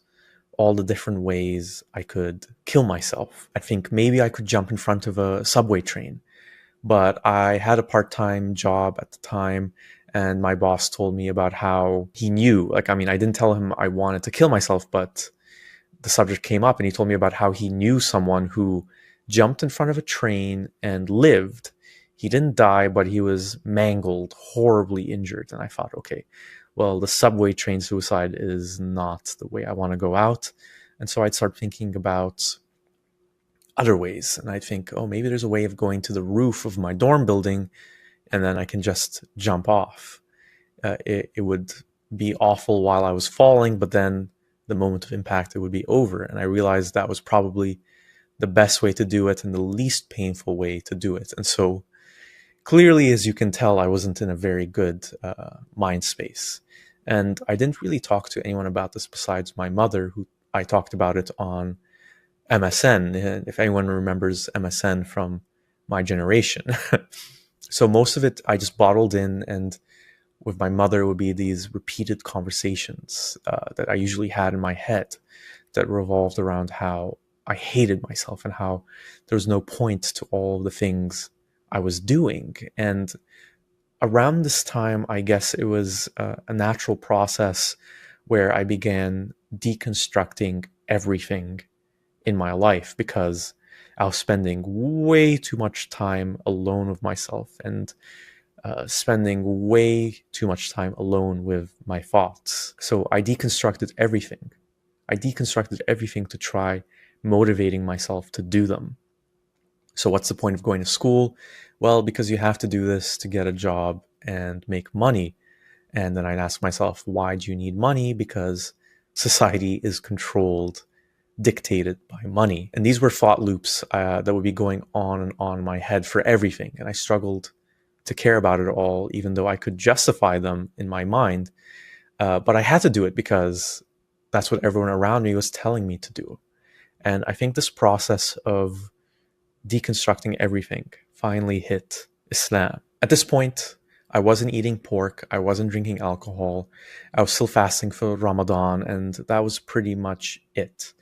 all the different ways I could kill myself. I think maybe I could jump in front of a subway train, but I had a part-time job at the time, and my boss told me about how he knew, I didn't tell him I wanted to kill myself, but the subject came up and he told me about how he knew someone who jumped in front of a train and lived. He didn't die, but he was mangled, horribly injured. And I thought, okay, well, the subway train suicide is not the way I want to go out. And so I'd start thinking about other ways. And I'd think, oh, maybe there's a way of going to the roof of my dorm building and then I can just jump off. It would be awful while I was falling, but then the moment of impact, it would be over. And I realized that was probably the best way to do it and the least painful way to do it. And so clearly, as you can tell, I wasn't in a very good mind space. And I didn't really talk to anyone about this besides my mother, who I talked about it on MSN, if anyone remembers MSN from my generation. So most of it I just bottled in, and with my mother it would be these repeated conversations that I usually had in my head that revolved around how I hated myself and how there was no point to all of the things I was doing. And around this time, I guess it was a natural process where I began deconstructing everything in my life, because I was spending way too much time alone with myself and spending way too much time alone with my thoughts. So I deconstructed everything. I deconstructed everything to try motivating myself to do them. So what's the point of going to school? Well, because you have to do this to get a job and make money. And then I'd ask myself, why do you need money? Because society is controlled, dictated by money. And these were thought loops that would be going on and on in my head for everything. And I struggled to care about it all, even though I could justify them in my mind. But I had to do it because that's what everyone around me was telling me to do. And I think this process of deconstructing everything finally hit Islam. At this point, I wasn't eating pork, I wasn't drinking alcohol, I was still fasting for Ramadan, and that was pretty much it.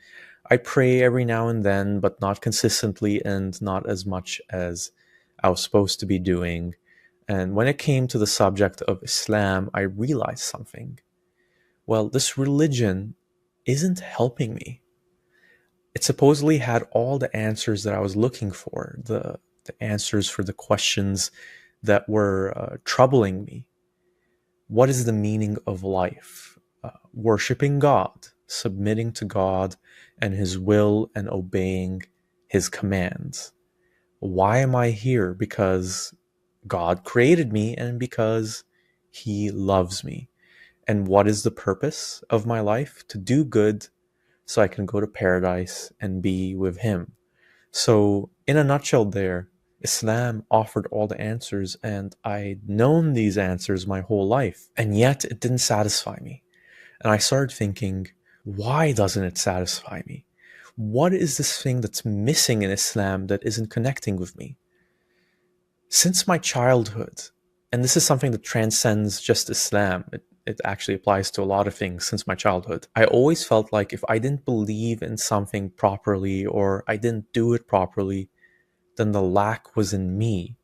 I pray every now and then, but not consistently and not as much as I was supposed to be doing. And when it came to the subject of Islam, I realized something. Well, this religion isn't helping me. It supposedly had all the answers that I was looking for, the answers for the questions that were troubling me. What is the meaning of life? Worshipping God, submitting to God and His will and obeying His commands. Why am I here? Because God created me and because He loves me. And what is the purpose of my life? To do good so I can go to paradise and be with Him. So in a nutshell there, Islam offered all the answers, and I'd known these answers my whole life, and yet it didn't satisfy me. And I started thinking, why doesn't it satisfy me? What is this thing that's missing in Islam that isn't connecting with me? Since my childhood, and this is something that transcends just Islam, it actually applies to a lot of things since my childhood, I always felt like if I didn't believe in something properly or I didn't do it properly, then the lack was in me.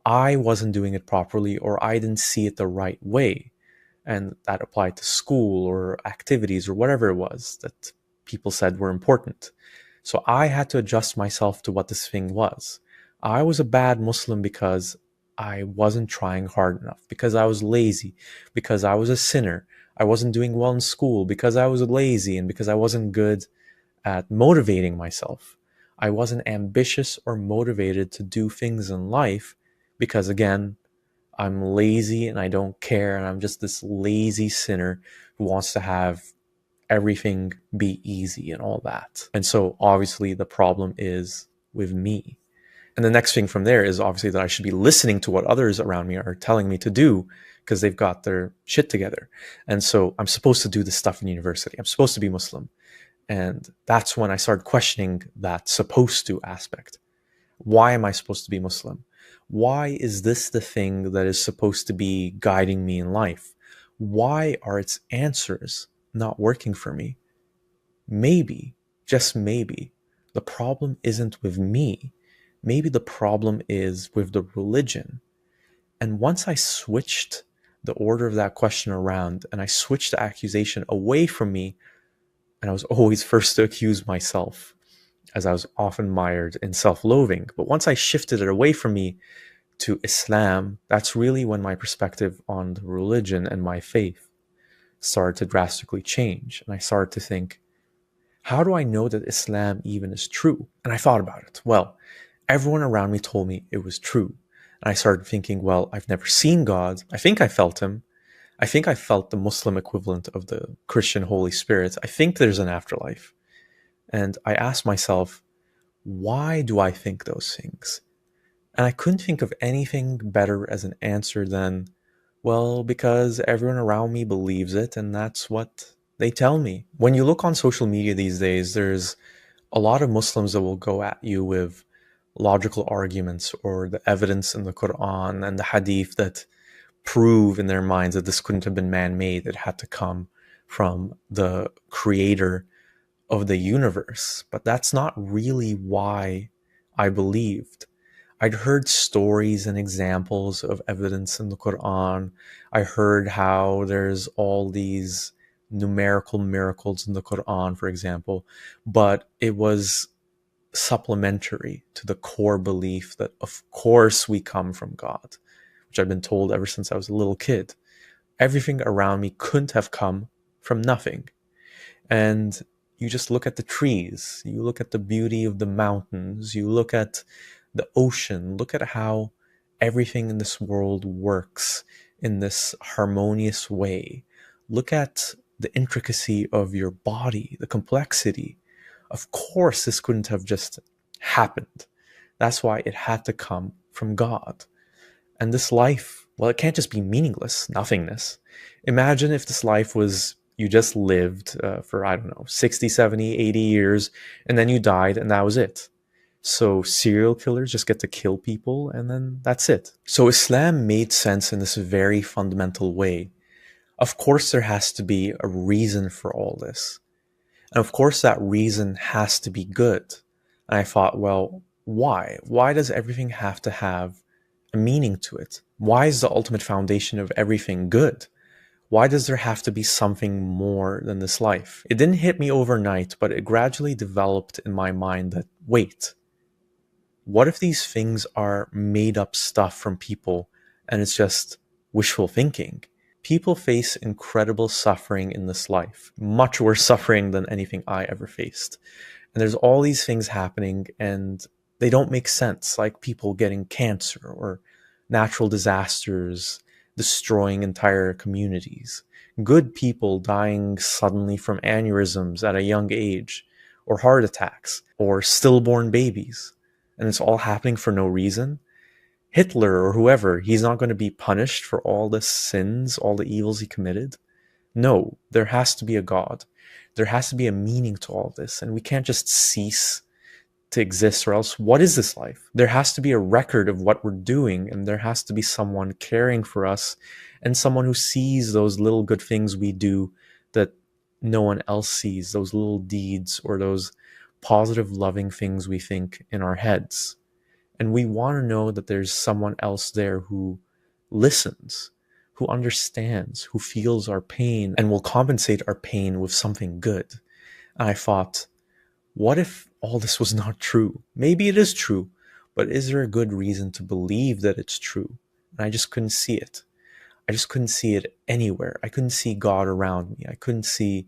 I wasn't doing it properly, or I didn't see it the right way. And that applied to school or activities or whatever it was that people said were important. So I had to adjust myself to what this thing was. I was a bad Muslim because I wasn't trying hard enough, because I was lazy, because I was a sinner. I wasn't doing well in school because I was lazy and because I wasn't good at motivating myself. I wasn't ambitious or motivated to do things in life because, again, I'm lazy and I don't care, and I'm just this lazy sinner who wants to have everything be easy and all that. And so obviously the problem is with me. And the next thing from there is obviously that I should be listening to what others around me are telling me to do because they've got their shit together. And so I'm supposed to do this stuff in university. I'm supposed to be Muslim. And that's when I started questioning that supposed to aspect. Why am I supposed to be Muslim? Why is this the thing that is supposed to be guiding me in life? Why are its answers not working for me? Maybe, just maybe, the problem isn't with me. Maybe the problem is with the religion. And once I switched the order of that question around and I switched the accusation away from me, and I was always first to accuse myself, as I was often mired in self-loathing. But once I shifted it away from me to Islam, that's really when my perspective on the religion and my faith started to drastically change. And I started to think, how do I know that Islam even is true? And I thought about it. Well, everyone around me told me it was true. And I started thinking, well, I've never seen God. I think I felt Him. I think I felt the Muslim equivalent of the Christian Holy Spirit. I think there's an afterlife. And I asked myself, why do I think those things? And I couldn't think of anything better as an answer than, well, because everyone around me believes it, and that's what they tell me. When you look on social media these days, there's a lot of Muslims that will go at you with logical arguments or the evidence in the Quran and the Hadith that prove in their minds that this couldn't have been man-made. It had to come from the creator of the universe. But that's not really why I believed. I'd heard stories and examples of evidence in the Quran. I heard how there's all these numerical miracles in the Quran, for example, but it was supplementary to the core belief that of course we come from God, which I've been told ever since I was a little kid. Everything around me couldn't have come from nothing. And you just look at the trees, you look at the beauty of the mountains, you look at the ocean, look at how everything in this world works in this harmonious way. Look at the intricacy of your body, the complexity. Of course, this couldn't have just happened. That's why it had to come from God. And this life, well, it can't just be meaningless, nothingness. Imagine if this life was, you just lived for, I don't know, 60, 70, 80 years, and then you died, and that was it. So serial killers just get to kill people, and then that's it. So Islam made sense in this very fundamental way. Of course, there has to be a reason for all this. And of course, that reason has to be good. And I thought, well, why? Why does everything have to have a meaning to it? Why is the ultimate foundation of everything good? Why does there have to be something more than this life? It didn't hit me overnight, but it gradually developed in my mind that, wait, what if these things are made up stuff from people and it's just wishful thinking? People face incredible suffering in this life, much worse suffering than anything I ever faced. And there's all these things happening and they don't make sense, like people getting cancer or natural disasters destroying entire communities, good people dying suddenly from aneurysms at a young age, or heart attacks, or stillborn babies. And it's all happening for no reason. Hitler or whoever, he's not going to be punished for all the sins, all the evils he committed. No, there has to be a God. There has to be a meaning to all this, and we can't just cease to exist, or else what is this life? There has to be a record of what we're doing, and there has to be someone caring for us, and someone who sees those little good things we do that no one else sees, those little deeds or those positive, loving things we think in our heads. And we want to know that there's someone else there who listens, who understands, who feels our pain and will compensate our pain with something good. And I thought, what if all this was not true? Maybe it is true, but is there a good reason to believe that it's true? And I just couldn't see it. I just couldn't see it anywhere. I couldn't see God around me. I couldn't see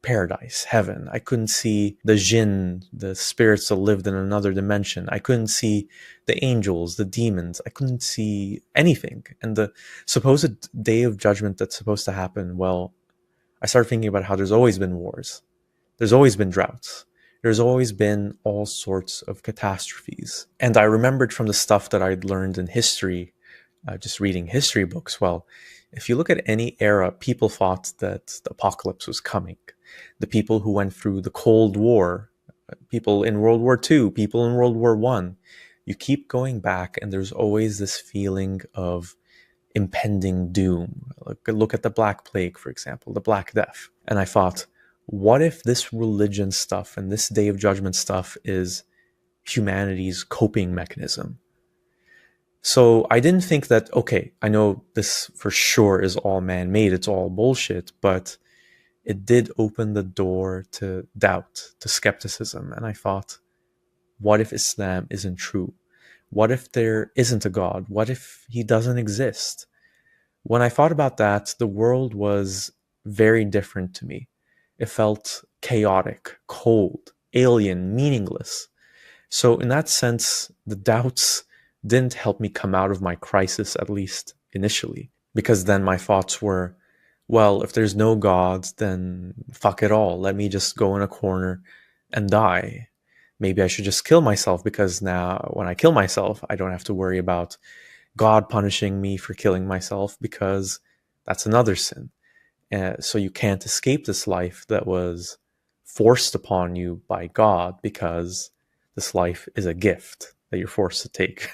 paradise, heaven. I couldn't see the jinn, the spirits that lived in another dimension. I couldn't see the angels, the demons. I couldn't see anything. And the supposed day of judgment that's supposed to happen, well, I started thinking about how there's always been wars. There's always been droughts. There's always been all sorts of catastrophes. And I remembered from the stuff that I'd learned in history, just reading history books, well, if you look at any era, people thought that the apocalypse was coming. The people who went through the Cold War, people in World War II, people in World War I, you keep going back and there's always this feeling of impending doom. Look at the Black Plague, for example, the Black Death. And I thought, what if this religion stuff and this Day of Judgment stuff is humanity's coping mechanism? So I didn't think that, okay, I know this for sure is all man-made, it's all bullshit, but it did open the door to doubt, to skepticism. And I thought, what if Islam isn't true? What if there isn't a God? What if he doesn't exist? When I thought about that, the world was very different to me. It felt chaotic, cold, alien, meaningless. So in that sense, the doubts didn't help me come out of my crisis, at least initially, because then my thoughts were, well, if there's no God, then fuck it all. Let me just go in a corner and die. Maybe I should just kill myself, because now when I kill myself, I don't have to worry about God punishing me for killing myself, because that's another sin. So you can't escape this life that was forced upon you by God, because this life is a gift that you're forced to take.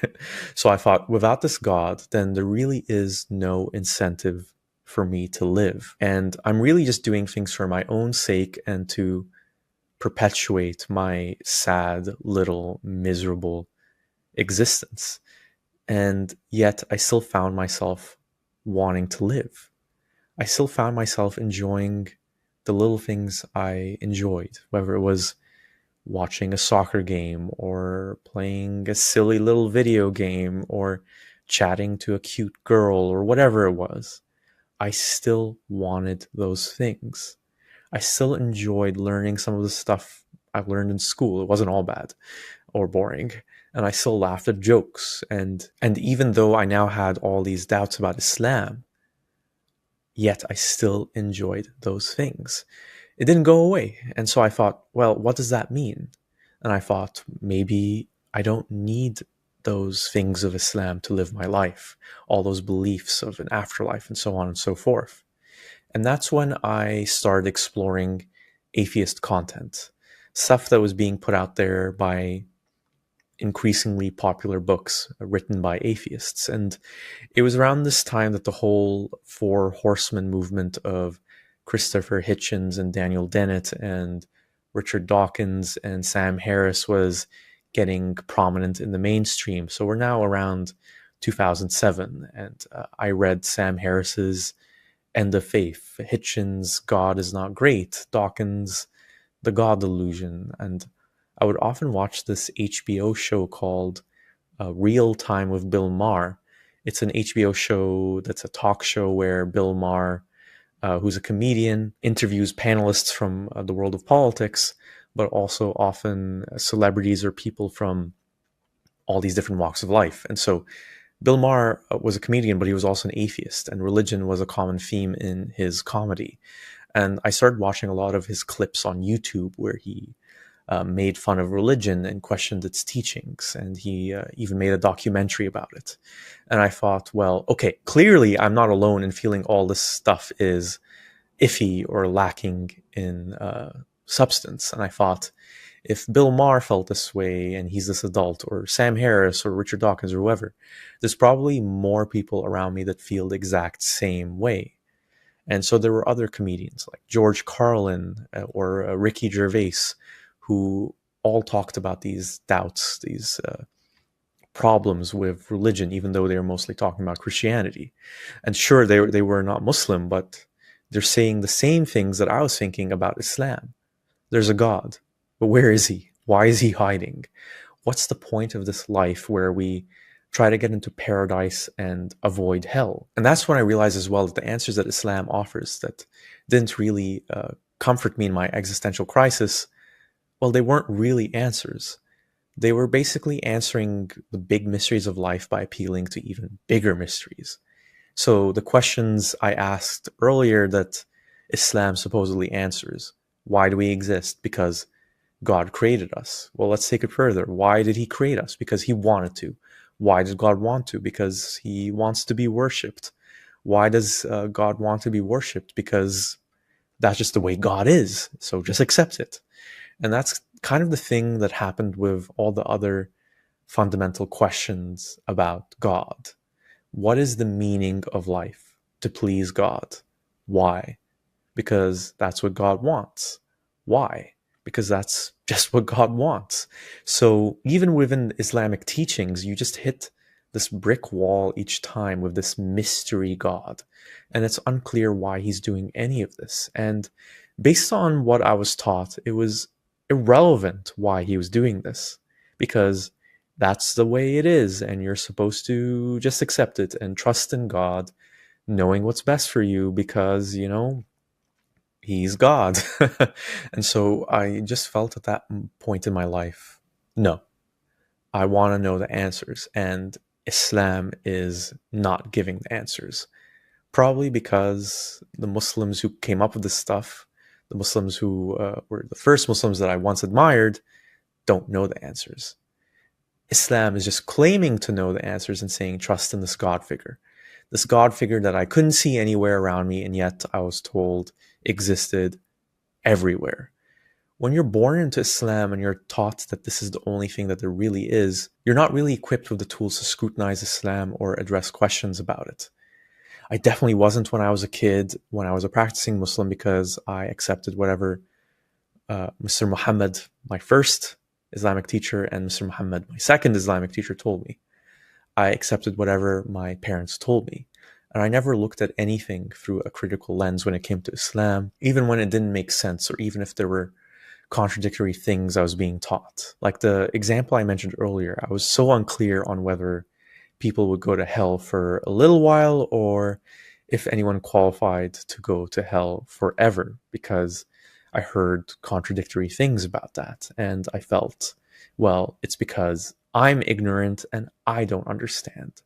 So I thought, without this God, then there really is no incentive for me to live. And I'm really just doing things for my own sake and to perpetuate my sad, little, miserable existence. And yet I still found myself wanting to live. I still found myself enjoying the little things I enjoyed, whether it was watching a soccer game or playing a silly little video game or chatting to a cute girl or whatever it was. I still wanted those things. I still enjoyed learning some of the stuff I learned in school. It wasn't all bad or boring. And I still laughed at jokes. And even though I now had all these doubts about Islam, yet I still enjoyed those things. It didn't go away. And so I thought, well, what does that mean? And I thought, maybe I don't need those things of Islam to live my life, all those beliefs of an afterlife and so on and so forth. And that's when I started exploring atheist content, stuff that was being put out there by increasingly popular books written by atheists. And it was around this time that the whole Four Horsemen movement of Christopher Hitchens and Daniel Dennett and Richard Dawkins and Sam Harris was getting prominent in the mainstream. So we're now around 2007, and I read Sam Harris's End of Faith, Hitchens' God is Not Great, Dawkins' The God Delusion, and I would often watch this HBO show called Real Time with Bill Maher, It's an HBO show that's a talk show where Bill Maher, who's a comedian, interviews panelists from the world of politics, but also often celebrities or people from all these different walks of life. And so Bill Maher was a comedian, but he was also an atheist, and religion was a common theme in his comedy. And I started watching a lot of his clips on YouTube where he made fun of religion and questioned its teachings. And he even made a documentary about it. And I thought, well, okay, clearly I'm not alone in feeling all this stuff is iffy or lacking in substance. And I thought, if Bill Maher felt this way and he's this adult, or Sam Harris or Richard Dawkins or whoever, there's probably more people around me that feel the exact same way. And so there were other comedians like George Carlin or Ricky Gervais, who all talked about these doubts, these problems with religion, even though they were mostly talking about Christianity. And sure, they were not Muslim, but they're saying the same things that I was thinking about Islam. There's a God, but where is he? Why is he hiding? What's the point of this life where we try to get into paradise and avoid hell? And that's when I realized as well that the answers that Islam offers that didn't really comfort me in my existential crisis, well, they weren't really answers. They were basically answering the big mysteries of life by appealing to even bigger mysteries. So the questions I asked earlier that Islam supposedly answers: why do we exist? Because God created us. Well, let's take it further. Why did he create us? Because he wanted to. Why did God want to? Because he wants to be worshipped. Why does God want to be worshipped? Because that's just the way God is. So just accept it. And that's kind of the thing that happened with all the other fundamental questions about God. What is the meaning of life? To please God. Why? Because that's what God wants. Why? Because that's just what God wants. So even within Islamic teachings, you just hit this brick wall each time with this mystery God. And it's unclear why he's doing any of this. And based on what I was taught, it was irrelevant why he was doing this, because that's the way it is, and you're supposed to just accept it and trust in God, knowing what's best for you, because, you know, he's God. And so I just felt at that point in my life, no, I want to know the answers, and Islam is not giving the answers. Probably because the Muslims who came up with this stuff, the Muslims who were the first Muslims that I once admired, don't know the answers. Islam is just claiming to know the answers and saying, trust in this God figure. This God figure that I couldn't see anywhere around me, and yet I was told existed everywhere. When you're born into Islam and you're taught that this is the only thing that there really is, you're not really equipped with the tools to scrutinize Islam or address questions about it. I definitely wasn't when I was a kid, when I was a practicing Muslim, because I accepted whatever Mr. Muhammad, my first Islamic teacher, and Mr. Muhammad, my second Islamic teacher, told me. I accepted whatever my parents told me. And I never looked at anything through a critical lens when it came to Islam, even when it didn't make sense, or even if there were contradictory things I was being taught. Like the example I mentioned earlier, I was so unclear on whether people would go to hell for a little while or if anyone qualified to go to hell forever, because I heard contradictory things about that. And I felt, well, it's because I'm ignorant and I don't understand.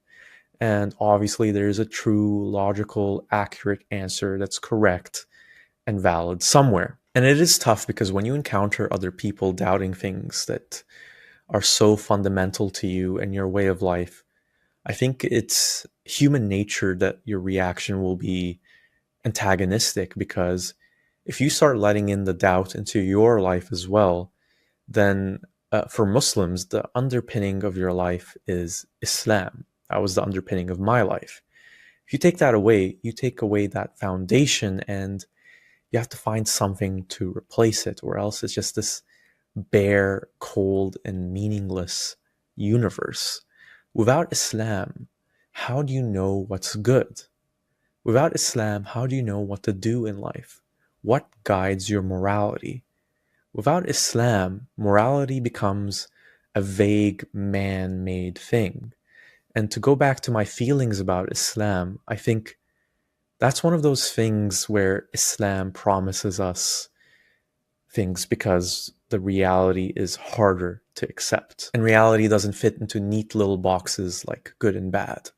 And obviously there's a true, logical, accurate answer that's correct and valid somewhere. And it is tough because when you encounter other people doubting things that are so fundamental to you and your way of life, I think it's human nature that your reaction will be antagonistic, because if you start letting in the doubt into your life as well, then for Muslims, the underpinning of your life is Islam. That was the underpinning of my life. If you take that away, you take away that foundation, and you have to find something to replace it, or else it's just this bare, cold, and meaningless universe. Without Islam, how do you know what's good? Without Islam, how do you know what to do in life? What guides your morality? Without Islam, morality becomes a vague man-made thing. And to go back to my feelings about Islam, I think that's one of those things where Islam promises us things because the reality is harder to accept. And reality doesn't fit into neat little boxes like good and bad.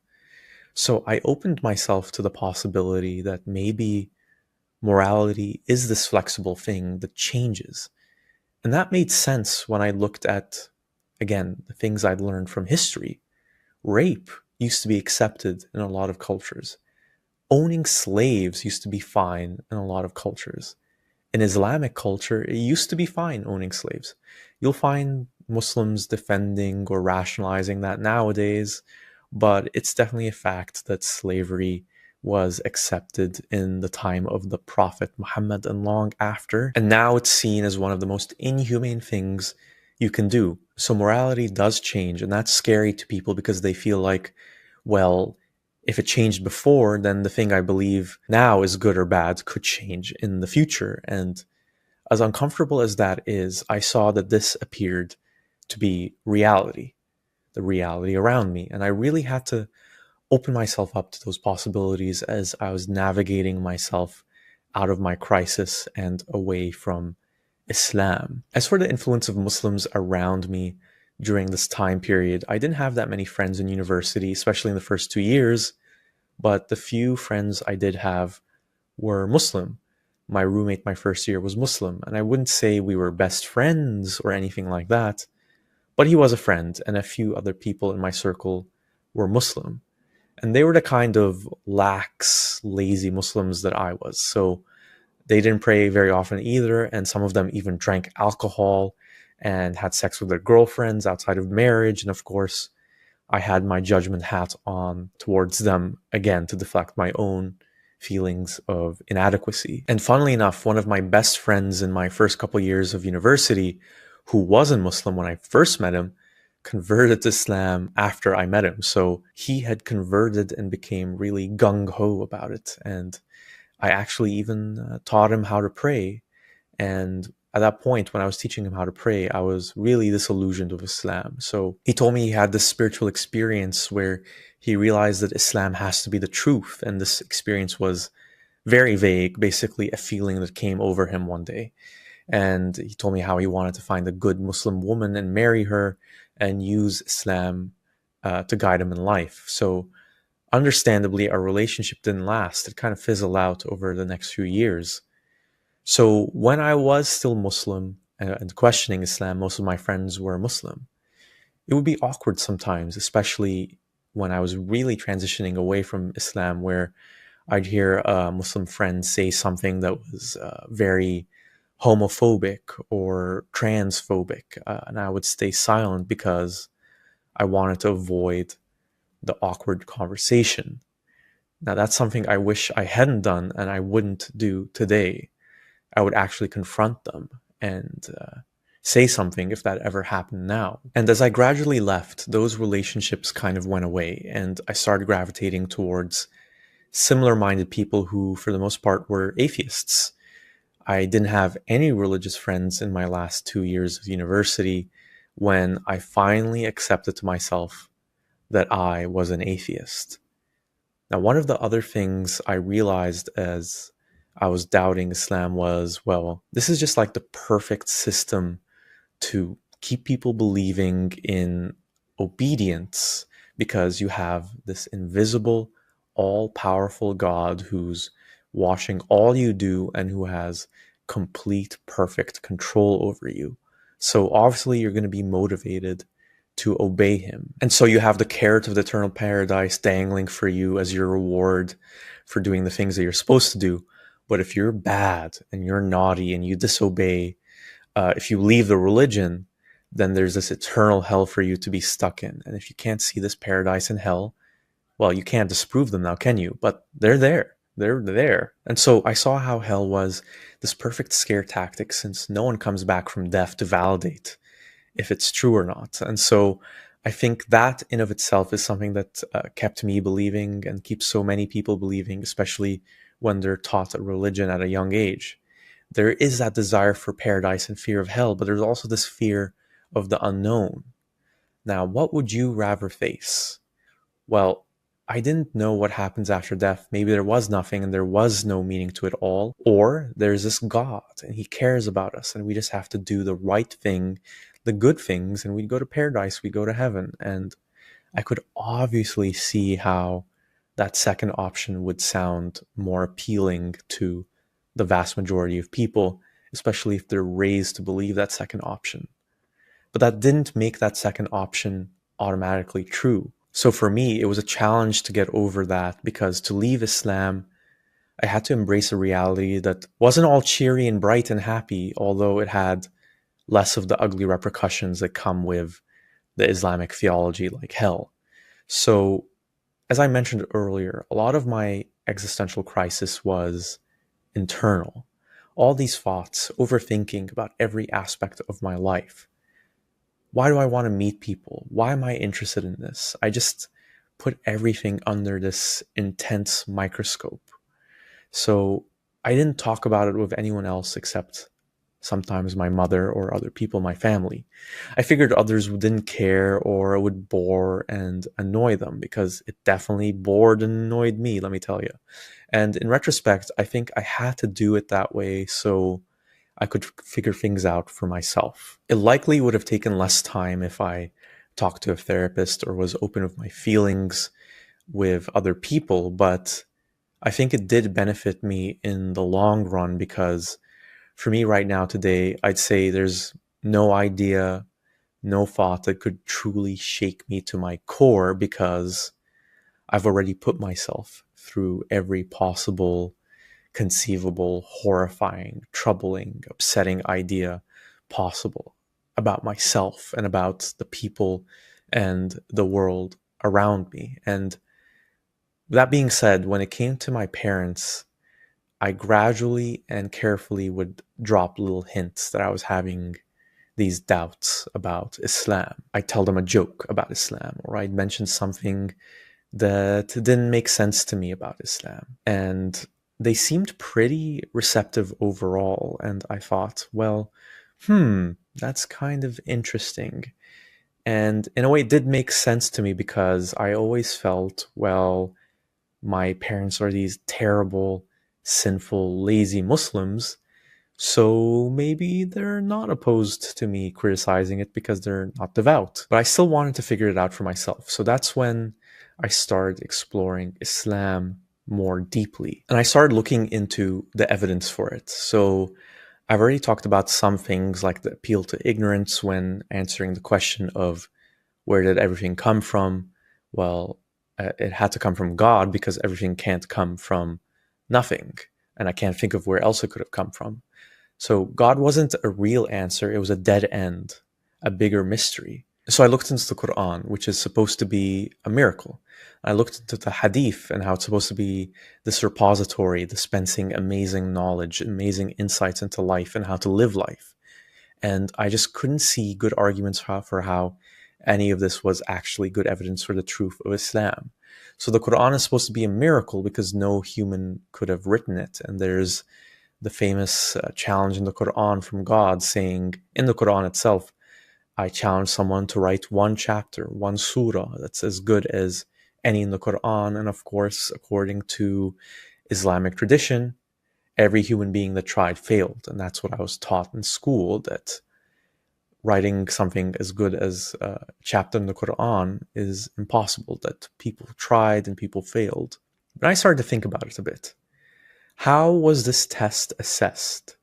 So I opened myself to the possibility that maybe morality is this flexible thing that changes. And that made sense when I looked at, again, the things I'd learned from history. Rape used to be accepted in a lot of cultures. Owning slaves used to be fine in a lot of cultures. In Islamic culture, it used to be fine owning slaves. You'll find Muslims defending or rationalizing that nowadays, but it's definitely a fact that slavery was accepted in the time of the Prophet Muhammad and long after. And now it's seen as one of the most inhumane things you can do. So morality does change, and that's scary to people because they feel like, well, if it changed before, then the thing I believe now is good or bad could change in the future. And as uncomfortable as that is, I saw that this appeared to be reality, the reality around me. And I really had to open myself up to those possibilities as I was navigating myself out of my crisis and away from Islam. As for the influence of Muslims around me during this time period, I didn't have that many friends in university, especially in the first 2 years, but the few friends I did have were Muslim. My roommate my first year was Muslim, and I wouldn't say we were best friends or anything like that, but he was a friend, and a few other people in my circle were Muslim. And they were the kind of lax, lazy Muslims that I was. So they didn't pray very often either, and some of them even drank alcohol and had sex with their girlfriends outside of marriage. And of course, I had my judgment hat on towards them, again, to deflect my own feelings of inadequacy. And funnily enough, one of my best friends in my first couple years of university, who wasn't Muslim when I first met him, converted to Islam after I met him. So he had converted and became really gung-ho about it. And I actually even taught him how to pray. And at that point, when I was teaching him how to pray, I was really disillusioned with Islam. So he told me he had this spiritual experience where he realized that Islam has to be the truth. And this experience was very vague, basically a feeling that came over him one day. And he told me how he wanted to find a good Muslim woman and marry her and use Islam to guide him in life. So understandably, our relationship didn't last. It kind of fizzled out over the next few years. So when I was still Muslim and questioning Islam, most of my friends were Muslim. It would be awkward sometimes, especially when I was really transitioning away from Islam, where I'd hear a Muslim friend say something that was very homophobic or transphobic, and I would stay silent because I wanted to avoid the awkward conversation. Now, that's something I wish I hadn't done and I wouldn't do today. I would actually confront them and say something if that ever happened now. And as I gradually left, those relationships kind of went away, and I started gravitating towards similar-minded people who, for the most part, were atheists. I didn't have any religious friends in my last 2 years of university when I finally accepted to myself that I was an atheist. Now, one of the other things I realized as I was doubting Islam was, well, this is just like the perfect system to keep people believing in obedience, because you have this invisible, all-powerful God who's watching all you do and who has complete, perfect control over you. So obviously you're going to be motivated to obey him. And so you have the carrot of the eternal paradise dangling for you as your reward for doing the things that you're supposed to do. But if you're bad and you're naughty and you disobey, if you leave the religion, then there's this eternal hell for you to be stuck in. And if you can't see this paradise and hell, well, you can't disprove them now, can you? But they're there. They're there. And so I saw how hell was this perfect scare tactic, since no one comes back from death to validate if it's true or not. And so I think that in of itself is something that kept me believing and keeps so many people believing, especially when they're taught a religion at a young age. There is that desire for paradise and fear of hell, but there's also this fear of the unknown. Now, what would you rather face? well, I didn't know what happens after death. Maybe there was nothing and there was no meaning to it all. Or there's this God and he cares about us and we just have to do the right thing, the good things, and we go to paradise, we go to heaven. And I could obviously see how that second option would sound more appealing to the vast majority of people, especially if they're raised to believe that second option. But that didn't make that second option automatically true. So for me, it was a challenge to get over that, because to leave Islam, I had to embrace a reality that wasn't all cheery and bright and happy, although it had less of the ugly repercussions that come with the Islamic theology, like hell. So, as I mentioned earlier, a lot of my existential crisis was internal. All these thoughts, overthinking about every aspect of my life. Why do I want to meet people? Why am I interested in this? I just put everything under this intense microscope. So I didn't talk about it with anyone else except sometimes my mother or other people in my family. I figured others didn't care or it would bore and annoy them, because it definitely bored and annoyed me, let me tell you. And in retrospect, I think I had to do it that way so I could figure things out for myself. It likely would have taken less time if I talked to a therapist or was open with my feelings with other people, but I think it did benefit me in the long run, because for me right now today, I'd say there's no idea, no thought that could truly shake me to my core, because I've already put myself through every possible, conceivable, horrifying, troubling, upsetting idea possible about myself and about the people and the world around me. And that being said, when it came to my parents, I gradually and carefully would drop little hints that I was having these doubts about Islam. I'd tell them a joke about Islam, or I'd mention something that didn't make sense to me about Islam. And they seemed pretty receptive overall. And I thought, well, that's kind of interesting. And in a way, it did make sense to me, because I always felt, well, my parents are these terrible, sinful, lazy Muslims, so maybe they're not opposed to me criticizing it because they're not devout. But I still wanted to figure it out for myself. So that's when I started exploring Islam more deeply. And I started looking into the evidence for it. So I've already talked about some things like the appeal to ignorance when answering the question of where did everything come from? Well, it had to come from God, because everything can't come from nothing. And I can't think of where else it could have come from. So God wasn't a real answer. It was a dead end, a bigger mystery. So I looked into the Quran, which is supposed to be a miracle. I looked into the Hadith and how it's supposed to be this repository dispensing amazing knowledge, amazing insights into life and how to live life. And I just couldn't see good arguments for how any of this was actually good evidence for the truth of Islam. So the Quran is supposed to be a miracle because no human could have written it. And there's the famous challenge in the Quran from God saying, in the Quran itself, I challenge someone to write one chapter, one surah that's as good as any in the Quran. And of course, according to Islamic tradition, every human being that tried failed. And that's what I was taught in school, that writing something as good as a chapter in the Quran is impossible, that people tried and people failed. But I started to think about it a bit. How was this test assessed?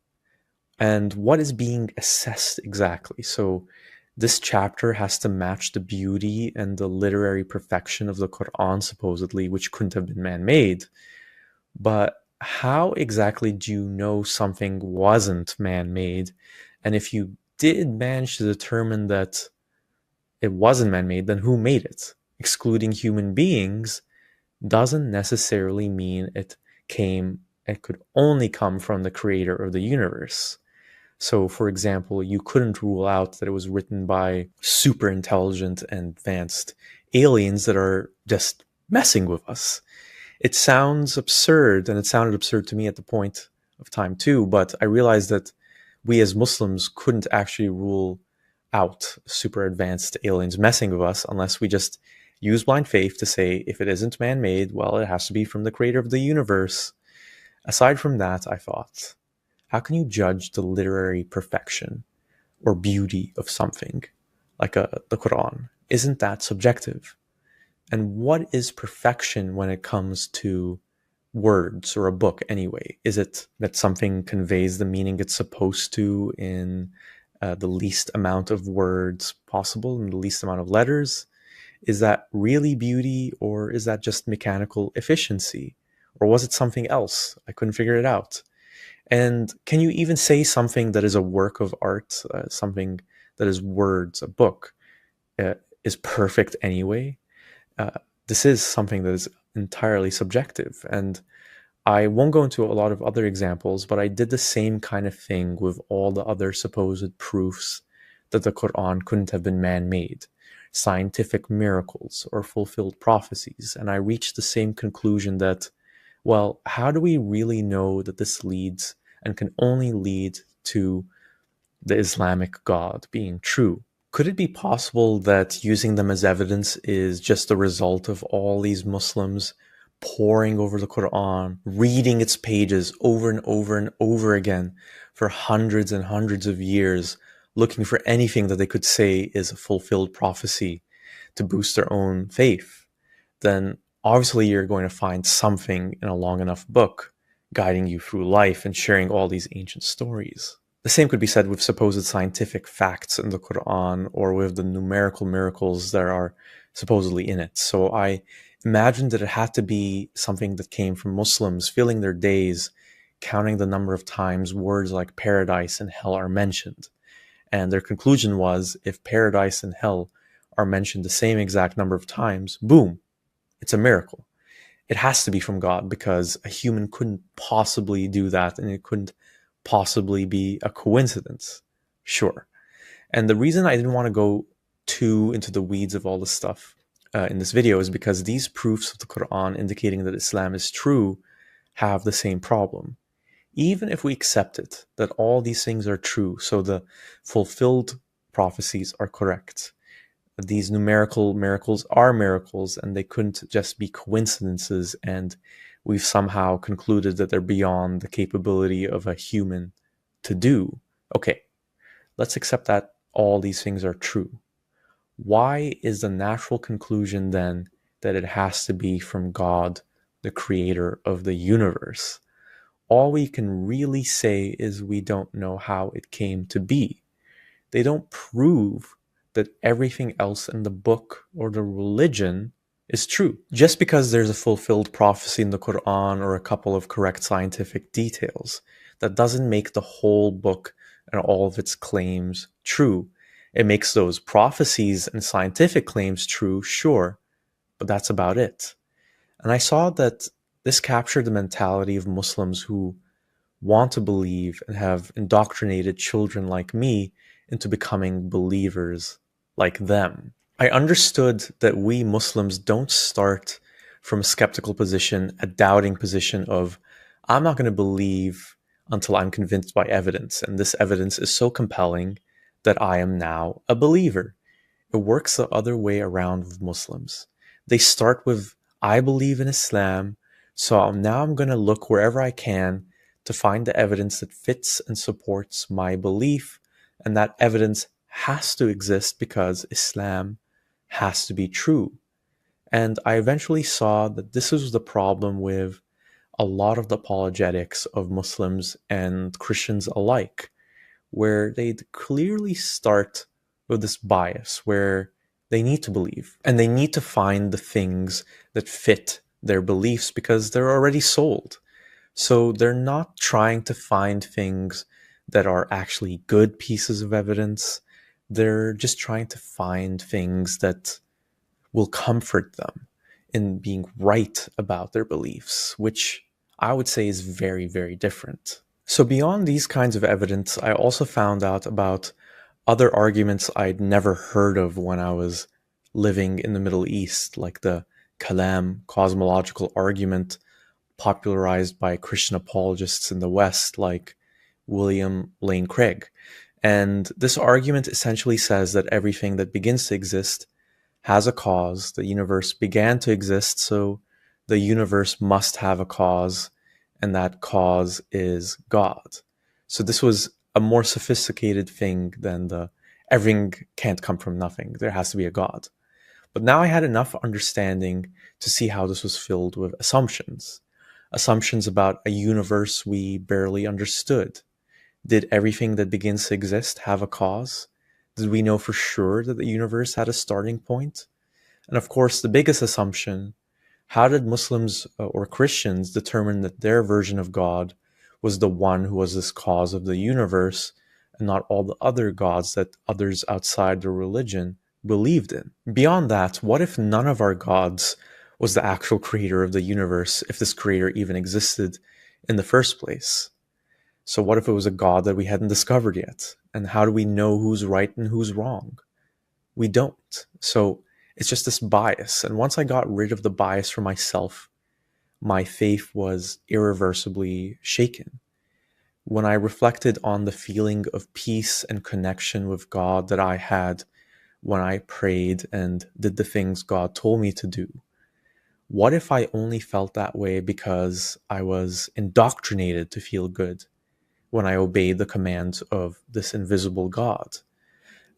And what is being assessed exactly? So this chapter has to match the beauty and the literary perfection of the Quran, supposedly, which couldn't have been man-made. But how exactly do you know something wasn't man-made? And if you did manage to determine that it wasn't man-made, then who made it? Excluding human beings doesn't necessarily mean it could only come from the creator of the universe. So, for example, you couldn't rule out that it was written by super intelligent and advanced aliens that are just messing with us. It sounds absurd, and it sounded absurd to me at the point of time too, but I realized that we as Muslims couldn't actually rule out super advanced aliens messing with us unless we just use blind faith to say if it isn't man-made, well, it has to be from the creator of the universe. Aside from that, I thought, how can you judge the literary perfection or beauty of something like the Quran? Isn't that subjective? And what is perfection when it comes to words or a book anyway? Is it that something conveys the meaning it's supposed to in the least amount of words possible, in the least amount of letters? Is that really beauty, or is that just mechanical efficiency? Or was it something else? I couldn't figure it out. And can you even say something that is a work of art, something that is words, a book, is perfect anyway? This is something that is entirely subjective. And I won't go into a lot of other examples, but I did the same kind of thing with all the other supposed proofs that the Quran couldn't have been man-made, scientific miracles or fulfilled prophecies. And I reached the same conclusion that, well, how do we really know that this leads and can only lead to the Islamic God being true? Could it be possible that using them as evidence is just a result of all these Muslims poring over the Quran, reading its pages over and over and over again for hundreds and hundreds of years, looking for anything that they could say is a fulfilled prophecy to boost their own faith? Then obviously you're going to find something in a long enough book guiding you through life and sharing all these ancient stories. The same could be said with supposed scientific facts in the Quran or with the numerical miracles that are supposedly in it. So I imagined that it had to be something that came from Muslims filling their days counting the number of times words like paradise and hell are mentioned. And their conclusion was, if paradise and hell are mentioned the same exact number of times, boom, it's a miracle. It has to be from God, because a human couldn't possibly do that, and it couldn't possibly be a coincidence. Sure. And the reason I didn't want to go too into the weeds of all this stuff in this video is because these proofs of the Quran indicating that Islam is true have the same problem. Even if we accept it, that all these things are true, so the fulfilled prophecies are correct, these numerical miracles are miracles, and they couldn't just be coincidences, and we've somehow concluded that they're beyond the capability of a human to do. Okay, let's accept that all these things are true. Why is the natural conclusion then that it has to be from God, the creator of the universe? All we can really say is we don't know how it came to be. They don't prove that everything else in the book or the religion is true. Just because there's a fulfilled prophecy in the Quran or a couple of correct scientific details, that doesn't make the whole book and all of its claims true. It makes those prophecies and scientific claims true, sure, but that's about it. And I saw that this captured the mentality of Muslims who want to believe and have indoctrinated children like me into becoming believers like them. I understood that we Muslims don't start from a skeptical position, a doubting position of, I'm not going to believe until I'm convinced by evidence, and this evidence is so compelling that I am now a believer. It works the other way around with Muslims. They start with, I believe in Islam, so now I'm going to look wherever I can to find the evidence that fits and supports my belief, and that evidence has to exist because Islam has to be true. And I eventually saw that this was the problem with a lot of the apologetics of Muslims and Christians alike, where they clearly start with this bias where they need to believe and they need to find the things that fit their beliefs because they're already sold. So they're not trying to find things that are actually good pieces of evidence. They're just trying to find things that will comfort them in being right about their beliefs, which I would say is very, very different. So beyond these kinds of evidence, I also found out about other arguments I'd never heard of when I was living in the Middle East, like the Kalam cosmological argument popularized by Christian apologists in the West, like William Lane Craig. And this argument essentially says that everything that begins to exist has a cause. The universe began to exist, so the universe must have a cause, and that cause is God. So this was a more sophisticated thing than the everything can't come from nothing. There has to be a God. But now I had enough understanding to see how this was filled with assumptions. Assumptions about a universe we barely understood. Did everything that begins to exist have a cause? Did we know for sure that the universe had a starting point? And of course, the biggest assumption, how did Muslims or Christians determine that their version of God was the one who was this cause of the universe and not all the other gods that others outside their religion believed in? Beyond that, what if none of our gods was the actual creator of the universe, if this creator even existed in the first place? So what if it was a God that we hadn't discovered yet? And how do we know who's right and who's wrong? We don't. So it's just this bias. And once I got rid of the bias for myself, my faith was irreversibly shaken. When I reflected on the feeling of peace and connection with God that I had when I prayed and did the things God told me to do, what if I only felt that way because I was indoctrinated to feel good when I obeyed the commands of this invisible God?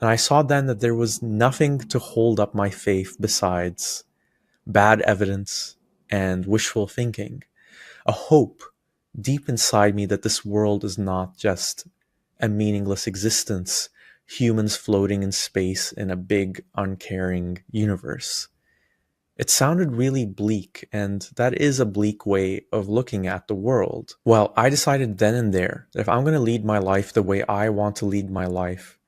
And I saw then that there was nothing to hold up my faith besides bad evidence and wishful thinking, a hope deep inside me that this world is not just a meaningless existence, humans floating in space in a big, uncaring universe. It sounded really bleak, and that is a bleak way of looking at the world. Well, I decided then and there that if I'm going to lead my life the way I want to lead my life,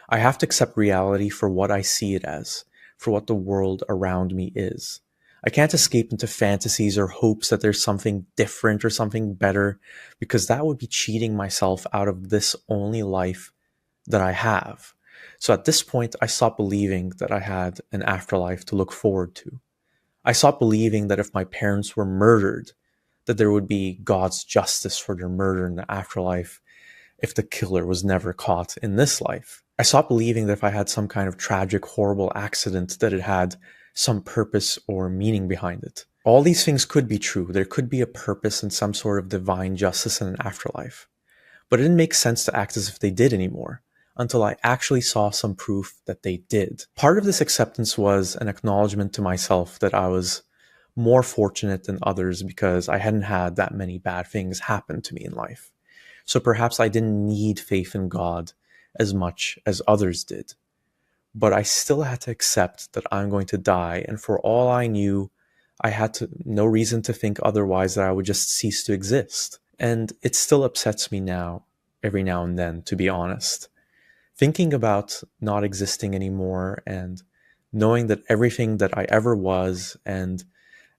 I have to accept reality for what I see it as, for what the world around me is. I can't escape into fantasies or hopes that there's something different or something better, because that would be cheating myself out of this only life that I have. So at this point, I stopped believing that I had an afterlife to look forward to. I stopped believing that if my parents were murdered, that there would be God's justice for their murder in the afterlife if the killer was never caught in this life. I stopped believing that if I had some kind of tragic, horrible accident, that it had some purpose or meaning behind it. All these things could be true. There could be a purpose and some sort of divine justice in an afterlife. But it didn't make sense to act as if they did anymore, until I actually saw some proof that they did. Part of this acceptance was an acknowledgement to myself that I was more fortunate than others because I hadn't had that many bad things happen to me in life. So perhaps I didn't need faith in God as much as others did. But I still had to accept that I'm going to die, and for all I knew, I had no reason to think otherwise, that I would just cease to exist. And it still upsets me now, every now and then, to be honest. Thinking about not existing anymore and knowing that everything that I ever was and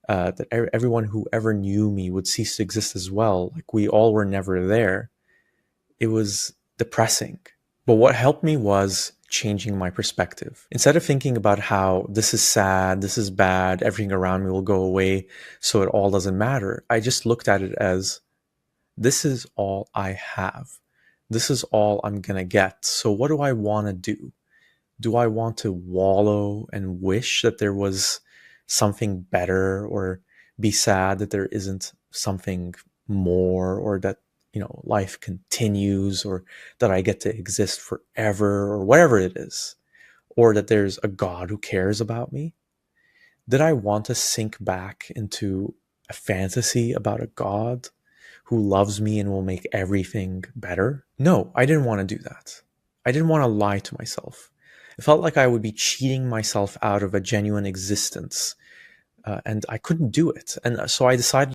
that everyone who ever knew me would cease to exist as well, like we all were never there, it was depressing. But what helped me was changing my perspective. Instead of thinking about how this is sad, this is bad, everything around me will go away, so it all doesn't matter, I just looked at it as, this is all I have. This is all I'm gonna get. So what do I want to do? Do I want to wallow and wish that there was something better, or be sad that there isn't something more, or that, life continues, or that I get to exist forever, or whatever it is, or that there's a God who cares about me? Did I want to sink back into a fantasy about a God who loves me and will make everything better? No, I didn't want to do that. I didn't want to lie to myself. It felt like I would be cheating myself out of a genuine existence, and I couldn't do it. And so I decided